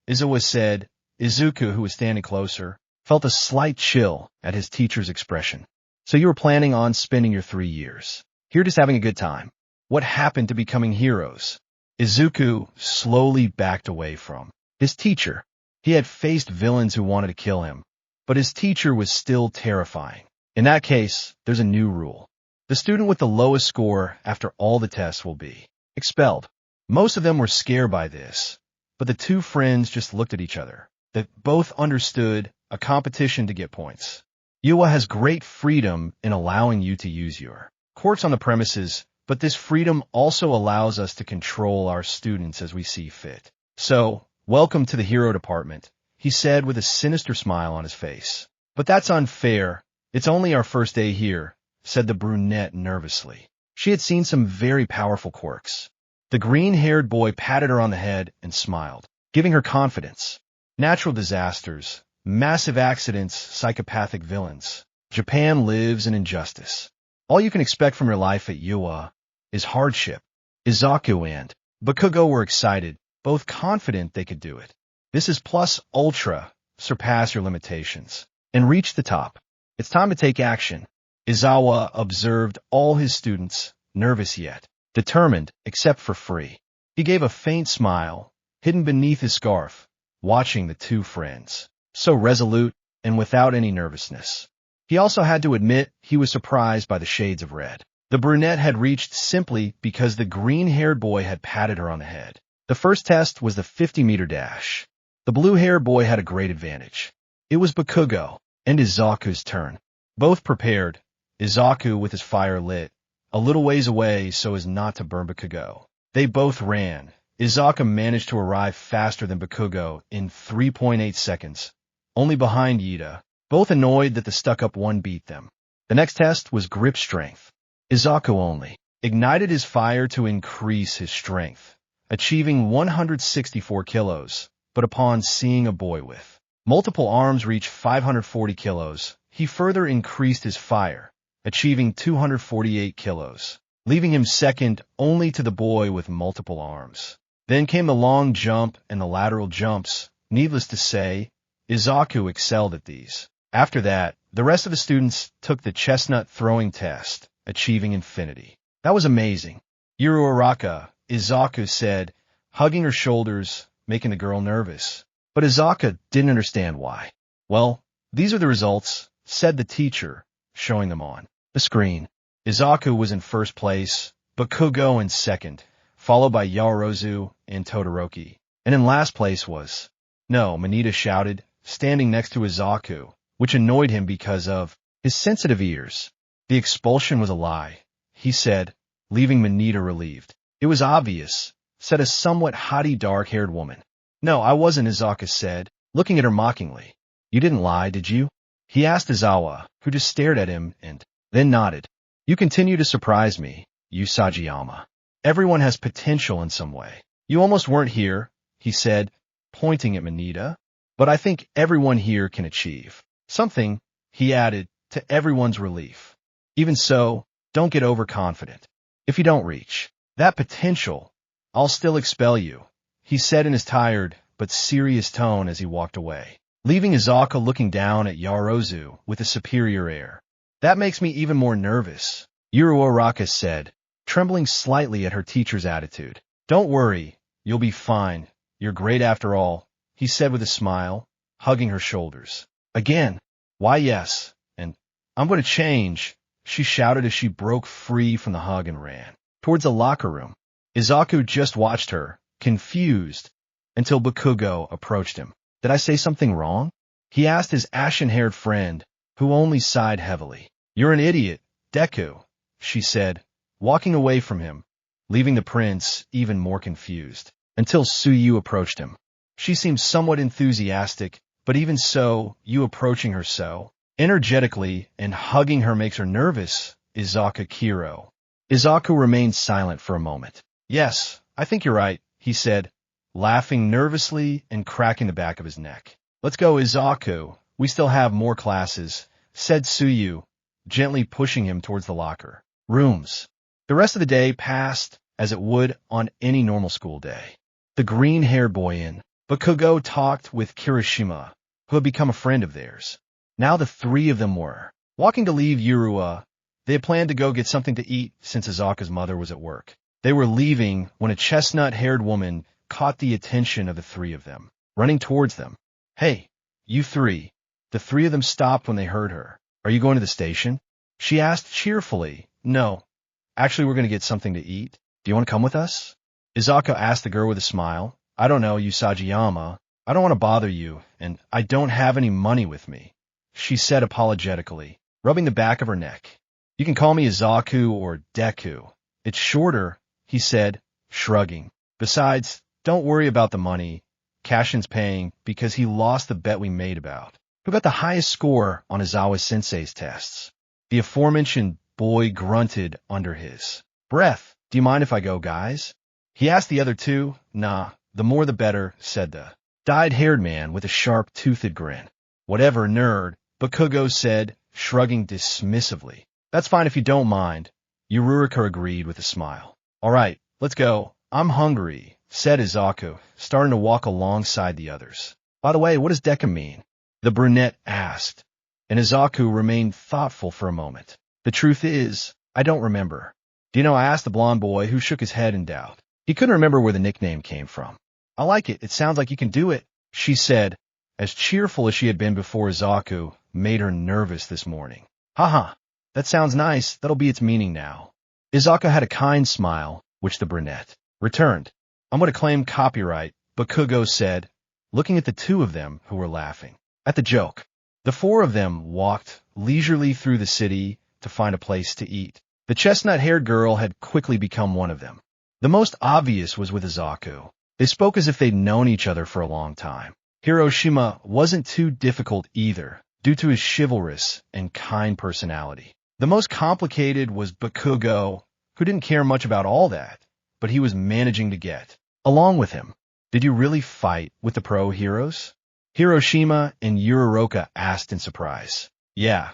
Izuku said. Izuku, who was standing closer, felt a slight chill at his teacher's expression. So you were planning on spending your 3 years here just having a good time. What happened to becoming heroes? Izuku slowly backed away from his teacher. He had faced villains who wanted to kill him, but his teacher was still terrifying. In that case, there's a new rule. The student with the lowest score after all the tests will be expelled. Most of them were scared by this, but the two friends just looked at each other. They both understood a competition to get points. Yuwa has great freedom in allowing you to use your quirks on the premises, but this freedom also allows us to control our students as we see fit. So, welcome to the hero department, he said with a sinister smile on his face. But that's unfair. It's only our first day here, said the brunette nervously. She had seen some very powerful quirks. The green-haired boy patted her on the head and smiled, giving her confidence. Natural disasters, massive accidents, psychopathic villains. Japan lives in injustice. All you can expect from your life at Yuwa is hardship. Izuku and Bakugo were excited, both confident they could do it. This is plus ultra, surpass your limitations, and reach the top. It's time to take action. Izawa observed all his students, nervous yet determined, except for Free. He gave a faint smile, hidden beneath his scarf, watching the two friends, so resolute and without any nervousness. He also had to admit he was surprised by the shades of red. The brunette had reached simply because the green-haired boy had patted her on the head. The first test was the 50-meter dash. The blue-haired boy had a great advantage. It was Bakugo and Izuku's turn. Both prepared, Izuku with his fire lit, a little ways away so as not to burn Bakugo. They both ran. Izuku managed to arrive faster than Bakugo in 3.8 seconds, only behind Ida, both annoyed that the stuck-up one beat them. The next test was grip strength. Izuku only ignited his fire to increase his strength, achieving 164 kilos, but upon seeing a boy with multiple arms reach 540 kilos, he further increased his fire, achieving 248 kilos, leaving him second only to the boy with multiple arms. Then came the long jump and the lateral jumps. Needless to say, Izuku excelled at these. After that, the rest of the students took the chestnut throwing test, achieving infinity. That was amazing. Araka, Izuku said, hugging her shoulders, making the girl nervous. But Izuku didn't understand why. Well, these are the results, said the teacher, showing them on the screen. Izuku was in first place, Bakugo in second, followed by Yaoruzu and Todoroki. And in last place was Manita shouted, standing next to Izuku, which annoyed him because of his sensitive ears. The expulsion was a lie, he said, leaving Manita relieved. It was obvious, said a somewhat haughty dark-haired woman. No, I wasn't, Izuku said, looking at her mockingly. You didn't lie, did you? He asked Izawa, who just stared at him and then nodded. You continue to surprise me, Usajiyama. Everyone has potential in some way. You almost weren't here, he said, pointing at Manita. But I think everyone here can achieve something, he added, to everyone's relief. Even so, don't get overconfident. If you don't reach that potential, I'll still expel you, he said in his tired but serious tone as he walked away, leaving Izuku looking down at Yaoruzu with a superior air. That makes me even more nervous, Araka said, trembling slightly at her teacher's attitude. Don't worry, you'll be fine. You're great after all, he said with a smile, hugging her shoulders. Again, why yes, and I'm going to change, she shouted as she broke free from the hug and ran towards the locker room. Izuku just watched her, confused, until Bakugo approached him. Did I say something wrong? He asked his ashen-haired friend, who only sighed heavily. You're an idiot, Deku, she said, walking away from him, leaving the prince even more confused, until Suyu approached him. She seemed somewhat enthusiastic, but even so, you approaching her so energetically and hugging her makes her nervous, Izuku Kiro. Izuku remained silent for a moment. Yes, I think you're right, he said, laughing nervously and cracking the back of his neck. Let's go, Izuku. We still have more classes, said Tsuyu, gently pushing him towards the locker rooms. The rest of the day passed as it would on any normal school day. The green-haired boy in Bakugo talked with Kirishima, who had become a friend of theirs. Now the three of them were walking to leave Yurua. They had planned to go get something to eat since Izuku's mother was at work. They were leaving when a chestnut-haired woman caught the attention of the three of them, running towards them. Hey, you three. The three of them stopped when they heard her. Are you going to the station? She asked cheerfully. No. Actually, we're going to get something to eat. Do you want to come with us? Izuku asked the girl with a smile. I don't know, Usajiyama. I don't want to bother you, and I don't have any money with me, she said apologetically, rubbing the back of her neck. You can call me Izuku or Deku. It's shorter, he said, shrugging. Besides, don't worry about the money. Kashin's paying because he lost the bet we made about who got the highest score on Izawa-sensei's tests. The aforementioned boy grunted under his breath. Do you mind if I go, guys? He asked the other two. Nah, the more the better, said the dyed-haired man with a sharp-toothed grin. Whatever, nerd, Bakugo said, shrugging dismissively. That's fine if you don't mind. Yuruka agreed with a smile. All right, let's go. I'm hungry, said Izuku, starting to walk alongside the others. By the way, what does Deka mean? The brunette asked, and Izuku remained thoughtful for a moment. The truth is, I don't remember. Do you know, I asked the blond boy, who shook his head in doubt. He couldn't remember where the nickname came from. I like it. It sounds like you can do it, she said, as cheerful as she had been before. Izuku made her nervous this morning. Haha, that sounds nice. That'll be its meaning now. Izuku had a kind smile, which the brunette returned. I'm going to claim copyright, Bakugo said, looking at the two of them who were laughing at the joke. The four of them walked leisurely through the city to find a place to eat. The chestnut-haired girl had quickly become one of them. The most obvious was with Izuku. They spoke as if they'd known each other for a long time. Hiroshima wasn't too difficult either, due to his chivalrous and kind personality. The most complicated was Bakugo, who didn't care much about all that, but he was managing to get along with him. Did you really fight with the pro heroes? Hiroshima and Yururoka asked in surprise. Yeah,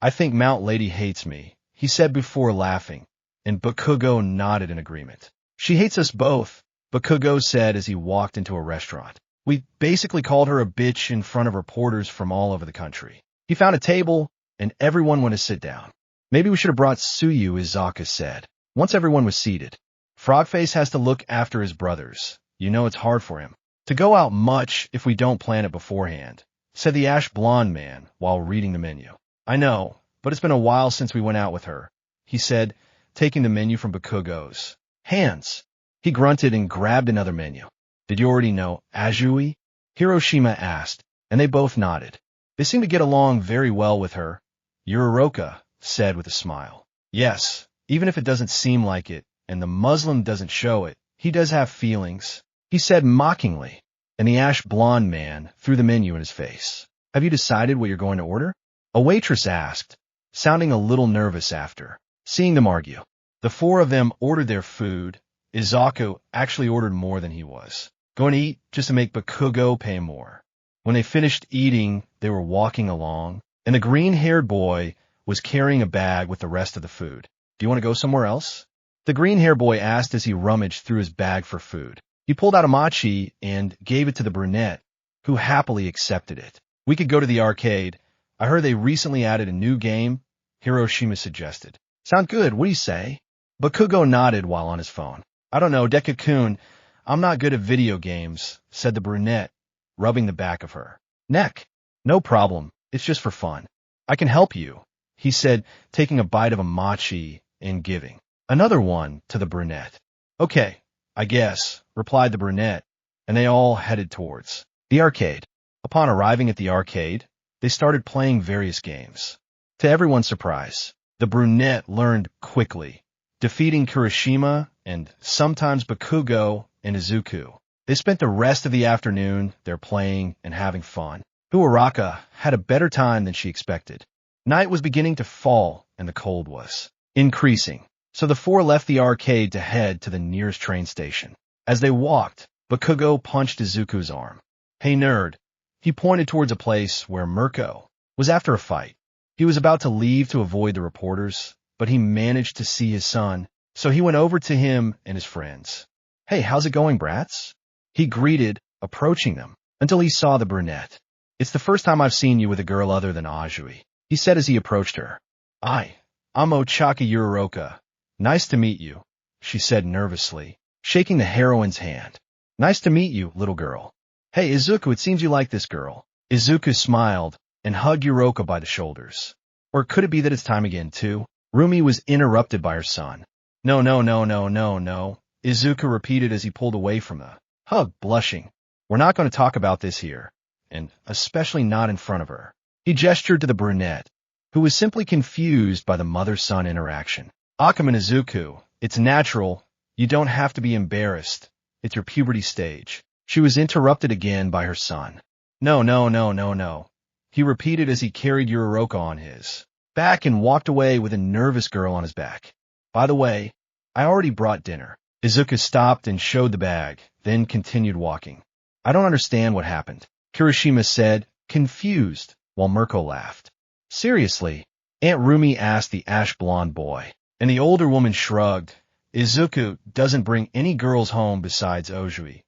I think Mount Lady hates me, he said before laughing, and Bakugo nodded in agreement. She hates us both, Bakugo said as he walked into a restaurant. We basically called her a bitch in front of reporters from all over the country. He found a table, and everyone went to sit down. Maybe we should have brought Tsuyu, Izuku said. Once everyone was seated. Frogface has to look after his brothers. You know it's hard for him to go out much if we don't plan it beforehand, said the ash-blonde man while reading the menu. I know, but it's been a while since we went out with her, he said, taking the menu from Bakugo's hands. He grunted and grabbed another menu. Did you already know Azui? Hiroshima asked, and they both nodded. They seem to get along very well with her, Yururoka said with a smile. Yes, even if it doesn't seem like it, and the Muslim doesn't show it, he does have feelings, he said mockingly, and the ash-blonde man threw the menu in his face. Have you decided what you're going to order? A waitress asked, sounding a little nervous after seeing them argue. The four of them ordered their food. Izuku actually ordered more than he was going to eat just to make Bakugo pay more. When they finished eating, they were walking along, and the green-haired boy was carrying a bag with the rest of the food. Do you want to go somewhere else? The green-haired boy asked as he rummaged through his bag for food. He pulled out a mochi and gave it to the brunette, who happily accepted it. We could go to the arcade. I heard they recently added a new game, Hiroshima suggested. Sound good, what do you say? Bakugo nodded while on his phone. I don't know, Deku-kun, I'm not good at video games, said the brunette, rubbing the back of her neck. No problem, it's just for fun. I can help you, he said, taking a bite of a mochi and giving another one to the brunette. Okay, I guess, replied the brunette, and they all headed towards the arcade. Upon arriving at the arcade, they started playing various games. To everyone's surprise, the brunette learned quickly, defeating Kirishima and sometimes Bakugo and Izuku. They spent the rest of the afternoon there playing and having fun. Uraraka had a better time than she expected. Night was beginning to fall and the cold was increasing, so the four left the arcade to head to the nearest train station. As they walked, Bakugo punched Izuku's arm. Hey nerd, He pointed towards a place where Mirko was after a fight. He was about to leave to avoid the reporters, but he managed to see his son, so he went over to him and his friends. "Hey, how's it going, brats?" He greeted, approaching them, until he saw the brunette. "It's the first time I've seen you with a girl other than Ajui," he said as he approached her. I'm Ochaka Yururoka. Nice to meet you," she said nervously, shaking the heroine's hand. "Nice to meet you, little girl. Hey, Izuku, it seems you like this girl." Izuku smiled and hugged Yuroka by the shoulders. Or could it be that it's time again, too? Rumi was interrupted by her son. No, Izuku repeated as he pulled away from the hug, blushing. "We're not going to talk about this here, and especially not in front of her." He gestured to the brunette, who was simply confused by the mother-son interaction. "Akuma and Izuku, it's natural. You don't have to be embarrassed. It's your puberty stage." She was interrupted again by her son. No. He repeated as he carried Yururoka on his back and walked away with a nervous girl on his back. "By the way, I already brought dinner." Izuku stopped and showed the bag, then continued walking. "I don't understand what happened," Kirishima said, confused, while Mirko laughed. "Seriously?" Aunt Rumi asked the ash-blonde boy, and the older woman shrugged. "Izuku doesn't bring any girls home besides Ojui.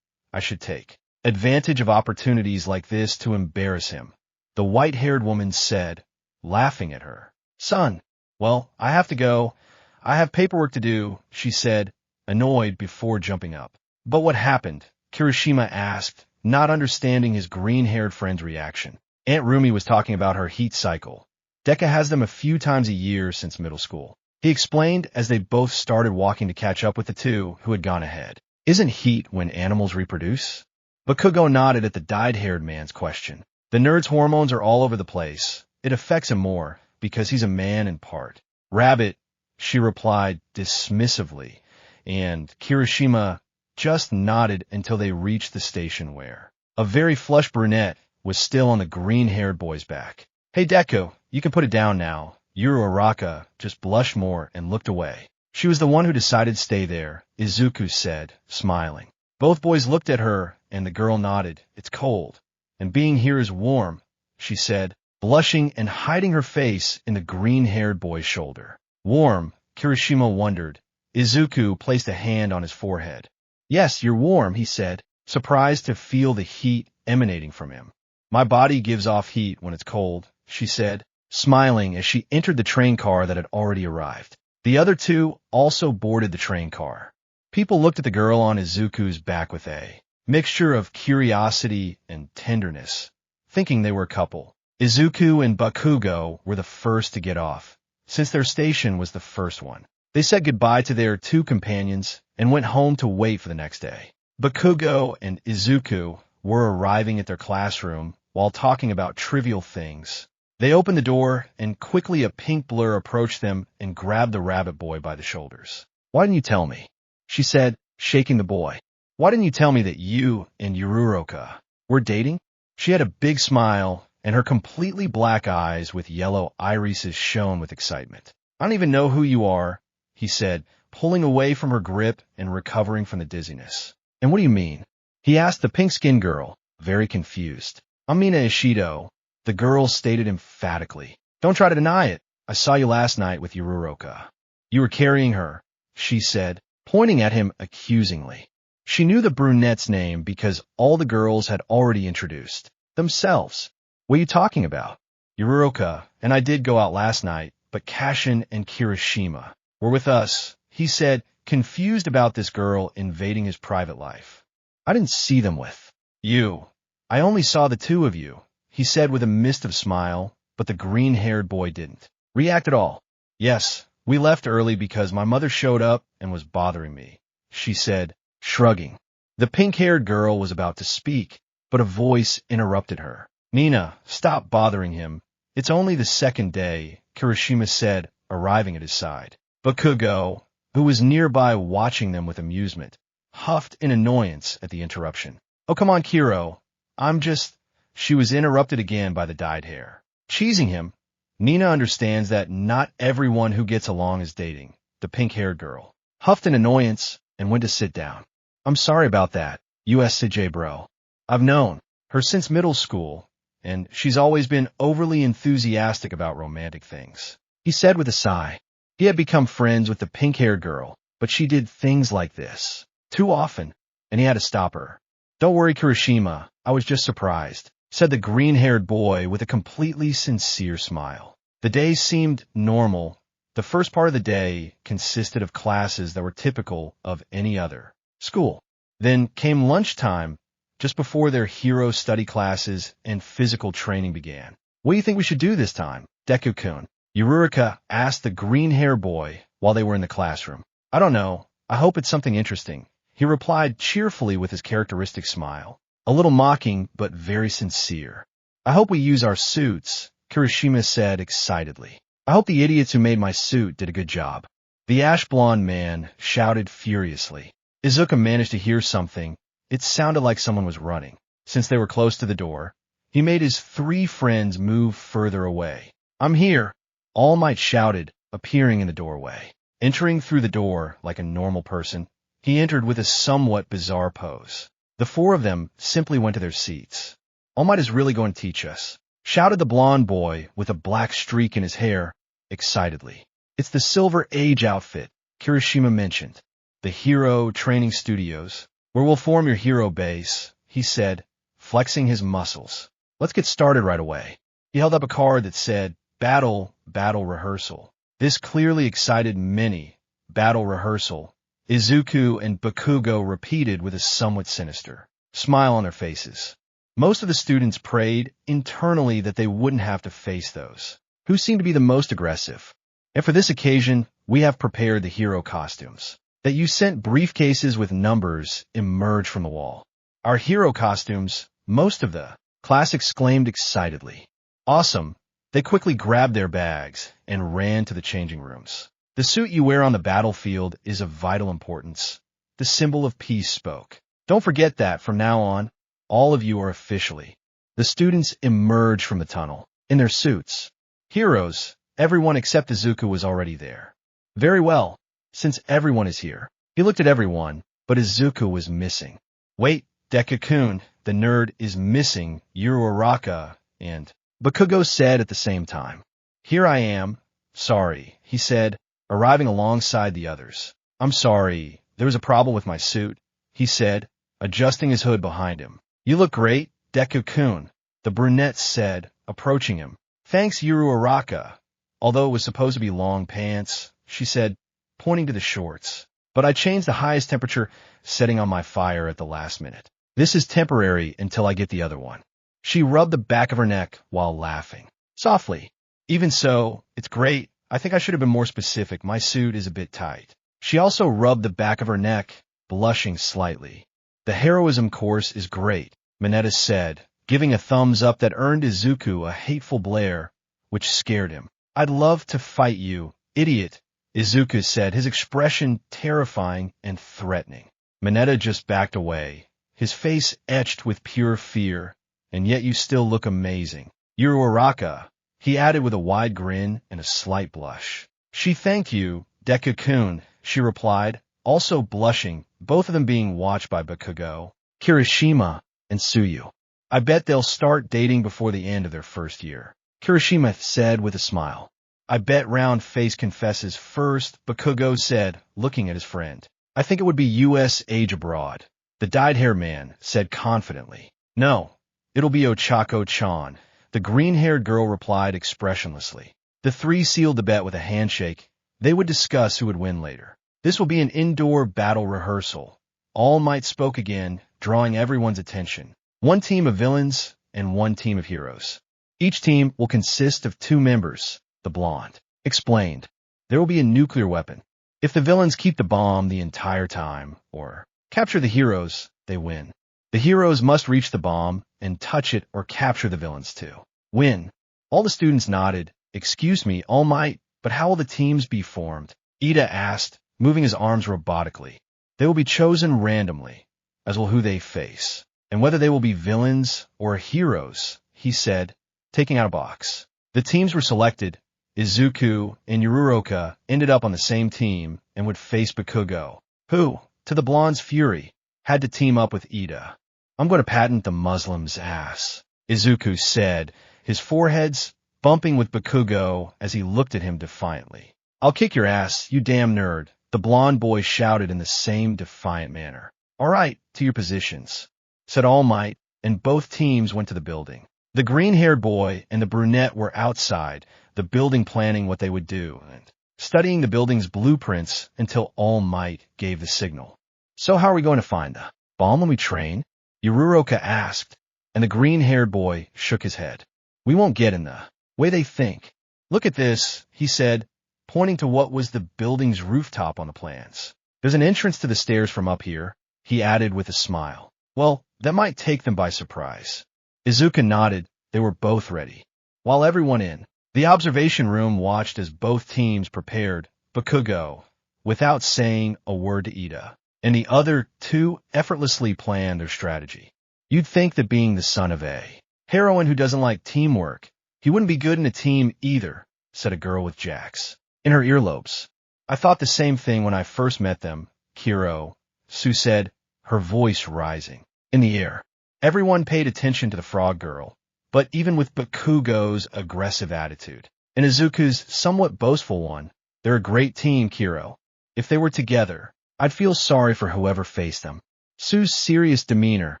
I should take advantage of opportunities like this to embarrass him," the white-haired woman said, laughing at her. "Son, well, I have to go. I have paperwork to do," she said, annoyed before jumping up. "But what happened?" Kirishima asked, not understanding his green-haired friend's reaction. Aunt Rumi was talking about her heat cycle. Deka has them a few times a year since middle school, he explained as they both started walking to catch up with the two who had gone ahead. "Isn't heat when animals reproduce?" Bakugo nodded at the dyed-haired man's question. "The nerd's hormones are all over the place. It affects him more, because he's a man in part." "Rabbit," she replied dismissively, and Kirishima just nodded until they reached the station where a very flush brunette was still on the green-haired boy's back. "Hey, Deku, you can put it down now." Yuru Araka just blushed more and looked away. "She was the one who decided to stay there," Izuku said, smiling. Both boys looked at her, and the girl nodded. "It's cold, and being here is warm," she said, blushing and hiding her face in the green-haired boy's shoulder. "Warm?" Kirishima wondered. Izuku placed a hand on his forehead. "Yes, you're warm," he said, surprised to feel the heat emanating from him. "My body gives off heat when it's cold," she said, smiling as she entered the train car that had already arrived. The other two also boarded the train car. People looked at the girl on Izuku's back with a mixture of curiosity and tenderness, thinking they were a couple. Izuku and Bakugo were the first to get off, since their station was the first one. They said goodbye to their two companions and went home to wait for the next day. Bakugo and Izuku were arriving at their classroom while talking about trivial things. They opened the door, and quickly a pink blur approached them and grabbed the rabbit boy by the shoulders. "Why didn't you tell me?" she said, shaking the boy. "Why didn't you tell me that you and Yururoka were dating?" She had a big smile, and her completely black eyes with yellow irises shone with excitement. "I don't even know who you are," he said, pulling away from her grip and recovering from the dizziness. "And what do you mean?" he asked the pink-skinned girl, very confused. "I'm Mina Ishido," the girl stated emphatically. "Don't try to deny it. I saw you last night with Yururoka." "You were carrying her," she said, pointing at him accusingly. She knew the brunette's name because all the girls had already introduced themselves. "What are you talking about?" "Yururoka and I did go out last night, but Kashin and Kirishima were with us," he said, confused about this girl invading his private life. "I didn't see them with you. I only saw the two of you," he said with a mist of smile, but the green-haired boy didn't react at all. "Yes, we left early because my mother showed up and was bothering me," she said, shrugging. The pink-haired girl was about to speak, but a voice interrupted her. "Nina, stop bothering him. It's only the second day," Kirishima said, arriving at his side. Bakugo, who was nearby watching them with amusement, huffed in annoyance at the interruption. "Oh, come on, Kiro. I'm just—" She was interrupted again by the dyed hair. Cheesing him, "Nina understands that not everyone who gets along is dating," the pink-haired girl huffed in annoyance and went to sit down. "I'm sorry about that, USCJ bro. I've known." her since middle school, and she's always been overly enthusiastic about romantic things. He said with a sigh. He had become friends with the pink-haired girl, but she did things like this too often, and he had to stop her. Don't worry, Kirishima, I was just surprised, said the green-haired boy with a completely sincere smile. The day seemed normal. The first part of the day consisted of classes that were typical of any other school. Then came lunchtime, just before their hero study classes and physical training began. What do you think we should do this time, Deku-kun? Yuruka asked the green-haired boy while they were in the classroom. I don't know. I hope it's something interesting. He replied cheerfully with his characteristic smile, a little mocking but very sincere. I hope we use our suits, Kirishima said excitedly. I hope the idiots who made my suit did a good job. The ash-blonde man shouted furiously. Izuku managed to hear something. It sounded like someone was running. Since they were close to the door, he made his 3 friends move further away. I'm here, All Might shouted, appearing in the doorway. Entering through the door like a normal person, he entered with a somewhat bizarre pose. The 4 of them simply went to their seats. All Might is really going to teach us, shouted the blonde boy with a black streak in his hair, excitedly. It's the Silver Age outfit, Kirishima mentioned. The Hero Training Studios, where we'll form your hero base, he said, flexing his muscles. Let's get started right away. He held up a card that said, Battle Rehearsal. This clearly excited many. Battle Rehearsal. Izuku and Bakugo repeated with a somewhat sinister smile on their faces. Most of the students prayed internally that they wouldn't have to face those who seemed to be the most aggressive. And for this occasion, we have prepared the hero costumes that you sent. Briefcases with numbers emerged from the wall. Our hero costumes, most of the class exclaimed excitedly. Awesome. They quickly grabbed their bags and ran to the changing rooms. The suit you wear on the battlefield is of vital importance. The symbol of peace spoke. Don't forget that from now on, all of you are officially. The students emerged from the tunnel in their suits. Heroes, everyone except Izuku was already there. Very well, since everyone is here. He looked at everyone, but Izuku was missing. Wait, Deku-kun, the nerd is missing Uraraka, and Bakugo said at the same time. Here I am. Sorry, he said, arriving alongside the others. I'm sorry, there was a problem with my suit, he said, adjusting his hood behind him. You look great, Deku-kun, the brunette said, approaching him. Thanks, Uraraka. Although it was supposed to be long pants, she said, pointing to the shorts. But I changed the highest temperature setting on my fire at the last minute. This is temporary until I get the other one. She rubbed the back of her neck while laughing. Softly. Even so, it's great. I think I should have been more specific. My suit is a bit tight. She also rubbed the back of her neck, blushing slightly. The heroism course is great, Mineta said, giving a thumbs up that earned Izuku a hateful glare, which scared him. I'd love to fight you, idiot, Izuku said, his expression terrifying and threatening. Mineta just backed away, his face etched with pure fear. And yet you still look amazing. Uraraka, he added with a wide grin and a slight blush. She thanked you, Deku-kun, she replied, also blushing, both of them being watched by Bakugo, Kirishima, and Tsuyu. I bet they'll start dating before the end of their first year, Kirishima said with a smile. I bet round face confesses first, Bakugo said, looking at his friend. I think it would be U.S. age abroad, the dyed-hair man said confidently. No. It'll be Ochako-chan, the green-haired girl replied expressionlessly. The 3 sealed the bet with a handshake. They would discuss who would win later. This will be an indoor battle rehearsal. All Might spoke again, drawing everyone's attention. 1 team of villains and 1 team of heroes. Each team will consist of 2 members, the blonde explained. There will be a nuclear weapon. If the villains keep the bomb the entire time, or capture the heroes, they win. The heroes must reach the bomb and touch it or capture the villains to win. All the students nodded. Excuse me, All Might, but how will the teams be formed? Ida asked, moving his arms robotically. They will be chosen randomly, as will who they face, and whether they will be villains or heroes, he said, taking out a box. The teams were selected. Izuku and Uraraka ended up on the same team and would face Bakugo, who, to the blonde's fury, had to team up with Ida. I'm going to patent the Muslim's ass, Izuku said, his forehead's bumping with Bakugo as he looked at him defiantly. I'll kick your ass, you damn nerd, the blonde boy shouted in the same defiant manner. All right, to your positions, said All Might, and both teams went to the building. The green-haired boy and the brunette were outside, the building planning what they would do, and studying the building's blueprints until All Might gave the signal. So how are we going to find the bomb when we train? Yururoka asked, and the green-haired boy shook his head. We won't get in the way they think. Look at this, he said, pointing to what was the building's rooftop on the plans. There's an entrance to the stairs from up here, he added with a smile. Well, that might take them by surprise. Izuku nodded. They were both ready. While everyone in the observation room watched as both teams prepared, Bakugo, without saying a word to Ida, and the other two effortlessly planned their strategy. You'd think that being the son of a heroine who doesn't like teamwork, he wouldn't be good in a team either, said a girl with jacks in her earlobes. I thought the same thing when I first met them, Kiro, Sue said, her voice rising in the air. Everyone paid attention to the frog girl, but even with Bakugo's aggressive attitude and Izuku's somewhat boastful one, they're a great team, Kiro. If they were together, I'd feel sorry for whoever faced them. Sue's serious demeanor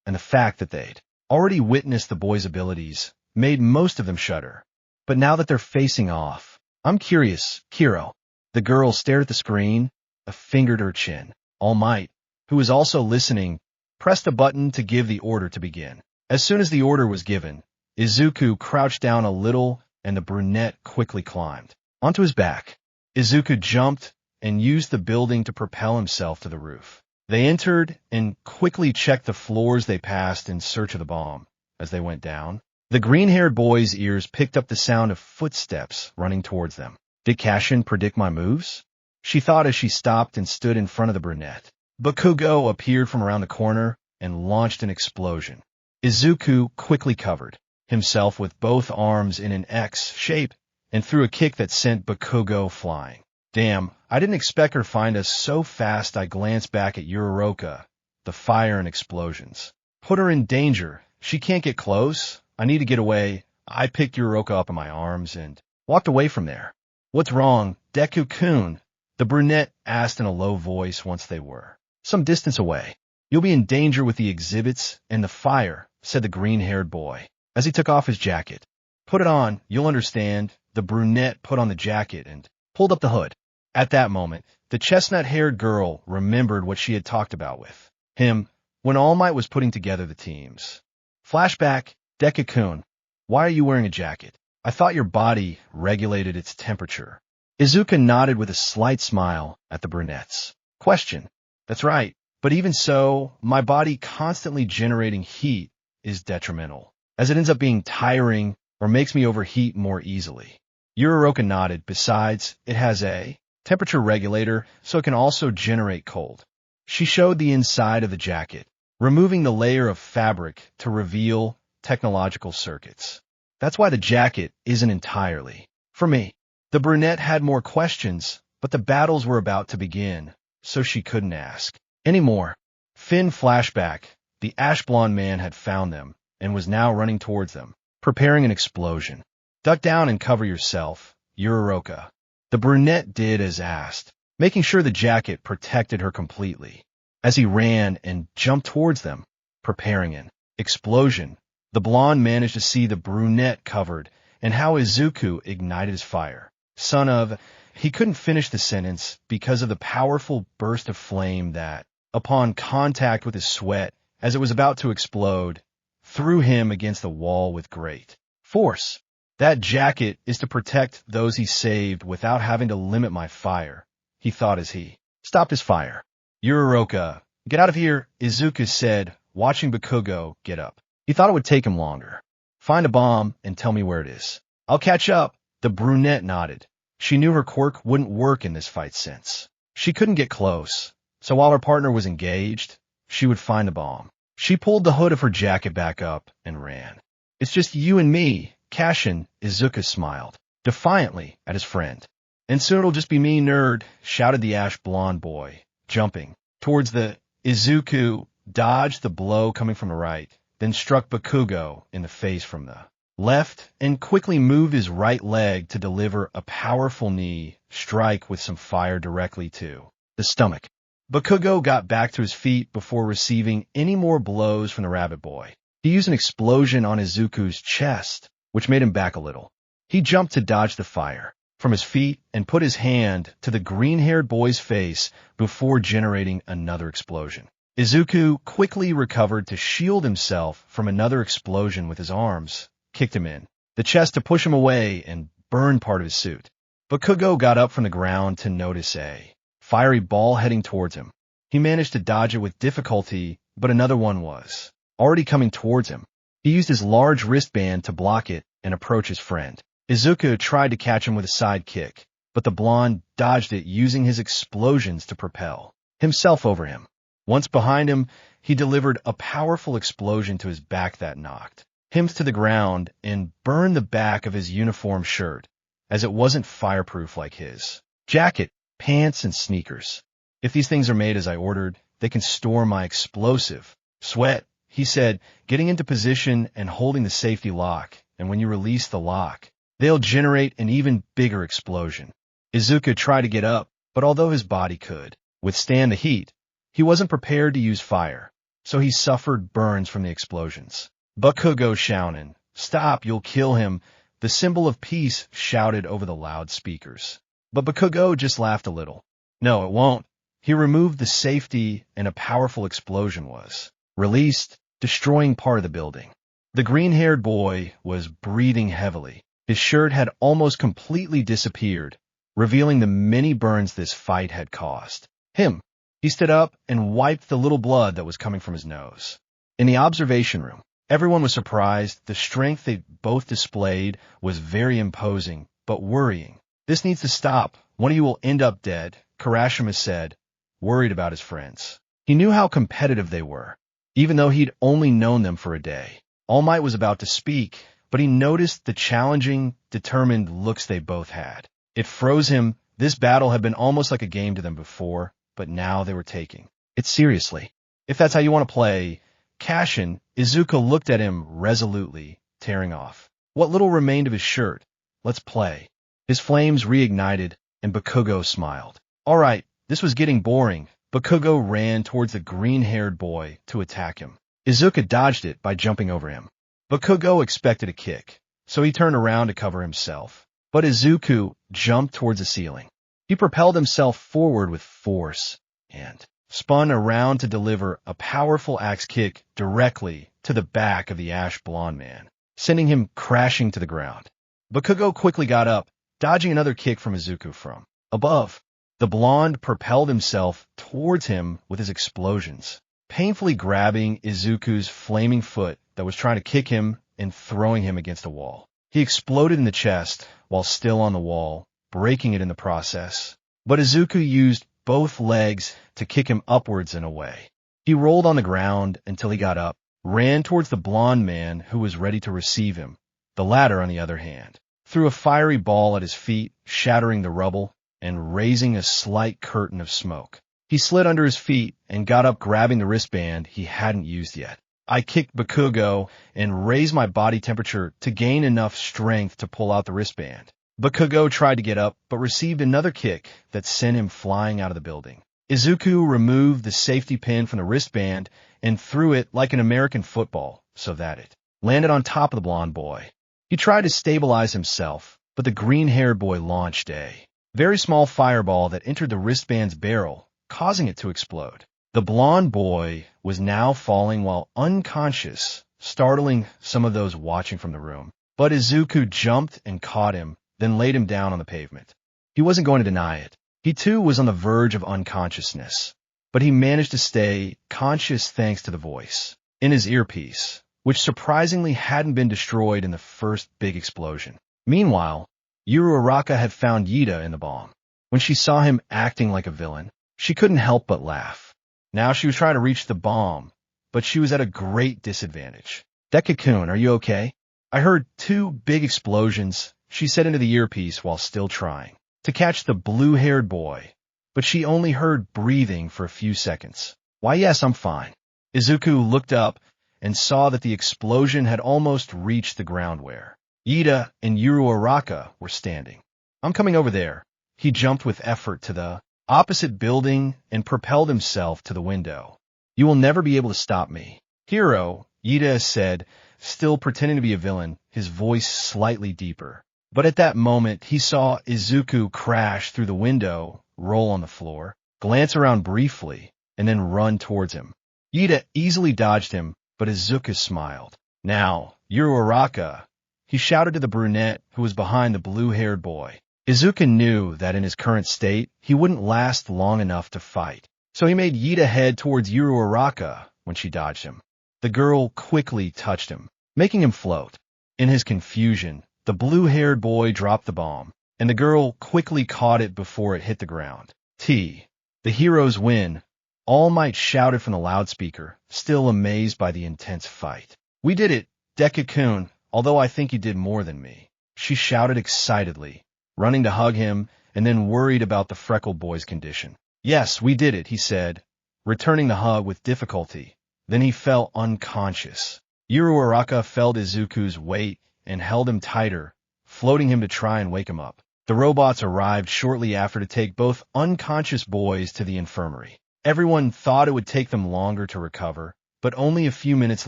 and the fact that they'd already witnessed the boys' abilities made most of them shudder. But now that they're facing off, I'm curious, Kiro. The girl stared at the screen, a finger to her chin. All Might, who was also listening, pressed a button to give the order to begin. As soon as the order was given, Izuku crouched down a little and the brunette quickly climbed onto his back. Izuku jumped and used the building to propel himself to the roof. They entered and quickly checked the floors they passed in search of the bomb. As they went down, the green-haired boy's ears picked up the sound of footsteps running towards them. Did Cashin predict my moves? She thought as she stopped and stood in front of the brunette. Bakugo appeared from around the corner and launched an explosion. Izuku quickly covered himself with both arms in an X shape and threw a kick that sent Bakugo flying. Damn, I didn't expect her to find us so fast. I glanced back at Yururoka, the fire and explosions. Put her in danger. She can't get close. I need to get away. I picked Yururoka up in my arms and walked away from there. What's wrong, Deku-kun? The brunette asked in a low voice once they were some distance away. You'll be in danger with the exhibits and the fire, said the green-haired boy, as he took off his jacket. Put it on, you'll understand. The brunette put on the jacket and pulled up the hood. At that moment, the chestnut-haired girl remembered what she had talked about with him when All Might was putting together the teams. Flashback, Deku-kun, why are you wearing a jacket? I thought your body regulated its temperature. Izuku nodded with a slight smile at the brunette's question. That's right, but even so, my body constantly generating heat is detrimental, as it ends up being tiring or makes me overheat more easily. Yururoka nodded. Besides, it has a temperature regulator, so it can also generate cold. She showed the inside of the jacket, removing the layer of fabric to reveal technological circuits. That's why the jacket isn't entirely for me. The brunette had more questions, but the battles were about to begin, so she couldn't ask anymore. Finn flashback. The ash-blonde man had found them and was now running towards them, preparing an explosion. Duck down and cover yourself, Yururoka. The brunette did as asked, making sure the jacket protected her completely. As he ran and jumped towards them, preparing an explosion, the blonde managed to see the brunette covered and how Izuku ignited his fire. Son of... He couldn't finish the sentence because of the powerful burst of flame that, upon contact with his sweat as it was about to explode, threw him against the wall with great force. That jacket is to protect those he saved without having to limit my fire, he thought as he stopped his fire. Yururoka, get out of here, Izuku said, watching Bakugo get up. He thought it would take him longer. Find a bomb and tell me where it is. I'll catch up. The brunette nodded. She knew her quirk wouldn't work in this fight since she couldn't get close, so while her partner was engaged, she would find the bomb. She pulled the hood of her jacket back up and ran. It's just you and me, Cashin, Izuku smiled defiantly at his friend. And soon it'll just be me, nerd, shouted the ash-blonde boy, jumping towards the Izuku dodged the blow coming from the right, then struck Bakugo in the face from the left, and quickly moved his right leg to deliver a powerful knee strike with some fire directly to the stomach. Bakugo got back to his feet before receiving any more blows from the rabbit boy. He used an explosion on Izuku's chest, which made him back a little. He jumped to dodge the fire from his feet and put his hand to the green-haired boy's face before generating another explosion. Izuku quickly recovered to shield himself from another explosion with his arms, kicked him in the chest to push him away and burn part of his suit. Bakugo got up from the ground to notice a fiery ball heading towards him. He managed to dodge it with difficulty, but another one was already coming towards him. He used his large wristband to block it and approach his friend. Izuku tried to catch him with a side kick, but the blonde dodged it using his explosions to propel himself over him. Once behind him, he delivered a powerful explosion to his back that knocked him to the ground and burned the back of his uniform shirt, as it wasn't fireproof like his jacket, pants, and sneakers. If these things are made as I ordered, they can store my explosive. Sweat, he said, getting into position and holding the safety lock, and when you release the lock, they'll generate an even bigger explosion. Izuku tried to get up, but although his body could withstand the heat, he wasn't prepared to use fire, so he suffered burns from the explosions. Bakugo shouted, "Stop, you'll kill him," the symbol of peace shouted over the loudspeakers. But Bakugo just laughed a little. No, it won't. He removed the safety and a powerful explosion was released, destroying part of the building. The green-haired boy was breathing heavily. His shirt had almost completely disappeared, revealing the many burns this fight had caused him. He stood up and wiped the little blood that was coming from his nose. In the observation room, everyone was surprised. The strength they both displayed was very imposing, but worrying. "This needs to stop. One of you will end up dead," Karashima said, worried about his friends. He knew how competitive they were, even though he'd only known them for a day. All Might was about to speak, but he noticed the challenging, determined looks they both had. It froze him. This battle had been almost like a game to them before, but now they were taking it seriously. "If that's how you want to play, Cashin," Izuku looked at him resolutely, tearing off what little remained of his shirt. "Let's play." His flames reignited, and Bakugo smiled. All right, this was getting boring. Bakugo ran towards the green-haired boy to attack him. Izuku dodged it by jumping over him. Bakugo expected a kick, so he turned around to cover himself. But Izuku jumped towards the ceiling. He propelled himself forward with force and spun around to deliver a powerful axe kick directly to the back of the ash-blonde man, sending him crashing to the ground. Bakugo quickly got up, dodging another kick from Izuku from above. The blonde propelled himself towards him with his explosions, painfully grabbing Izuku's flaming foot that was trying to kick him and throwing him against a wall. He exploded in the chest while still on the wall, breaking it in the process. But Izuku used both legs to kick him upwards and away. He rolled on the ground until he got up, ran towards the blonde man who was ready to receive him. The latter, on the other hand, threw a fiery ball at his feet, shattering the rubble and raising a slight curtain of smoke. He slid under his feet and got up, grabbing the wristband he hadn't used yet. I kicked Bakugo and raised my body temperature to gain enough strength to pull out the wristband. Bakugo tried to get up, but received another kick that sent him flying out of the building. Izuku removed the safety pin from the wristband and threw it like an American football so that it landed on top of the blonde boy. He tried to stabilize himself, but the green-haired boy launched a very small fireball that entered the wristband's barrel, causing it to explode. The blonde boy was now falling while unconscious, startling some of those watching from the room. But Izuku jumped and caught him, then laid him down on the pavement. He wasn't going to deny it. He too was on the verge of unconsciousness, but he managed to stay conscious thanks to the voice in his earpiece, which surprisingly hadn't been destroyed in the first big explosion. Meanwhile, Yuru Araka had found Yida in the bomb. When she saw him acting like a villain, she couldn't help but laugh. Now she was trying to reach the bomb, but she was at a great disadvantage. "Deku-kun, are you okay?" "I heard 2 big explosions," she said into the earpiece while still trying to catch the blue-haired boy, but she only heard breathing for a few seconds. "Why, yes, I'm fine." Izuku looked up and saw that the explosion had almost reached the ground where Ida and Yuru Araka were standing. I'm coming over there. He jumped with effort to the opposite building and propelled himself to the window. You will never be able to stop me. Hero, Ida said, still pretending to be a villain, his voice slightly deeper. But at that moment, he saw Izuku crash through the window, roll on the floor, glance around briefly, and then run towards him. Ida easily dodged him, but Izuku smiled. Now, Yuru Araka, he shouted to the brunette who was behind the blue-haired boy. Izuku knew that in his current state, he wouldn't last long enough to fight. So he made Ida head towards Yuru Araka when she dodged him. The girl quickly touched him, making him float. In his confusion, the blue-haired boy dropped the bomb, and the girl quickly caught it before it hit the ground. The heroes win. All Might shouted from the loudspeaker, still amazed by the intense fight. We did it, Deku-kun, although I think you did more than me. She shouted excitedly, running to hug him, and then worried about the freckled boy's condition. Yes, we did it, he said, returning the hug with difficulty. Then he fell unconscious. Yuru Araka felt Izuku's weight and held him tighter, floating him to try and wake him up. The robots arrived shortly after to take both unconscious boys to the infirmary. Everyone thought it would take them longer to recover, but only a few minutes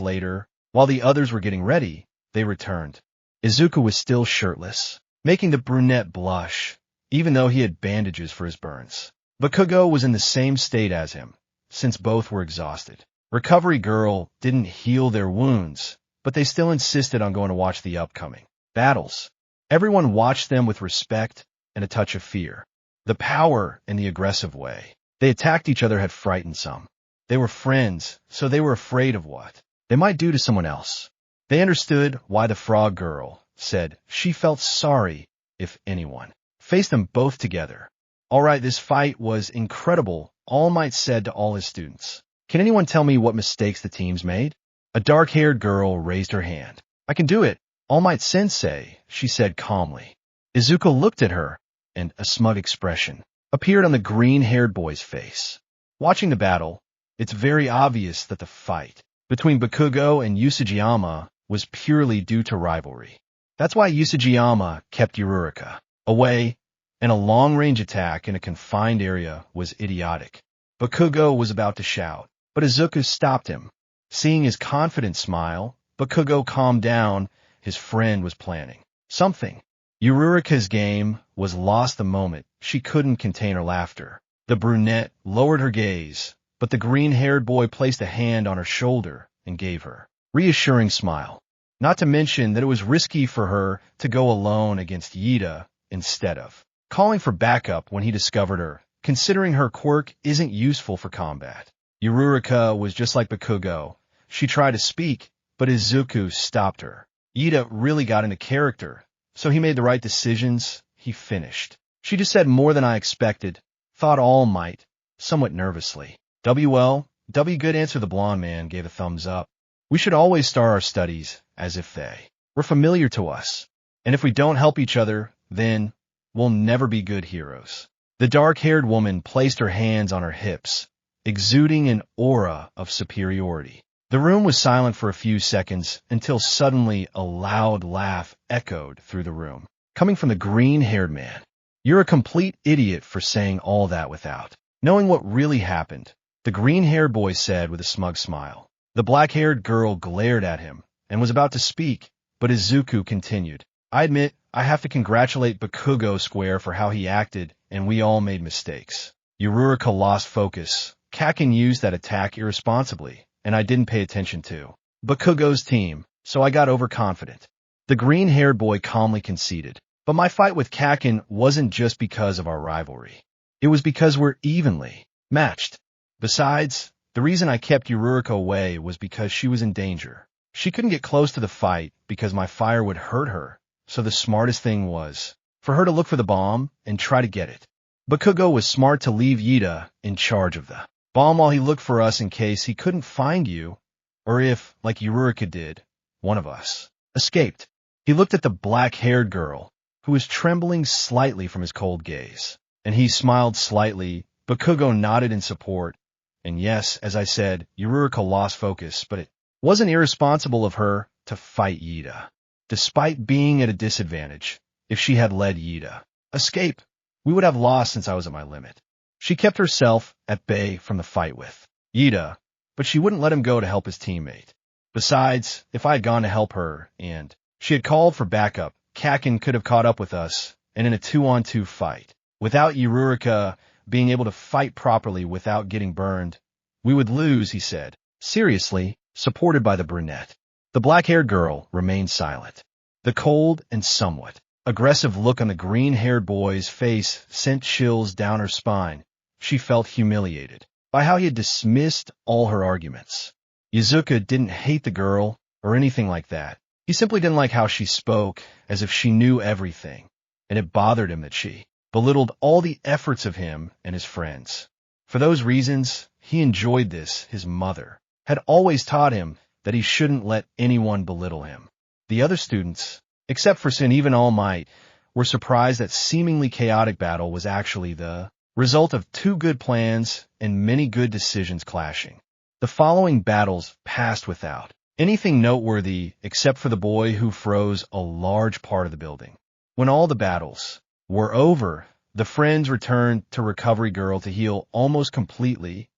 later, while the others were getting ready, they returned. Izuku was still shirtless, making the brunette blush, even though he had bandages for his burns. Bakugo was in the same state as him, since both were exhausted. Recovery Girl didn't heal their wounds, but they still insisted on going to watch the upcoming battles. Everyone watched them with respect and a touch of fear. The power and the aggressive way they attacked each other had frightened some. They were friends, so they were afraid of what they might do to someone else. They understood why the Frog Girl said she felt sorry if anyone faced them both together. All right, this fight was incredible, All Might said to all his students. Can anyone tell me what mistakes the teams made? A dark-haired girl raised her hand. I can do it, All Might Sensei, she said calmly. Izuku looked at her, and a smug expression appeared on the green-haired boy's face. Watching the battle, it's very obvious that the fight between Bakugo and Usajiyama was purely due to rivalry. That's why Usajiyama kept Uraraka away, and a long-range attack in a confined area was idiotic. Bakugo was about to shout, but Izuku stopped him. Seeing his confident smile, Bakugo calmed down. His friend was planning something. Uraraka's game was lost the moment she couldn't contain her laughter. The brunette lowered her gaze, but the green-haired boy placed a hand on her shoulder and gave her a reassuring smile. Not to mention that it was risky for her to go alone against Ida instead of calling for backup when he discovered her, considering her quirk isn't useful for combat. Uraraka was just like Bakugo. She tried to speak, but Izuku stopped her. Ida really got into character, so he made the right decisions. He finished. She just said more than I expected, thought All Might, somewhat nervously. W good answer. The blonde man gave a thumbs up. We should always start our studies as if they were familiar to us. And if we don't help each other, then we'll never be good heroes. The dark-haired woman placed her hands on her hips, exuding an aura of superiority. The room was silent for a few seconds until suddenly a loud laugh echoed through the room, coming from the green-haired man. You're a complete idiot for saying all that without knowing what really happened, the green-haired boy said with a smug smile. The black-haired girl glared at him and was about to speak, but Izuku continued. I admit I have to congratulate Bakugo Square for how he acted, and we all made mistakes. Uraraka lost focus. Kakin used that attack irresponsibly, and I didn't pay attention to Bakugo's team, so I got overconfident. The green-haired boy calmly conceded. But my fight with Kakin wasn't just because of our rivalry. It was because we're evenly matched. Besides, the reason I kept Uraraka away was because she was in danger. She couldn't get close to the fight because my fire would hurt her, so the smartest thing was for her to look for the bomb and try to get it. Bakugo was smart to leave Ida in charge of the bomb while he looked for us in case he couldn't find you, or if, like Uraraka did, one of us escaped. He looked at the black-haired girl, who was trembling slightly from his cold gaze, and he smiled slightly. Bakugo nodded in support, And yes, as I said, Yururika lost focus, but it wasn't irresponsible of her to fight Yida. Despite being at a disadvantage, if she had led Yida escape, we would have lost since I was at my limit. She kept herself at bay from the fight with Yida, but she wouldn't let him go to help his teammate. Besides, if I had gone to help her and she had called for backup, Kakin could have caught up with us, and in a 2-on-2 fight, without Yururika being able to fight properly without getting burned, we would lose, he said, seriously, supported by the brunette. The black-haired girl remained silent. The cold and somewhat aggressive look on the green-haired boy's face sent chills down her spine. She felt humiliated by how he had dismissed all her arguments. Izuku didn't hate the girl or anything like that. He simply didn't like how she spoke, as if she knew everything, and it bothered him that she belittled all the efforts of him and his friends. For those reasons, he enjoyed this. His mother had always taught him that he shouldn't let anyone belittle him. The other students, except for Sin, even All Might, were surprised that seemingly chaotic battle was actually the result of 2 good plans and many good decisions clashing. The following battles passed without anything noteworthy except for the boy who froze a large part of the building. When all the battles were over, the friends returned to Recovery Girl to heal almost completely,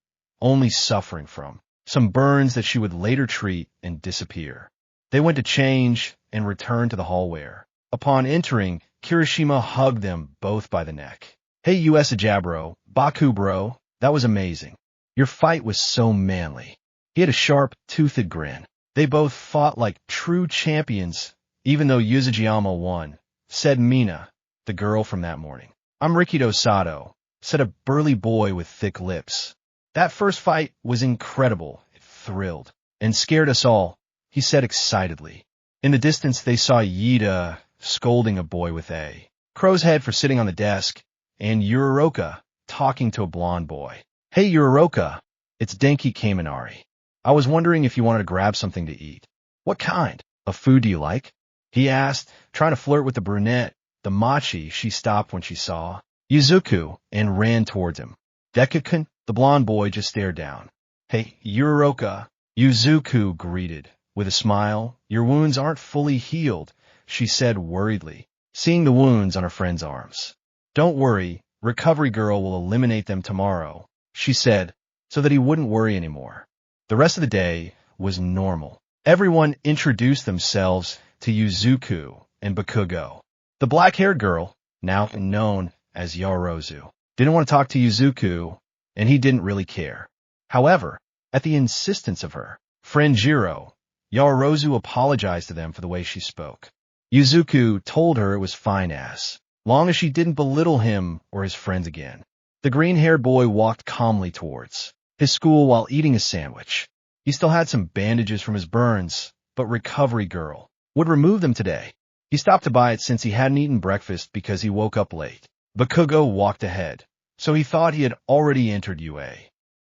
only suffering from some burns that she would later treat and disappear. They went to change and returned to the hallway. Upon entering, Kirishima hugged them both by the neck. "Hey US Ajabro, Baku bro, that was amazing. Your fight was so manly." He had a sharp, toothed grin. They both fought like true champions, even though Yuzujiyama won, said Mina, the girl from that morning. "I'm Rikido Sato," said a burly boy with thick lips. "That first fight was incredible. It thrilled and scared us all," he said excitedly. In the distance, they saw Yida scolding a boy with a crow's head for sitting on the desk, and Yuroroka talking to a blonde boy. "Hey Yuroroka, it's Denki Kaminari. I was wondering if you wanted to grab something to eat." "What kind of food do you like?" he asked, trying to flirt with the brunette. The machi she stopped when she saw Izuku and ran towards him. "Deku-kun?" The blonde boy just stared down. "Hey, Yuroroka," Izuku greeted with a smile. "Your wounds aren't fully healed," she said worriedly, seeing the wounds on her friend's arms. "Don't worry, Recovery Girl will eliminate them tomorrow," she said, so that he wouldn't worry anymore. The rest of the day was normal. Everyone introduced themselves to Izuku and Bakugo. The black-haired girl, now known as Yaoyorozu, didn't want to talk to Izuku, and he didn't really care. However, at the insistence of her friend Jiro, Yaoyorozu apologized to them for the way she spoke. Izuku told her it was fine as long as she didn't belittle him or his friends again. The green-haired boy walked calmly towards his school while eating a sandwich. He still had some bandages from his burns, but Recovery Girl would remove them today. He stopped to buy it since he hadn't eaten breakfast because he woke up late. Bakugo walked ahead, so he thought he had already entered UA.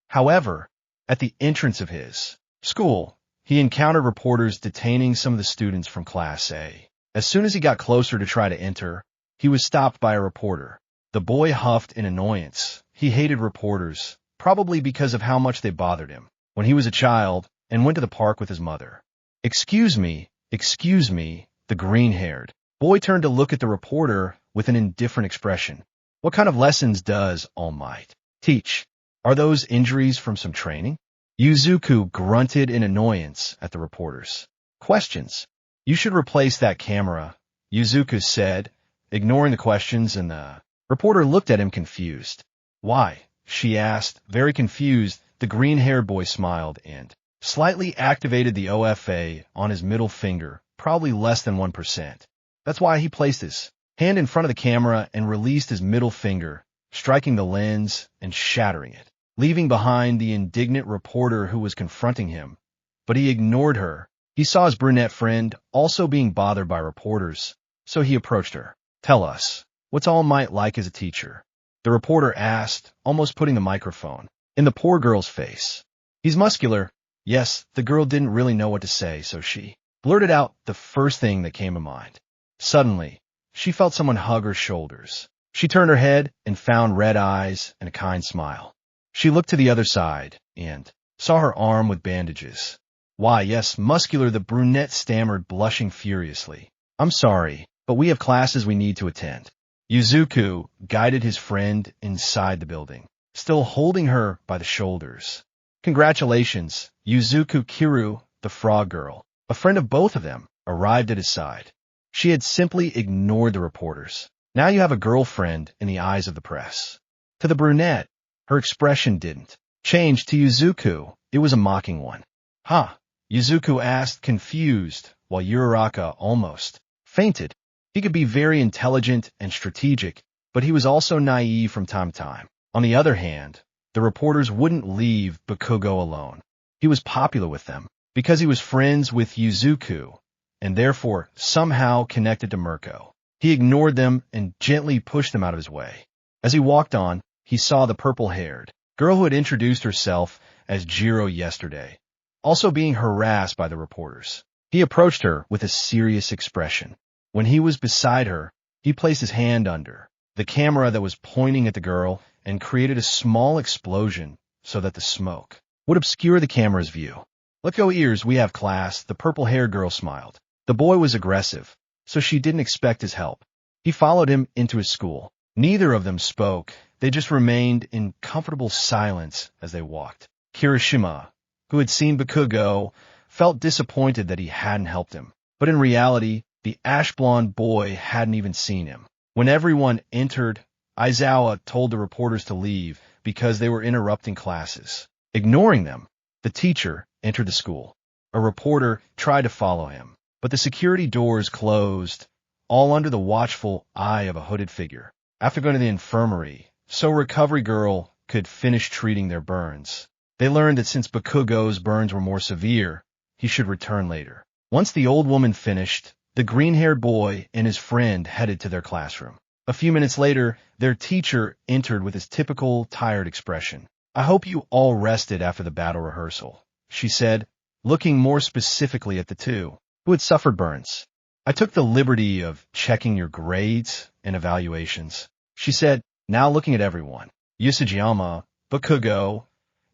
However, at the entrance of his school, he encountered reporters detaining some of the students from Class A. As soon as he got closer to try to enter, he was stopped by a reporter. The boy huffed in annoyance. He hated reporters, probably because of how much they bothered him when he was a child and went to the park with his mother. Excuse me, the green-haired boy turned to look at the reporter with an indifferent expression. "What kind of lessons does All Might teach? Are those injuries from some training?" Izuku grunted in annoyance at the reporter's questions. "You should replace that camera," Izuku said, ignoring the questions, and the reporter looked at him confused. "Why?" she asked, very confused. The green-haired boy smiled and slightly activated the OFA on his middle finger, probably less than 1%. That's why he placed his hand in front of the camera and released his middle finger, striking the lens and shattering it, leaving behind the indignant reporter who was confronting him. But he ignored her. He saw his brunette friend also being bothered by reporters, so he approached her. "Tell us, what's All Might like as a teacher?" the reporter asked, almost putting the microphone in the poor girl's face. "He's muscular." Yes, the girl didn't really know what to say, so she blurted out the first thing that came to mind. Suddenly, she felt someone hug her shoulders. She turned her head and found red eyes and a kind smile. She looked to the other side and saw her arm with bandages. Why, yes, muscular, the brunette stammered, blushing furiously. I'm sorry, but we have classes we need to attend. Izuku guided his friend inside the building, still holding her by the shoulders. Congratulations, Izuku. Kiru, the frog girl, a friend of both of them, arrived at his side. She had simply ignored the reporters. Now you have a girlfriend in the eyes of the press. To the brunette, her expression didn't change. To Izuku, it was a mocking one. Huh? Izuku asked, confused, while Uraraka almost fainted. He could be very intelligent and strategic, but he was also naive from time to time. On the other hand, the reporters wouldn't leave Bakugo alone. He was popular with them because he was friends with Izuku, and therefore somehow connected to Mirko. He ignored them and gently pushed them out of his way. As he walked on, he saw the purple-haired girl who had introduced herself as Jiro yesterday, also being harassed by the reporters. He approached her with a serious expression. When he was beside her, he placed his hand under the camera that was pointing at the girl and created a small explosion so that the smoke would obscure the camera's view. Let go ears, we have class, the purple-haired girl smiled. The boy was aggressive, so she didn't expect his help. He followed him into his school. Neither of them spoke. They just remained in comfortable silence as they walked. Kirishima, who had seen Bakugo, felt disappointed that he hadn't helped him. But in reality, the ash-blonde boy hadn't even seen him. When everyone entered, Aizawa told the reporters to leave because they were interrupting classes. Ignoring them, the teacher entered the school. A reporter tried to follow him, but the security doors closed, all under the watchful eye of a hooded figure. After going to the infirmary, so Recovery Girl could finish treating their burns, they learned that since Bakugo's burns were more severe, he should return later. Once the old woman finished, the green-haired boy and his friend headed to their classroom. A few minutes later, their teacher entered with his typical tired expression. I hope you all rested after the battle rehearsal, she said, looking more specifically at the two who had suffered burns. I took the liberty of checking your grades and evaluations, she said, now looking at everyone. Usajiyama, Bakugo,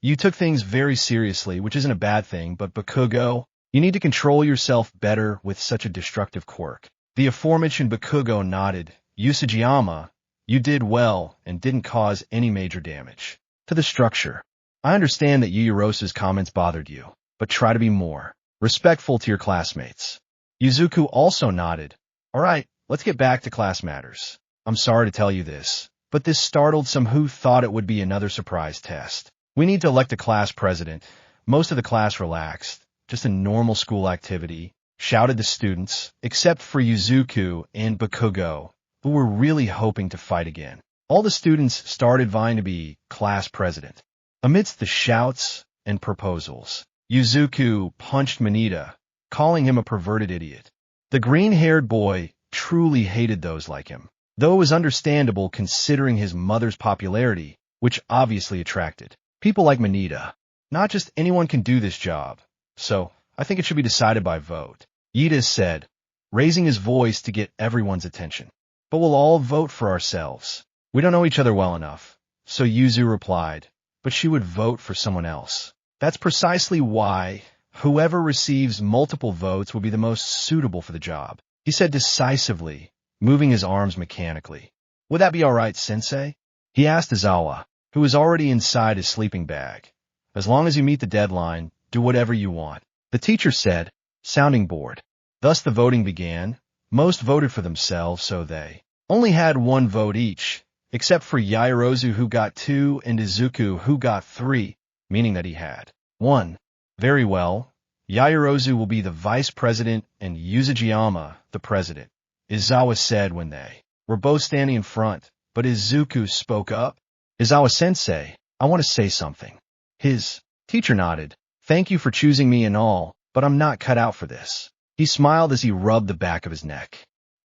you took things very seriously, which isn't a bad thing, but Bakugo, you need to control yourself better with such a destructive quirk. The aforementioned Bakugo nodded. Usajiyama, you did well and didn't cause any major damage to the structure. I understand that Yuurosa's comments bothered you, but try to be more respectful to your classmates. Izuku also nodded. All right, let's get back to class matters. I'm sorry to tell you this, but this startled some who thought it would be another surprise test. We need to elect a class president. Most of the class relaxed. Just a normal school activity, shouted the students, except for Izuku and Bakugo, who were really hoping to fight again. All the students started vying to be class president. Amidst the shouts and proposals, Izuku punched Manita, calling him a perverted idiot. The green-haired boy truly hated those like him, though it was understandable considering his mother's popularity, which obviously attracted people like Manita. Not just anyone can do this job, so I think it should be decided by vote, Yida said, raising his voice to get everyone's attention. But we'll all vote for ourselves. We don't know each other well enough, so Yuzu replied, but she would vote for someone else. That's precisely why whoever receives multiple votes will be the most suitable for the job, he said decisively, moving his arms mechanically. Would that be all right, sensei? He asked Izawa, who was already inside his sleeping bag. As long as you meet the deadline, do whatever you want, the teacher said, sounding bored. Thus the voting began. Most voted for themselves, so they only had one vote each, except for Yaoyorozu, who got 2, and Izuku, who got 3, meaning that he had 1. Very well. Yaoyorozu will be the vice president and Usajiyama the president, Izawa said when they were both standing in front, but Izuku spoke up. Izawa-sensei, I want to say something. His teacher nodded. Thank you for choosing me and all, but I'm not cut out for this. He smiled as he rubbed the back of his neck.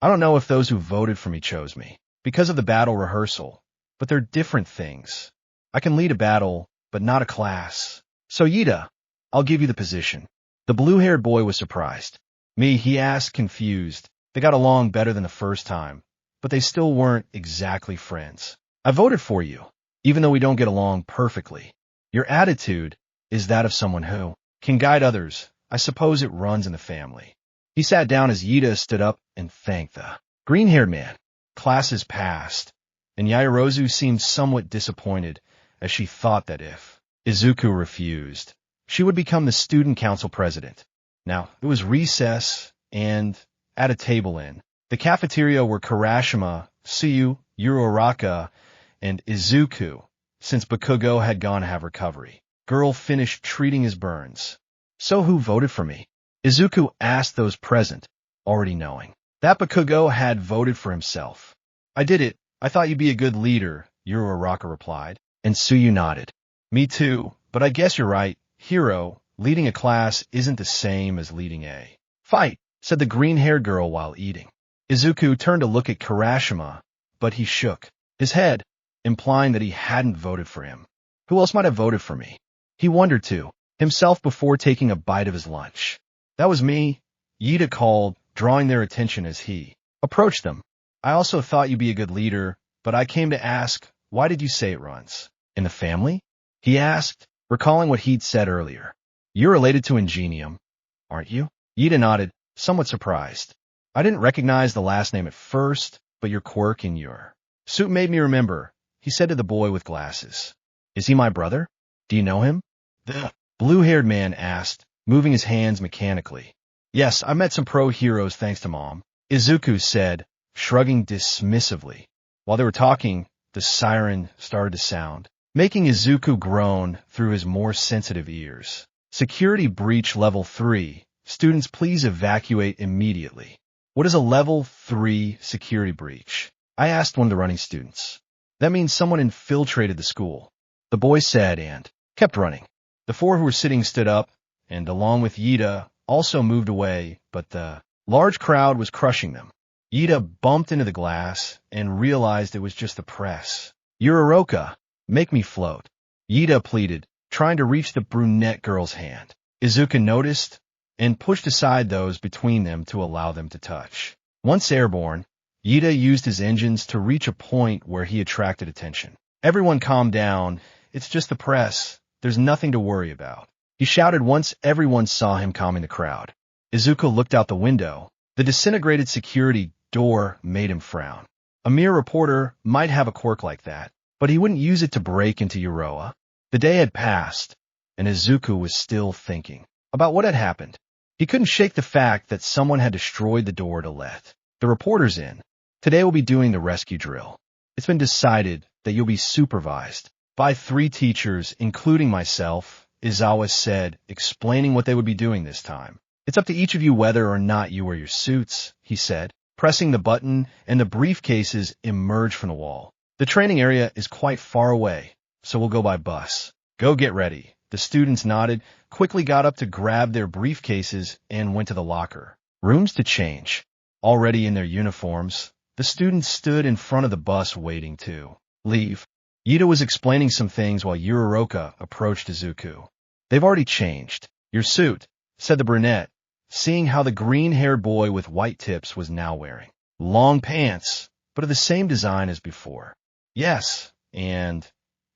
I don't know if those who voted for me chose me because of the battle rehearsal, but they're different things. I can lead a battle, but not a class. So Yida, I'll give you the position. The blue-haired boy was surprised. Me, he asked, confused. They got along better than the first time, but they still weren't exactly friends. I voted for you. even though we don't get along perfectly. Your attitude is that of someone who can guide others. I suppose it runs in the family." He sat down as Yida stood up and thanked the green-haired man. Classes passed, and Yaoyorozu seemed somewhat disappointed as she thought that if Izuku refused, she would become the student council president. Now, it was recess, and at a table in the cafeteria were Kirashima, Tsuyu, Yuruaraka, and Izuku, since Bakugo had gone to have recovery. Girl finished treating his burns. "So who voted for me?" Izuku asked those present, already knowing that Bakugo had voted for himself. "I did it. I thought you'd be a good leader," Yuruaraka replied, and Tsuyu nodded. "Me too, but I guess you're right. Hero, leading a class isn't the same as leading a fight," said the green-haired girl while eating. Izuku turned to look at Kirashima, but he shook his head, implying that he hadn't voted for him. Who else might have voted for me? He wondered to himself before taking a bite of his lunch. "That was me," Yida called, drawing their attention as he approached them. "I also thought you'd be a good leader, but I came to ask, why did you say it runs in the family?" he asked, recalling what he'd said earlier. "You're related to Ingenium, aren't you?" Yida nodded, somewhat surprised. "I didn't recognize the last name at first, but your quirk and your suit made me remember," he said to the boy with glasses. "Is he my brother? Do you know him?" The blue-haired man asked, moving his hands mechanically. "Yes, I met some pro heroes thanks to Mom," Izuku said, shrugging dismissively. While they were talking, the siren started to sound, making Izuku groan through his more sensitive ears. "Security breach level 3. Students, please evacuate immediately." "What is a level 3 security breach?" I asked one of the running students. "That means someone infiltrated the school," the boy said and kept running. The four who were sitting stood up, and along with Yida, also moved away, but the large crowd was crushing them. Yida bumped into the glass and realized it was just the press. "Yururoka, make me float," Yida pleaded, trying to reach the brunette girl's hand. Izuku noticed and pushed aside those between them to allow them to touch. Once airborne, Yida used his engines to reach a point where he attracted attention. "Everyone calm down. It's just the press. There's nothing to worry about," he shouted once everyone saw him calming the crowd. Izuku looked out the window. The disintegrated security door made him frown. A mere reporter might have a quirk like that, but he wouldn't use it to break into Urawa. The day had passed, and Izuku was still thinking about what had happened. He couldn't shake the fact that someone had destroyed the door to let the reporters in. "Today we'll be doing the rescue drill. It's been decided that you'll be supervised by 3 teachers, including myself," Izawa said, explaining what they would be doing this time. "It's up to each of you whether or not you wear your suits," he said, pressing the button, and the briefcases emerged from the wall. "The training area is quite far away, so we'll go by bus. Go get ready." The students nodded, quickly got up to grab their briefcases, and went to the locker rooms to change. Already in their uniforms, the students stood in front of the bus waiting to leave. Yida was explaining some things while Yururoka approached Izuku. "They've already changed your suit," said the brunette, seeing how the green-haired boy with white tips was now wearing long pants, but of the same design as before. "Yes, and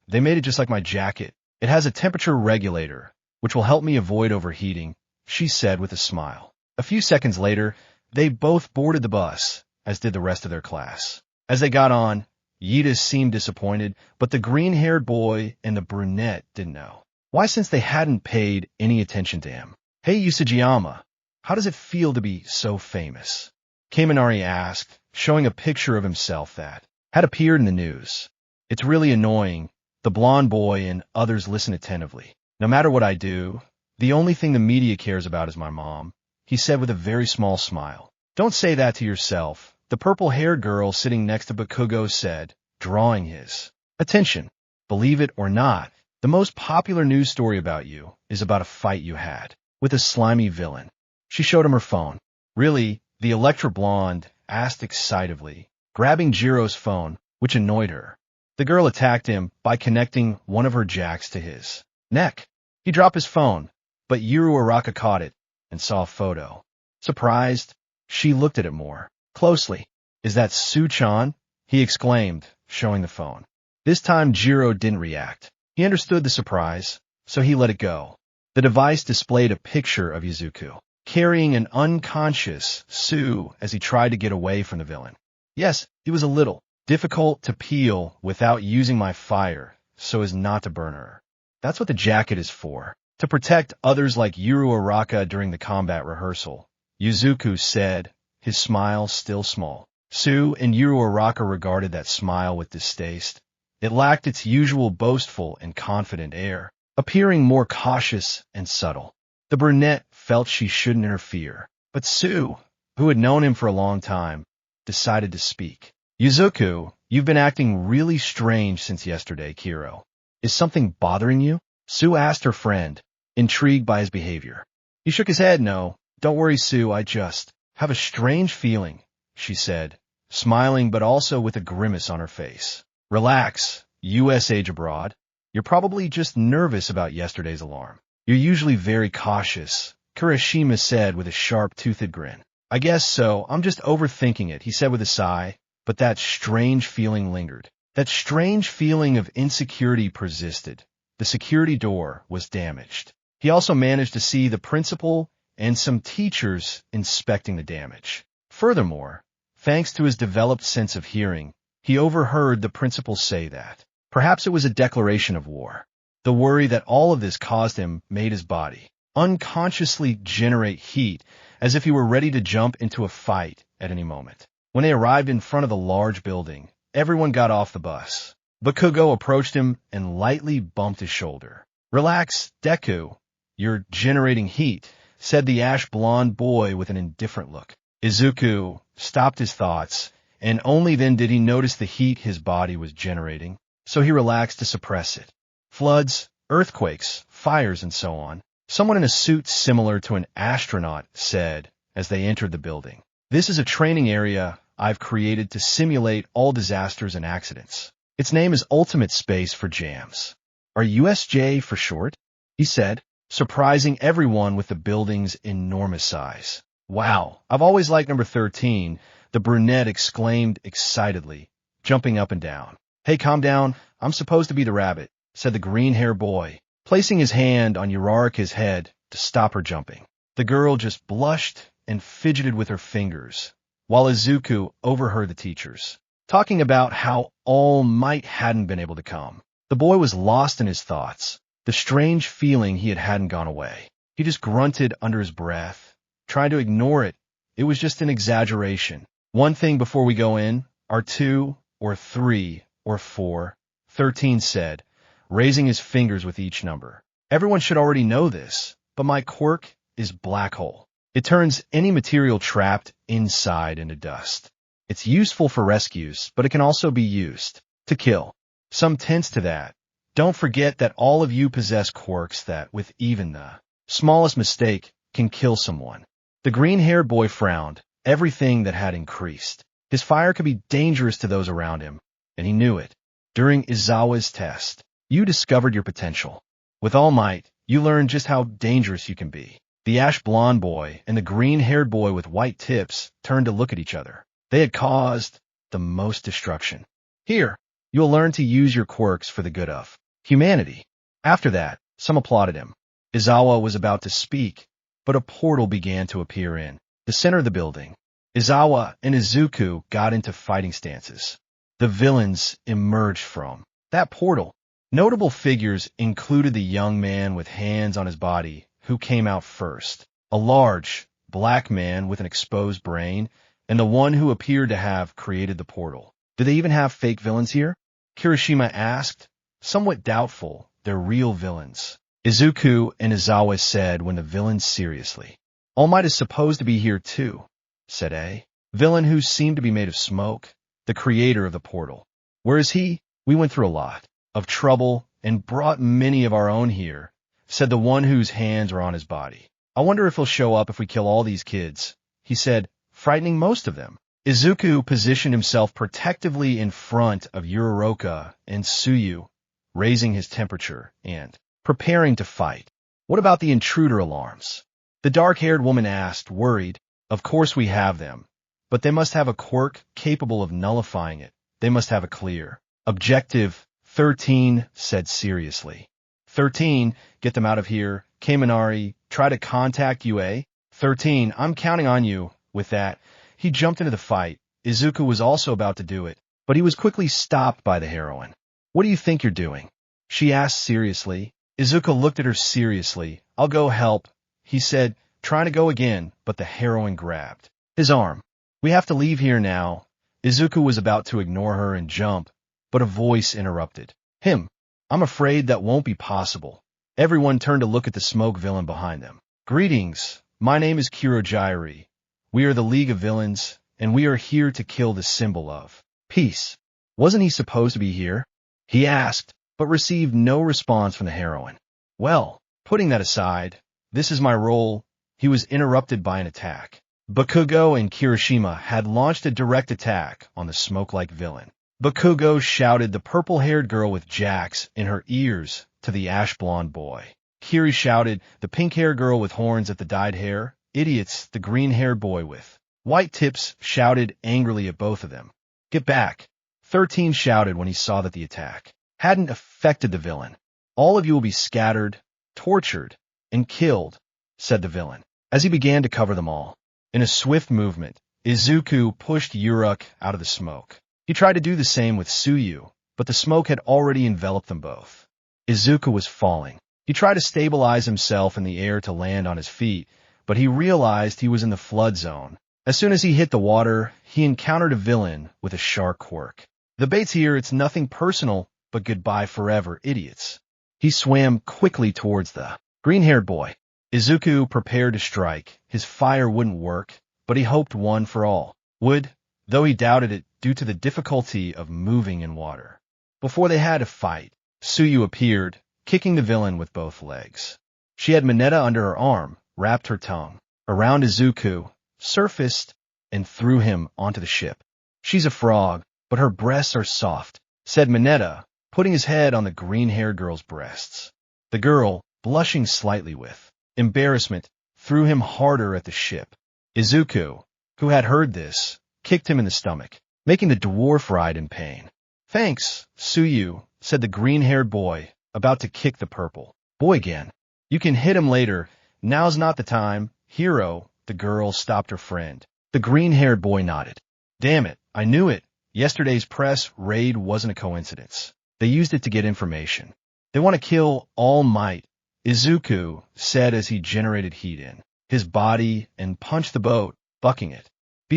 they made it just like my jacket. It has a temperature regulator, which will help me avoid overheating," she said with a smile. A few seconds later, they both boarded the bus, as did the rest of their class. As they got on, Yida seemed disappointed, but the green-haired boy and the brunette didn't know why, since they hadn't paid any attention to him. "Hey, Usajiyama, how does it feel to be so famous?" Kaminari asked, showing a picture of himself that had appeared in the news. "It's really annoying." The blonde boy and others listened attentively. "No matter what I do, the only thing the media cares about is my mom," he said with a very small smile. "Don't say that to yourself," the purple-haired girl sitting next to Bakugo said, drawing his attention. "Believe it or not, the most popular news story about you is about a fight you had with a slimy villain." She showed him her phone. "Really?" the Electra blonde asked excitedly, grabbing Jiro's phone, which annoyed her. The girl attacked him by connecting one of her jacks to his neck. He dropped his phone, but Yuru Araka caught it and saw a photo. Surprised, she looked at it more closely. "Is that Su-chan?" he exclaimed, showing the phone. This time Jiro didn't react. He understood the surprise, so he let it go. The device displayed a picture of Izuku, carrying an unconscious Sue as he tried to get away from the villain. Yes, it was a little difficult to peel without using my fire so as not to burn her. That's what the jacket is for, to protect others like Yuru Araka during the combat rehearsal, Izuku said, his smile still small. Sue and Yuru Araka regarded that smile with distaste. It lacked its usual boastful and confident air, appearing more cautious and subtle. The brunette felt she shouldn't interfere, but Sue, who had known him for a long time, decided to speak. Izuku, you've been acting really strange since yesterday, Kiro. Is something bothering you? Sue asked her friend, intrigued by his behavior. He shook his head. No, don't worry, Sue, I just have a strange feeling, she said, smiling but also with a grimace on her face. Relax, U.S. age abroad. You're probably just nervous about yesterday's alarm. You're usually very cautious, Kirishima said with a sharp-toothed grin. I guess so, I'm just overthinking it, he said with a sigh, but that strange feeling lingered. That strange feeling of insecurity persisted. The security door was damaged. He also managed to see the principal and some teachers inspecting the damage. Furthermore, thanks to his developed sense of hearing, he overheard the principal say that perhaps it was a declaration of war. The worry that all of this caused him made his body unconsciously generate heat as if he were ready to jump into a fight at any moment. When they arrived in front of the large building, everyone got off the bus. Bakugo approached him and lightly bumped his shoulder. Relax, Deku. You're generating heat, said the ash-blonde boy with an indifferent look. Izuku stopped his thoughts, and only then did he notice the heat his body was generating, so he relaxed to suppress it. Floods, earthquakes, fires, and so on. Someone in a suit similar to an astronaut said as they entered the building. This is a training area I've created to simulate all disasters and accidents. Its name is Ultimate Space for Jams. Are USJ for short? He said, surprising everyone with the building's enormous size. Wow, I've always liked number 13, the brunette exclaimed excitedly, jumping up and down. Hey, calm down, I'm supposed to be the rabbit, said the green-haired boy, placing his hand on Uraraka's head to stop her jumping. The girl just blushed and fidgeted with her fingers, while Izuku overheard the teachers talking about how All Might hadn't been able to come. The boy was lost in his thoughts. The strange feeling he hadn't gone away. He just grunted under his breath, trying to ignore it. It was just an exaggeration. One thing before we go in, are 2 or 3 or 4, 13 said, raising his fingers with each number. Everyone should already know this, but my quirk is black hole. It turns any material trapped inside into dust. It's useful for rescues, but it can also be used to kill. Some tense to that. Don't forget that all of you possess quirks that, with even the smallest mistake, can kill someone. The green-haired boy frowned. Everything that had increased. His fire could be dangerous to those around him, and he knew it. During Izawa's test, you discovered your potential. With All Might, you learned just how dangerous you can be. The ash-blonde boy and the green-haired boy with white tips turned to look at each other. They had caused the most destruction. Here, you'll learn to use your quirks for the good of humanity. After that, some applauded him. Izawa was about to speak, but a portal began to appear in the center of the building. Izawa and Izuku got into fighting stances. The villains emerged from that portal. Notable figures included the young man with hands on his body who came out first, a large, black man with an exposed brain, and the one who appeared to have created the portal. Do they even have fake villains here? Kirishima asked, somewhat doubtful. They're real villains. Izuku and Izawa said when the villains seriously. All Might is supposed to be here too, said a villain who seemed to be made of smoke, the creator of the portal. Where is he? We went through a lot of trouble and brought many of our own here, said the one whose hands were on his body. I wonder if he'll show up if we kill all these kids, he said, frightening most of them. Izuku positioned himself protectively in front of Uraraka and Tsuyu, raising his temperature and preparing to fight. What about the intruder alarms? The dark-haired woman asked, worried. Of course we have them, but they must have a quirk capable of nullifying it. They must have a clear objective 13 said seriously. 13, get them out of here. Kaminari, try to contact UA. 13, I'm counting on you. With that, he jumped into the fight. Izuku was also about to do it, but he was quickly stopped by the heroine. What do you think you're doing? She asked seriously. Izuku looked at her seriously. I'll go help, he said, trying to go again, but the heroine grabbed his arm. We have to leave here now. Izuku was about to ignore her and jump, but a voice interrupted him. I'm afraid that won't be possible. Everyone turned to look at the smoke villain behind them. Greetings, my name is Kurojairi. We are the League of Villains, and we are here to kill the symbol of peace. Wasn't he supposed to be here? He asked, but received no response from the heroine. Well, putting that aside, this is my role. He was interrupted by an attack. Bakugo and Kirishima had launched a direct attack on the smoke-like villain. Bakugo shouted the purple-haired girl with jacks in her ears to the ash-blonde boy. Kiri shouted the pink-haired girl with horns at the dyed hair. Idiots, the green-haired boy with white tips shouted angrily at both of them. Get back. 13 shouted when he saw that the attack hadn't affected the villain. All of you will be scattered, tortured, and killed, said the villain, as he began to cover them all. In a swift movement, Izuku pushed Uruk out of the smoke. He tried to do the same with Tsuyu, but the smoke had already enveloped them both. Izuku was falling. He tried to stabilize himself in the air to land on his feet, but he realized he was in the flood zone. As soon as he hit the water, he encountered a villain with a shark quirk. The bait's here, it's nothing personal, but goodbye forever, idiots. He swam quickly towards the green-haired boy. Izuku prepared to strike. His fire wouldn't work, but he hoped one for all would, though he doubted it due to the difficulty of moving in water. Before they had to fight, Tsuyu appeared, kicking the villain with both legs. She had Mineta under her arm, wrapped her tongue around Izuku, surfaced, and threw him onto the ship. She's a frog, but her breasts are soft, said Mineta, putting his head on the green-haired girl's breasts. The girl, blushing slightly with embarrassment, threw him harder at the ship. Izuku, who had heard this, kicked him in the stomach, making the dwarf ride in pain. Thanks, Tsuyu, said the green-haired boy, about to kick the purple boy again. You can hit him later. Now's not the time. Hero, the girl stopped her friend. The green-haired boy nodded. Damn it, I knew it. Yesterday's press raid wasn't a coincidence. They used it to get information. They want to kill All Might, Izuku said as he generated heat in his body and punched the boat, bucking it.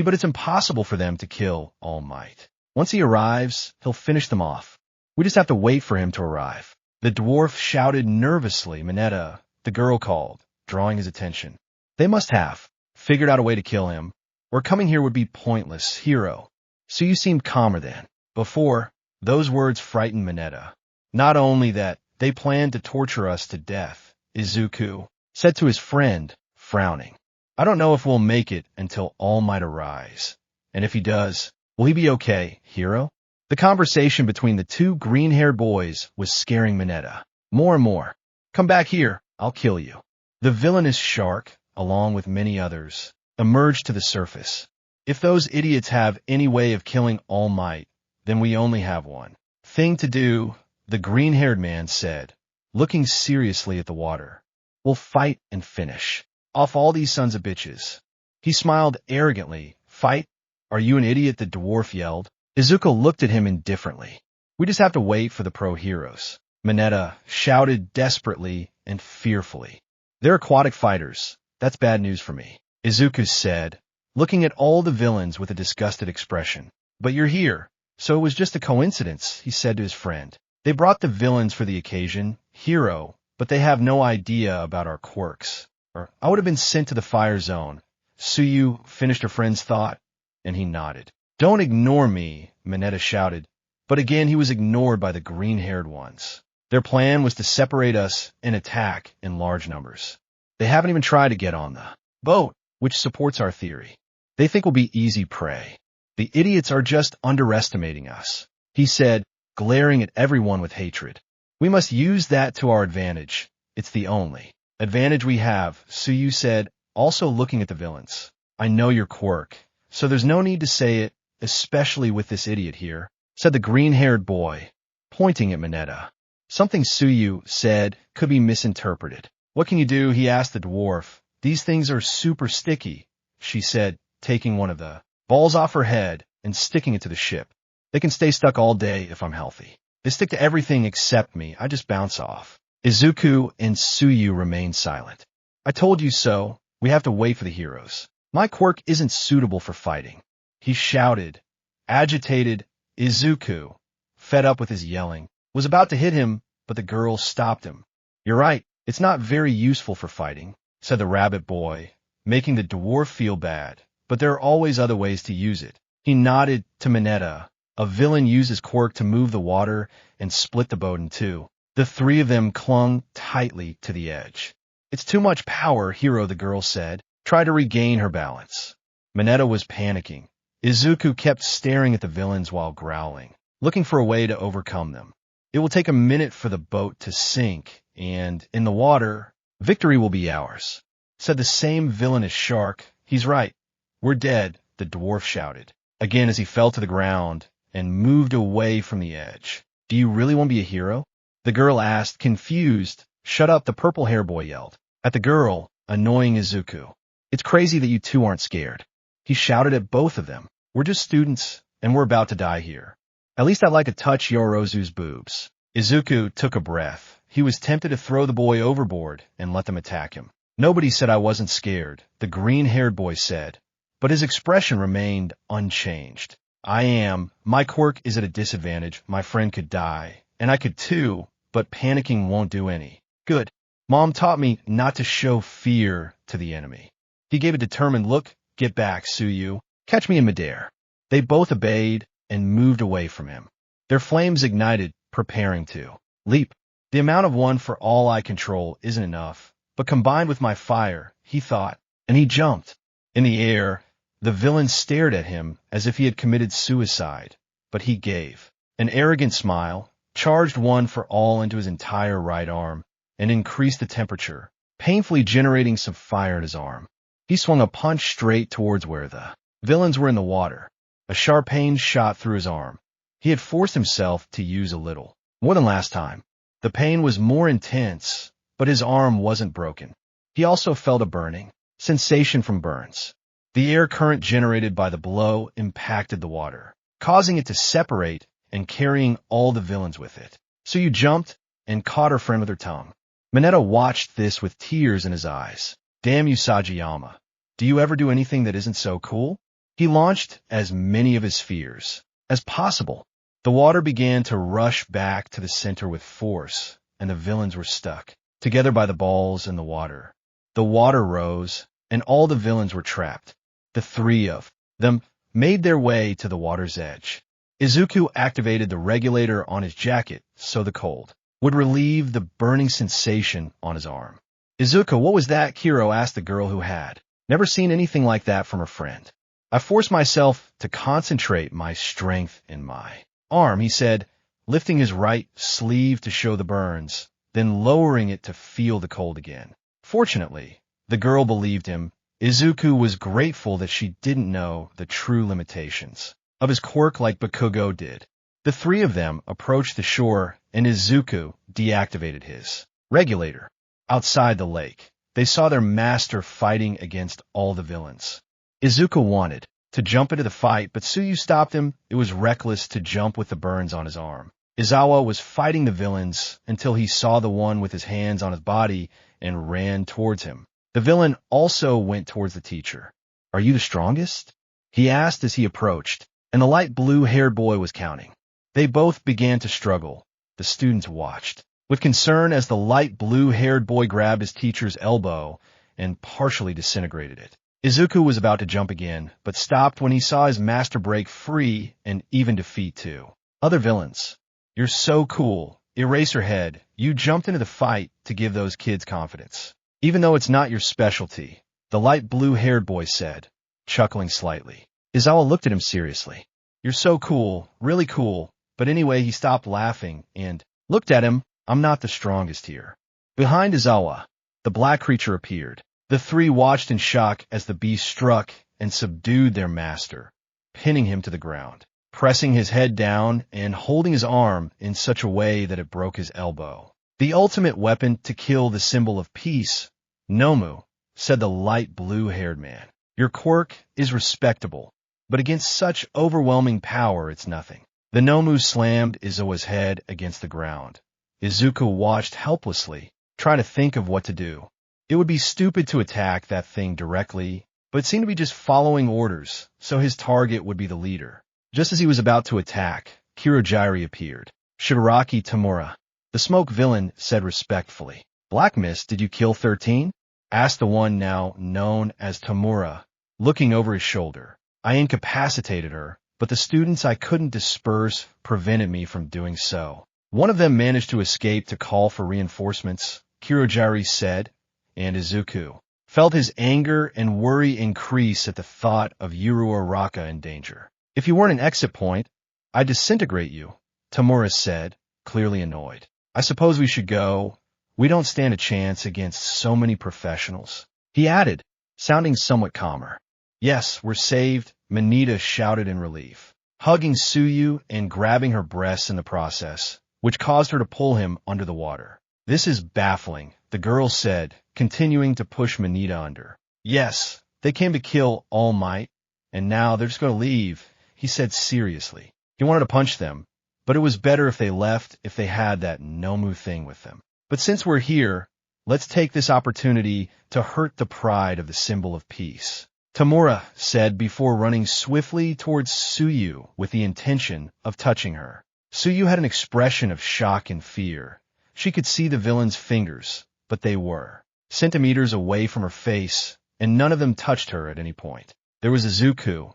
But it's impossible for them to kill All Might. Once he arrives, he'll finish them off. We just have to wait for him to arrive. The dwarf shouted nervously. Mineta, the girl called, drawing his attention. They must have figured out a way to kill him, or coming here would be pointless, hero. So you seemed calmer than before. Those words frightened Mineta. Not only that, they planned to torture us to death, Izuku said to his friend, frowning. I don't know if we'll make it until All Might arise. And if he does, will he be okay, hero? The conversation between the two green-haired boys was scaring Mineta more and more. Come back here, I'll kill you. The villainous shark, along with many others, emerged to the surface. If those idiots have any way of killing All Might, then we only have one thing to do, the green-haired man said, looking seriously at the water. We'll fight and finish off all these sons of bitches. He smiled arrogantly. Fight? Are you an idiot? The dwarf yelled. Izuku looked at him indifferently. We just have to wait for the pro-heroes. Mineta shouted desperately and fearfully. They're aquatic fighters. That's bad news for me, Izuku said, looking at all the villains with a disgusted expression. But you're here, so it was just a coincidence, he said to his friend. They brought the villains for the occasion, hero, but they have no idea about our quirks. Or I would have been sent to the fire zone. Tsuyu finished her friend's thought, and he nodded. Don't ignore me, Mineta shouted, but again he was ignored by the green-haired ones. Their plan was to separate us and attack in large numbers. They haven't even tried to get on the boat, which supports our theory. They think we'll be easy prey. The idiots are just underestimating us, he said, glaring at everyone with hatred. We must use that to our advantage. It's the only advantage we have, Tsuyu said, also looking at the villains. I know your quirk, so there's no need to say it, especially with this idiot here, said the green-haired boy, pointing at Mineta. Something Tsuyu said could be misinterpreted. What can you do? He asked the dwarf. These things are super sticky, she said, taking one of the balls off her head and sticking it to the ship. They can stay stuck all day if I'm healthy. They stick to everything except me. I just bounce off. Izuku and Tsuyu remained silent. I told you so. We have to wait for the heroes. My quirk isn't suitable for fighting, he shouted. Agitated, Izuku, fed up with his yelling, was about to hit him, but the girl stopped him. You're right, it's not very useful for fighting, said the rabbit boy, making the dwarf feel bad, but there are always other ways to use it. He nodded to Mineta. A villain used his quirk to move the water and split the boat in two. The three of them clung tightly to the edge. It's too much power, Hero, the girl said. Try to regain her balance. Mineta was panicking. Izuku kept staring at the villains while growling, looking for a way to overcome them. It will take a minute for the boat to sink, and in the water, victory will be ours, said the same villainous shark. He's right. We're dead, the dwarf shouted, again as he fell to the ground and moved away from the edge. Do you really want to be a hero? The girl asked, confused. Shut up, the purple hair boy yelled at the girl, annoying Izuku. It's crazy that you two aren't scared. He shouted at both of them. We're just students, and we're about to die here. At least I'd like to touch Yorozu's boobs. Izuku took a breath. He was tempted to throw the boy overboard and let them attack him. Nobody said I wasn't scared, the green-haired boy said, but his expression remained unchanged. I am. My quirk is at a disadvantage. My friend could die, and I could too, but panicking won't do any good. Mom taught me not to show fear to the enemy. He gave a determined look. Get back, Tsuyu. Catch me in midair. They both obeyed and moved away from him. Their flames ignited, preparing to leap. The amount of one for all I control isn't enough, but combined with my fire, he thought, and he jumped. In the air, the villain stared at him as if he had committed suicide, but he gave an arrogant smile, charged one for all into his entire right arm, and increased the temperature, painfully generating some fire in his arm. He swung a punch straight towards where the villains were in the water. A sharp pain shot through his arm. He had forced himself to use a little more than last time. The pain was more intense, but his arm wasn't broken. He also felt a burning sensation from burns. The air current generated by the blow impacted the water, causing it to separate and carrying all the villains with it. So you jumped and caught her friend with her tongue. Mineta watched this with tears in his eyes. Damn you, Sajiyama. Do you ever do anything that isn't so cool? He launched as many of his fears as possible. The water began to rush back to the center with force, and the villains were stuck together by the balls in the water. The water rose, and all the villains were trapped. The three of them made their way to the water's edge. Izuku activated the regulator on his jacket so the cold would relieve the burning sensation on his arm. Izuku, what was that? Kiro asked the girl who had never seen anything like that from her friend. I forced myself to concentrate my strength in my arm, he said, lifting his right sleeve to show the burns, then lowering it to feel the cold again. Fortunately, the girl believed him. Izuku was grateful that she didn't know the true limitations of his quirk like Bakugo did. The three of them approached the shore, and Izuku deactivated his regulator. Outside the lake, they saw their master fighting against all the villains. Izuku wanted to jump into the fight, but Tsuyu stopped him. It was reckless to jump with the burns on his arm. Izawa was fighting the villains until he saw the one with his hands on his body and ran towards him. The villain also went towards the teacher. Are you the strongest? He asked as he approached, and the light blue-haired boy was counting. They both began to struggle. The students watched with concern as the light blue-haired boy grabbed his teacher's elbow and partially disintegrated it. Izuku was about to jump again, but stopped when he saw his master break free and even defeat two other villains. You're so cool. Eraserhead, you jumped into the fight to give those kids confidence. Even though it's not your specialty, the light blue-haired boy said, chuckling slightly. Izawa looked at him seriously. You're so cool, really cool. But anyway, he stopped laughing and looked at him. I'm not the strongest here. Behind Izawa, the black creature appeared. The three watched in shock as the beast struck and subdued their master, pinning him to the ground. pressing his head down and holding his arm in such a way that it broke his elbow. "The ultimate weapon to kill the symbol of peace, Nomu," said the light blue-haired man. "Your quirk is respectable, but against such overwhelming power it's nothing." The Nomu slammed Izuku's head against the ground. Izuku watched helplessly, trying to think of what to do. It would be stupid to attack that thing directly, but it seemed to be just following orders, so his target would be the leader. Just as he was about to attack, Kirojiri appeared. "Shigaraki Tamura," the smoke villain said respectfully. "Black Mist, did you kill 13? asked the one now known as Tamura, looking over his shoulder. "I incapacitated her, but the students I couldn't disperse prevented me from doing so. One of them managed to escape to call for reinforcements," Kirojiri said, and Izuku felt his anger and worry increase at the thought of Yuru Araka in danger. "If you weren't an exit point, I'd disintegrate you," Tamura said, clearly annoyed. "I suppose we should go. We don't stand a chance against so many professionals," he added, sounding somewhat calmer. "Yes, we're saved," Manita shouted in relief, hugging Tsuyu and grabbing her breasts in the process, which caused her to pull him under the water. "This is baffling," the girl said, continuing to push Manita under. "Yes, they came to kill All Might, and now they're just going to leave," he said seriously. He wanted to punch them, but it was better if they left if they had that Nomu thing with them. "But since we're here, let's take this opportunity to hurt the pride of the symbol of peace," Tamura said before running swiftly towards Tsuyu with the intention of touching her. Tsuyu had an expression of shock and fear. She could see the villain's fingers, but they were centimeters away from her face, and none of them touched her at any point. There was Izuku,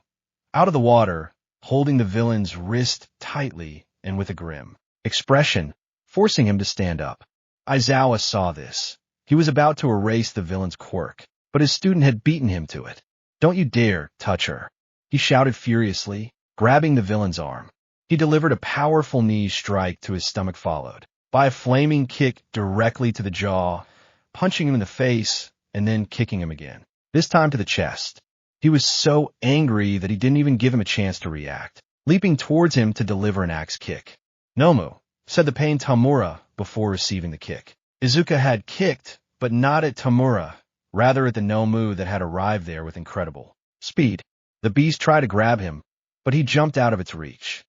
out of the water, holding the villain's wrist tightly and with a grim expression, forcing him to stand up. Aizawa saw this. He was about to erase the villain's quirk, but his student had beaten him to it. "Don't you dare touch her," he shouted furiously, grabbing the villain's arm. He delivered a powerful knee strike to his stomach, followed by a flaming kick directly to the jaw, punching him in the face and then kicking him again, this time to the chest. He was so angry that he didn't even give him a chance to react, leaping towards him to deliver an axe kick. "Nomu," said the pained Tamura before receiving the kick. Izuku had kicked, but not at Tamura, rather at the Nomu that had arrived there with incredible speed. The beast tried to grab him, but he jumped out of its reach.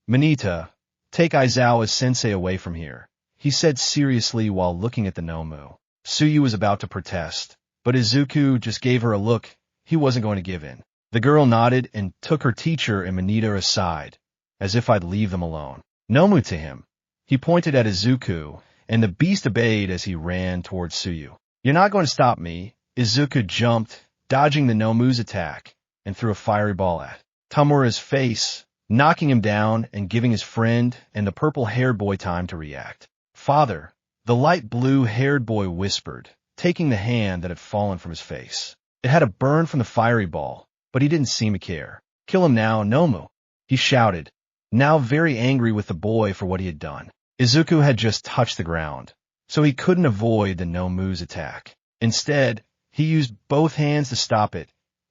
Manita, take Aizawa's sensei away from here," he said seriously while looking at the Nomu. Tsuyu was about to protest, but Izuku just gave her a look. He wasn't going to give in. The girl nodded and took her teacher and Manita aside, as if I'd leave them alone. "Nomu to him." He pointed at Izuku, and the beast obeyed as he ran towards Tsuyu. "You're not going to stop me." Izuku jumped, dodging the Nomu's attack, and threw a fiery ball at Tamura's face, knocking him down and giving his friend and the purple-haired boy time to react. "Father," the light blue-haired boy whispered, taking the hand that had fallen from his face. It had a burn from the fiery ball, but he didn't seem to care. "Kill him now, Nomu," he shouted, now very angry with the boy for what he had done. Izuku had just touched the ground, so he couldn't avoid the Nomu's attack. Instead, he used both hands to stop it,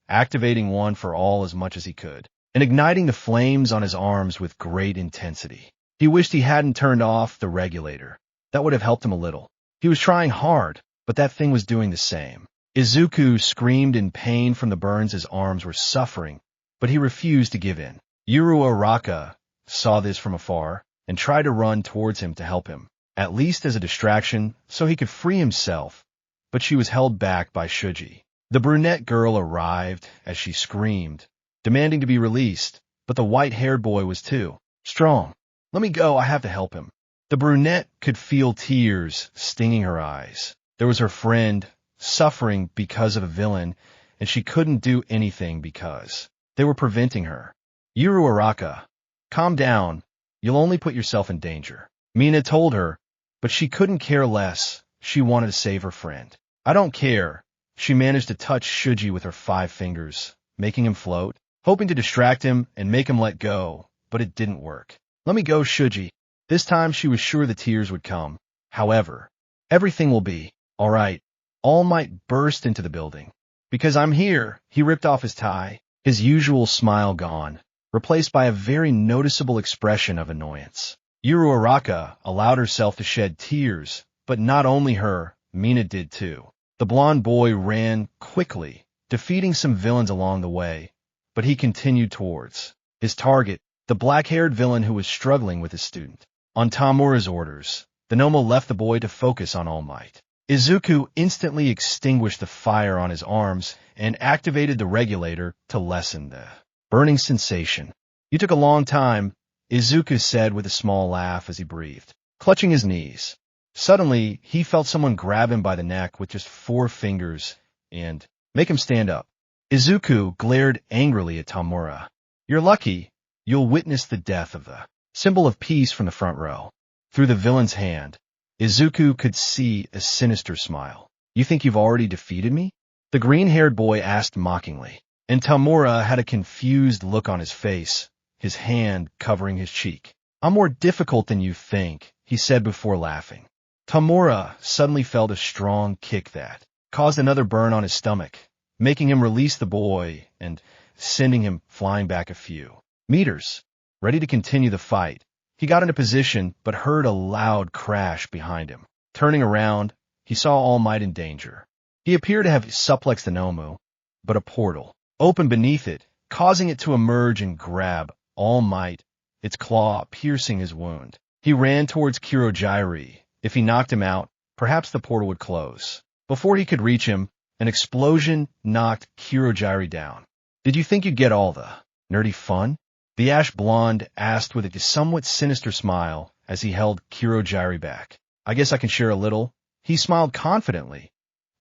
activating one for all as much as he could, and igniting the flames on his arms with great intensity. He wished he hadn't turned off the regulator. That would have helped him a little. He was trying hard, but that thing was doing the same. Izuku screamed in pain from the burns his arms were suffering, but he refused to give in. Yuru Araka saw this from afar and tried to run towards him to help him, at least as a distraction so he could free himself, but she was held back by Shuji. The brunette girl arrived as she screamed, demanding to be released, but the white-haired boy was too strong. "Let me go, I have to help him." The brunette could feel tears stinging her eyes. There was her friend, suffering because of a villain, and she couldn't do anything because they were preventing her. "Yuru Araka, calm down. You'll only put yourself in danger," Mina told her, but she couldn't care less. She wanted to save her friend. "I don't care." She managed to touch Shuji with her 5 fingers, making him float, hoping to distract him and make him let go, but it didn't work. "Let me go, Shuji." This time she was sure the tears would come. However, everything will be all right. All Might burst into the building. "Because I'm here." He ripped off his tie, his usual smile gone, replaced by a very noticeable expression of annoyance. Yuru Araka allowed herself to shed tears, but not only her, Mina did too. The blonde boy ran quickly, defeating some villains along the way, but he continued towards his target, the black-haired villain who was struggling with his student. On Tamura's orders, the Nomo left the boy to focus on All Might. Izuku instantly extinguished the fire on his arms and activated the regulator to lessen the burning sensation. "You took a long time," Izuku said with a small laugh as he breathed, clutching his knees. Suddenly, he felt someone grab him by the neck with just 4 fingers and make him stand up. Izuku glared angrily at Tamura. "You're lucky. You'll witness the death of the symbol of peace from the front row." Through the villain's hand, Izuku could see a sinister smile. "You think you've already defeated me?" the green-haired boy asked mockingly, and Tamura had a confused look on his face, his hand covering his cheek. "I'm more difficult than you think," he said before laughing. Tamura suddenly felt a strong kick that caused another burn on his stomach, making him release the boy and sending him flying back a few meters. Ready to continue the fight, he got into position but heard a loud crash behind him. Turning around, he saw All Might in danger. He appeared to have suplexed the Nomu, but a portal opened beneath it, causing it to emerge and grab All Might, its claw piercing his wound. He ran towards Kirojiri. If he knocked him out, perhaps the portal would close. Before he could reach him, an explosion knocked Kirojiri down. "Did you think you'd get all the nerdy fun?" the ash blonde asked with a somewhat sinister smile as he held Kirojiri back. "I guess I can share a little." He smiled confidently,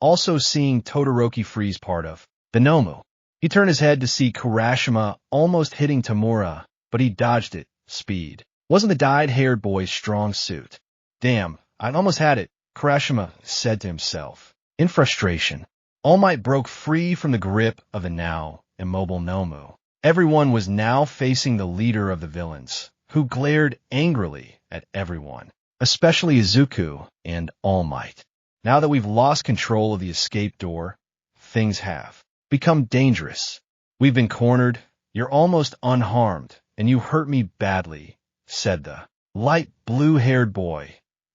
also seeing Todoroki freeze part of the Nomu. He turned his head to see Kurashima almost hitting Tamura, but he dodged it. Speed wasn't the dyed-haired boy's strong suit. "Damn, I almost had it," Kurashima said to himself. In frustration, All Might broke free from the grip of the now immobile Nomu. Everyone was now facing the leader of the villains, who glared angrily at everyone, especially Izuku and All Might. "Now that we've lost control of the escape door, things have become dangerous. We've been cornered, you're almost unharmed, and you hurt me badly," said the light blue-haired boy,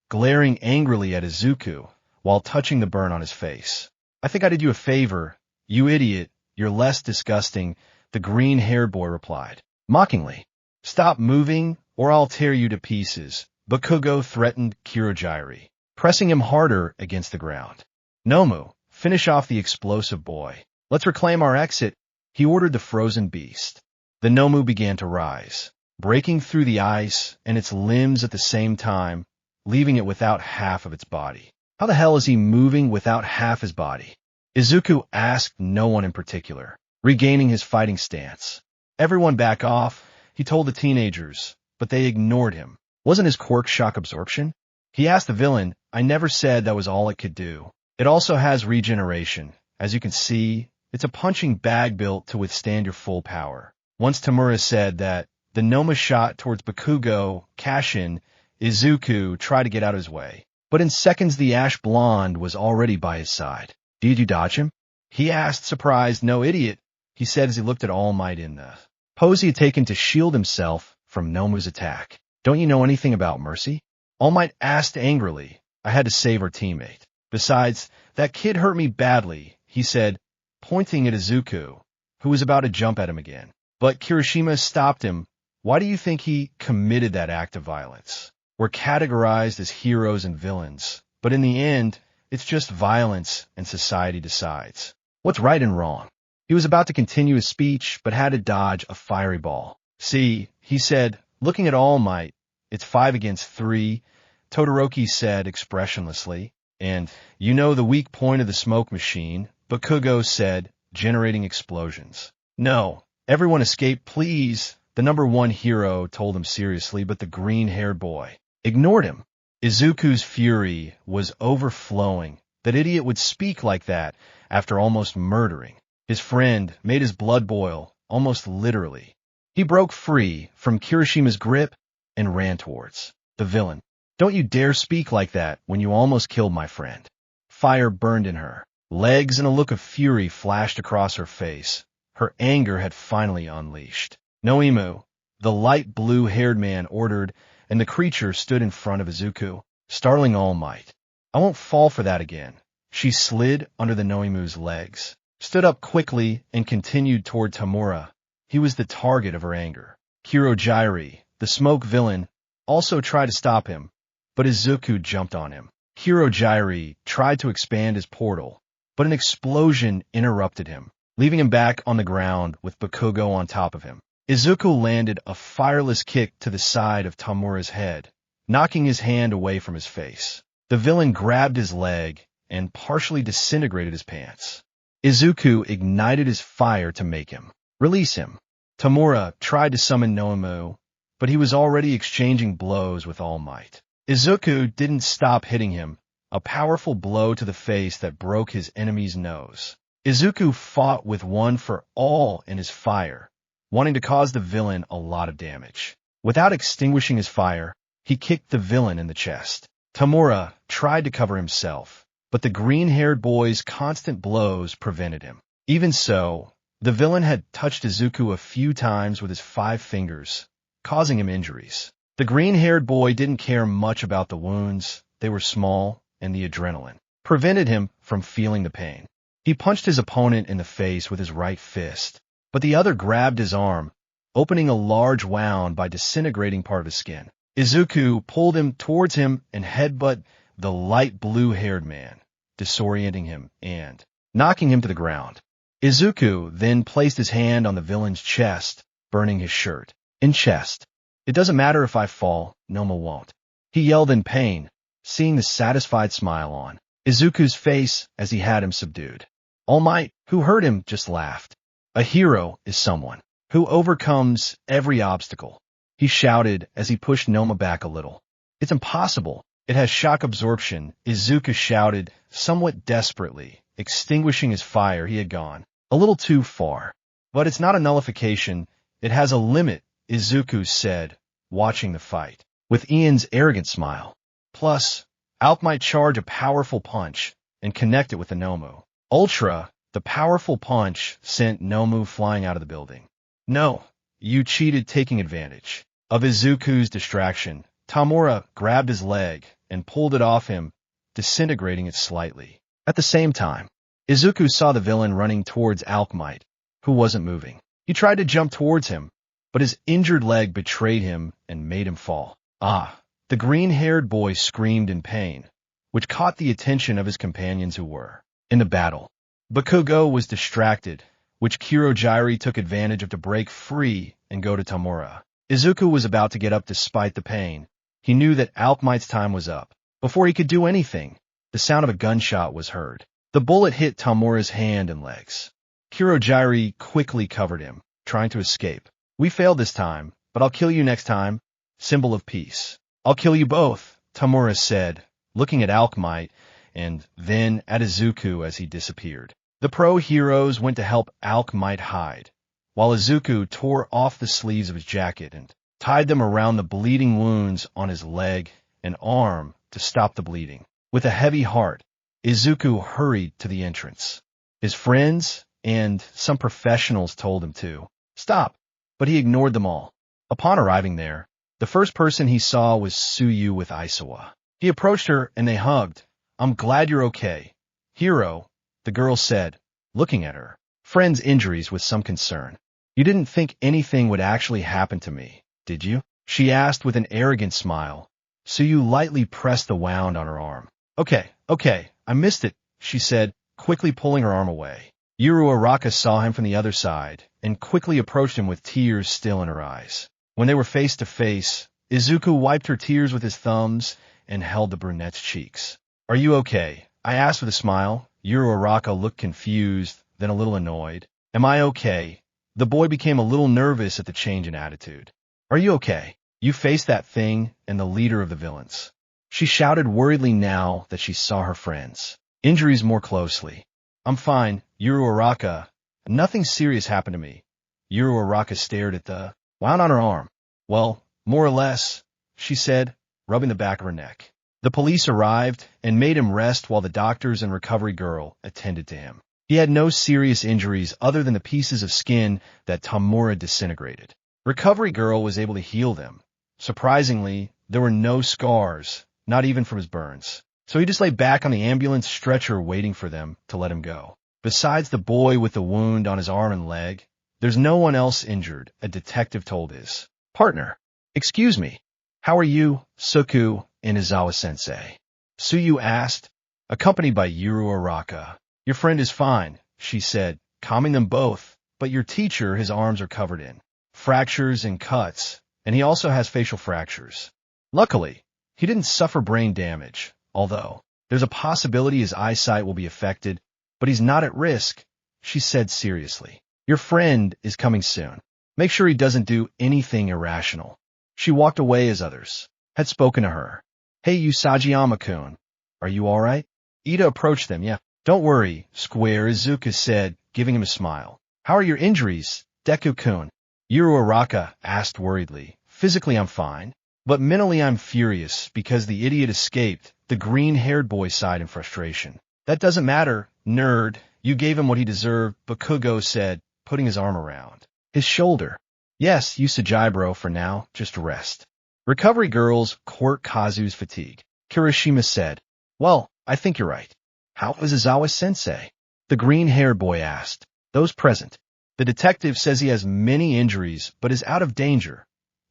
glaring angrily at Izuku while touching the burn on his face. "I think I did you a favor, you idiot. You're less disgusting," the green-haired boy replied, mockingly. "Stop moving, or I'll tear you to pieces," Bakugo threatened Kirojiri, pressing him harder against the ground. "Nomu, finish off the explosive boy. Let's reclaim our exit," he ordered the frozen beast. The Nomu began to rise, breaking through the ice and its limbs at the same time, leaving it without half of its body. "How the hell is he moving without half his body?" Izuku asked no one in particular, regaining his fighting stance. "Everyone back off," he told the teenagers, but they ignored him. "Wasn't his quirk shock absorption?" he asked the villain. "I never said that was all it could do. It also has regeneration. As you can see, it's a punching bag built to withstand your full power." Once Tamura said that the Noma shot towards Bakugo, Kashin, Izuku tried to get out of his way. But in seconds the ash blonde was already by his side. "Did you dodge him?" he asked, surprised. "No, idiot," he said as he looked at All Might in the pose he had taken to shield himself from Nomu's attack. "Don't you know anything about mercy?" All Might asked angrily. "I had to save our teammate. Besides, that kid hurt me badly," he said, pointing at Izuku, who was about to jump at him again. But Kirishima stopped him. "Why do you think he committed that act of violence? We're categorized as heroes and villains, but in the end, it's just violence and society decides what's right and wrong." He was about to continue his speech, but had to dodge a fiery ball. "See," he said, looking at All Might, "it's 5 against 3, Todoroki said expressionlessly. "And you know the weak point of the smoke machine," Bakugo said, generating explosions. "No, everyone escape, please," the #1 hero told him seriously, but the green-haired boy ignored him. Izuku's fury was overflowing. That idiot would speak like that after almost murdering his friend, made his blood boil, almost literally. He broke free from Kirishima's grip and ran towards the villain. "Don't you dare speak like that when you almost killed my friend." Fire burned in her legs and a look of fury flashed across her face. Her anger had finally unleashed. Noimu, the light blue-haired man, ordered, and the creature stood in front of Izuku, startling All Might. I won't fall for that again. She slid under the Noimu's legs, stood up quickly, and continued toward Tamura. He was the target of her anger. Kirojiri, the smoke villain, also tried to stop him, but Izuku jumped on him. Kirojiri tried to expand his portal, but an explosion interrupted him, leaving him back on the ground with Bakugo on top of him. Izuku landed a fireless kick to the side of Tamura's head, knocking his hand away from his face. The villain grabbed his leg and partially disintegrated his pants. Izuku ignited his fire to make him release him. Tamura tried to summon Noimu, but he was already exchanging blows with All Might. Izuku didn't stop hitting him, a powerful blow to the face that broke his enemy's nose. Izuku fought with one for all in his fire, wanting to cause the villain a lot of damage. Without extinguishing his fire, he kicked the villain in the chest. Tamura tried to cover himself, but the green-haired boy's constant blows prevented him. Even so, the villain had touched Izuku a few times with his 5 fingers, causing him injuries. The green-haired boy didn't care much about the wounds. They were small, and the adrenaline prevented him from feeling the pain. He punched his opponent in the face with his right fist, but the other grabbed his arm, opening a large wound by disintegrating part of his skin. Izuku pulled him towards him and headbutted the light blue-haired man, disorienting him and knocking him to the ground. Izuku then placed his hand on the villain's chest, burning his shirt. In chest. It doesn't matter if I fall, Noma won't. He yelled in pain, seeing the satisfied smile on Izuku's face as he had him subdued. All Might, who heard him, just laughed. A hero is someone who overcomes every obstacle, he shouted as he pushed Noma back a little. It's impossible. It has shock absorption, Izuku shouted, somewhat desperately, extinguishing his fire. He had gone a little too far. But it's not a nullification. It has a limit, Izuku said, watching the fight with Ian's arrogant smile. Plus, Alk might charge a powerful punch and connect it with the Nomu. Ultra, the powerful punch sent Nomu flying out of the building. No, you cheated, taking advantage of Izuku's distraction. Tamura grabbed his leg and pulled it off him, disintegrating it slightly. At the same time, Izuku saw the villain running towards Alk Might, who wasn't moving. He tried to jump towards him, but his injured leg betrayed him and made him fall. Ah! The green-haired boy screamed in pain, which caught the attention of his companions who were in the battle. Bakugo was distracted, which Kirojiri took advantage of to break free and go to Tamura. Izuku was about to get up despite the pain. He knew that Alk Might's time was up. Before he could do anything, the sound of a gunshot was heard. The bullet hit Tamura's hand and legs. Kirojiri quickly covered him, trying to escape. We failed this time, but I'll kill you next time. Symbol of peace. I'll kill you both, Tamura said, looking at Alk Might and then at Izuku as he disappeared. The pro-heroes went to help Alk Might hide, while Izuku tore off the sleeves of his jacket and tied them around the bleeding wounds on his leg and arm to stop the bleeding. With a heavy heart, Izuku hurried to the entrance. His friends and some professionals told him to stop, but he ignored them all. Upon arriving there, the first person he saw was Tsuyu with Isawa. He approached her and they hugged. I'm glad you're okay, hero, the girl said, looking at her friend's injuries with some concern. You didn't think anything would actually happen to me, did you? She asked with an arrogant smile. Tsuyu lightly pressed the wound on her arm. Okay, I missed it, she said, quickly pulling her arm away. Yuru Araka saw him from the other side and quickly approached him with tears still in her eyes. When they were face to face, Izuku wiped her tears with his thumbs and held the brunette's cheeks. Are you okay? I asked with a smile. Yuru Araka looked confused, then a little annoyed. Am I okay? The boy became a little nervous at the change in attitude. Are you okay? You faced that thing and the leader of the villains. She shouted worriedly now that she saw her friends. Injuries more closely. I'm fine, Yuru Araka. Nothing serious happened to me. Yuru Araka stared at the wound on her arm. Well, more or less, she said, rubbing the back of her neck. The police arrived and made him rest while the doctors and recovery girl attended to him. He had no serious injuries other than the pieces of skin that Tamura disintegrated. Recovery Girl was able to heal them. Surprisingly, there were no scars, not even from his burns. So he just lay back on the ambulance stretcher waiting for them to let him go. Besides the boy with the wound on his arm and leg, there's no one else injured, a detective told his partner. Excuse me, how are you, Suku and Izawa-sensei? Suyu asked, accompanied by Yuru Araka. Your friend is fine, she said, calming them both, but your teacher, his arms are covered in fractures and cuts, and he also has facial fractures. Luckily, he didn't suffer brain damage, although there's a possibility his eyesight will be affected, but he's not at risk, she said seriously. Your friend is coming soon. Make sure he doesn't do anything irrational. She walked away as others had spoken to her. Hey, you Sagiyama-kun, are you all right? Ida approached them. Yeah, don't worry, Square, Izuku said, giving him a smile. How are your injuries, Deku-kun? Yuru Araka asked worriedly. Physically, I'm fine, but mentally I'm furious because the idiot escaped, the green-haired boy sighed in frustration. That doesn't matter, nerd. You gave him what he deserved, Bakugo said, putting his arm around his shoulder. Yes, use Sajibro for now, just rest. Recovery Girl's quirk Kazu's fatigue. Kirishima said, well, I think you're right. How was Izawa-sensei? The green-haired boy asked. Those present. The detective says he has many injuries, but is out of danger,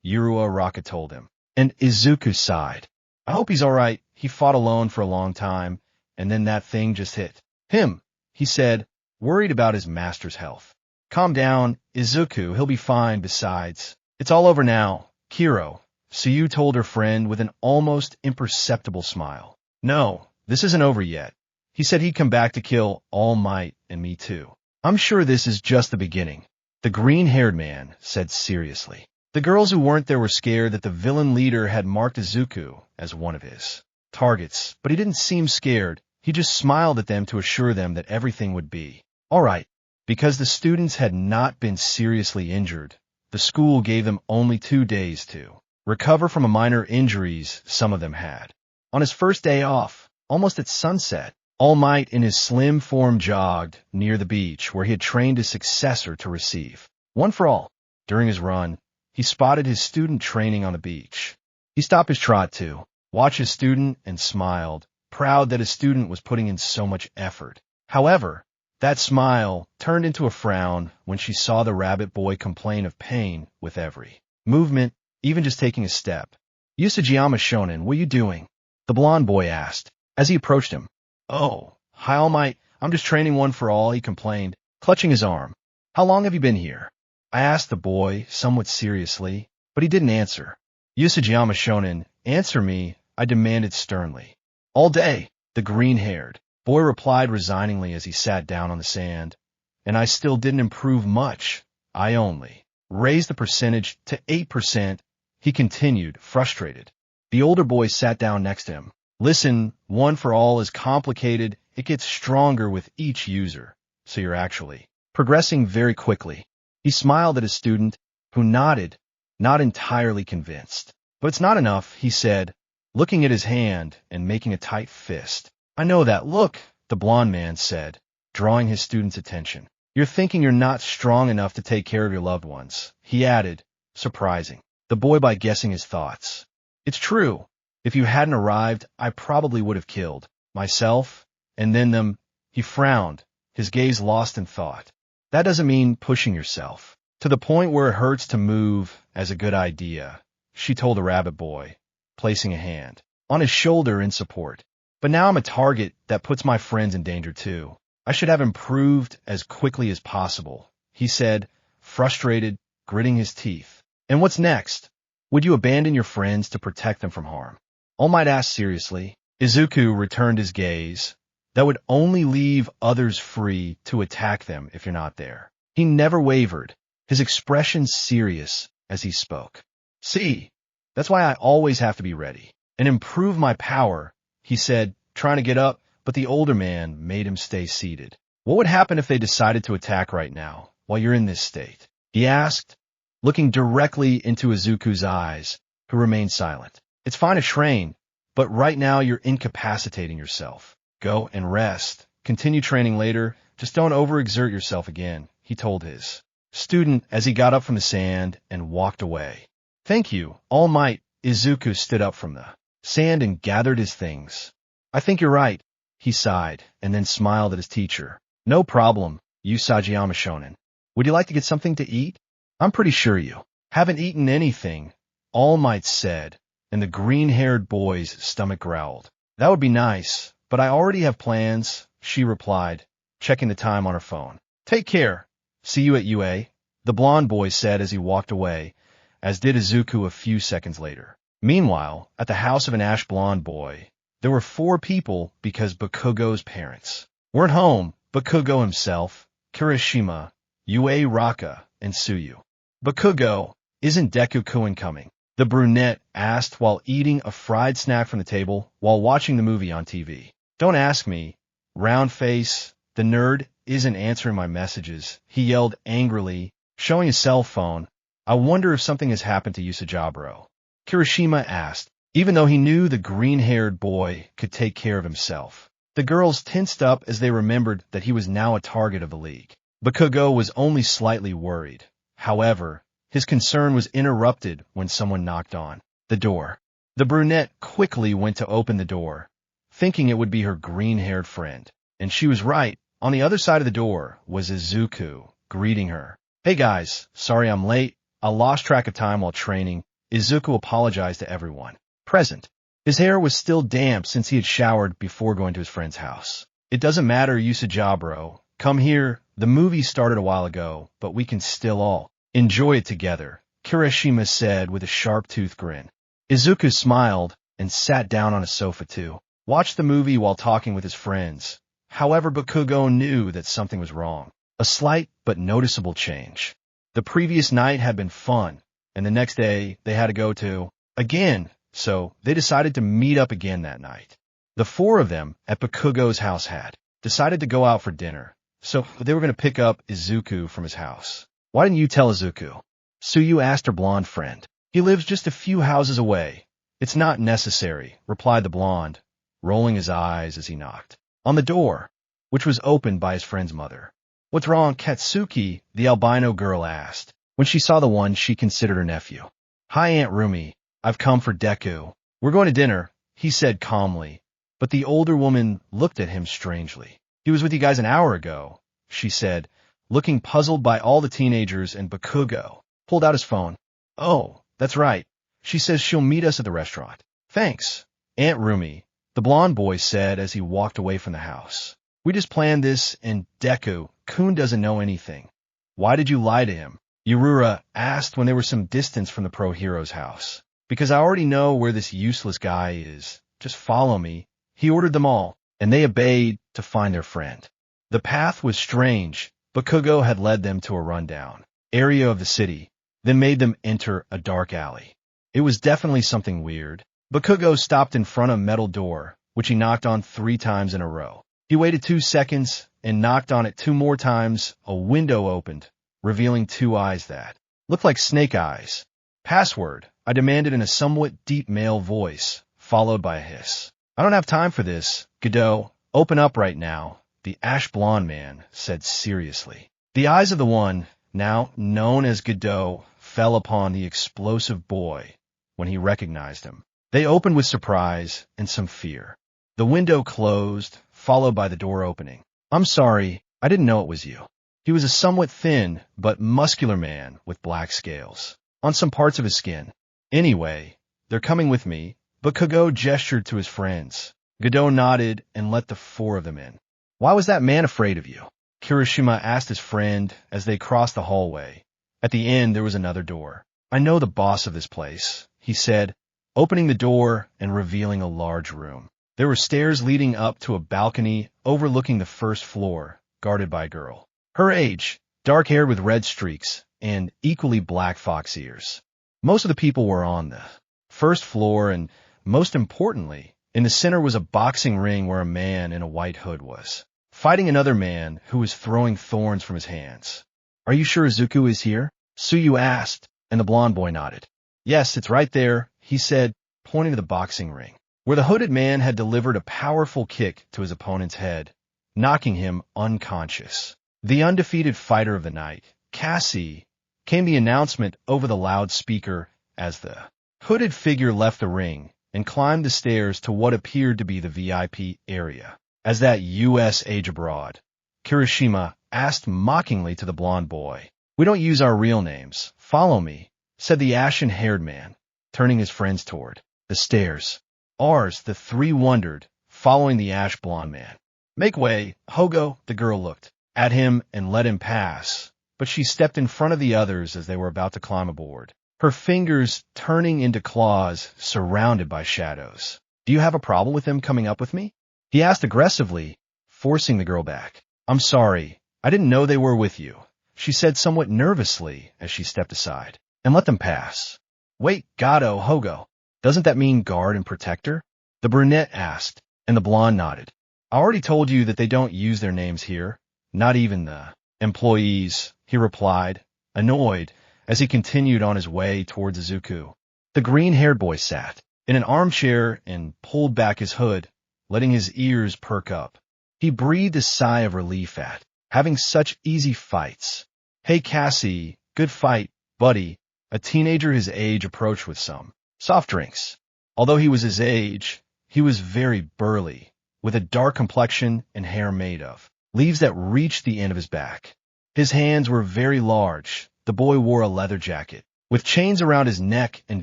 Yuru Araka told him. And Izuku sighed. I hope he's all right. He fought alone for a long time, and then that thing just hit him, he said, worried about his master's health. Calm down, Izuku, he'll be fine. Besides, it's all over now, Kiro, Suyu told her friend with an almost imperceptible smile. No, this isn't over yet. He said he'd come back to kill All Might and me too. I'm sure this is just the beginning, the green-haired man said seriously. The girls who weren't there were scared that the villain leader had marked Izuku as one of his targets, but he didn't seem scared. He just smiled at them to assure them that everything would be all right. Because the students had not been seriously injured, the school gave them only 2 days to recover from minor injuries some of them had. On his first day off, almost at sunset, All Might in his slim form jogged near the beach where he had trained his successor to receive one for all. During his run, he spotted his student training on the beach. He stopped his trot to watch his student and smiled, proud that his student was putting in so much effort. However, that smile turned into a frown when she saw the rabbit boy complain of pain with every movement, even just taking a step. Usajiyama Shonen, what are you doing? The blonde boy asked as he approached him. Oh, hi All Might, I'm just training one for all, he complained, clutching his arm. How long have you been here? I asked the boy somewhat seriously, but he didn't answer. Usajiyama Shonen, answer me, I demanded sternly. All day, the green-haired boy replied resigningly as he sat down on the sand. And I still didn't improve much. I only raised the percentage to 8%, he continued, frustrated. The older boy sat down next to him. Listen, one for all is complicated. It gets stronger with each user, so you're actually progressing very quickly. He smiled at his student, who nodded, not entirely convinced. But it's not enough, he said, looking at his hand and making a tight fist. I know that. Look, the blonde man said, drawing his student's attention. You're thinking you're not strong enough to take care of your loved ones, he added, surprising the boy by guessing his thoughts. It's true. If you hadn't arrived, I probably would have killed myself, and then them. He frowned, his gaze lost in thought. That doesn't mean pushing yourself to the point where it hurts to move as a good idea, she told the rabbit boy, placing a hand on his shoulder in support. But now I'm a target that puts my friends in danger too. I should have improved as quickly as possible, he said, frustrated, gritting his teeth. And what's next? Would you abandon your friends to protect them from harm? All Might asked seriously. Izuku returned his gaze. That would only leave others free to attack them if you're not there. He never wavered, his expression serious as he spoke. See, that's why I always have to be ready and improve my power, he said, trying to get up, but the older man made him stay seated. What would happen if they decided to attack right now, while you're in this state? He asked, looking directly into Izuku's eyes, who remained silent. It's fine to train, but right now you're incapacitating yourself. Go and rest. Continue training later. Just don't overexert yourself again, he told his student as he got up from the sand and walked away. Thank you, All Might. Izuku stood up from the sand and gathered his things. I think you're right, he sighed, and then smiled at his teacher. No problem, Usagiyama Shonen. Would you like to get something to eat? I'm pretty sure you haven't eaten anything, All Might said, and the green-haired boy's stomach growled. That would be nice, but I already have plans, she replied, checking the time on her phone. Take care. See you at UA, the blonde boy said as he walked away, as did Izuku a few seconds later. Meanwhile, at the house of an ash-blonde boy, there were 4 people because Bakugo's parents weren't home: Bakugo himself, Kirishima, Yue Raka, and Tsuyu. Bakugo, isn't Deku-kun coming? The brunette asked while eating a fried snack from the table while watching the movie on TV. Don't ask me. Round face, the nerd isn't answering my messages, he yelled angrily, showing his cell phone. I wonder if something has happened to Usajaburo, Kirishima asked, even though he knew the green-haired boy could take care of himself. The girls tensed up as they remembered that he was now a target of the league. Bakugo was only slightly worried. However, his concern was interrupted when someone knocked on the door. The brunette quickly went to open the door, thinking it would be her green-haired friend. And she was right. On the other side of the door was Izuku, greeting her. Hey guys, sorry I'm late. I lost track of time while training. Izuku apologized to everyone present. His hair was still damp since he had showered before going to his friend's house. It doesn't matter, Usajaburo. Come here. The movie started a while ago, but we can still all enjoy it together, Kirishima said with a sharp-toothed grin. Izuku smiled and sat down on a sofa to watch the movie while talking with his friends. However, Bakugo knew that something was wrong. A slight but noticeable change. The previous night had been fun, and the next day they had to go to again, so they decided to meet up again that night. The 4 of them at Bakugo's house had decided to go out for dinner, so they were going to pick up Izuku from his house. Why didn't you tell Izuku? Tsuyu asked her blonde friend. He lives just a few houses away. It's not necessary, replied the blonde, rolling his eyes as he knocked on the door, which was opened by his friend's mother. What's wrong, Katsuki? The albino girl asked, when she saw the one she considered her nephew. Hi, Aunt Rumi. I've come for Deku. We're going to dinner, he said calmly, but the older woman looked at him strangely. He was with you guys an hour ago, she said, looking puzzled by all the teenagers, and Bakugo pulled out his phone. Oh, that's right. She says she'll meet us at the restaurant. Thanks, Aunt Rumi, the blonde boy said as he walked away from the house. We just planned this, and Deku-kun doesn't know anything. Why did you lie to him? Yurura asked when they were some distance from the pro hero's house. Because I already know where this useless guy is. Just follow me. He ordered them all, and they obeyed to find their friend. The path was strange. Bakugo had led them to a rundown area of the city, then made them enter a dark alley. It was definitely something weird. Bakugo stopped in front of a metal door, which he knocked on 3 times in a row. He waited 2 seconds and knocked on it 2 more times. A window opened, revealing 2 eyes that looked like snake eyes. Password, I demanded in a somewhat deep male voice, followed by a hiss. I don't have time for this, Godot. Open up right now, the ash-blonde man said seriously. The eyes of the one, now known as Godot, fell upon the explosive boy when he recognized him. They opened with surprise and some fear. The window closed, followed by the door opening. I'm sorry, I didn't know it was you. He was a somewhat thin but muscular man with black scales on some parts of his skin. Anyway, they're coming with me. Bakugo gestured to his friends. Godot nodded and let the 4 of them in. Why was that man afraid of you? Kirishima asked his friend as they crossed the hallway. At the end, there was another door. I know the boss of this place, he said, opening the door and revealing a large room. There were stairs leading up to a balcony overlooking the first floor, guarded by a girl. Her age, dark-haired with red streaks, and equally black fox ears. Most of the people were on the first floor, and most importantly, in the center was a boxing ring where a man in a white hood was fighting another man who was throwing thorns from his hands. Are you sure Izuku is here? Tsuyu asked, and the blonde boy nodded. Yes, it's right there, he said, pointing to the boxing ring, where the hooded man had delivered a powerful kick to his opponent's head, knocking him unconscious. The undefeated fighter of the night, Cassie, came the announcement over the loudspeaker as the hooded figure left the ring and climbed the stairs to what appeared to be the VIP area. As that U.S. age abroad, Kirishima asked mockingly to the blond boy. "We don't use our real names. Follow me," said the ashen-haired man, turning his friends toward the stairs. "Ours," the three wondered, following the ash-blond man. "Make way, Hogo," the girl looked at him and let him pass, but she stepped in front of the others as they were about to climb aboard, her fingers turning into claws surrounded by shadows. "Do you have a problem with them coming up with me?" he asked aggressively, forcing the girl back. "I'm sorry, I didn't know they were with you," she said somewhat nervously as she stepped aside, "and let them pass." "Wait, Gato, Hogo. Doesn't that mean guard and protector?" the brunette asked, and the blonde nodded. "I already told you that they don't use their names here, not even the employees," he replied, annoyed, as he continued on his way towards Izuku. The green-haired boy sat in an armchair and pulled back his hood, letting his ears perk up. He breathed a sigh of relief at having such easy fights. "Hey, Cassie, good fight, buddy." A teenager his age approached with some soft drinks. Although he was his age, he was very burly, with a dark complexion and hair made of leaves that reached the end of his back. His hands were very large. The boy wore a leather jacket, with chains around his neck and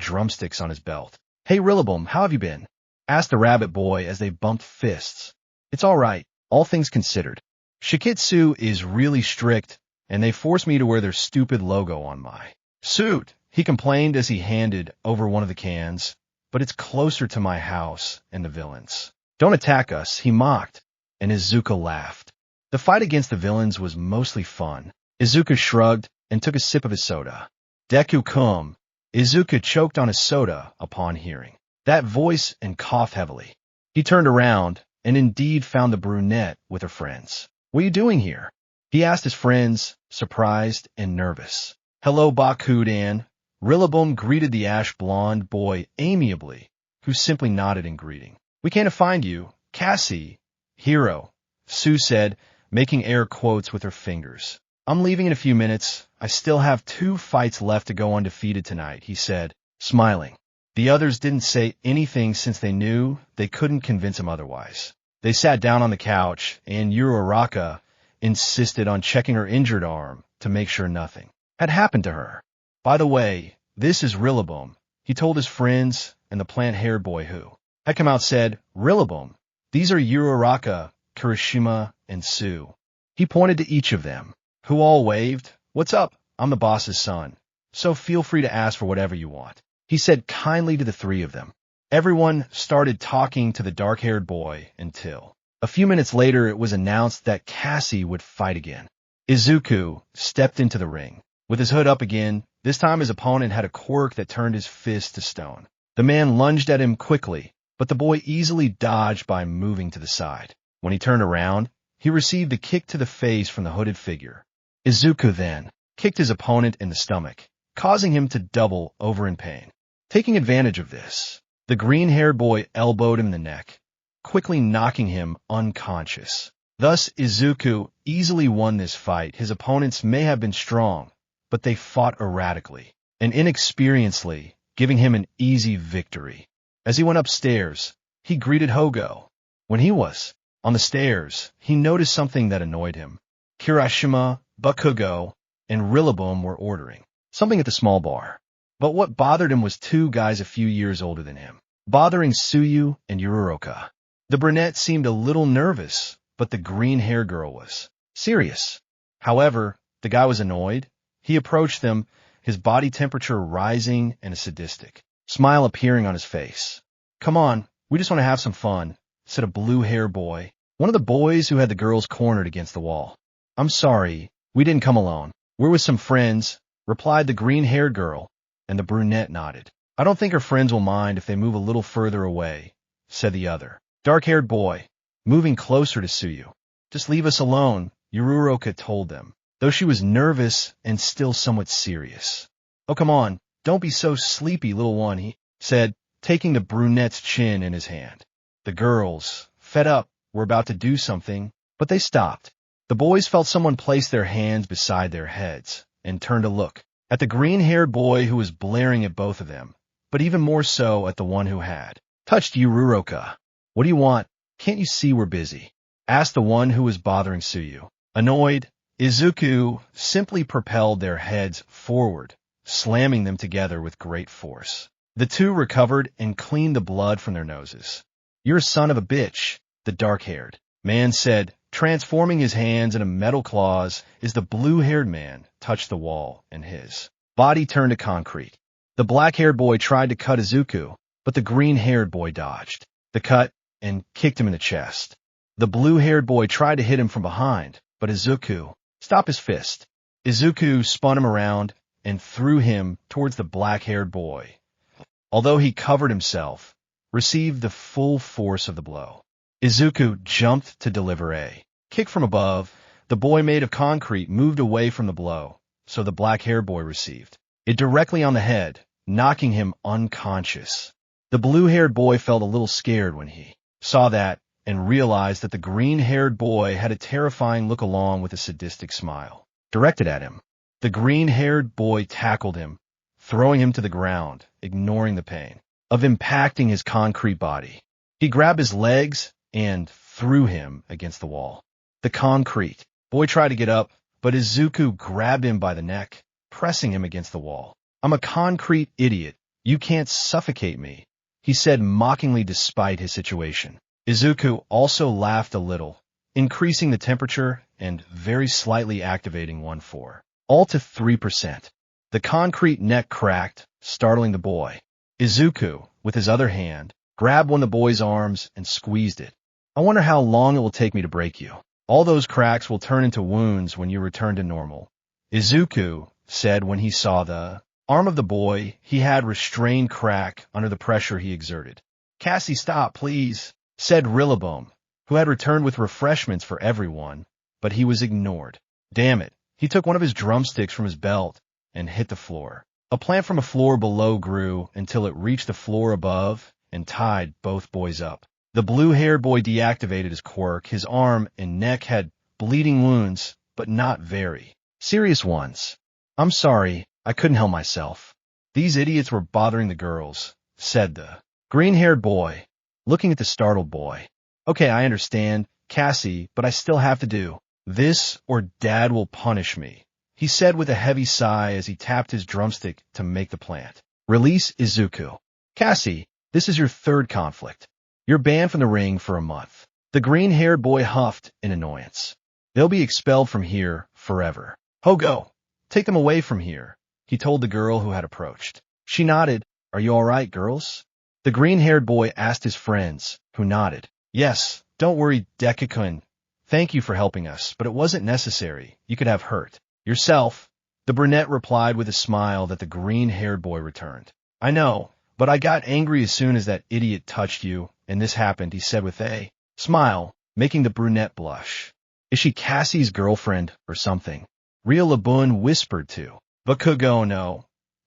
drumsticks on his belt. "Hey, Rillaboom, how have you been?" asked the rabbit boy as they bumped fists. "It's all right, all things considered. Shikitsu is really strict, and they forced me to wear their stupid logo on my suit," he complained as he handed over one of the cans, "but it's closer to my house and the villains. Don't attack us," he mocked, and Izuku laughed. The fight against the villains was mostly fun. Izuku shrugged and took a sip of his soda. "Deku-kun." Izuku choked on his soda upon hearing that voice and coughed heavily. He turned around and indeed found the brunette with her friends. "What are you doing here?" he asked his friends, surprised and nervous. "Hello, Bakudan." Rillaboom greeted the ash-blonde boy amiably, who simply nodded in greeting. "We can't find you, Cassie." "Hero," Sue said, making air quotes with her fingers. "I'm leaving in a few minutes. I still have 2 fights left to go undefeated tonight," he said, smiling. The others didn't say anything since they knew they couldn't convince him otherwise. They sat down on the couch, and Uraraka insisted on checking her injured arm to make sure nothing had happened to her. "By the way, this is Rillaboom," he told his friends, and the plant-haired boy who had come out said, "Rillaboom, these are Uraraka, Kirishima, and Sue." He pointed to each of them, who all waved. "What's up? I'm the boss's son, so feel free to ask for whatever you want," he said kindly to the 3 of them. Everyone started talking to the dark-haired boy until a few minutes later it was announced that Cassie would fight again. Izuku stepped into the ring, with his hood up again. This time his opponent had a quirk that turned his fist to stone. The man lunged at him quickly, but the boy easily dodged by moving to the side. When he turned around, he received a kick to the face from the hooded figure. Izuku then kicked his opponent in the stomach, causing him to double over in pain. Taking advantage of this, the green-haired boy elbowed him in the neck, quickly knocking him unconscious. Thus, Izuku easily won this fight. His opponents may have been strong, but they fought erratically and inexperiencedly, giving him an easy victory. As he went upstairs, he greeted Hogo. When he was on the stairs, he noticed something that annoyed him. Kirishima, Bakugo, and Rillaboom were ordering something at the small bar. But what bothered him was 2 guys a few years older than him, bothering Tsuyu and Yururoka. The brunette seemed a little nervous, but the green-haired girl was serious. However, the guy was annoyed. He approached them, his body temperature rising and a sadistic smile appearing on his face. "Come on, we just want to have some fun," said a blue-haired boy, one of the boys who had the girls cornered against the wall. "I'm sorry, we didn't come alone. We're with some friends," replied the green-haired girl, and the brunette nodded. "I don't think her friends will mind if they move a little further away," said the other dark-haired boy, moving closer to Tsuyu. "Just leave us alone," Yururoka told them, though she was nervous and still somewhat serious. "Oh, come on, don't be so sleepy, little one," he said, taking the brunette's chin in his hand. The girls, fed up, were about to do something, but they stopped. The boys felt someone place their hands beside their heads and turned to look at the green-haired boy who was glaring at both of them, but even more so at the one who had touched Yururoka. "What do you want? Can't you see we're busy?" asked the one who was bothering Tsuyu. Annoyed, Izuku simply propelled their heads forward, slamming them together with great force. The two recovered and cleaned the blood from their noses. "You're a son of a bitch," the dark-haired man said, transforming his hands into metal claws as the blue-haired man touched the wall and his body turned to concrete. The black-haired boy tried to cut Izuku, but the green-haired boy dodged the cut and kicked him in the chest. The blue-haired boy tried to hit him from behind, but Izuku stopped his fist. Izuku spun him around and threw him towards the black-haired boy. Although he covered himself, received the full force of the blow. Izuku jumped to deliver a kick from above. The boy made of concrete moved away from the blow, so the black-haired boy received it directly on the head, knocking him unconscious. The blue-haired boy felt a little scared when he saw that and realized that the green-haired boy had a terrifying look along with a sadistic smile directed at him. The green-haired boy tackled him, throwing him to the ground, ignoring the pain of impacting his concrete body. He grabbed his legs and threw him against the wall. The concrete boy tried to get up, but Izuku grabbed him by the neck, pressing him against the wall. "I'm a concrete idiot. You can't suffocate me," he said mockingly despite his situation. Izuku also laughed a little, increasing the temperature and very slightly activating 1-4, all to 3%. The concrete neck cracked, startling the boy. Izuku, with his other hand, grabbed one of the boy's arms and squeezed it. "I wonder how long it will take me to break you. All those cracks will turn into wounds when you return to normal," Izuku said when he saw the arm of the boy. He had restrained crack under the pressure he exerted. "Cassie, stop, please," said Rillaboom, who had returned with refreshments for everyone, but he was ignored. Damn it, he took one of his drumsticks from his belt and hit the floor. A plant from a floor below grew until it reached the floor above and tied both boys up. The blue-haired boy deactivated his quirk. His arm and neck had bleeding wounds, but not very serious ones. "I'm sorry, I couldn't help myself. These idiots were bothering the girls," said the green-haired boy, looking at the startled boy. "Okay, I understand, Cassie, but I still have to do this or Dad will punish me," he said with a heavy sigh as he tapped his drumstick to make the plant release Izuku. "Cassie, this is your third conflict. You're banned from the ring for a month." The green-haired boy huffed in annoyance. "They'll be expelled from here forever." "Hogo, take them away from here," he told the girl who had approached. She nodded. "Are you all right, girls?" The green-haired boy asked his friends, who nodded. "Yes, don't worry, Deku-kun. Thank you for helping us, but it wasn't necessary. You could have hurt yourself," the brunette replied with a smile that the green-haired boy returned. "I know, but I got angry as soon as that idiot touched you, and this happened," he said with a smile, making the brunette blush. "Is she Cassie's girlfriend or something?" Rillaboom whispered to Bakugo. "No,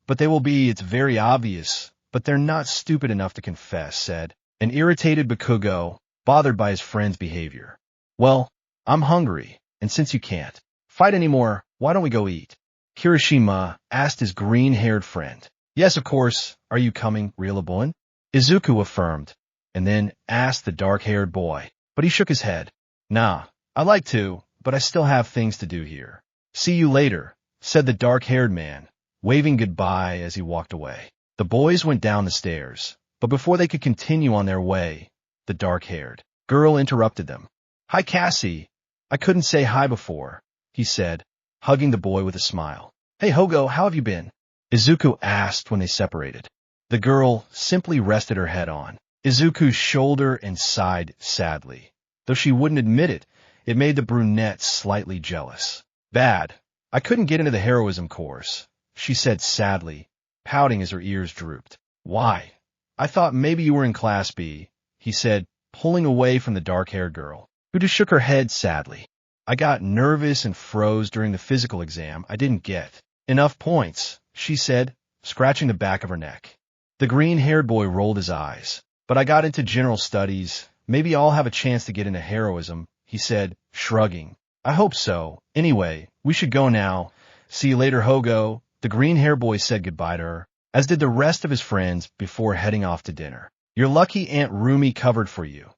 but they will be. It's very obvious, but they're not stupid enough to confess," said an irritated Bakugo, bothered by his friend's behavior. "Well, I'm hungry, and since you can't fight anymore, why don't we go eat?" Kirishima asked his green-haired friend. "Yes, of course. Are you coming, Rillaboom?" Izuku affirmed, and then asked the dark-haired boy, but he shook his head. "Nah, I'd like to, but I still have things to do here." "See you later," said the dark-haired man, waving goodbye as he walked away. The boys went down the stairs, but before they could continue on their way, the dark-haired girl interrupted them. "Hi, Cassie. I couldn't say hi before," he said, hugging the boy with a smile. "Hey, Hogo, how have you been?" Izuku asked when they separated. The girl simply rested her head on Izuku's shoulder and sighed sadly. Though she wouldn't admit it, it made the brunette slightly jealous. "Bad. I couldn't get into the heroism course," she said sadly, pouting as her ears drooped. "Why? I thought maybe you were in Class B," he said, pulling away from the dark-haired girl, who just shook her head sadly. "I got nervous and froze during the physical exam. I didn't get enough points," she said, scratching the back of her neck. The green-haired boy rolled his eyes. "But I got into general studies. Maybe I'll have a chance to get into heroism," he said, shrugging. "I hope so. Anyway, we should go now. See you later, Hogo. The green hair boy said goodbye to her, as did the rest of his friends before heading off to dinner. Your lucky Aunt Rumi covered for you.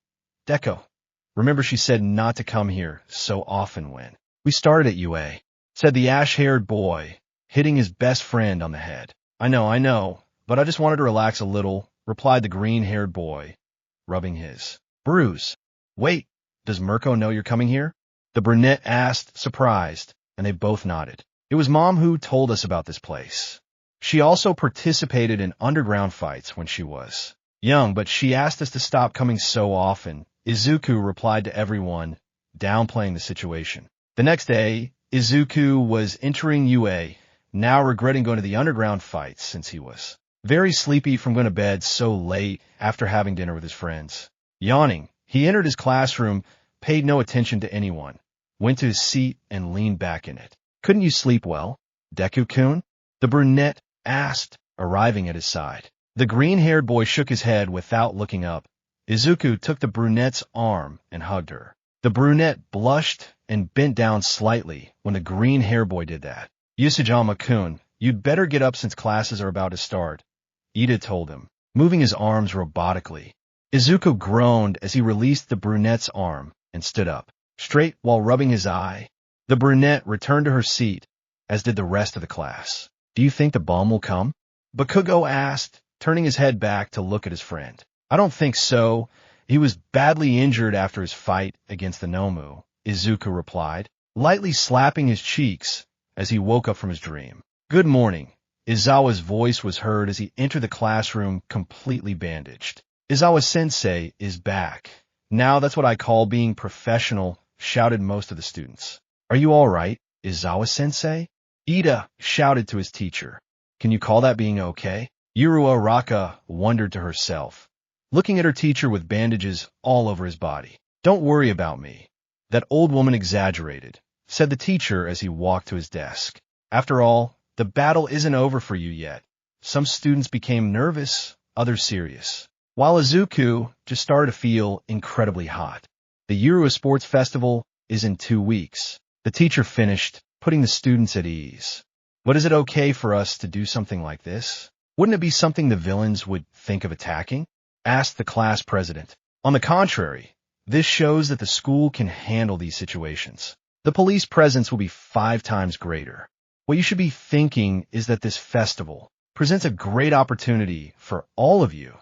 Deco. Remember she said not to come here so often when we started at UA, said the ash-haired boy, hitting his best friend on the head. I know, but I just wanted to relax a little, replied the green-haired boy, rubbing his bruise. Wait, does Mirko know you're coming here? The brunette asked, surprised, and they both nodded. It was Mom who told us about this place. She also participated in underground fights when she was young, but she asked us to stop coming so often. Izuku replied to everyone, downplaying the situation. The next day, Izuku was entering UA, now regretting going to the underground fights since he was very sleepy from going to bed so late after having dinner with his friends. Yawning, he entered his classroom, paid no attention to anyone, went to his seat and leaned back in it. Couldn't you sleep well, Deku-kun? The brunette asked, arriving at his side. The green-haired boy shook his head without looking up. Izuku took the brunette's arm and hugged her. The brunette blushed and bent down slightly when the green-haired boy did that. Usajima-kun, you'd better get up since classes are about to start, Ida told him, moving his arms robotically. Izuku groaned as he released the brunette's arm and stood up, straight while rubbing his eye. The brunette returned to her seat, as did the rest of the class. Do you think the bum will come? Bakugo asked, turning his head back to look at his friend. I don't think so. He was badly injured after his fight against the Nomu, Izuku replied, lightly slapping his cheeks as he woke up from his dream. Good morning. Izawa's voice was heard as he entered the classroom completely bandaged. Izawa-sensei is back. Now that's what I call being professional, shouted most of the students. Are you all right, Izawa-sensei? Ida shouted to his teacher. Can you call that being okay? Yuru Araka wondered to herself, looking at her teacher with bandages all over his body. Don't worry about me. That old woman exaggerated, said the teacher as he walked to his desk. After all, the battle isn't over for you yet. Some students became nervous, others serious, while Izuku just started to feel incredibly hot. The Yuru Sports Festival is in 2 weeks. The teacher finished, putting the students at ease. But is it okay for us to do something like this? Wouldn't it be something the villains would think of attacking? Asked the class president. On the contrary, this shows that the school can handle these situations. The police presence will be 5 times greater. What you should be thinking is that this festival presents a great opportunity for all of you,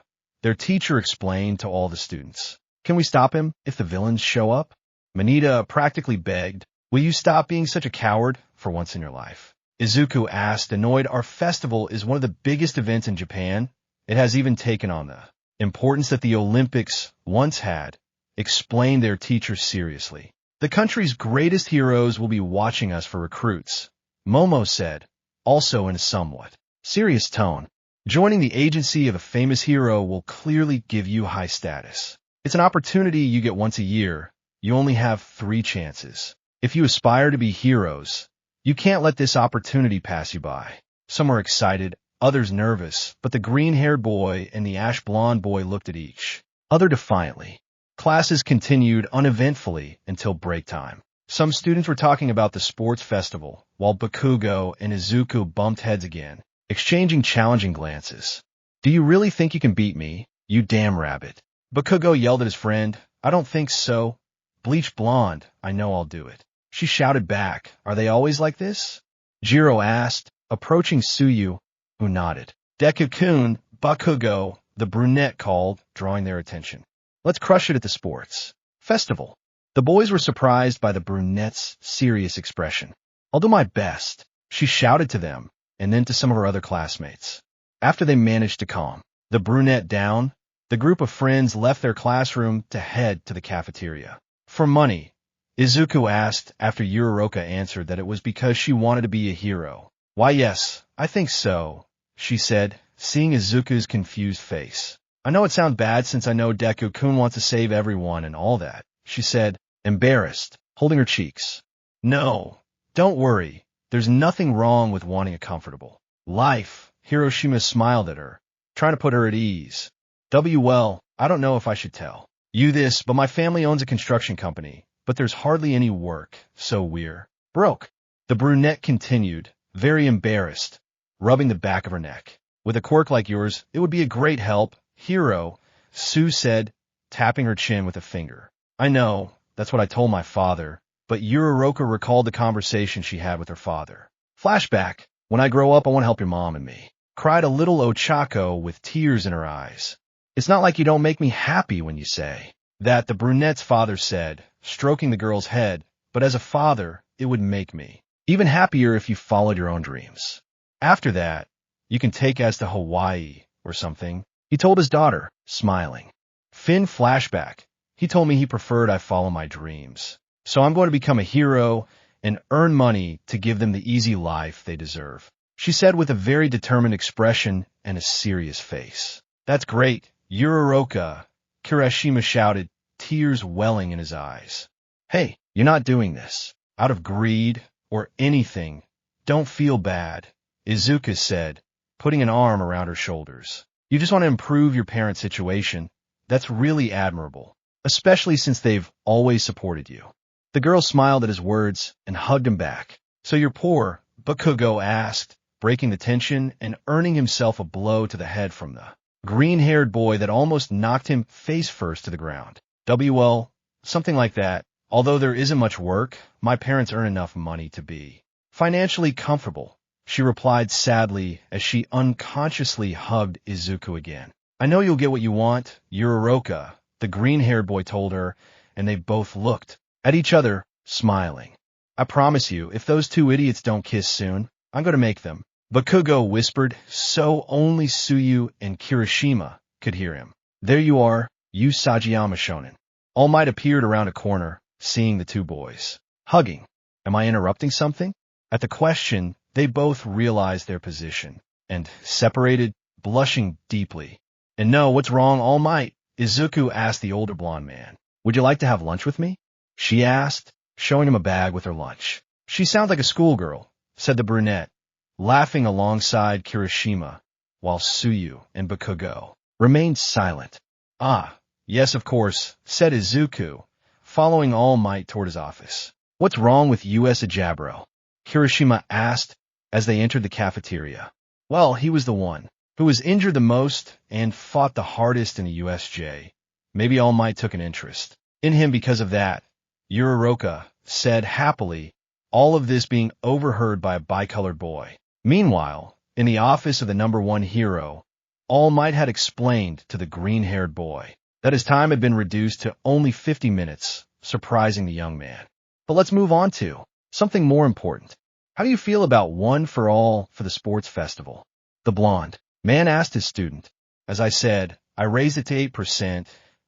their teacher explained to all the students. Can we stop him if the villains show up? Manita practically begged, will you stop being such a coward for once in your life? Izuku asked, annoyed. Our festival is one of the biggest events in Japan. It has even taken on the importance that the Olympics once had, explained their teacher seriously. The country's greatest heroes will be watching us for recruits, Momo said, also in a somewhat serious tone. Joining the agency of a famous hero will clearly give you high status. It's an opportunity you get once a year. You only have 3 chances. If you aspire to be heroes, you can't let this opportunity pass you by. Some were excited, others nervous, but the green-haired boy and the ash-blonde boy looked at each other defiantly. Classes continued uneventfully until break time. Some students were talking about the sports festival, while Bakugo and Izuku bumped heads again, exchanging challenging glances. Do you really think you can beat me, you damn rabbit? Bakugo yelled at his friend. I don't think so. Bleach blonde, I know I'll do it. She shouted back. Are they always like this? Jiro asked, approaching Suyu, who nodded. Deku-kun, Bakugo, the brunette called, drawing their attention. Let's crush it at the sports festival. The boys were surprised by the brunette's serious expression. I'll do my best, she shouted to them, and then to some of her other classmates. After they managed to calm the brunette down, the group of friends left their classroom to head to the cafeteria. For money, Izuku asked after Yururoka answered that it was because she wanted to be a hero. Why yes, I think so, she said, seeing Izuku's confused face. I know it sounds bad since I know Deku-kun wants to save everyone and all that, she said, embarrassed, holding her cheeks. No, don't worry. There's nothing wrong with wanting a comfortable life. Hiroshima smiled at her, trying to put her at ease. Well, I don't know if I should tell you this, but my family owns a construction company, but there's hardly any work, so we're broke. The brunette continued, very embarrassed, rubbing the back of her neck. With a quirk like yours, it would be a great help, hero, Sue said, tapping her chin with a finger. I know, that's what I told my father, but Yururoka recalled the conversation she had with her father. Flashback, when I grow up I want to help your mom and me. Cried a little Ochako with tears in her eyes. It's not like you don't make me happy when you say that, the brunette's father said, stroking the girl's head, but as a father, it would make me even happier if you followed your own dreams. After that, you can take us to Hawaii or something, he told his daughter, smiling. Finn flashback. He told me he preferred I follow my dreams. So I'm going to become a hero and earn money to give them the easy life they deserve, she said with a very determined expression and a serious face. That's great, Yururoka, Kirishima shouted, tears welling in his eyes. Hey, you're not doing this out of greed or anything. Don't feel bad, Izuku said, putting an arm around her shoulders. You just want to improve your parents' situation. That's really admirable, especially since they've always supported you. The girl smiled at his words and hugged him back. So you're poor, Bakugo asked, breaking the tension and earning himself a blow to the head from the green-haired boy that almost knocked him face first to the ground. Well, something like that. Although there isn't much work, my parents earn enough money to be financially comfortable, she replied sadly as she unconsciously hugged Izuku again. I know you'll get what you want, Yururoka, the green-haired boy told her, and they both looked at each other, smiling. I promise you, if those two idiots don't kiss soon, I'm going to make them, Bakugo whispered, so only Tsuyu and Kirishima could hear him. There you are, you Sagayama Shonen. All Might appeared around a corner, seeing the two boys hugging. Am I interrupting something? At the question, they both realized their position and separated, blushing deeply. And no, what's wrong, All Might? Izuku asked the older blonde man. Would you like to have lunch with me? She asked, showing him a bag with her lunch. She sounds like a schoolgirl, said the brunette, laughing alongside Kirishima, while Tsuyu and Bakugo remained silent. Ah, yes, of course, said Izuku, following All Might toward his office. What's wrong with U.S. Ajabro? Kirishima asked as they entered the cafeteria. Well, he was the one who was injured the most and fought the hardest in the USJ. Maybe All Might took an interest in him because of that, Yururoka said happily, all of this being overheard by a bicolored boy. Meanwhile, in the office of the #1 hero, All Might had explained to the green-haired boy that his time had been reduced to only 50 minutes, surprising the young man. But let's move on to something more important. How do you feel about one for all for the sports festival? The blonde man asked his student. As I said, I raised it to 8%,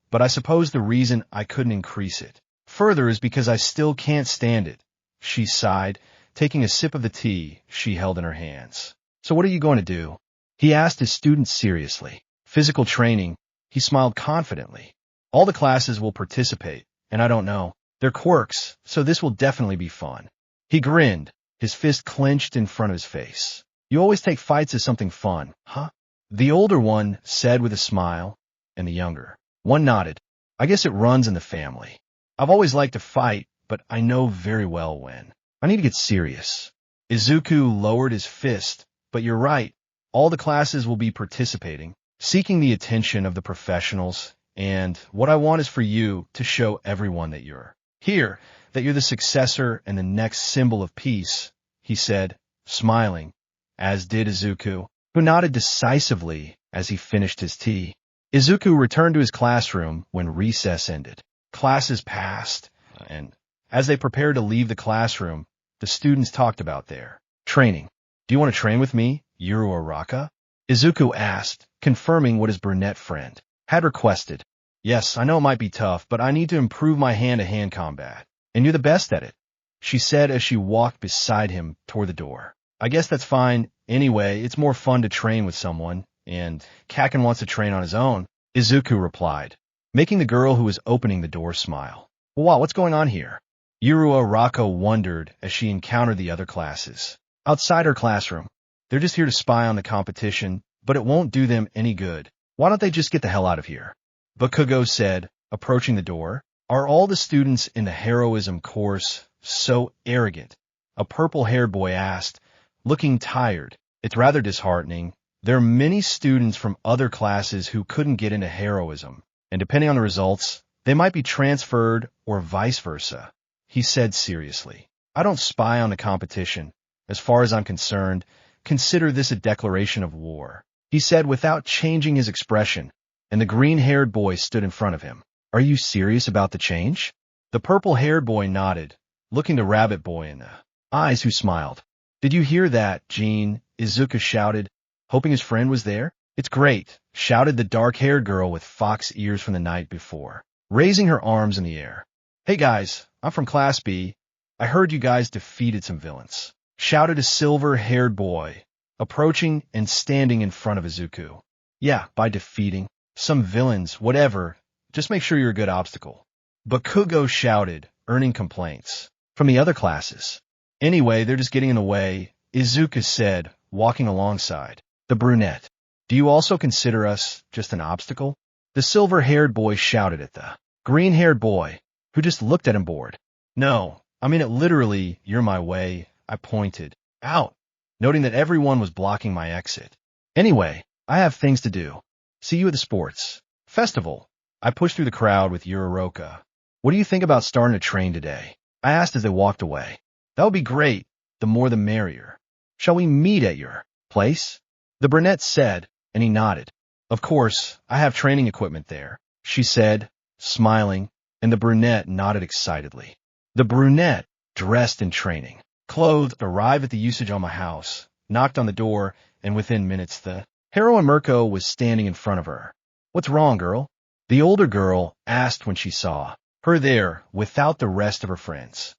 but I suppose the reason I couldn't increase it further is because I still can't stand it, she sighed, taking a sip of the tea she held in her hands. So what are you going to do? He asked his student seriously. Physical training, he smiled confidently. All the classes will participate, and I don't know. They're quirks, so this will definitely be fun. He grinned, his fist clenched in front of his face. You always take fights as something fun, huh? The older one said with a smile, and the younger one nodded. I guess it runs in the family. I've always liked to fight, but I know very well when I need to get serious. Izuku lowered his fist, but you're right. All the classes will be participating, seeking the attention of the professionals, and what I want is for you to show everyone that you're here, that you're the successor and the next symbol of peace, he said, smiling, as did Izuku, who nodded decisively as he finished his tea. Izuku returned to his classroom when recess ended. Classes passed, and as they prepared to leave the classroom, the students talked about their training. Do you want to train with me, Yuru Araka? Izuku asked, confirming what his brunette friend had requested. Yes, I know it might be tough, but I need to improve my hand-to-hand combat, and you're the best at it, she said as she walked beside him toward the door. I guess that's fine. Anyway, it's more fun to train with someone, and Kaken wants to train on his own, Izuku replied, making the girl who was opening the door smile. Wow, what's going on here? Yuru Araka wondered as she encountered the other classes outside her classroom. They're just here to spy on the competition, but it won't do them any good. Why don't they just get the hell out of here? Bakugo said, approaching the door. Are all the students in the heroism course so arrogant? A purple-haired boy asked, looking tired. It's rather disheartening. There are many students from other classes who couldn't get into heroism, and depending on the results, they might be transferred or vice versa. He said seriously. I don't spy on the competition. As far as I'm concerned, consider this a declaration of war, he said without changing his expression, and the green-haired boy stood in front of him. Are you serious about the change? The purple-haired boy nodded, looking the rabbit boy in the eyes who smiled. Did you hear that, Jean? Izuku shouted, hoping his friend was there. It's great, shouted the dark-haired girl with fox ears from the night before, raising her arms in the air. Hey guys, I'm from Class B. I heard you guys defeated some villains, shouted a silver-haired boy, approaching and standing in front of Izuku. Yeah, by defeating some villains, whatever, just make sure you're a good obstacle. Bakugo shouted, earning complaints from the other classes. Anyway, they're just getting in the way, Izuku said, walking alongside the brunette. Do you also consider us just an obstacle? The silver-haired boy shouted at the green-haired boy, who just looked at him bored. No, I mean it literally, you're my way, I pointed out, noting that everyone was blocking my exit. Anyway, I have things to do. See you at the sports festival. I pushed through the crowd with Yuriroka. What do you think about starting to train today? I asked as they walked away. That would be great. The more the merrier. Shall we meet at your place? The brunette said, and he nodded. Of course, I have training equipment there, she said, smiling, and the brunette nodded excitedly. The brunette, dressed in training clothes, arrived at the usage on my house, knocked on the door, and within minutes the heroine Mirko was standing in front of her. What's wrong, girl? The older girl asked when she saw her there without the rest of her friends.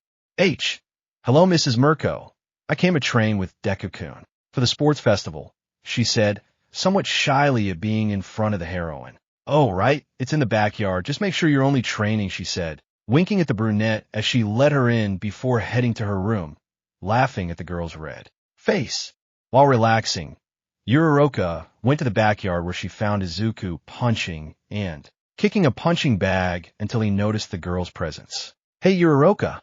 Hello, Mrs. Mirko. I came to train with Deku-kun for the sports festival, she said, somewhat shyly at being in front of the heroine. Oh, right, it's in the backyard. Just make sure you're only training, she said, winking at the brunette as she let her in before heading to her room, laughing at the girl's red face. While relaxing, Yuriroka went to the backyard where she found Izuku punching and kicking a punching bag until he noticed the girl's presence. Hey, Yuriroka,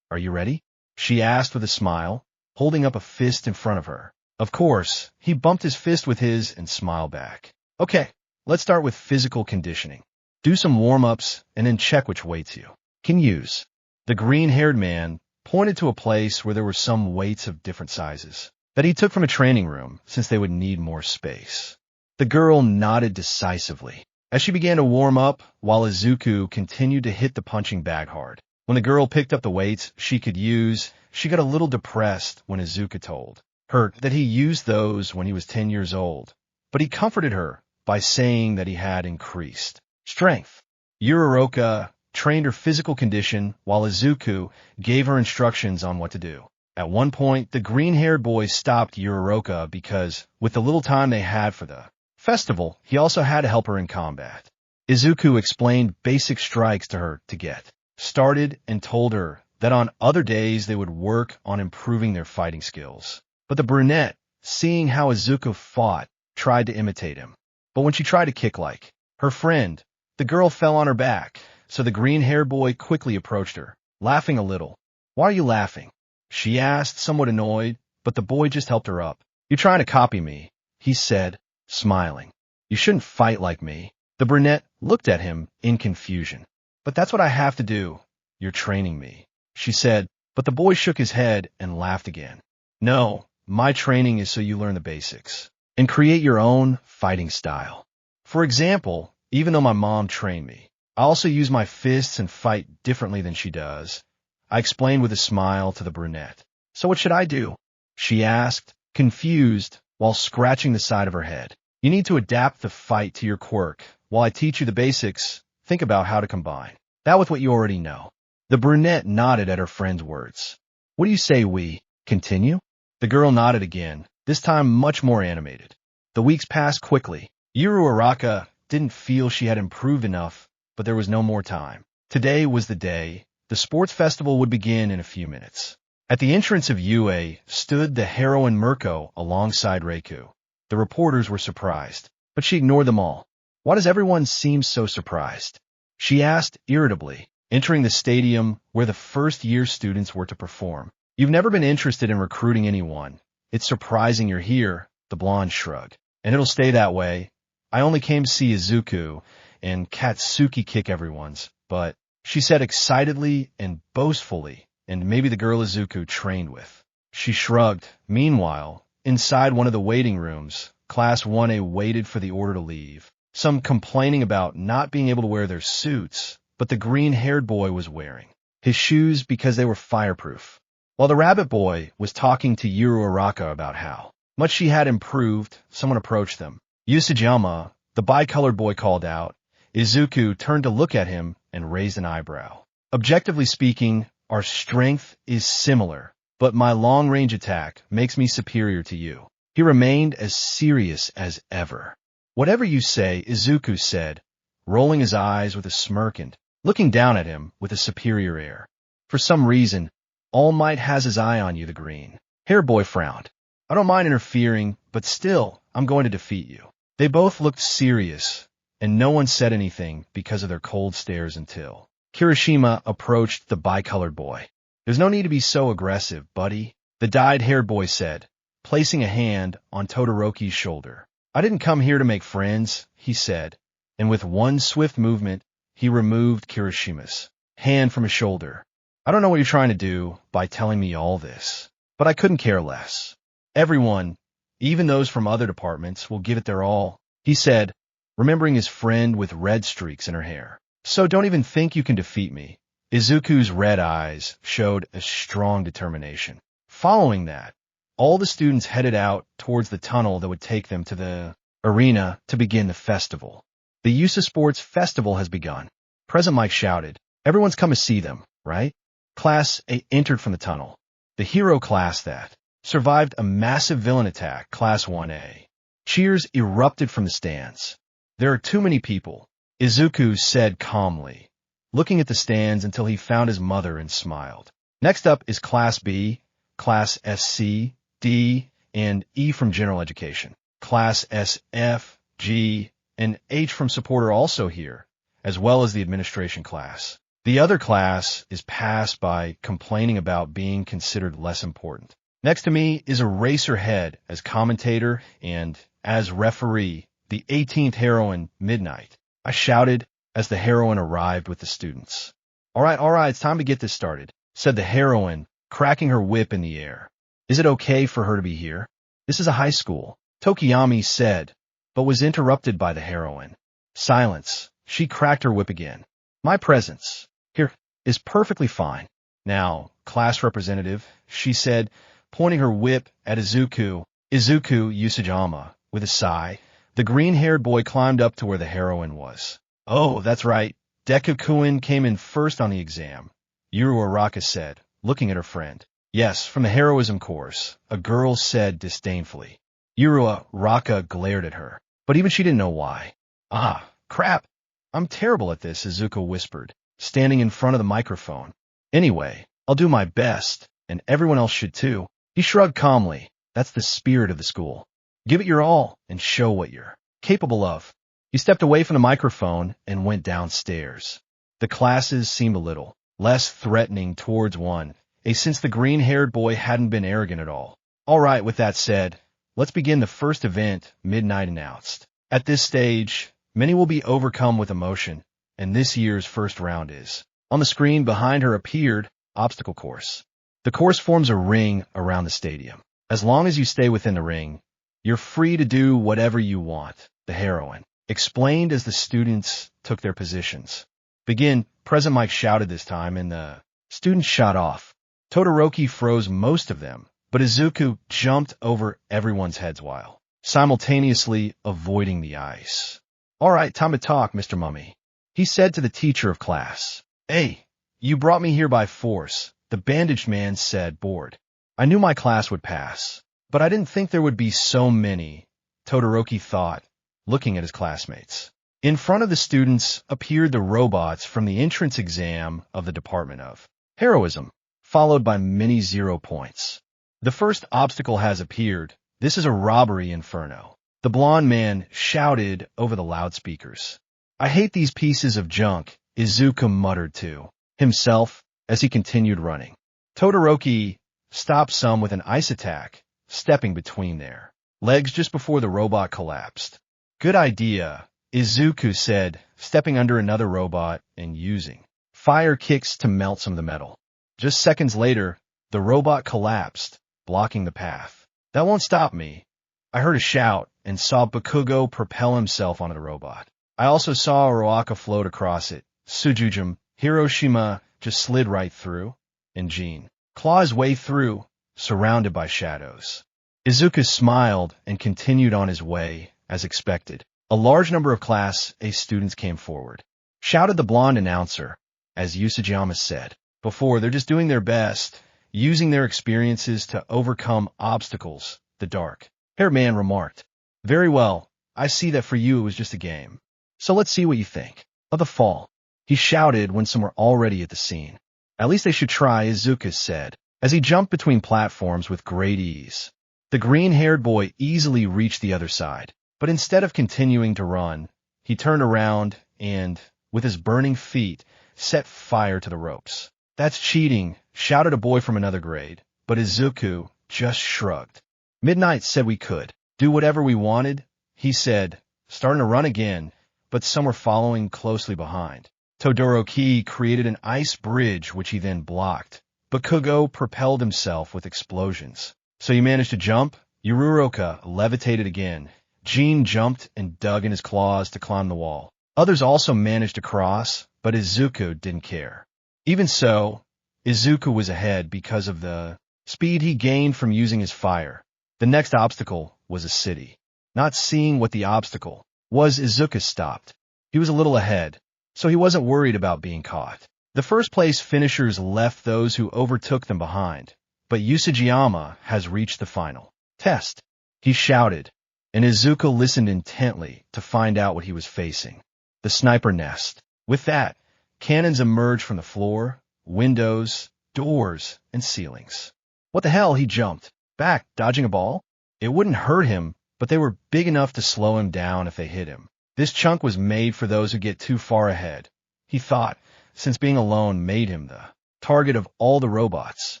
are you ready? She asked with a smile, holding up a fist in front of her. Of course, he bumped his fist with his and smiled back. Okay, let's start with physical conditioning. Do some warm-ups and then check which weights you can use. The green-haired man pointed to a place where there were some weights of different sizes that he took from a training room since they would need more space. The girl nodded decisively as she began to warm up while Izuku continued to hit the punching bag hard. When the girl picked up the weights she could use, she got a little depressed when Izuku told her that he used those when he was 10 years old, but he comforted her by saying that he had increased strength. Yuriroka trained her physical condition while Izuku gave her instructions on what to do. At one point, the green-haired boy stopped Yuriroka because, with the little time they had for the festival, he also had to help her in combat. Izuku explained basic strikes to her to get started and told her that on other days they would work on improving their fighting skills. But the brunette, seeing how Izuku fought, tried to imitate him. But when she tried to kick like her friend, the girl fell on her back, so the green-haired boy quickly approached her, laughing a little. Why are you laughing? She asked, somewhat annoyed, but the boy just helped her up. You're trying to copy me, he said, smiling. You shouldn't fight like me. The brunette looked at him in confusion. But that's what I have to do. You're training me, she said, but the boy shook his head and laughed again. No, my training is so you learn the basics and create your own fighting style. For example, even though my mom trained me, I also use my fists and fight differently than she does. I explained with a smile to the brunette. So what should I do? She asked, confused, while scratching the side of her head. You need to adapt the fight to your quirk. While I teach you the basics, think about how to combine that with what you already know. The brunette nodded at her friend's words. What do you say we continue? The girl nodded again, this time much more animated. The weeks passed quickly. Yuriroka didn't feel she had improved enough, but there was no more time. Today was the day. The sports festival would begin in a few minutes. At the entrance of UA stood the heroine Mirko alongside Reiku. The reporters were surprised, but she ignored them all. Why does everyone seem so surprised? She asked irritably, entering the stadium where the first-year students were to perform. You've never been interested in recruiting anyone, It's surprising you're here, the blonde shrugged. And it'll stay that way. I only came to see Izuku and Katsuki kick everyone's, but she said excitedly and boastfully, and maybe the girl Izuku trained with. She shrugged. Meanwhile, inside one of the waiting rooms, Class 1A waited for the order to leave. Some complaining about not being able to wear their suits, but the green-haired boy was wearing his shoes because they were fireproof. While the rabbit boy was talking to Yuru Araka about how much she had improved, someone approached them. Usajima, the bicolored boy, called out. Izuku turned to look at him and raised an eyebrow. Objectively speaking, our strength is similar, but my long-range attack makes me superior to you. He remained as serious as ever. Whatever you say, Izuku said, rolling his eyes with a smirk and looking down at him with a superior air. For some reason, All Might has his eye on you, the green-haired boy frowned. I don't mind interfering, but still, I'm going to defeat you. They both looked serious, and no one said anything because of their cold stares until Kirishima approached the bicolored boy. There's no need to be so aggressive, buddy, the dyed-haired boy said, placing a hand on Todoroki's shoulder. I didn't come here to make friends, he said, and with one swift movement, he removed Kirishima's hand from his shoulder. I don't know what you're trying to do by telling me all this, but I couldn't care less. Everyone, even those from other departments, will give it their all, he said, remembering his friend with red streaks in her hair. So don't even think you can defeat me. Izuku's red eyes showed a strong determination. Following that, all the students headed out towards the tunnel that would take them to the arena to begin the festival. The Yusa Sports Festival has begun. President Mike shouted, everyone's come to see them, right? Class A entered from the tunnel. The hero class that survived a massive villain attack, Class 1A. Cheers erupted from the stands. There are too many people, Izuku said calmly, looking at the stands until he found his mother and smiled. Next up is Class B, Class SC, D, and E from General Education. Class SF, G, and H from Support are also here, as well as the Administration class. The other class is passed by complaining about being considered less important. Next to me is Eraserhead as commentator and, as referee, the 18th heroine, Midnight. I shouted as the heroine arrived with the students. All right, it's time to get this started, said the heroine, cracking her whip in the air. Is it okay for her to be here? This is a high school, Tokiyami said, but was interrupted by the heroine. Silence. She cracked her whip again. My presence here is perfectly fine. Now, class representative, she said, pointing her whip at Izuku Usajima, with a sigh. The green-haired boy climbed up to where the heroine was. Oh, that's right. Deku-kun came in first on the exam, Yuru Araka said, looking at her friend. Yes, from the heroism course, a girl said disdainfully. Yuru Araka glared at her, but even she didn't know why. Ah, crap. I'm terrible at this, Izuku whispered, standing in front of the microphone. Anyway, I'll do my best, and everyone else should too. He shrugged calmly. That's the spirit of the school. Give it your all and show what you're capable of. He stepped away from the microphone and went downstairs. The classes seemed a little less threatening towards one, since the green-haired boy hadn't been arrogant at all. All right, with that said, let's begin the first event, Midnight announced. At this stage, many will be overcome with emotion, and this year's first round is. On the screen behind her appeared obstacle course. The course forms a ring around the stadium. As long as you stay within the ring, you're free to do whatever you want, the heroine explained as the students took their positions. Begin, President Mike shouted this time, and the students shot off. Todoroki froze most of them, but Izuku jumped over everyone's heads while simultaneously avoiding the ice. All right, time to talk, Mr. Mummy, he said to the teacher of class. Hey, you brought me here by force, the bandaged man said, bored. I knew my class would pass, but I didn't think there would be so many, Todoroki thought, looking at his classmates. In front of the students appeared the robots from the entrance exam of the Department of Heroism, followed by many 0 points. The first obstacle has appeared. This is a robbery inferno. The blond man shouted over the loudspeakers. I hate these pieces of junk, Izuku muttered to himself as he continued running. Todoroki stopped some with an ice attack, stepping between their legs just before the robot collapsed. Good idea, Izuku said, stepping under another robot and using fire kicks to melt some of the metal. Just seconds later, the robot collapsed, blocking the path. That won't stop me. I heard a shout and saw Bakugo propel himself onto the robot. I also saw Aruaka float across it. Sujujum, Hiroshima just slid right through, and Jean clawed his way through, surrounded by shadows. Izuku smiled and continued on his way, as expected. A large number of Class A students came forward. Shouted the blonde announcer, as Usajiyama said. Before, they're just doing their best, using their experiences to overcome obstacles, the dark-haired man remarked. Very well, I see that for you it was just a game. So let's see what you think of the fall. He shouted when some were already at the scene. At least they should try, Izuku said, as he jumped between platforms with great ease. The green-haired boy easily reached the other side, but instead of continuing to run, he turned around and, with his burning feet, set fire to the ropes. That's cheating, shouted a boy from another grade, but Izuku just shrugged. Midnight said we could do whatever we wanted, he said, starting to run again, but some were following closely behind. Todoroki created an ice bridge which he then blocked. Bakugo propelled himself with explosions. So you managed to jump? Yururoka levitated again. Jean jumped and dug in his claws to climb the wall. Others also managed to cross, but Izuku didn't care. Even so, Izuku was ahead because of the speed he gained from using his fire. The next obstacle was a city. Not seeing what the obstacle was, Izuku stopped. He was a little ahead, so he wasn't worried about being caught. The first-place finishers left those who overtook them behind, but Usajiyama has reached the final test. He shouted, and Izuku listened intently to find out what he was facing. The sniper nest. With that, cannons emerged from the floor, windows, doors, and ceilings. What the hell? He jumped back, dodging a ball? It wouldn't hurt him, but they were big enough to slow him down if they hit him. This chunk was made for those who get too far ahead, he thought, since being alone made him the target of all the robots.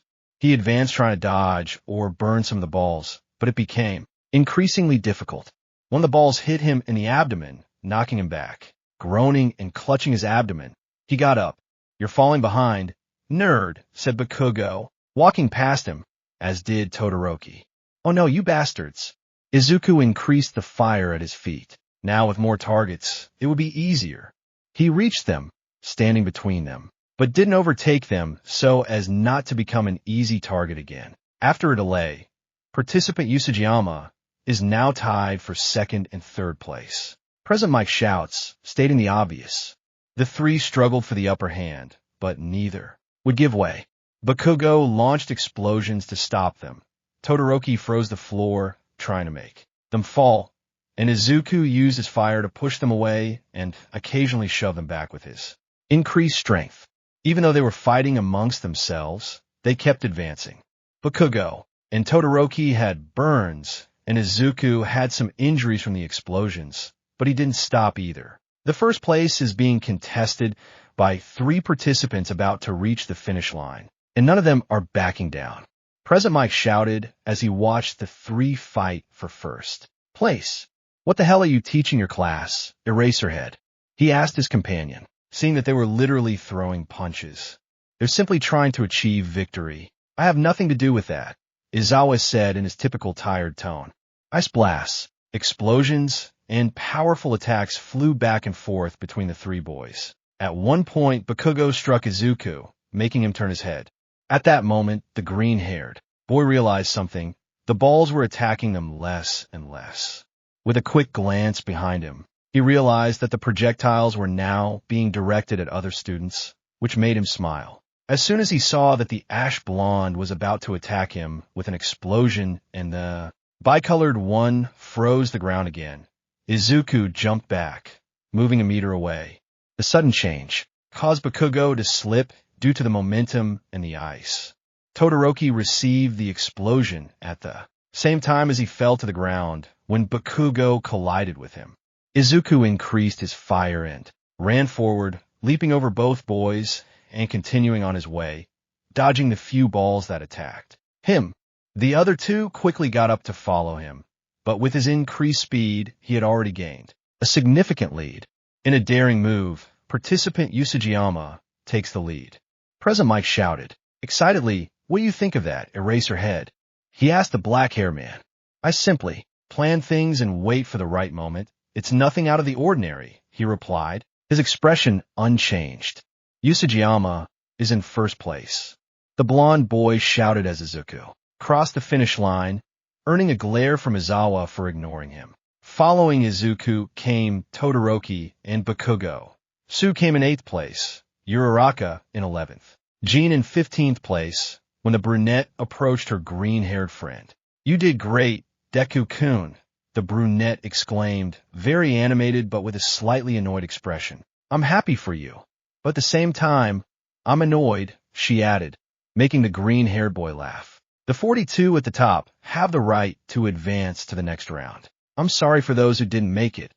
He advanced trying to dodge or burn some of the balls, but it became increasingly difficult. One of the balls hit him in the abdomen, knocking him back. Groaning and clutching his abdomen, he got up. You're falling behind. Nerd, said Bakugo, walking past him, as did Todoroki. Oh no, you bastards. Izuku increased the fire at his feet. Now with more targets, it would be easier. He reached them, standing between them, but didn't overtake them so as not to become an easy target again. After a delay, participant Usajiyama is now tied for second and third place. President Mike shouts, stating the obvious. The three struggled for the upper hand, but neither would give way. Bakugo launched explosions to stop them. Todoroki froze the floor, trying to make them fall, and Izuku used his fire to push them away and occasionally shove them back with his increased strength. Even though they were fighting amongst themselves, they kept advancing. Bakugo and Todoroki had burns, and Izuku had some injuries from the explosions, but he didn't stop either. The first place is being contested by 3 participants about to reach the finish line, and none of them are backing down. President Mike shouted as he watched the 3 fight for first place. What the hell are you teaching your class, Eraserhead? He asked his companion, seeing that they were literally throwing punches. They're simply trying to achieve victory. I have nothing to do with that, Izawa said in his typical tired tone. Ice blasts, explosions, and powerful attacks flew back and forth between the 3 boys. At one point, Bakugo struck Izuku, making him turn his head. At that moment, the green-haired boy realized something. The balls were attacking them less and less. With a quick glance behind him, he realized that the projectiles were now being directed at other students, which made him smile. As soon as he saw that the ash blonde was about to attack him with an explosion and the bicolored one froze the ground again, Izuku jumped back, moving a meter away. The sudden change caused Bakugo to slip due to the momentum and the ice. Todoroki received the explosion at the same time as he fell to the ground when Bakugo collided with him. Izuku increased his fire and ran forward, leaping over both boys and continuing on his way, dodging the few balls that attacked him. The other two quickly got up to follow him, but with his increased speed, he had already gained a significant lead. In a daring move, participant Usujiyama takes the lead. President Mike shouted excitedly, "What do you think of that, Eraserhead?" He asked the black-haired man. "I simply plan things and wait for the right moment. It's nothing out of the ordinary," he replied, his expression unchanged. Usujiyama is in first place. The blonde boy shouted as Izuku crossed the finish line, earning a glare from Izawa for ignoring him. Following Izuku came Todoroki and Bakugo. Su came in 8th place, Uraraka in 11th. Jean in 15th place when the brunette approached her green-haired friend. "You did great, Deku-kun," the brunette exclaimed, very animated but with a slightly annoyed expression. "I'm happy for you. But at the same time, I'm annoyed," she added, making the green-haired boy laugh. The 42 at the top have the right to advance to the next round. "I'm sorry for those who didn't make it,"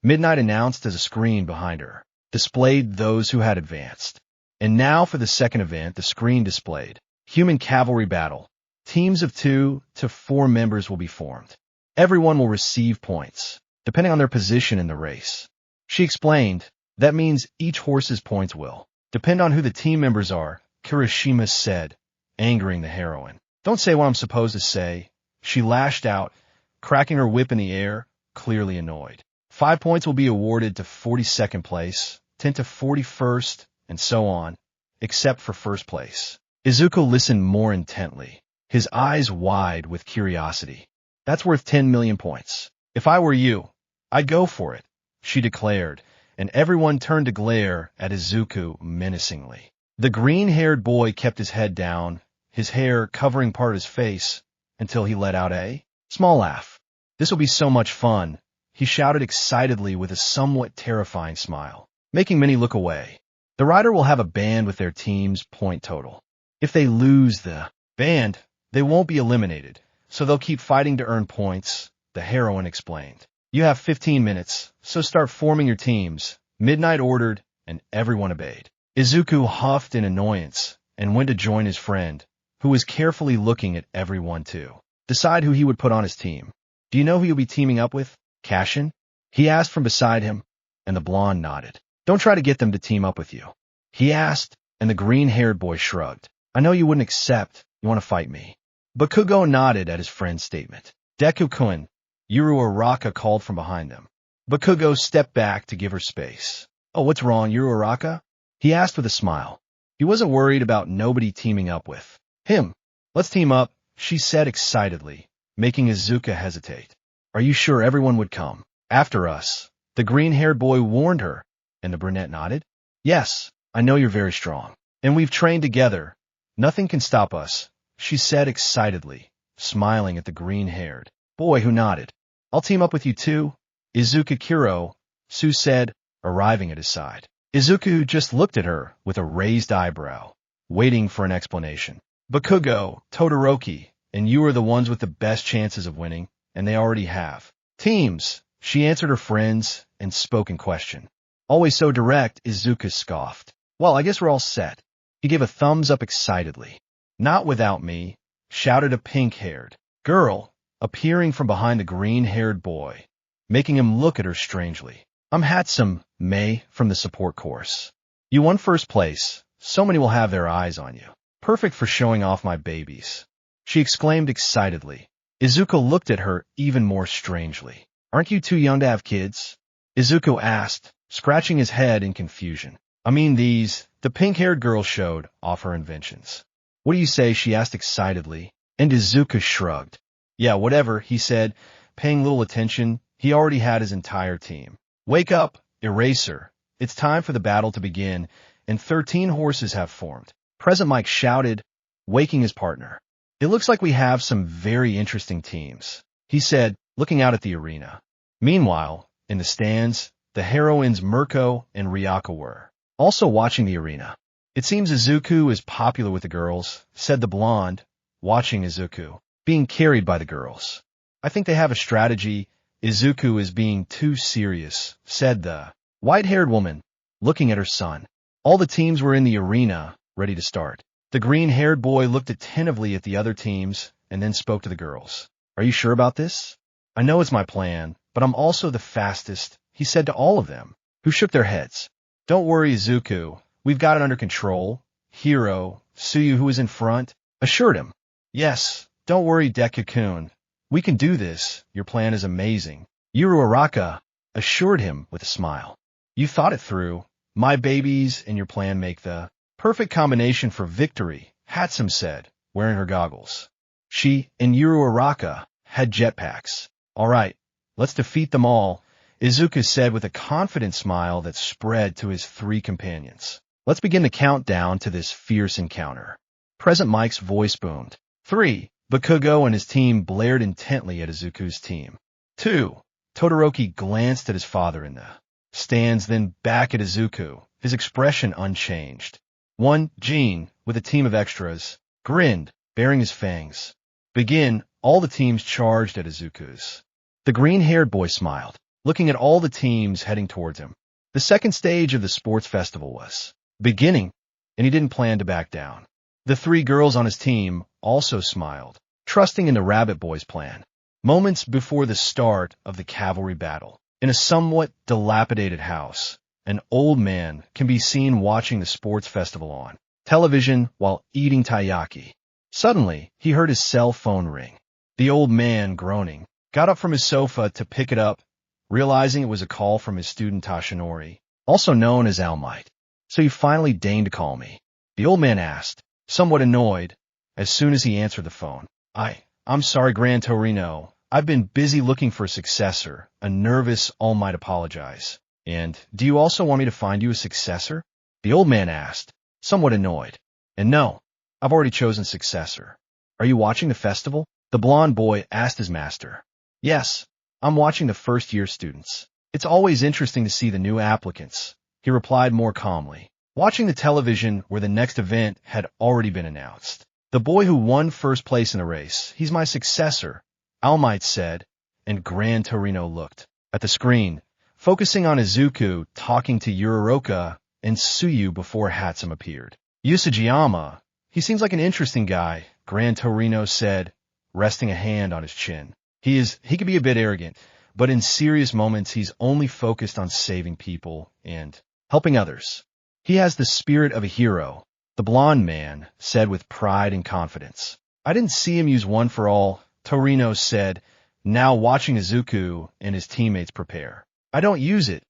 Midnight announced as a screen behind her displayed those who had advanced. And now for the second event, the screen displayed Human Cavalry Battle. Teams of 2 to 4 members will be formed. Everyone will receive points, depending on their position in the race. She explained, "That means each horse's points will depend on who the team members are," Kirishima said, angering the heroine. "Don't say what I'm supposed to say," she lashed out, cracking her whip in the air, clearly annoyed. 5 points will be awarded to 42nd place, 10 to 41st, and so on, except for first place. Izuku listened more intently, his eyes wide with curiosity. "That's worth 10 million points. If I were you, I'd go for it," she declared, and everyone turned to glare at Izuku menacingly. The green-haired boy kept his head down, his hair covering part of his face, until he let out a small laugh. "This will be so much fun," he shouted excitedly with a somewhat terrifying smile, making many look away. "The rider will have a band with their team's point total. If they lose the band, they won't be eliminated, so they'll keep fighting to earn points," the heroine explained. "You have 15 minutes, so start forming your teams," Midnight ordered, and everyone obeyed. Izuku huffed in annoyance and went to join his friend, who was carefully looking at everyone to decide who he would put on his team. "Do you know who you'll be teaming up with, Cashin?" he asked from beside him, and the blonde nodded. "Don't try to get them to team up with you," he asked, and the green-haired boy shrugged. "I know you wouldn't accept. You want to fight me." Bakugo nodded at his friend's statement. "Deku-kun," Uraraka called from behind them. Bakugo stepped back to give her space. "Oh, what's wrong, Uraraka?" he asked with a smile. He wasn't worried about nobody teaming up with him. "Let's team up," she said excitedly, making Izuku hesitate. "Are you sure everyone would come after us?" the green-haired boy warned her, and the brunette nodded. "Yes, I know you're very strong, and we've trained together. Nothing can stop us," she said excitedly, smiling at the green-haired boy who nodded. "I'll team up with you too, Izuku Kuro," Su said, arriving at his side. Izuku just looked at her with a raised eyebrow, waiting for an explanation. "Bakugo, Todoroki, and you are the ones with the best chances of winning, and they already have teams," she answered her friends and spoke in question. "Always so direct," Izuku scoffed. "Well, I guess we're all set." He gave a thumbs up excitedly. "Not without me," shouted a pink-haired girl, appearing from behind the green-haired boy, making him look at her strangely. "I'm Hatsum Mei from the support course. You won first place, so many will have their eyes on you. Perfect for showing off my babies," she exclaimed excitedly. Izuku looked at her even more strangely. "Aren't you too young to have kids?" Izuku asked, scratching his head in confusion. "I mean these," the pink-haired girl showed off her inventions. "What do you say?" she asked excitedly, and Izuku shrugged. "Yeah, whatever," he said, paying little attention. He already had his entire team. "Wake up, Eraser. It's time for the battle to begin, and 13 horses have formed," President Mike shouted, waking his partner. "It looks like we have some very interesting teams," he said, looking out at the arena. Meanwhile, in the stands, the heroines Mirko and Ryako were also watching the arena. "It seems Izuku is popular with the girls," said the blonde, watching Izuku being carried by the girls. "I think they have a strategy. Izuku is being too serious," said the white-haired woman, looking at her son. All the teams were in the arena, ready to start. The green-haired boy looked attentively at the other teams and then spoke to the girls. Are you sure about this? I know it's my plan, but I'm also the fastest, he said to all of them, who shook their heads. Don't worry, Izuku. We've got it under control. Hiro, Tsuyu, who was in front, assured him. Yes, don't worry, Deku-kun. We can do this. Your plan is amazing. Yuru Araka assured him with a smile. You thought it through. My babies and your plan make the perfect combination for victory, Hatsum said, wearing her goggles. She and Yuru Araka had jetpacks. All right, let's defeat them all, Izuku said with a confident smile that spread to his three companions. Let's begin the countdown to this fierce encounter. Present Mike's voice boomed. 3. Bakugo and his team blared intently at Izuku's team. 2. Todoroki glanced at his father in the stands, then back at Izuku, his expression unchanged. 1. Jean, with a team of extras, grinned, baring his fangs. Begin, all the teams charged at Izuku's. The green-haired boy smiled, looking at all the teams heading towards him. The second stage of the sports festival was beginning, and he didn't plan to back down. The 3 girls on his team also smiled, trusting in the rabbit boy's plan. Moments before the start of the cavalry battle, in a somewhat dilapidated house, an old man can be seen watching the sports festival on television while eating taiyaki. Suddenly, he heard his cell phone ring. The old man, groaning, got up from his sofa to pick it up, realizing it was a call from his student Tashinori, also known as All Might. So you finally deigned to call me? The old man asked, somewhat annoyed, as soon as he answered the phone. I'm sorry, Gran Torino. I've been busy looking for a successor. A nervous All Might apologized. And do you also want me to find you a successor? The old man asked, somewhat annoyed. And no, I've already chosen successor. Are you watching the festival? The blonde boy asked his master. Yes, I'm watching the first-year students. It's always interesting to see the new applicants, he replied more calmly, watching the television where the next event had already been announced. The boy who won first place in the race, he's my successor, All Might said, and Gran Torino looked at the screen, focusing on Izuku talking to Yururoka and Tsuyu before Hatsum appeared. Usajiyama, he seems like an interesting guy, Gran Torino said, resting a hand on his chin. He could be a bit arrogant, but in serious moments he's only focused on saving people and helping others. He has the spirit of a hero, the blonde man said with pride and confidence. I didn't see him use one for all, Torino said, now watching Izuku and his teammates prepare. I don't use it,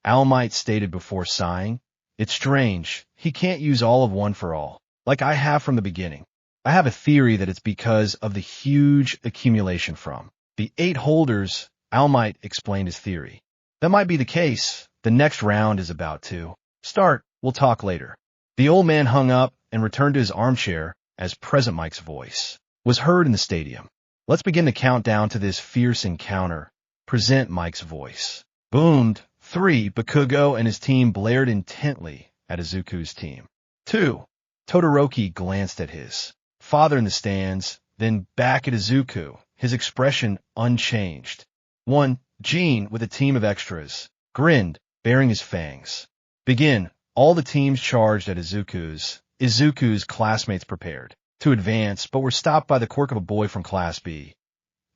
All Might stated before sighing. It's strange, he can't use all of one for all, like I have from the beginning. I have a theory that it's because of the huge accumulation from the 8 holders. All Might explained his theory. That might be the case. The next round is about to start. We'll talk later. The old man hung up and returned to his armchair as Present Mike's voice was heard in the stadium. Let's begin the countdown to this fierce encounter. Present Mike's voice boomed. 3. Bakugo and his team blared intently at Izuku's team. 2. Todoroki glanced at his father in the stands, then back at Izuku, his expression unchanged. 1. Jean, with a team of extras, grinned, baring his fangs. Begin, all the teams charged at Izuku's classmates prepared to advance, but were stopped by the quirk of a boy from Class B.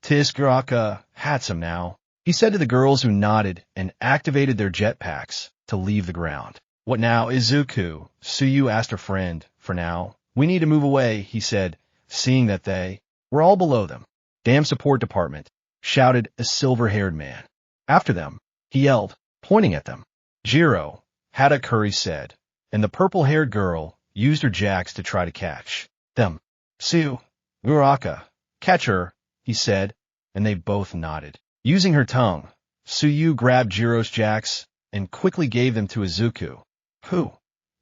Tisgaraka, Hatsum now, he said to the girls who nodded and activated their jetpacks to leave the ground. What now, Izuku? Tsuyu asked her friend. For now, we need to move away, he said, seeing that they were all below them. Damn support department, shouted a silver-haired man. After them, he yelled, pointing at them. Jiro, Hatakuri said, and the purple-haired girl used her jacks to try to catch them. Tsu, Uraka, catch her, he said, and they both nodded. Using her tongue, Tsuyu grabbed Jiro's jacks and quickly gave them to Izuku, who,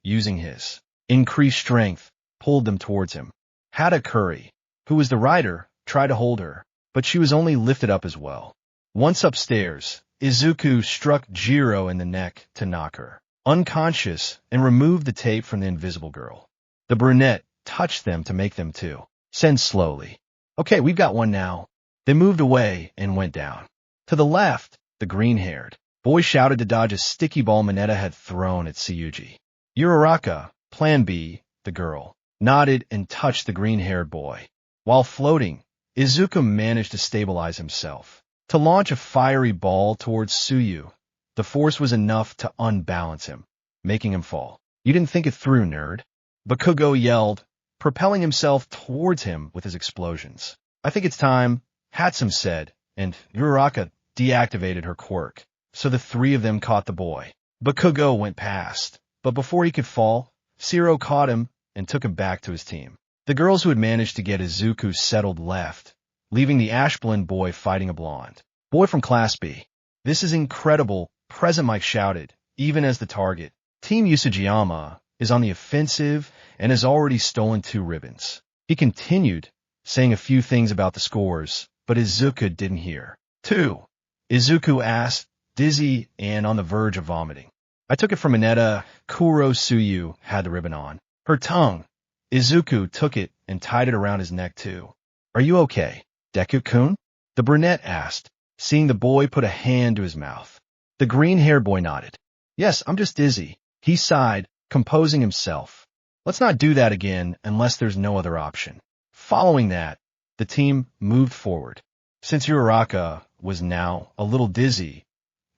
using his increased strength, pulled them towards him. Hatakuri, who was the rider, tried to hold her, but she was only lifted up as well. Once upstairs, Izuku struck Jiro in the neck to knock her unconscious and removed the tape from the invisible girl. The brunette touched them to make them too. Send slowly. Okay, we've got one now. They moved away and went down. To the left, the green-haired boy shouted to dodge a sticky ball Mineta had thrown at Tsuyuji. Uraraka, Plan B, the girl, nodded and touched the green-haired boy. While floating, Izuku managed to stabilize himself. To launch a fiery ball towards Tsuyu, the force was enough to unbalance him, making him fall. You didn't think it through, nerd. Bakugo yelled, propelling himself towards him with his explosions. I think it's time, Hatsum said, and Uraraka deactivated her quirk, so the three of them caught the boy. Bakugo went past, but before he could fall, Shiro caught him and took him back to his team. The girls who had managed to get Izuku settled left, leaving the ash-blonde boy fighting a blonde boy from Class B. This is incredible, Present Mike shouted, even as the target, Team Usujiyama, is on the offensive and has already stolen 2 ribbons. He continued, saying a few things about the scores, but Izuku didn't hear. 2. Izuku asked, dizzy and on the verge of vomiting. I took it from Mineta. Kuro Tsuyu had the ribbon on her tongue. Izuku took it and tied it around his neck too. Are you okay, Deku-kun? The brunette asked, seeing the boy put a hand to his mouth. The green-haired boy nodded. Yes, I'm just dizzy. He sighed, composing himself. Let's not do that again unless there's no other option. Following that, the team moved forward. Since Uraraka was now a little dizzy,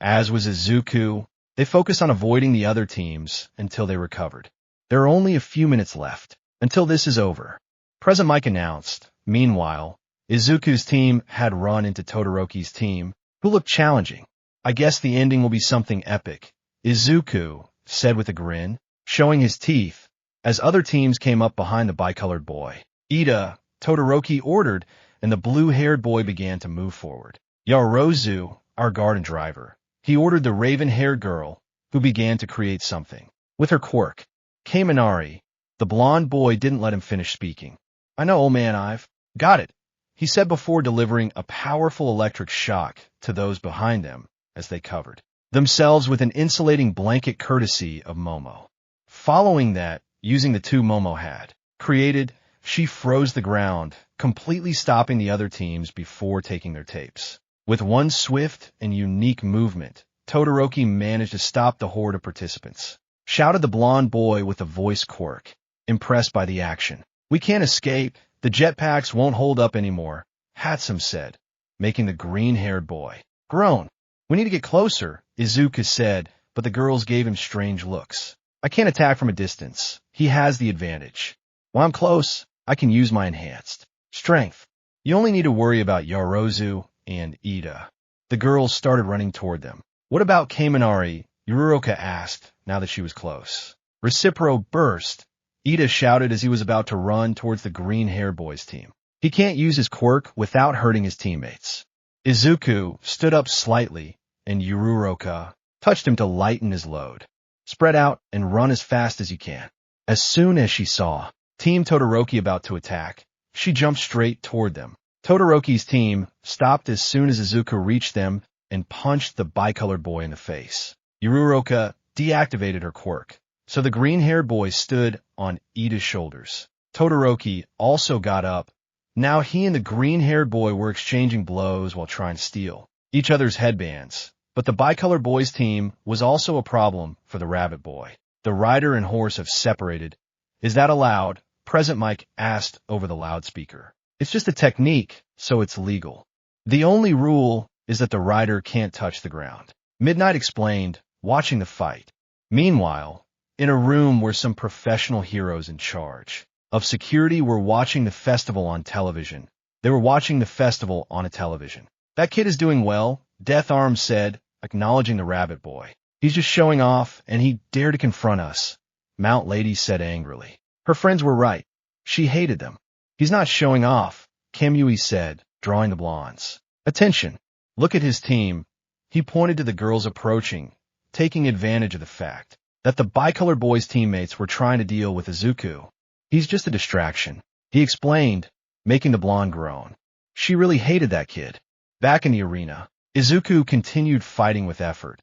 as was Izuku, they focused on avoiding the other teams until they recovered. There are only a few minutes left until this is over, Present Mike announced. Meanwhile, Izuku's team had run into Todoroki's team, who looked challenging. I guess the ending will be something epic, Izuku said with a grin, showing his teeth, as other teams came up behind the bicolored boy. Ida, Todoroki ordered, and the blue-haired boy began to move forward. Yaozu, our guard and driver, he ordered the raven-haired girl, who began to create something with her quirk. Kaminari, the blonde boy, didn't let him finish speaking. I know, old man, I've got it, he said before delivering a powerful electric shock to those behind them as they covered themselves with an insulating blanket courtesy of Momo. Following that, using the 2 Momo had created, she froze the ground, completely stopping the other teams before taking their tapes. With one swift and unique movement, Todoroki managed to stop the horde of participants. Shouted the blonde boy with a voice quirk, impressed by the action. We can't escape. The jetpacks won't hold up anymore, Hatsum said, making the green-haired boy groan. We need to get closer, Izuku said, but the girls gave him strange looks. I can't attack from a distance. He has the advantage. While I'm close, I can use my enhanced strength. You only need to worry about Yaozu and Ida. The girls started running toward them. What about Kaminari? Uraraka asked, now that she was close. Recipro burst, Ida shouted as he was about to run towards the green-haired boy's team. He can't use his quirk without hurting his teammates. Izuku stood up slightly, and Uraraka touched him to lighten his load. Spread out and run as fast as you can. As soon as she saw Team Todoroki about to attack, she jumped straight toward them. Todoroki's team stopped as soon as Izuku reached them and punched the bicolored boy in the face. Uraraka deactivated her quirk, so the green-haired boy stood on Ida's shoulders. Todoroki also got up. Now he and the green-haired boy were exchanging blows while trying to steal each other's headbands. But the bicolored boy's team was also a problem for the rabbit boy. The rider and horse have separated. Is that allowed? Present Mike asked over the loudspeaker. It's just a technique, so it's legal. The only rule is that the rider can't touch the ground. Midnight explained, watching the fight. Meanwhile, in a room where some professional heroes in charge of security were watching the festival on television. They were watching the festival on a television. That kid is doing well, Death Arm said, acknowledging the rabbit boy. He's just showing off, and he dared to confront us, Mount Lady said angrily. Her friends were right. She hated them. He's not showing off, Kamui said, drawing the blondes. Attention. Look at his team. He pointed to the girls approaching, taking advantage of the fact that the bicolored boy's teammates were trying to deal with Izuku. He's just a distraction, he explained, making the blonde groan. She really hated that kid. Back in the arena, Izuku continued fighting with effort,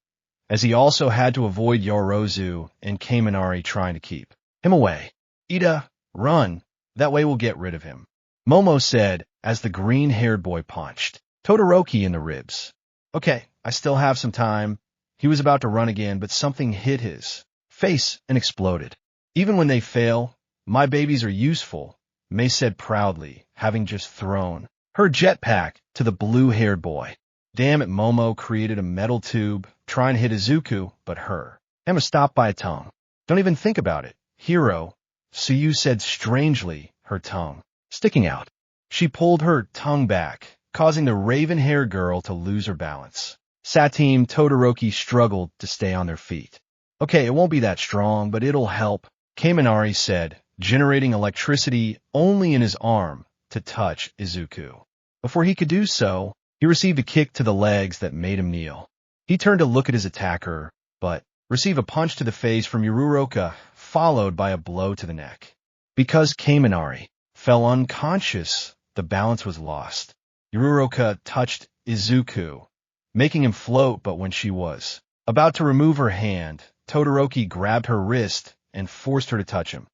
as he also had to avoid Yaozu and Kaminari trying to keep him away. Ida, run. That way we'll get rid of him, Momo said as the green-haired boy punched Todoroki in the ribs. Okay, I still have some time. He was about to run again, but something hit his face and exploded. Even when they fail, My babies are useful, Mei said proudly, having just thrown her jetpack to the blue-haired boy. Damn it, Momo created a metal tube, trying to hit Izuku, but her hammer stopped by a tongue. Don't even think about it, hero, Suyu said strangely, her tongue sticking out. She pulled her tongue back, causing the raven-haired girl to lose her balance. Sateem Todoroki struggled to stay on their feet. Okay, it won't be that strong, but it'll help, Kaminari said, generating electricity only in his arm to touch Izuku. Before he could do so, he received a kick to the legs that made him kneel. He turned to look at his attacker, but received a punch to the face from Yururoka, followed by a blow to the neck. Because Kaminari fell unconscious, the balance was lost. Yururoka touched Izuku, making him float, but when she was about to remove her hand, Todoroki grabbed her wrist and forced her to touch him.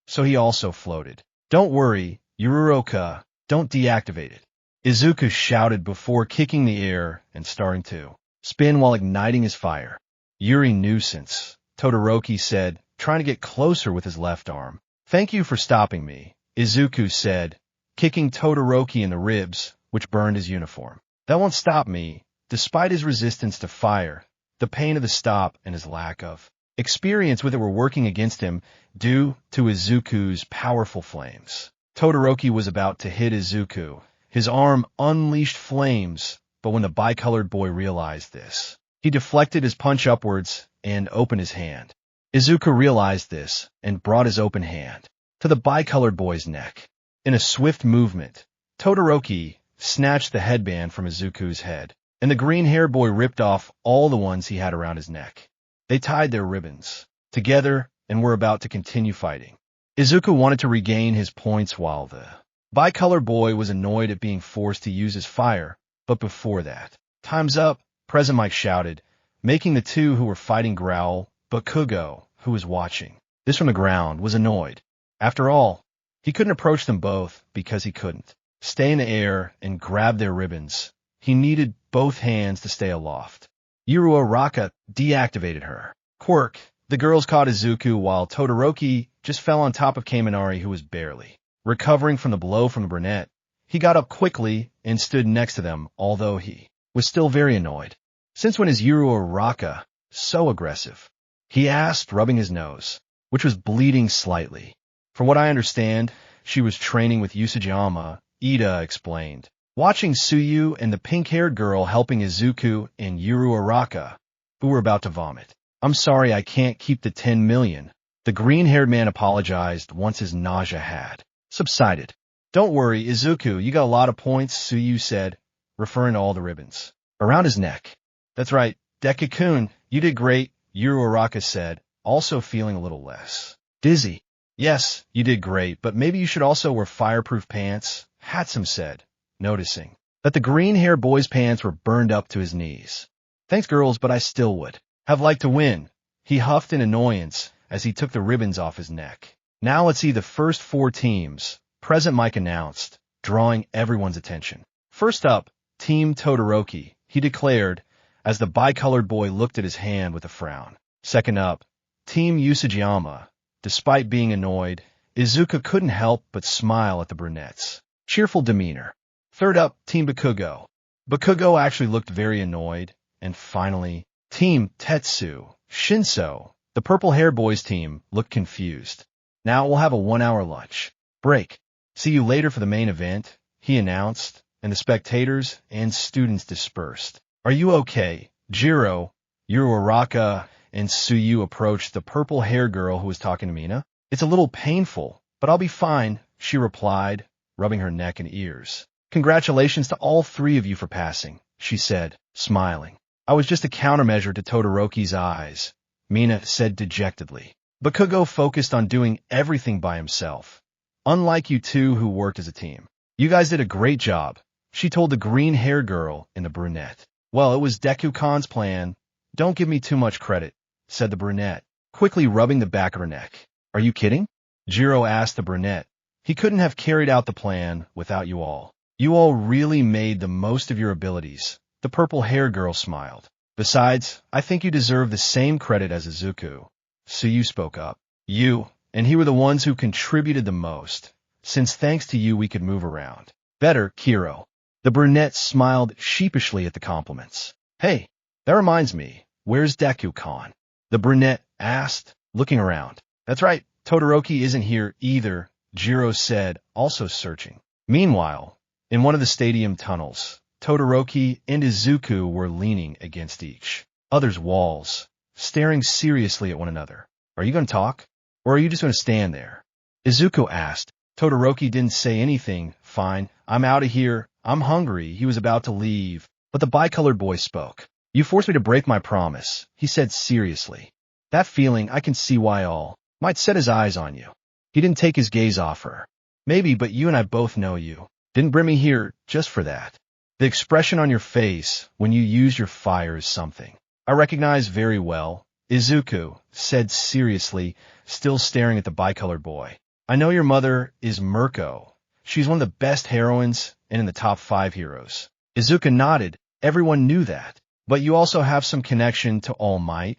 So he also floated. Don't worry, Yururoka, don't deactivate it, Izuku shouted before kicking the air and starting to spin while igniting his fire. Yuri nuisance, Todoroki said, trying to get closer with his left arm. Thank you for stopping me, Izuku said, kicking Todoroki in the ribs, which burned his uniform. That won't stop me. Despite his resistance to fire, the pain of the stop and his lack of experience with it were working against him due to Izuku's powerful flames. Todoroki was about to hit Izuku. His arm unleashed flames, but when the bicolored boy realized this, he deflected his punch upwards and opened his hand. Izuku realized this and brought his open hand to the bicolored boy's neck. In a swift movement, Todoroki snatched the headband from Izuku's head, and the green-haired boy ripped off all the ones he had around his neck. They tied their ribbons together and were about to continue fighting. Izuku wanted to regain his points while the bicolored boy was annoyed at being forced to use his fire, but before that, time's up, President Mike shouted, making the two who were fighting growl. Bakugo, who was watching this from the ground, was annoyed. After all, he couldn't approach them both because he couldn't stay in the air and grab their ribbons. He needed both hands to stay aloft. Yururoka deactivated her quirk. The girls caught Izuku while Todoroki just fell on top of Kaminari, who was barely recovering from the blow from the brunette. He got up quickly and stood next to them, although he was still very annoyed. Since when is Yururoka so aggressive? He asked, rubbing his nose, which was bleeding slightly. From what I understand, she was training with Usajiyama, Ida explained, watching Suyu and the pink-haired girl helping Izuku and Yururoka, who were about to vomit. I'm sorry I can't keep the 10 million. The green-haired man apologized once his nausea had subsided. Don't worry, Izuku, you got a lot of points, Suyu said, referring to all the ribbons around his neck. That's right, Deku-kun, you did great, Yururoka said, also feeling a little less dizzy. Yes, you did great, but maybe you should also wear fireproof pants, Hatsum said, noticing that the green-haired boy's pants were burned up to his knees. Thanks, girls, but I still would have liked to win. He huffed in annoyance as he took the ribbons off his neck. Now let's see the first 4 teams, President Mike announced, drawing everyone's attention. First up, Team Todoroki, he declared, as the bicolored boy looked at his hand with a frown. Second up, Team Usajiyama. Despite being annoyed, Izuku couldn't help but smile at the brunette's cheerful demeanor. Third up, Team Bakugo. Bakugo actually looked very annoyed. And finally, Team Tetsu. Shinso, the purple-haired boys team, looked confused. Now we'll have a 1-hour lunch break. See you later for the main event, he announced, and the spectators and students dispersed. Are you okay, Jiro? Yururoka and Suyu approached the purple-haired girl who was talking to Mina. It's a little painful, but I'll be fine, she replied, rubbing her neck and ears. Congratulations to all 3 of you for passing, she said, smiling. I was just a countermeasure to Todoroki's eyes, Mina said dejectedly. Bakugo focused on doing everything by himself, unlike you two who worked as a team. You guys did a great job, she told the green-haired girl and the brunette. Well, it was Deku-kun's plan. Don't give me too much credit, said the brunette, quickly rubbing the back of her neck. Are you kidding? Jiro asked the brunette. He couldn't have carried out the plan without you all. You all really made the most of your abilities. The purple-haired girl smiled. Besides, I think you deserve the same credit as Izuku. Suyu spoke up. You, and he were the ones who contributed the most, since thanks to you we could move around. Better, Kiro. The brunette smiled sheepishly at the compliments. Hey, that reminds me, where's Deku-kan? The brunette asked, looking around. That's right, Todoroki isn't here either, Jiro said, also searching. Meanwhile, in one of the stadium tunnels, Todoroki and Izuku were leaning against each other's walls, staring seriously at one another. Are you going to talk? Or are you just going to stand there? Izuku asked. Todoroki didn't say anything. Fine, I'm out of here. I'm hungry. He was about to leave, but the bicolored boy spoke. You forced me to break my promise, he said seriously. That feeling, I can see why all might set his eyes on you. He didn't take his gaze off her. Maybe, but you and I both know you didn't bring me here just for that. The expression on your face when you use your fire is something I recognize very well, Izuku said seriously, still staring at the bicolored boy. I know your mother is Mirko. She's one of the best heroines and in the top 5 heroes. Izuku nodded. Everyone knew that. But you also have some connection to All Might,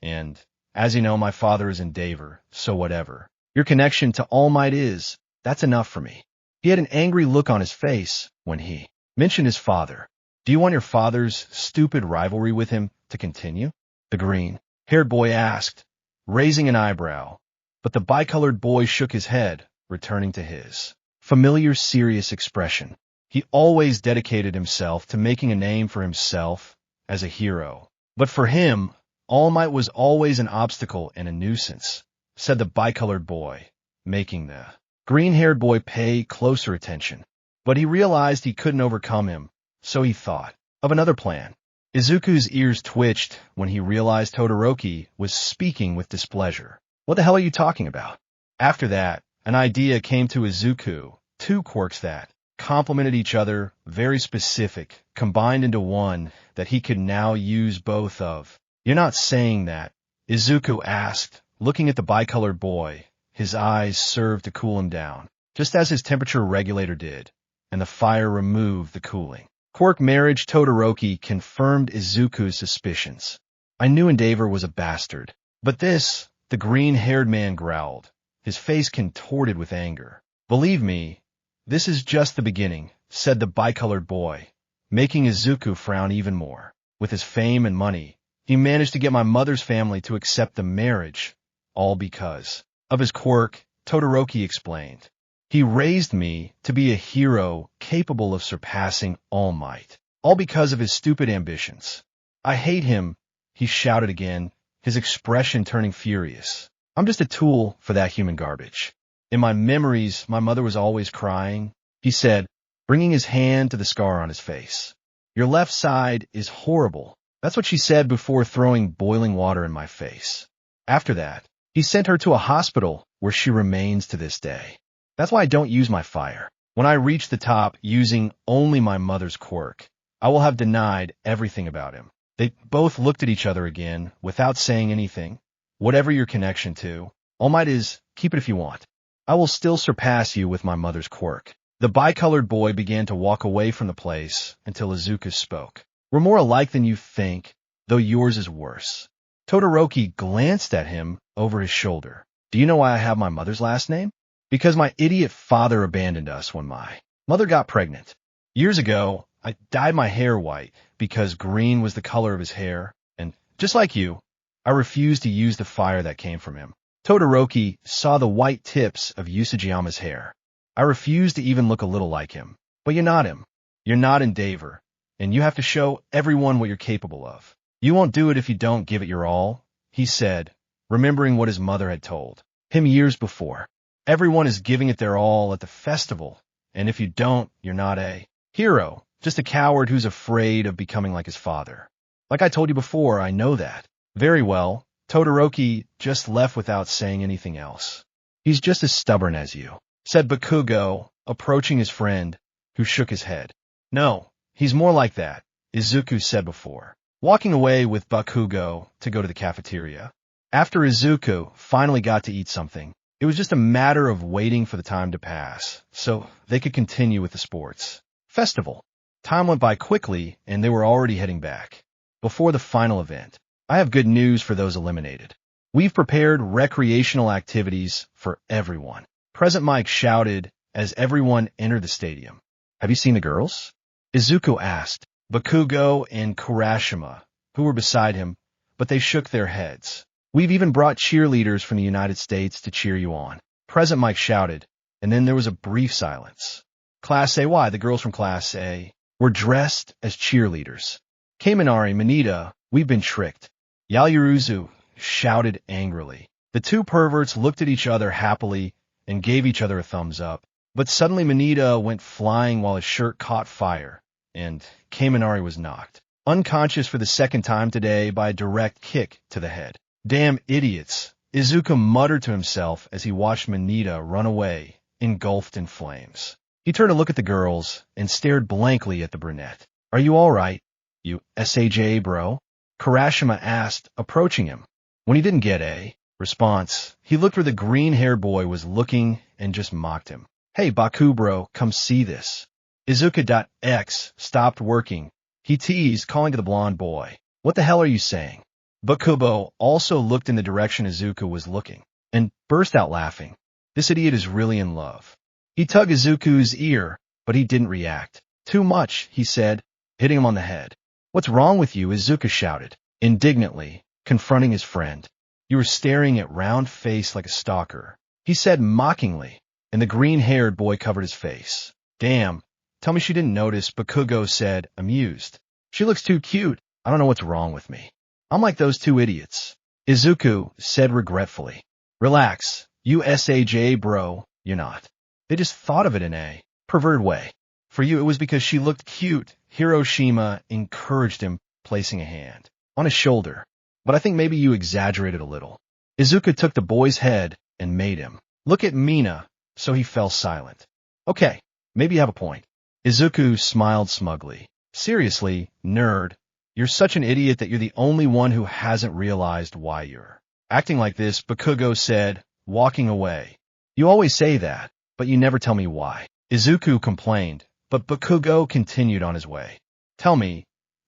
and, as you know, my father is Endeavor, so whatever your connection to All Might is, that's enough for me. He had an angry look on his face when he mentioned his father. Do you want your father's stupid rivalry with him to continue? The green-haired boy asked, raising an eyebrow. But the bicolored boy shook his head, returning to his familiar serious expression. He always dedicated himself to making a name for himself as a hero. But for him, All Might was always an obstacle and a nuisance, said the bicolored boy, making the green-haired boy pay closer attention. But he realized he couldn't overcome him, so he thought of another plan. Izuku's ears twitched when he realized Todoroki was speaking with displeasure. What the hell are you talking about? After that, an idea came to Izuku, 2 quirks that complemented each other, very specific, combined into one that he could now use both of. You're not saying that? Izuku asked, looking at the bicolored boy. His eyes served to cool him down, just as his temperature regulator did, and the fire removed the cooling. Quirk marriage Todoroki confirmed Izuku's suspicions. I knew Endeavor was a bastard, but this, the green-haired man growled, his face contorted with anger. Believe me, this is just the beginning, said the bicolored boy, making Izuku frown even more. With his fame and money, he managed to get my mother's family to accept the marriage, all because of his quirk, Todoroki explained. He raised me to be a hero capable of surpassing All Might, all because of his stupid ambitions. I hate him, he shouted again, his expression turning furious. I'm just a tool for that human garbage. In my memories, my mother was always crying, he said, bringing his hand to the scar on his face. Your left side is horrible. That's what she said before throwing boiling water in my face. After that, he sent her to a hospital where she remains to this day. That's why I don't use my fire. When I reach the top using only my mother's quirk, I will have denied everything about him. They both looked at each other again without saying anything. Whatever your connection to, All Might is, keep it if you want. I will still surpass you with my mother's quirk. The bicolored boy began to walk away from the place until Izuku spoke. We're more alike than you think, though yours is worse. Todoroki glanced at him over his shoulder. Do you know why I have my mother's last name? Because my idiot father abandoned us when my mother got pregnant. Years ago, I dyed my hair white because green was the color of his hair, and just like you, I refused to use the fire that came from him. Todoroki saw the white tips of Usajiyama's hair. I refuse to even look a little like him. But you're not him. You're not Endeavor, and you have to show everyone what you're capable of. You won't do it if you don't give it your all, he said, remembering what his mother had told him years before. Everyone is giving it their all at the festival, and if you don't, you're not a hero, just a coward who's afraid of becoming like his father. Like I told you before, I know that. Very well. Todoroki just left without saying anything else. He's just as stubborn as you, said Bakugo, approaching his friend, who shook his head. No, he's more like that, Izuku said before, walking away with Bakugo to go to the cafeteria. After Izuku finally got to eat something, it was just a matter of waiting for the time to pass, so they could continue with the sports festival. Time went by quickly, and they were already heading back. Before the final event, I have good news for those eliminated. We've prepared recreational activities for everyone. Present Mike shouted as everyone entered the stadium. Have you seen the girls? Izuku asked Bakugo and Kurashima, who were beside him, but they shook their heads. We've even brought cheerleaders from the United States to cheer you on. Present Mike shouted, and then there was a brief silence. Class A, why? The girls from Class A were dressed as cheerleaders. Kaminari, Manita, we've been tricked. Yaoyuruzu shouted angrily. The two perverts looked at each other happily and gave each other a thumbs up. But suddenly Manita went flying while his shirt caught fire, and Kaminari was knocked unconscious for the second time today by a direct kick to the head. Damn idiots, Izuku muttered to himself as he watched Manita run away, engulfed in flames. He turned to look at the girls and stared blankly at the brunette. Are you all right, you SAJ bro? Kurashima asked, approaching him. When he didn't get a response, he looked where the green-haired boy was looking and just mocked him. Hey, Baku bro, come see this. Izuku.X stopped working. He teased, calling to the blonde boy. What the hell are you saying? Bakubo also looked in the direction Izuku was looking and burst out laughing. This idiot is really in love. He tugged Izuku's ear, but he didn't react. Too much, he said, hitting him on the head. What's wrong with you? Izuku shouted, indignantly, confronting his friend. You were staring at round face like a stalker, he said mockingly, and the green-haired boy covered his face. Damn, tell me she didn't notice, Bakugo said, amused. She looks too cute. I don't know what's wrong with me. I'm like those two idiots. Izuku said regretfully. Relax, you SAJ bro, you're not. They just thought of it in a perverted way. For you, it was because she looked cute. Hiroshima encouraged him, placing a hand on his shoulder. But I think maybe you exaggerated a little. Izuku took the boy's head and made him look at Mina, so he fell silent. Okay, maybe you have a point. Izuku smiled smugly. Seriously, nerd, you're such an idiot that you're the only one who hasn't realized why you're acting like this, Bakugo said, walking away. You always say that, but you never tell me why. Izuku complained, but Bakugo continued on his way. Tell me,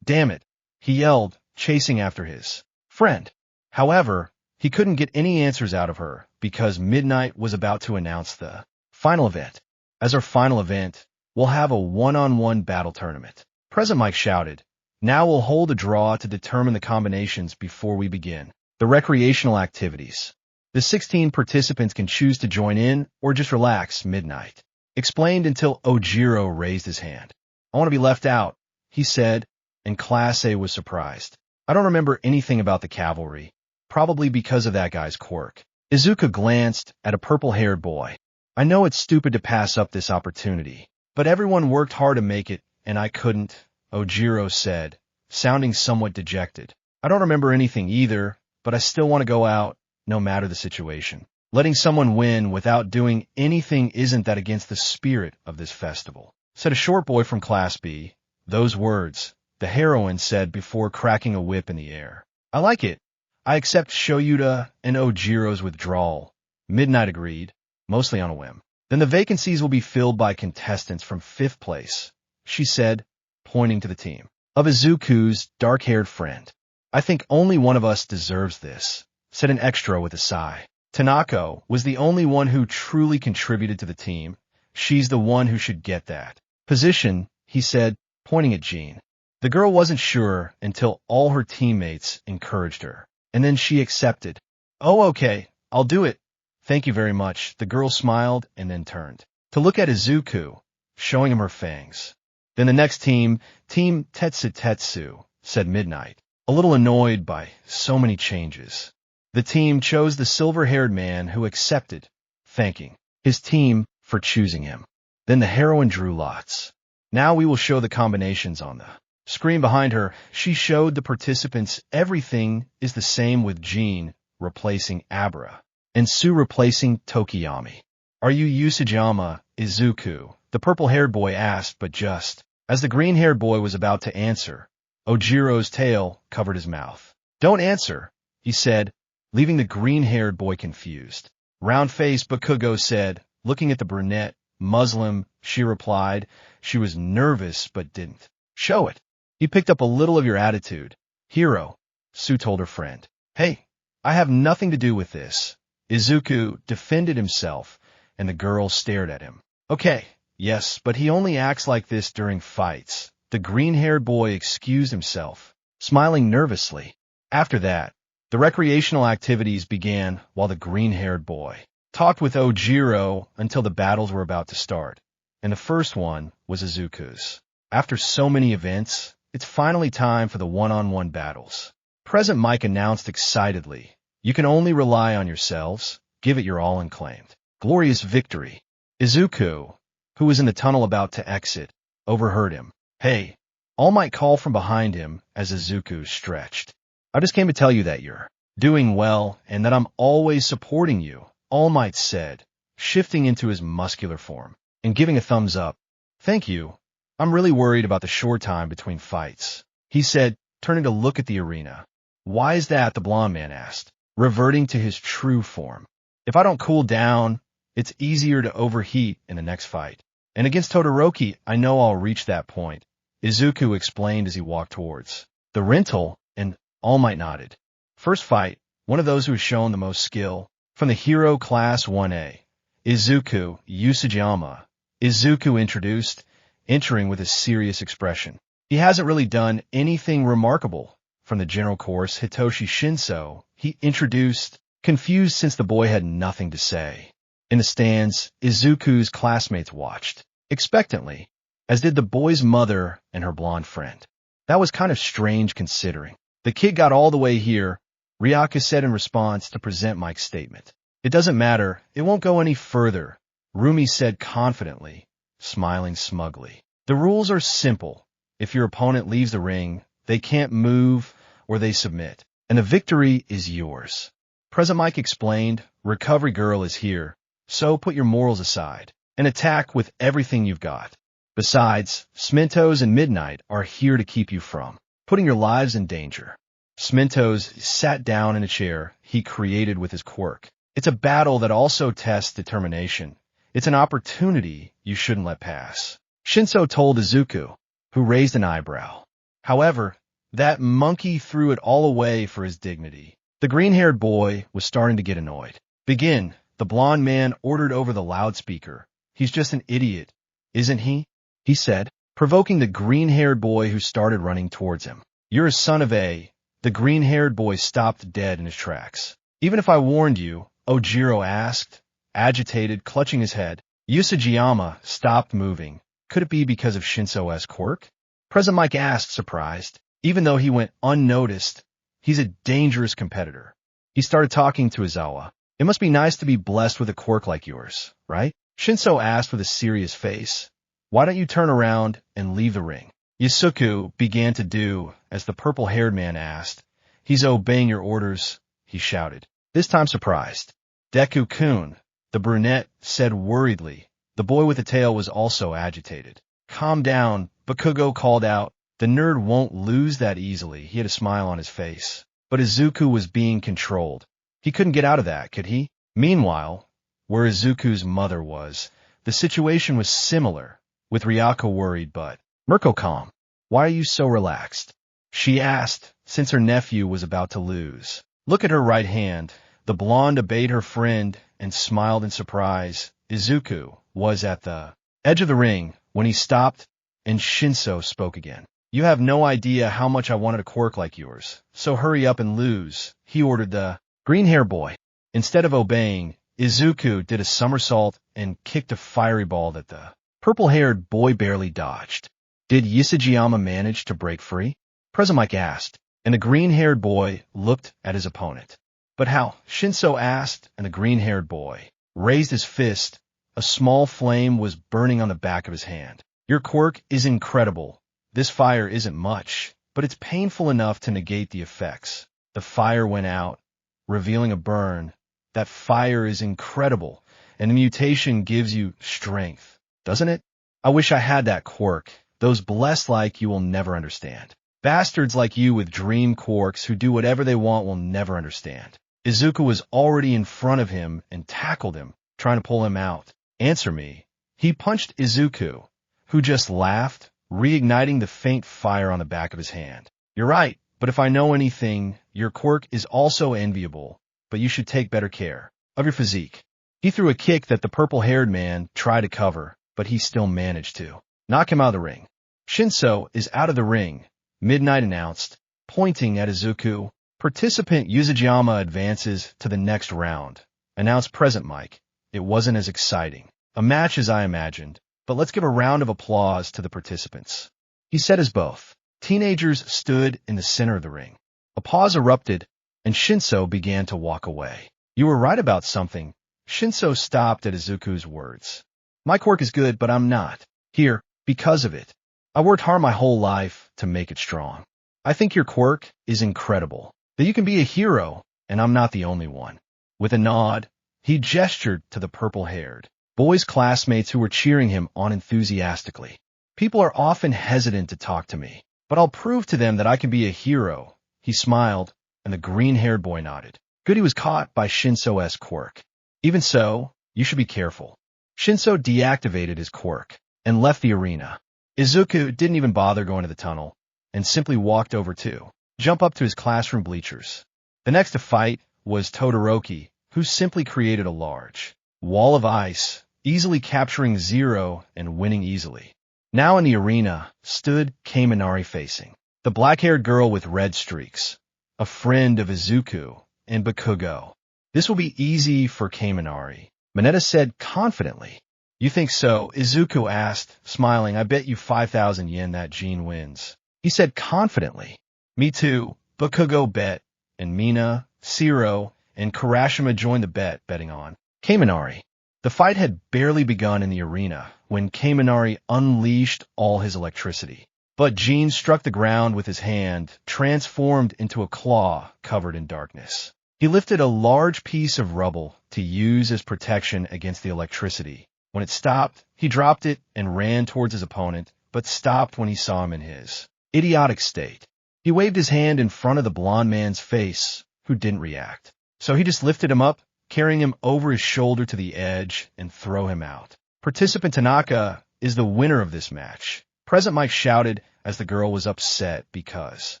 damn it, he yelled, chasing after his friend. However, he couldn't get any answers out of her because Midnight was about to announce the final event. As our final event, we'll have a one-on-one battle tournament. Present Mike shouted, now we'll hold a draw to determine the combinations before we begin the recreational activities. The 16 participants can choose to join in or just relax, Midnight explained until Ojiro raised his hand. I want to be left out, he said, and Class A was surprised. I don't remember anything about the cavalry, probably because of that guy's quirk. Izuku glanced at a purple-haired boy. I know it's stupid to pass up this opportunity, but everyone worked hard to make it, and I couldn't, Ojiro said, sounding somewhat dejected. I don't remember anything either, but I still want to go out, no matter the situation. Letting someone win without doing anything isn't that against the spirit of this festival, said a short boy from Class B. Those words, the heroine said before cracking a whip in the air. I like it. I accept Shoyuta and Ojiro's withdrawal. Midnight agreed, mostly on a whim. Then the vacancies will be filled by contestants from 5th place, she said, pointing to the team of Izuku's dark-haired friend. I think only one of us deserves this, said an extra with a sigh. Tanako was the only one who truly contributed to the team. She's the one who should get that position, he said, pointing at Jean. The girl wasn't sure until all her teammates encouraged her, and then she accepted. Oh, okay, I'll do it. Thank you very much. The girl smiled and then turned to look at Izuku, showing him her fangs. Then the next team, Team Tetsu, said Midnight, a little annoyed by so many changes. The team chose the silver-haired man who accepted, thanking his team for choosing him. Then the heroine drew lots. Now we will show the combinations on the screen behind her. She showed the participants everything is the same with Jean replacing Abra and Sue replacing Tokiyami. Are you Usajima, Izuku? The purple-haired boy asked, but just as the green-haired boy was about to answer, Ojiro's tail covered his mouth. Don't answer, he said, leaving the green-haired boy confused. Round-faced Bakugo said, looking at the brunette. Muslim, she replied. She was nervous but didn't show it. He picked up a little of your attitude. Hero, Sue told her friend. Hey, I have nothing to do with this. Izuku defended himself, and the girl stared at him. Okay, yes, but he only acts like this during fights. The green-haired boy excused himself, smiling nervously. After that, the recreational activities began while the green-haired boy talked with Ojiro until the battles were about to start. And the first one was Izuku's. After so many events, it's finally time for the one-on-one battles. President Mike announced excitedly, "You can only rely on yourselves. Give it your all and claimed glorious victory." Izuku, who was in the tunnel about to exit, overheard him. "Hey," All Might called from behind him as Izuku stretched. "I just came to tell you that you're doing well and that I'm always supporting you," All Might said, shifting into his muscular form and giving a thumbs up. "Thank you. I'm really worried about the short time between fights," he said, turning to look at the arena. "Why is that?" the blonde man asked, reverting to his true form. "If I don't cool down, it's easier to overheat in the next fight. And against Todoroki, I know I'll reach that point," Izuku explained as he walked towards the rental, and All Might nodded. First fight, one of those who has shown the most skill, from the hero class 1A, Izuku Usajiyama. Izuku introduced, entering with a serious expression. He hasn't really done anything remarkable. From the general course, Hitoshi Shinso, he introduced, confused since the boy had nothing to say. In the stands, Izuku's classmates watched, expectantly, as did the boy's mother and her blonde friend. That was kind of strange considering. "The kid got all the way here," Ryaka said in response to Present Mike's statement. "It doesn't matter, it won't go any further," Rumi said confidently, smiling smugly. "The rules are simple. If your opponent leaves the ring, they can't move or they submit, and the victory is yours." Present Mike explained, "Recovery Girl is here, so put your morals aside and attack with everything you've got. Besides, Smentos and Midnight are here to keep you from putting your lives in danger." Smentos sat down in a chair he created with his quirk. "It's a battle that also tests determination. It's an opportunity you shouldn't let pass," Shinso told Izuku, who raised an eyebrow. However, that monkey threw it all away for his dignity. The green-haired boy was starting to get annoyed. "Begin," the blonde man ordered over the loudspeaker. "He's just an idiot, isn't he?" he said, provoking the green-haired boy who started running towards him. "You're a son of a..." The green-haired boy stopped dead in his tracks. "Even if I warned you?" Ojiro asked, agitated, clutching his head. Usajiyama stopped moving. Could it be because of Shinso's quirk? President Mike asked, surprised. Even though he went unnoticed, he's a dangerous competitor. He started talking to Izawa. "It must be nice to be blessed with a quirk like yours, right?" Shinso asked with a serious face. "Why don't you turn around and leave the ring?" Izuku began to do as the purple-haired man asked. "He's obeying your orders," he shouted, this time surprised. "Deku-kun," the brunette said worriedly. The boy with the tail was also agitated. "Calm down," Bakugo called out. "The nerd won't lose that easily." He had a smile on his face. But Izuku was being controlled. He couldn't get out of that, could he? Meanwhile, where Izuku's mother was, the situation was similar, with Ryako worried but Mirko calm. "Why are you so relaxed?" she asked, since her nephew was about to lose. "Look at her right hand." The blonde obeyed her friend and smiled in surprise. Izuku was at the edge of the ring when he stopped, and Shinso spoke again. "You have no idea how much I wanted a quirk like yours, so hurry up and lose," he ordered the green-haired boy. Instead of obeying, Izuku did a somersault and kicked a fiery ball that the purple-haired boy barely dodged. "Did Usajiyama manage to break free?" President Mike asked, and the green-haired boy looked at his opponent. "But how?" Shinso asked, and the green-haired boy raised his fist. A small flame was burning on the back of his hand. "Your quirk is incredible. This fire isn't much, but it's painful enough to negate the effects." The fire went out, revealing a burn. "That fire is incredible, and the mutation gives you strength, doesn't it? I wish I had that quirk. Those blessed like you will never understand. Bastards like you with dream quirks who do whatever they want will never understand." Izuku was already in front of him and tackled him, trying to pull him out. "Answer me." He punched Izuku, who just laughed, reigniting the faint fire on the back of his hand. "You're right, But if I know anything, your quirk is also enviable, but you should take better care of your physique. He threw a kick that the purple-haired man tried to cover, but he still managed to knock him out of the ring. Shinso is out of the ring, Midnight announced, pointing at Izuku. Participant Yuzujama advances to the next round, announced Present Mike. It wasn't as exciting a match as I imagined, but let's give a round of applause to the participants. He said as both teenagers stood in the center of the ring. A pause erupted, and Shinso began to walk away. You were right about something. Shinso stopped at Izuku's words. My quirk is good, but I'm not here because of it. I worked hard my whole life to make it strong. I think your quirk is incredible, that you can be a hero, and I'm not the only one. With a nod, he gestured to the purple-haired boy's classmates who were cheering him on enthusiastically. People are often hesitant to talk to me, but I'll prove to them that I can be a hero. He smiled, and the green-haired boy nodded. Good, he was caught by Shinso's quirk. Even so, you should be careful. Shinso deactivated his quirk and left the arena. Izuku didn't even bother going to the tunnel and simply walked over to jump up to his classroom bleachers. The next to fight was Todoroki, who simply created a large wall of ice, easily capturing Zero and winning easily. Now in the arena stood Kaminari facing the black-haired girl with red streaks, a friend of Izuku and Bakugo. This will be easy for Kaminari, Mineta said confidently. You think so? Izuku asked, smiling. I bet you 5,000 yen that Jean wins. He said confidently. Me too. Bakugo bet, and Mina, Zero, and Kurashima joined the betting on Kaminari. The fight had barely begun in the arena when Kaminari unleashed all his electricity. But Jean struck the ground with his hand, transformed into a claw covered in darkness. He lifted a large piece of rubble to use as protection against the electricity. When it stopped, he dropped it and ran towards his opponent, but stopped when he saw him in his idiotic state. He waved his hand in front of the blond man's face, who didn't react. So he just lifted him up, carrying him over his shoulder to the edge and throw him out. Participant Tanaka is the winner of this match. Present Mike shouted as the girl was upset because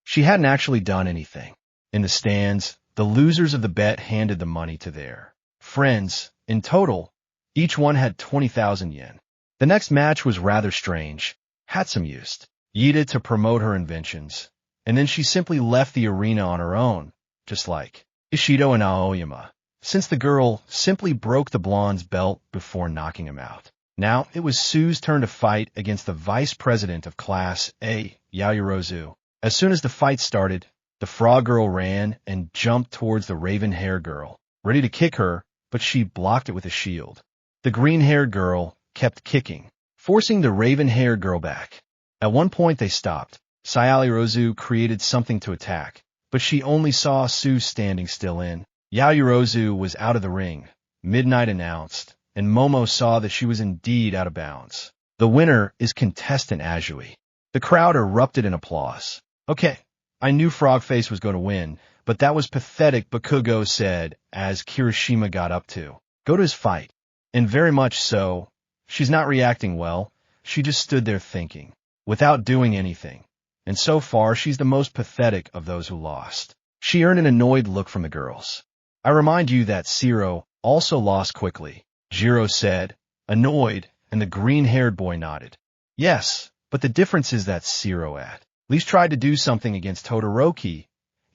she hadn't actually done anything. In the stands, the losers of the bet handed the money to their friends. In total, each one had 20,000 yen. The next match was rather strange. Hatsum used Yida to promote her inventions, and then she simply left the arena on her own, just like Ishido and Aoyama, since the girl simply broke the blonde's belt before knocking him out. Now it was Sue's turn to fight against the vice president of Class A, Yaoyorozu. As soon as the fight started, the frog girl ran and jumped towards the raven-haired girl, ready to kick her, but she blocked it with a shield. The green-haired girl kept kicking, forcing the raven-haired girl back. At one point they stopped. Yaoyorozu created something to attack, but she only saw Sue standing still in. Yaoyorozu was out of the ring, Midnight announced, and Momo saw that she was indeed out of bounds. The winner is contestant Azui. The crowd erupted in applause. Okay, I knew Frogface was going to win, but that was pathetic, Bakugo said as Kirishima got up to go to his fight. And very much so. She's not reacting well. She just stood there thinking, without doing anything. And so far, she's the most pathetic of those who lost. She earned an annoyed look from the girls. I remind you that Zero also lost quickly, Jiro said, annoyed, and the green-haired boy nodded. Yes, but the difference is that Zero at least tried to do something against Todoroki.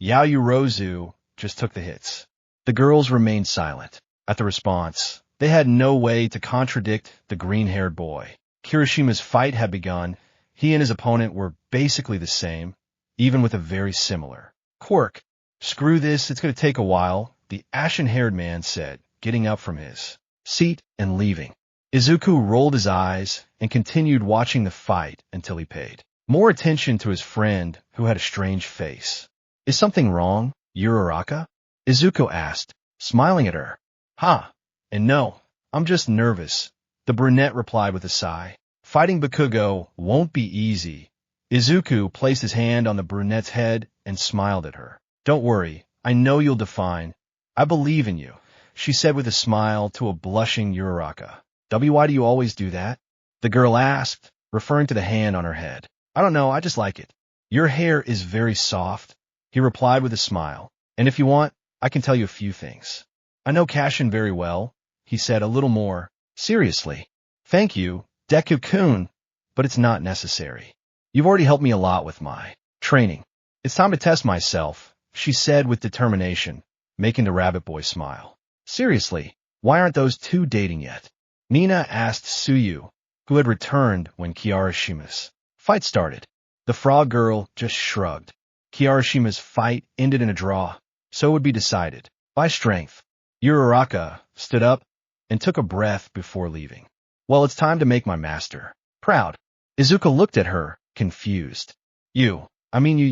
Yaoyorozu just took the hits. The girls remained silent. At the response, they had no way to contradict the green-haired boy. Kirishima's fight had begun. He and his opponent were basically the same, even with a very similar quirk. Screw this, it's going to take a while, the ashen-haired man said, getting up from his seat and leaving. Izuku rolled his eyes and continued watching the fight until he paid more attention to his friend, who had a strange face. Is something wrong, Uraraka? Izuku asked, smiling at her. Ha! And no, I'm just nervous, the brunette replied with a sigh. Fighting Bakugo won't be easy. Izuku placed his hand on the brunette's head and smiled at her. Don't worry, I know you'll define. I believe in you, she said with a smile to a blushing Uraraka. Why do you always do that? The girl asked, referring to the hand on her head. I don't know, I just like it. Your hair is very soft, he replied with a smile. And if you want, I can tell you a few things. I know Cashin very well, he said a little more seriously. Thank you, Deku-kun, but it's not necessary. You've already helped me a lot with my training. It's time to test myself, she said with determination, making the rabbit boy smile. Seriously, why aren't those two dating yet? Nina asked Tsuyu, who had returned when Kiarashima's fight started. The frog girl just shrugged. Kiarashima's fight ended in a draw, so it would be decided by strength. Uraraka stood up and took a breath before leaving. Well, it's time to make my master proud. Izuku looked at her, confused. You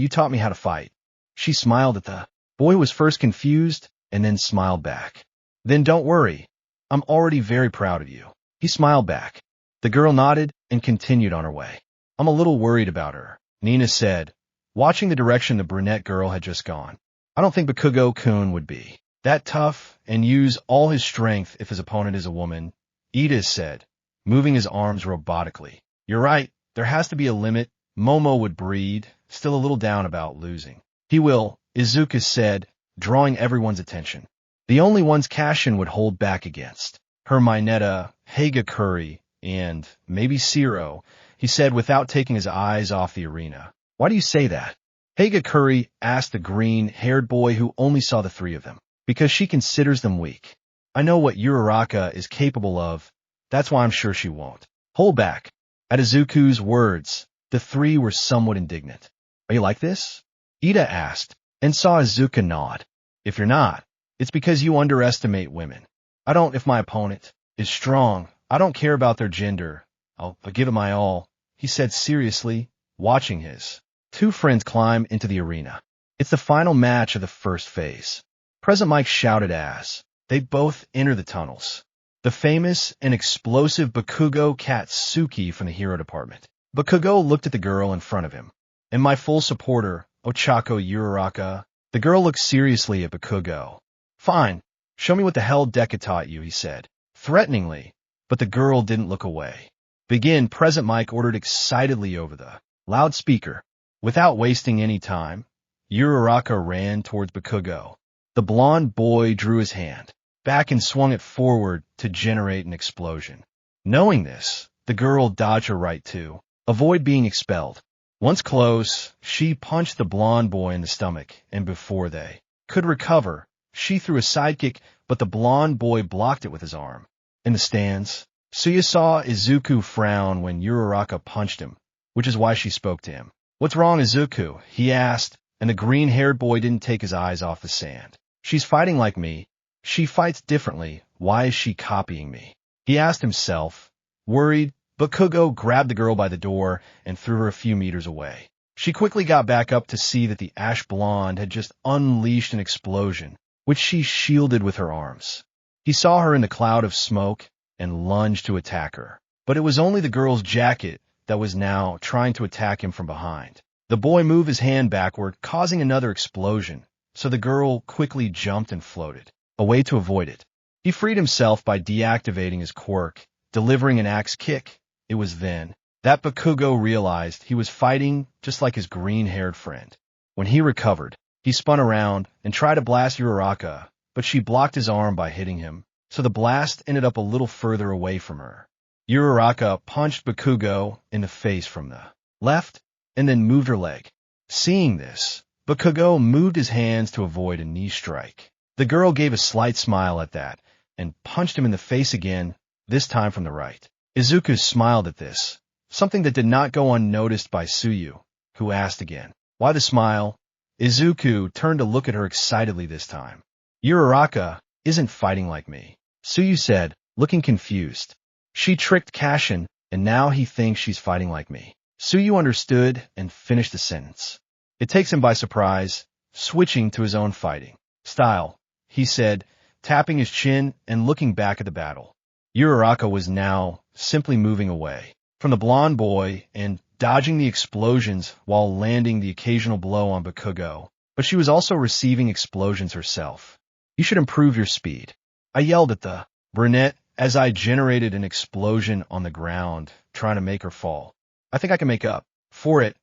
taught me how to fight. She smiled at the boy, was first confused and then smiled back. Then don't worry, I'm already very proud of you. He smiled back. The girl nodded and continued on her way. I'm a little worried about her, Nina said, watching the direction the brunette girl had just gone. I don't think Bakugo-kun would be that tough and use all his strength if his opponent is a woman, Ida said, moving his arms robotically. You're right, there has to be a limit. Momo would breed, still a little down about losing. He will, Izuku said, drawing everyone's attention. The only ones Cashin would hold back against. Her Mineta, Hagakure, and maybe Zero, he said without taking his eyes off the arena. Why do you say that? Hagakure asked the green-haired boy who only saw the three of them. Because she considers them weak. I know what Uraraka is capable of, that's why I'm sure she won't hold back. At Izuku's words, the three were somewhat indignant. Are you like this? Ida asked, and saw Izuku nod. If you're not, it's because you underestimate women. If my opponent is strong, I don't care about their gender. I'll give it my all, he said seriously, watching his two friends climb into the arena. It's the final match of the first phase. President Mike shouted as they both enter the tunnels. The famous and explosive Bakugo Katsuki from the hero department. Bakugo looked at the girl in front of him. And my full supporter, Ochako Uraraka. The girl looked seriously at Bakugo. Fine, show me what the hell Deka taught you, he said, threateningly, but the girl didn't look away. Begin, President Mike ordered excitedly over the loudspeaker. Without wasting any time, Uraraka ran towards Bakugo. The blonde boy drew his hand back and swung it forward to generate an explosion. Knowing this, the girl dodged her right to avoid being expelled. Once close, she punched the blonde boy in the stomach, and before they could recover, she threw a sidekick, but the blonde boy blocked it with his arm. In the stands, Suya saw Izuku frown when Uraraka punched him, which is why she spoke to him. What's wrong, Izuku? He asked, and the green-haired boy didn't take his eyes off the sand. She's fighting like me. She fights differently. Why is she copying me? He asked himself, worried. Bakugo grabbed the girl by the door and threw her a few meters away. She quickly got back up to see that the ash blonde had just unleashed an explosion, which she shielded with her arms. He saw her in the cloud of smoke and lunged to attack her. But it was only the girl's jacket that was now trying to attack him from behind. The boy moved his hand backward, causing another explosion. So the girl quickly jumped and floated away to avoid it. He freed himself by deactivating his quirk, delivering an axe kick. It was then that Bakugo realized he was fighting just like his green-haired friend. When he recovered, he spun around and tried to blast Uraraka, but she blocked his arm by hitting him, so the blast ended up a little further away from her. Uraraka punched Bakugo in the face from the left and then moved her leg. Seeing this, Bakugo moved his hands to avoid a knee strike. The girl gave a slight smile at that and punched him in the face again, this time from the right. Izuku smiled at this, something that did not go unnoticed by Tsuyu, who asked again, why the smile? Izuku turned to look at her excitedly this time. Uraraka isn't fighting like me, Tsuyu said, looking confused. She tricked Cashin, and now he thinks she's fighting like me. Tsuyu understood and finished the sentence. It takes him by surprise, switching to his own fighting style, he said, tapping his chin and looking back at the battle. Uraraka was now simply moving away from the blonde boy and dodging the explosions while landing the occasional blow on Bakugo, but she was also receiving explosions herself. You should improve your speed. I yelled at the brunette as I generated an explosion on the ground, trying to make her fall. I think I can make up for it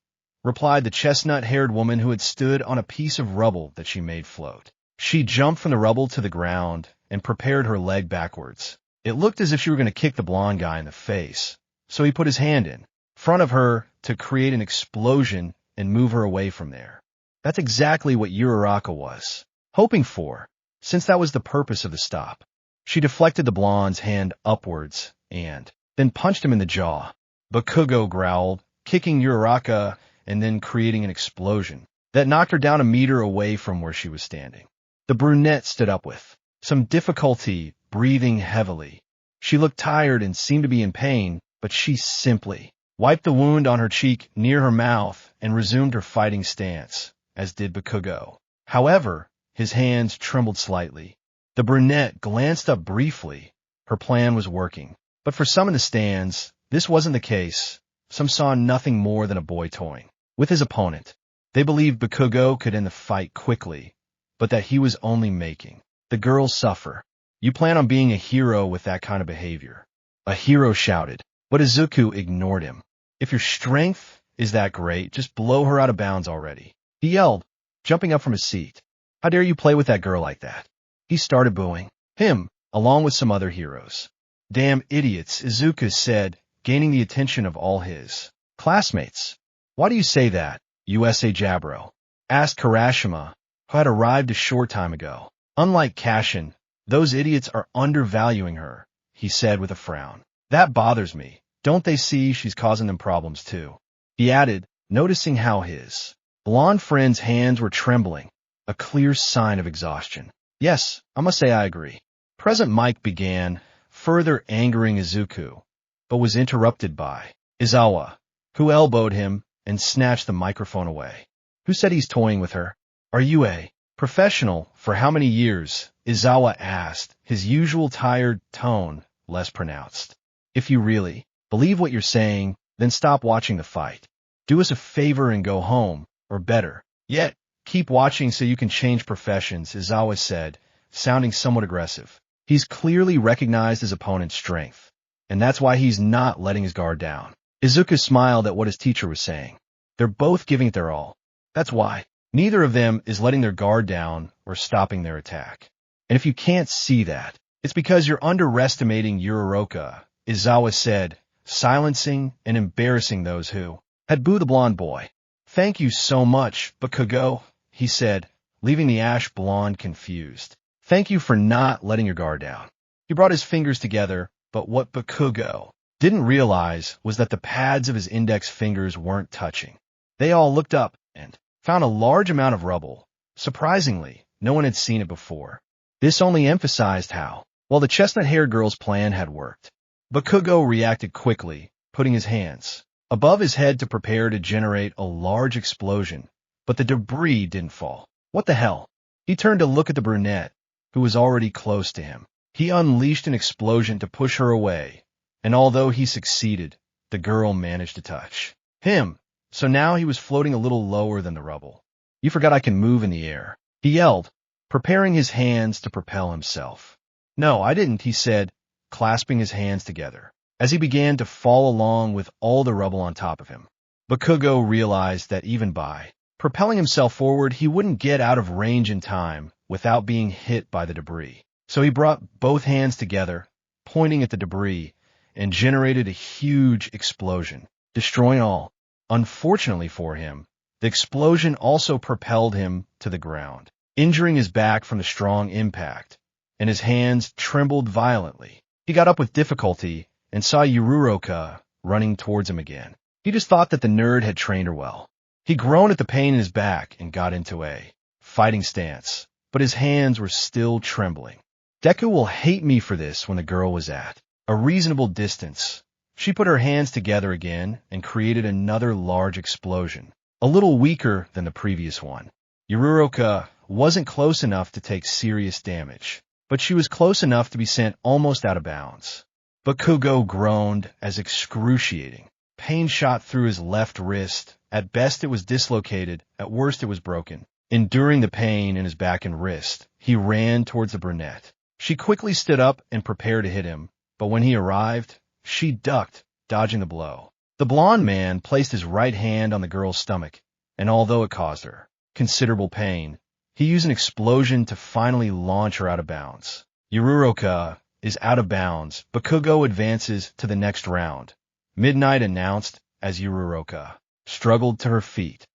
replied the chestnut-haired woman who had stood on a piece of rubble that she made float. She jumped from the rubble to the ground and prepared her leg backwards. It looked as if she were going to kick the blonde guy in the face, so he put his hand in front of her to create an explosion and move her away from there. That's exactly what Uraraka was hoping for, since that was the purpose of the stop. She deflected the blonde's hand upwards and then punched him in the jaw. Bakugo growled, kicking Uraraka and then creating an explosion that knocked her down a meter away from where she was standing. The brunette stood up with some difficulty, breathing heavily. She looked tired and seemed to be in pain, but she simply wiped the wound on her cheek near her mouth and resumed her fighting stance, as did Bakugo. However, his hands trembled slightly. The brunette glanced up briefly. Her plan was working. But for some in the stands, this wasn't the case. Some saw nothing more than a boy toying with his opponent. They believed Bakugo could end the fight quickly, but that he was only making the girl suffer. You plan on being a hero with that kind of behavior. A hero shouted, but Izuku ignored him. If your strength is that great, just blow her out of bounds already. He yelled, jumping up from his seat. How dare you play with that girl like that? He started booing him, along with some other heroes. Damn idiots, Izuku said, gaining the attention of all his classmates. Why do you say that, USA Jabro? Asked Karashima, who had arrived a short time ago. Unlike Kashin, those idiots are undervaluing her, he said with a frown. That bothers me. Don't they see she's causing them problems too? He added, noticing how his blonde friend's hands were trembling, a clear sign of exhaustion. Yes, I must say I agree. Present Mike began, further angering Izuku, but was interrupted by Izawa, who elbowed him and snatched the microphone away. Who said he's toying with her? Are you a professional for how many years? Izawa asked, his usual tired tone less pronounced. If you really believe what you're saying, then stop watching the fight. Do us a favor and go home, or better yet, keep watching so you can change professions, Izawa said, sounding somewhat aggressive. He's clearly recognized his opponent's strength, and that's why he's not letting his guard down. Izuku smiled at what his teacher was saying. They're both giving it their all. That's why. Neither of them is letting their guard down or stopping their attack. And if you can't see that, it's because you're underestimating Uraraka, Izawa said, silencing and embarrassing those who had booed the blonde boy. Thank you so much, Bakugo, he said, leaving the ash blonde confused. Thank you for not letting your guard down. He brought his fingers together, but what Bakugo didn't realize was that the pads of his index fingers weren't touching. They all looked up and found a large amount of rubble. Surprisingly, no one had seen it before. This only emphasized how well the chestnut-haired girl's plan had worked. Bakugo reacted quickly, putting his hands above his head to prepare to generate a large explosion, but the debris didn't fall. What the hell? He turned to look at the brunette, who was already close to him. He unleashed an explosion to push her away, and although he succeeded, the girl managed to touch him, so now he was floating a little lower than the rubble. You forgot I can move in the air, he yelled, preparing his hands to propel himself. No, I didn't, he said, clasping his hands together, as he began to fall along with all the rubble on top of him. Bakugo realized that even by propelling himself forward, he wouldn't get out of range in time without being hit by the debris. So he brought both hands together, pointing at the debris, and generated a huge explosion, destroying all. Unfortunately for him, the explosion also propelled him to the ground, injuring his back from the strong impact, and his hands trembled violently. He got up with difficulty and saw Uraraka running towards him again. He just thought that the nerd had trained her well. He groaned at the pain in his back and got into a fighting stance, but his hands were still trembling. Deku will hate me for this. When the girl was at a reasonable distance, she put her hands together again and created another large explosion, a little weaker than the previous one. Uraraka wasn't close enough to take serious damage, but she was close enough to be sent almost out of bounds. Bakugo groaned as excruciating pain shot through his left wrist. At best it was dislocated, at worst it was broken. Enduring the pain in his back and wrist, he ran towards the brunette. She quickly stood up and prepared to hit him, but when he arrived, she ducked, dodging the blow. The blonde man placed his right hand on the girl's stomach, and although it caused her considerable pain, he used an explosion to finally launch her out of bounds. Yururoka is out of bounds. Bakugo advances to the next round. Midnight announced as Yururoka struggled to her feet.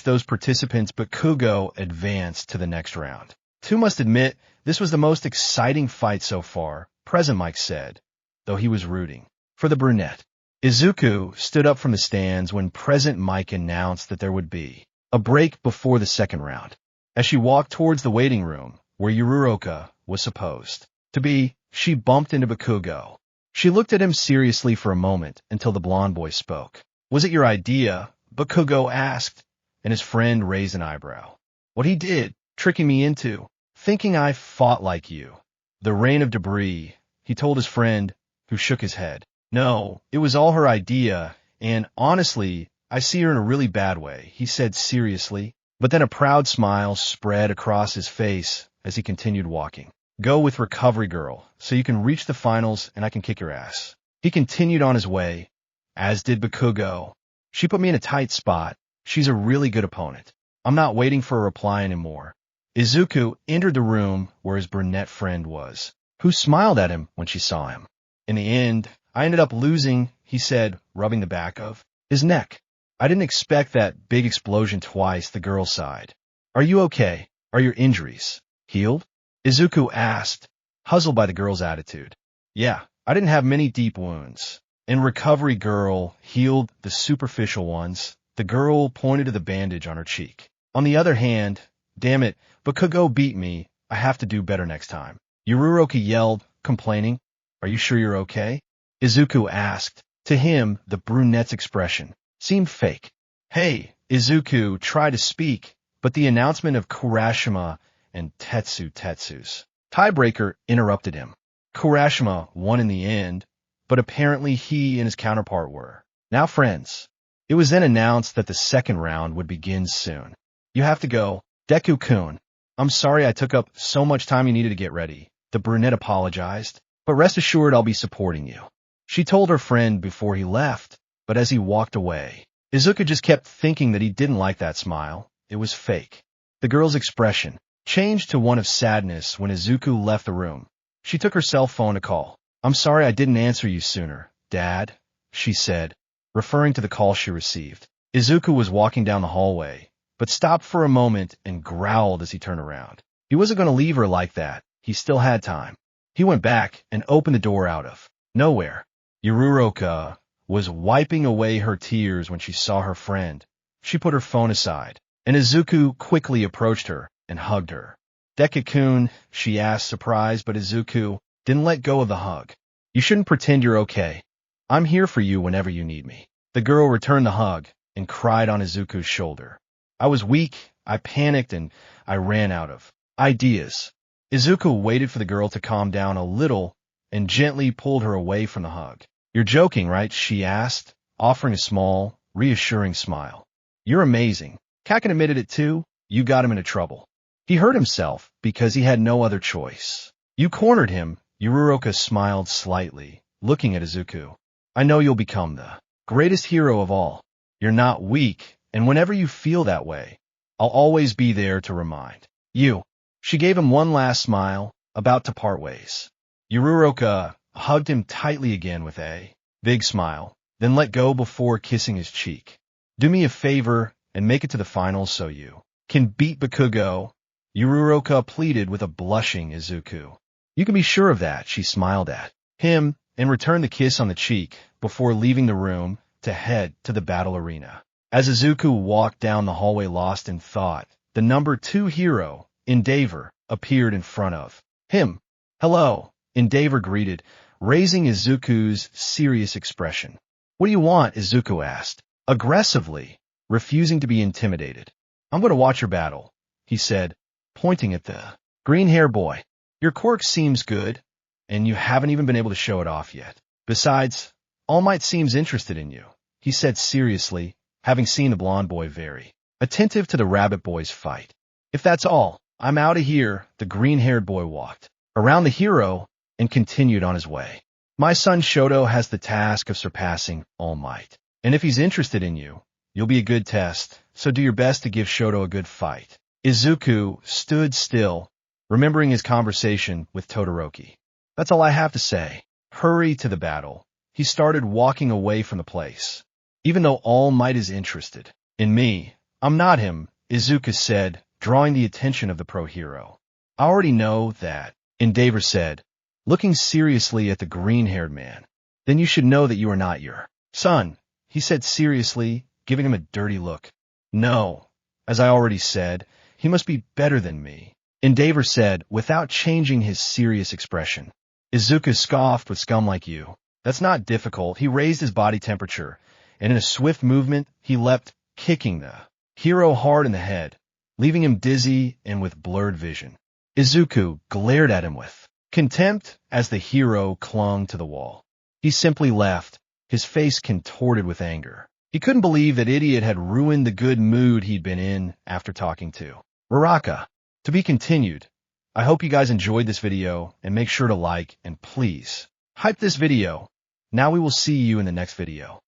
Those participants, Bakugo advanced to the next round. Two must admit, this was the most exciting fight so far, Present Mike said, though he was rooting for the brunette. Izuku stood up from the stands when Present Mike announced that there would be a break before the second round. As she walked towards the waiting room, where Yururoka was supposed to be, she bumped into Bakugo. She looked at him seriously for a moment until the blonde boy spoke. "Was it your idea?" Bakugo asked, and his friend raised an eyebrow. "What he did, tricking me into thinking I fought like you." "The rain of debris," he told his friend, who shook his head. "No, it was all her idea, and honestly, I see her in a really bad way," he said seriously, but then a proud smile spread across his face as he continued walking. "Go with Recovery Girl, so you can reach the finals and I can kick your ass." He continued on his way, as did Bakugo. "She put me in a tight spot. She's a really good opponent. I'm not waiting for a reply anymore." Izuku entered the room where his brunette friend was, who smiled at him when she saw him. "In the end, I ended up losing," he said, rubbing the back of his neck. "I didn't expect that big explosion twice," the girl sighed. "Are you okay? Are your injuries healed?" Izuku asked, puzzled by the girl's attitude. "Yeah, I didn't have many deep wounds. And Recovery Girl healed the superficial ones." The girl pointed to the bandage on her cheek. "On the other hand, damn it, Bakugo beat me. I have to do better next time." Yururoka yelled, complaining. "Are you sure you're okay?" Izuku asked. To him, the brunette's expression seemed fake. Izuku tried to speak, but the announcement of Kurashima and Tetsu's tiebreaker interrupted him. Kurashima won in the end, but apparently he and his counterpart were now friends. It was then announced that the second round would begin soon. "You have to go, Deku-kun. I'm sorry I took up so much time you needed to get ready." The brunette apologized, "But rest assured I'll be supporting you," she told her friend before he left. But as he walked away, Izuku just kept thinking that he didn't like that smile. It was fake. The girl's expression changed to one of sadness when Izuku left the room. She took her cell phone to call. "I'm sorry I didn't answer you sooner, Dad," she said, referring to the call she received. Izuku was walking down the hallway, but stopped for a moment and growled as he turned around. He wasn't going to leave her like that. He still had time. He went back and opened the door out of nowhere. Yururoka was wiping away her tears when she saw her friend. She put her phone aside, and Izuku quickly approached her and hugged her. "Deku-kun," she asked, surprised, but Izuku didn't let go of the hug. "You shouldn't pretend you're okay. I'm here for you whenever you need me." The girl returned the hug and cried on Izuku's shoulder. "I was weak, I panicked, and I ran out of ideas." Izuku waited for the girl to calm down a little and gently pulled her away from the hug. "You're joking, right?" she asked, offering a small, reassuring smile. "You're amazing. Kaken admitted it too. You got him into trouble. He hurt himself because he had no other choice. You cornered him." Yururoka smiled slightly, looking at Izuku. "I know you'll become the greatest hero of all. You're not weak, and whenever you feel that way, I'll always be there to remind you." She gave him one last smile, about to part ways. Yururoka hugged him tightly again with a big smile, then let go before kissing his cheek. "Do me a favor and make it to the finals so you can beat Bakugo," Yururoka pleaded with a blushing Izuku. "You can be sure of that," she smiled at him and returned the kiss on the cheek before leaving the room to head to the battle arena. As Izuku walked down the hallway lost in thought, the number 2 hero, Endeavor, appeared in front of him. "Hello," Endeavor greeted, raising Izuku's serious expression. "What do you want?" Izuku asked, aggressively, refusing to be intimidated. "I'm going to watch your battle," he said, pointing at the green-hair boy. "Your quirk seems good, and you haven't even been able to show it off yet. Besides, All Might seems interested in you," he said seriously, having seen the blonde boy very attentive to the rabbit boy's fight. "If that's all, I'm out of here." The green-haired boy walked around the hero and continued on his way. My son Shoto has the task of surpassing All Might. And if he's interested in you, you'll be a good test, so do your best to give Shoto a good fight. Izuku stood still, remembering his conversation with Todoroki. That's all I have to say. Hurry to the battle. He started walking away from the place. Even though All Might is interested in me, I'm not him, Izuku said, drawing the attention of the pro-hero. I already know that, Endeavor said, looking seriously at the green-haired man. Then you should know that you are not your son, he said seriously, giving him a dirty look. No, as I already said, he must be better than me, Endeavor said, without changing his serious expression. Izuku scoffed with scum like you. That's not difficult. He raised his body temperature, and in a swift movement, he leapt, kicking the hero hard in the head, leaving him dizzy and with blurred vision. Izuku glared at him with contempt as the hero clung to the wall. He simply laughed, his face contorted with anger. He couldn't believe that idiot had ruined the good mood he'd been in after talking to Raraka. To be continued. I hope you guys enjoyed this video, and make sure to like and please hype this video. Now we will see you in the next video.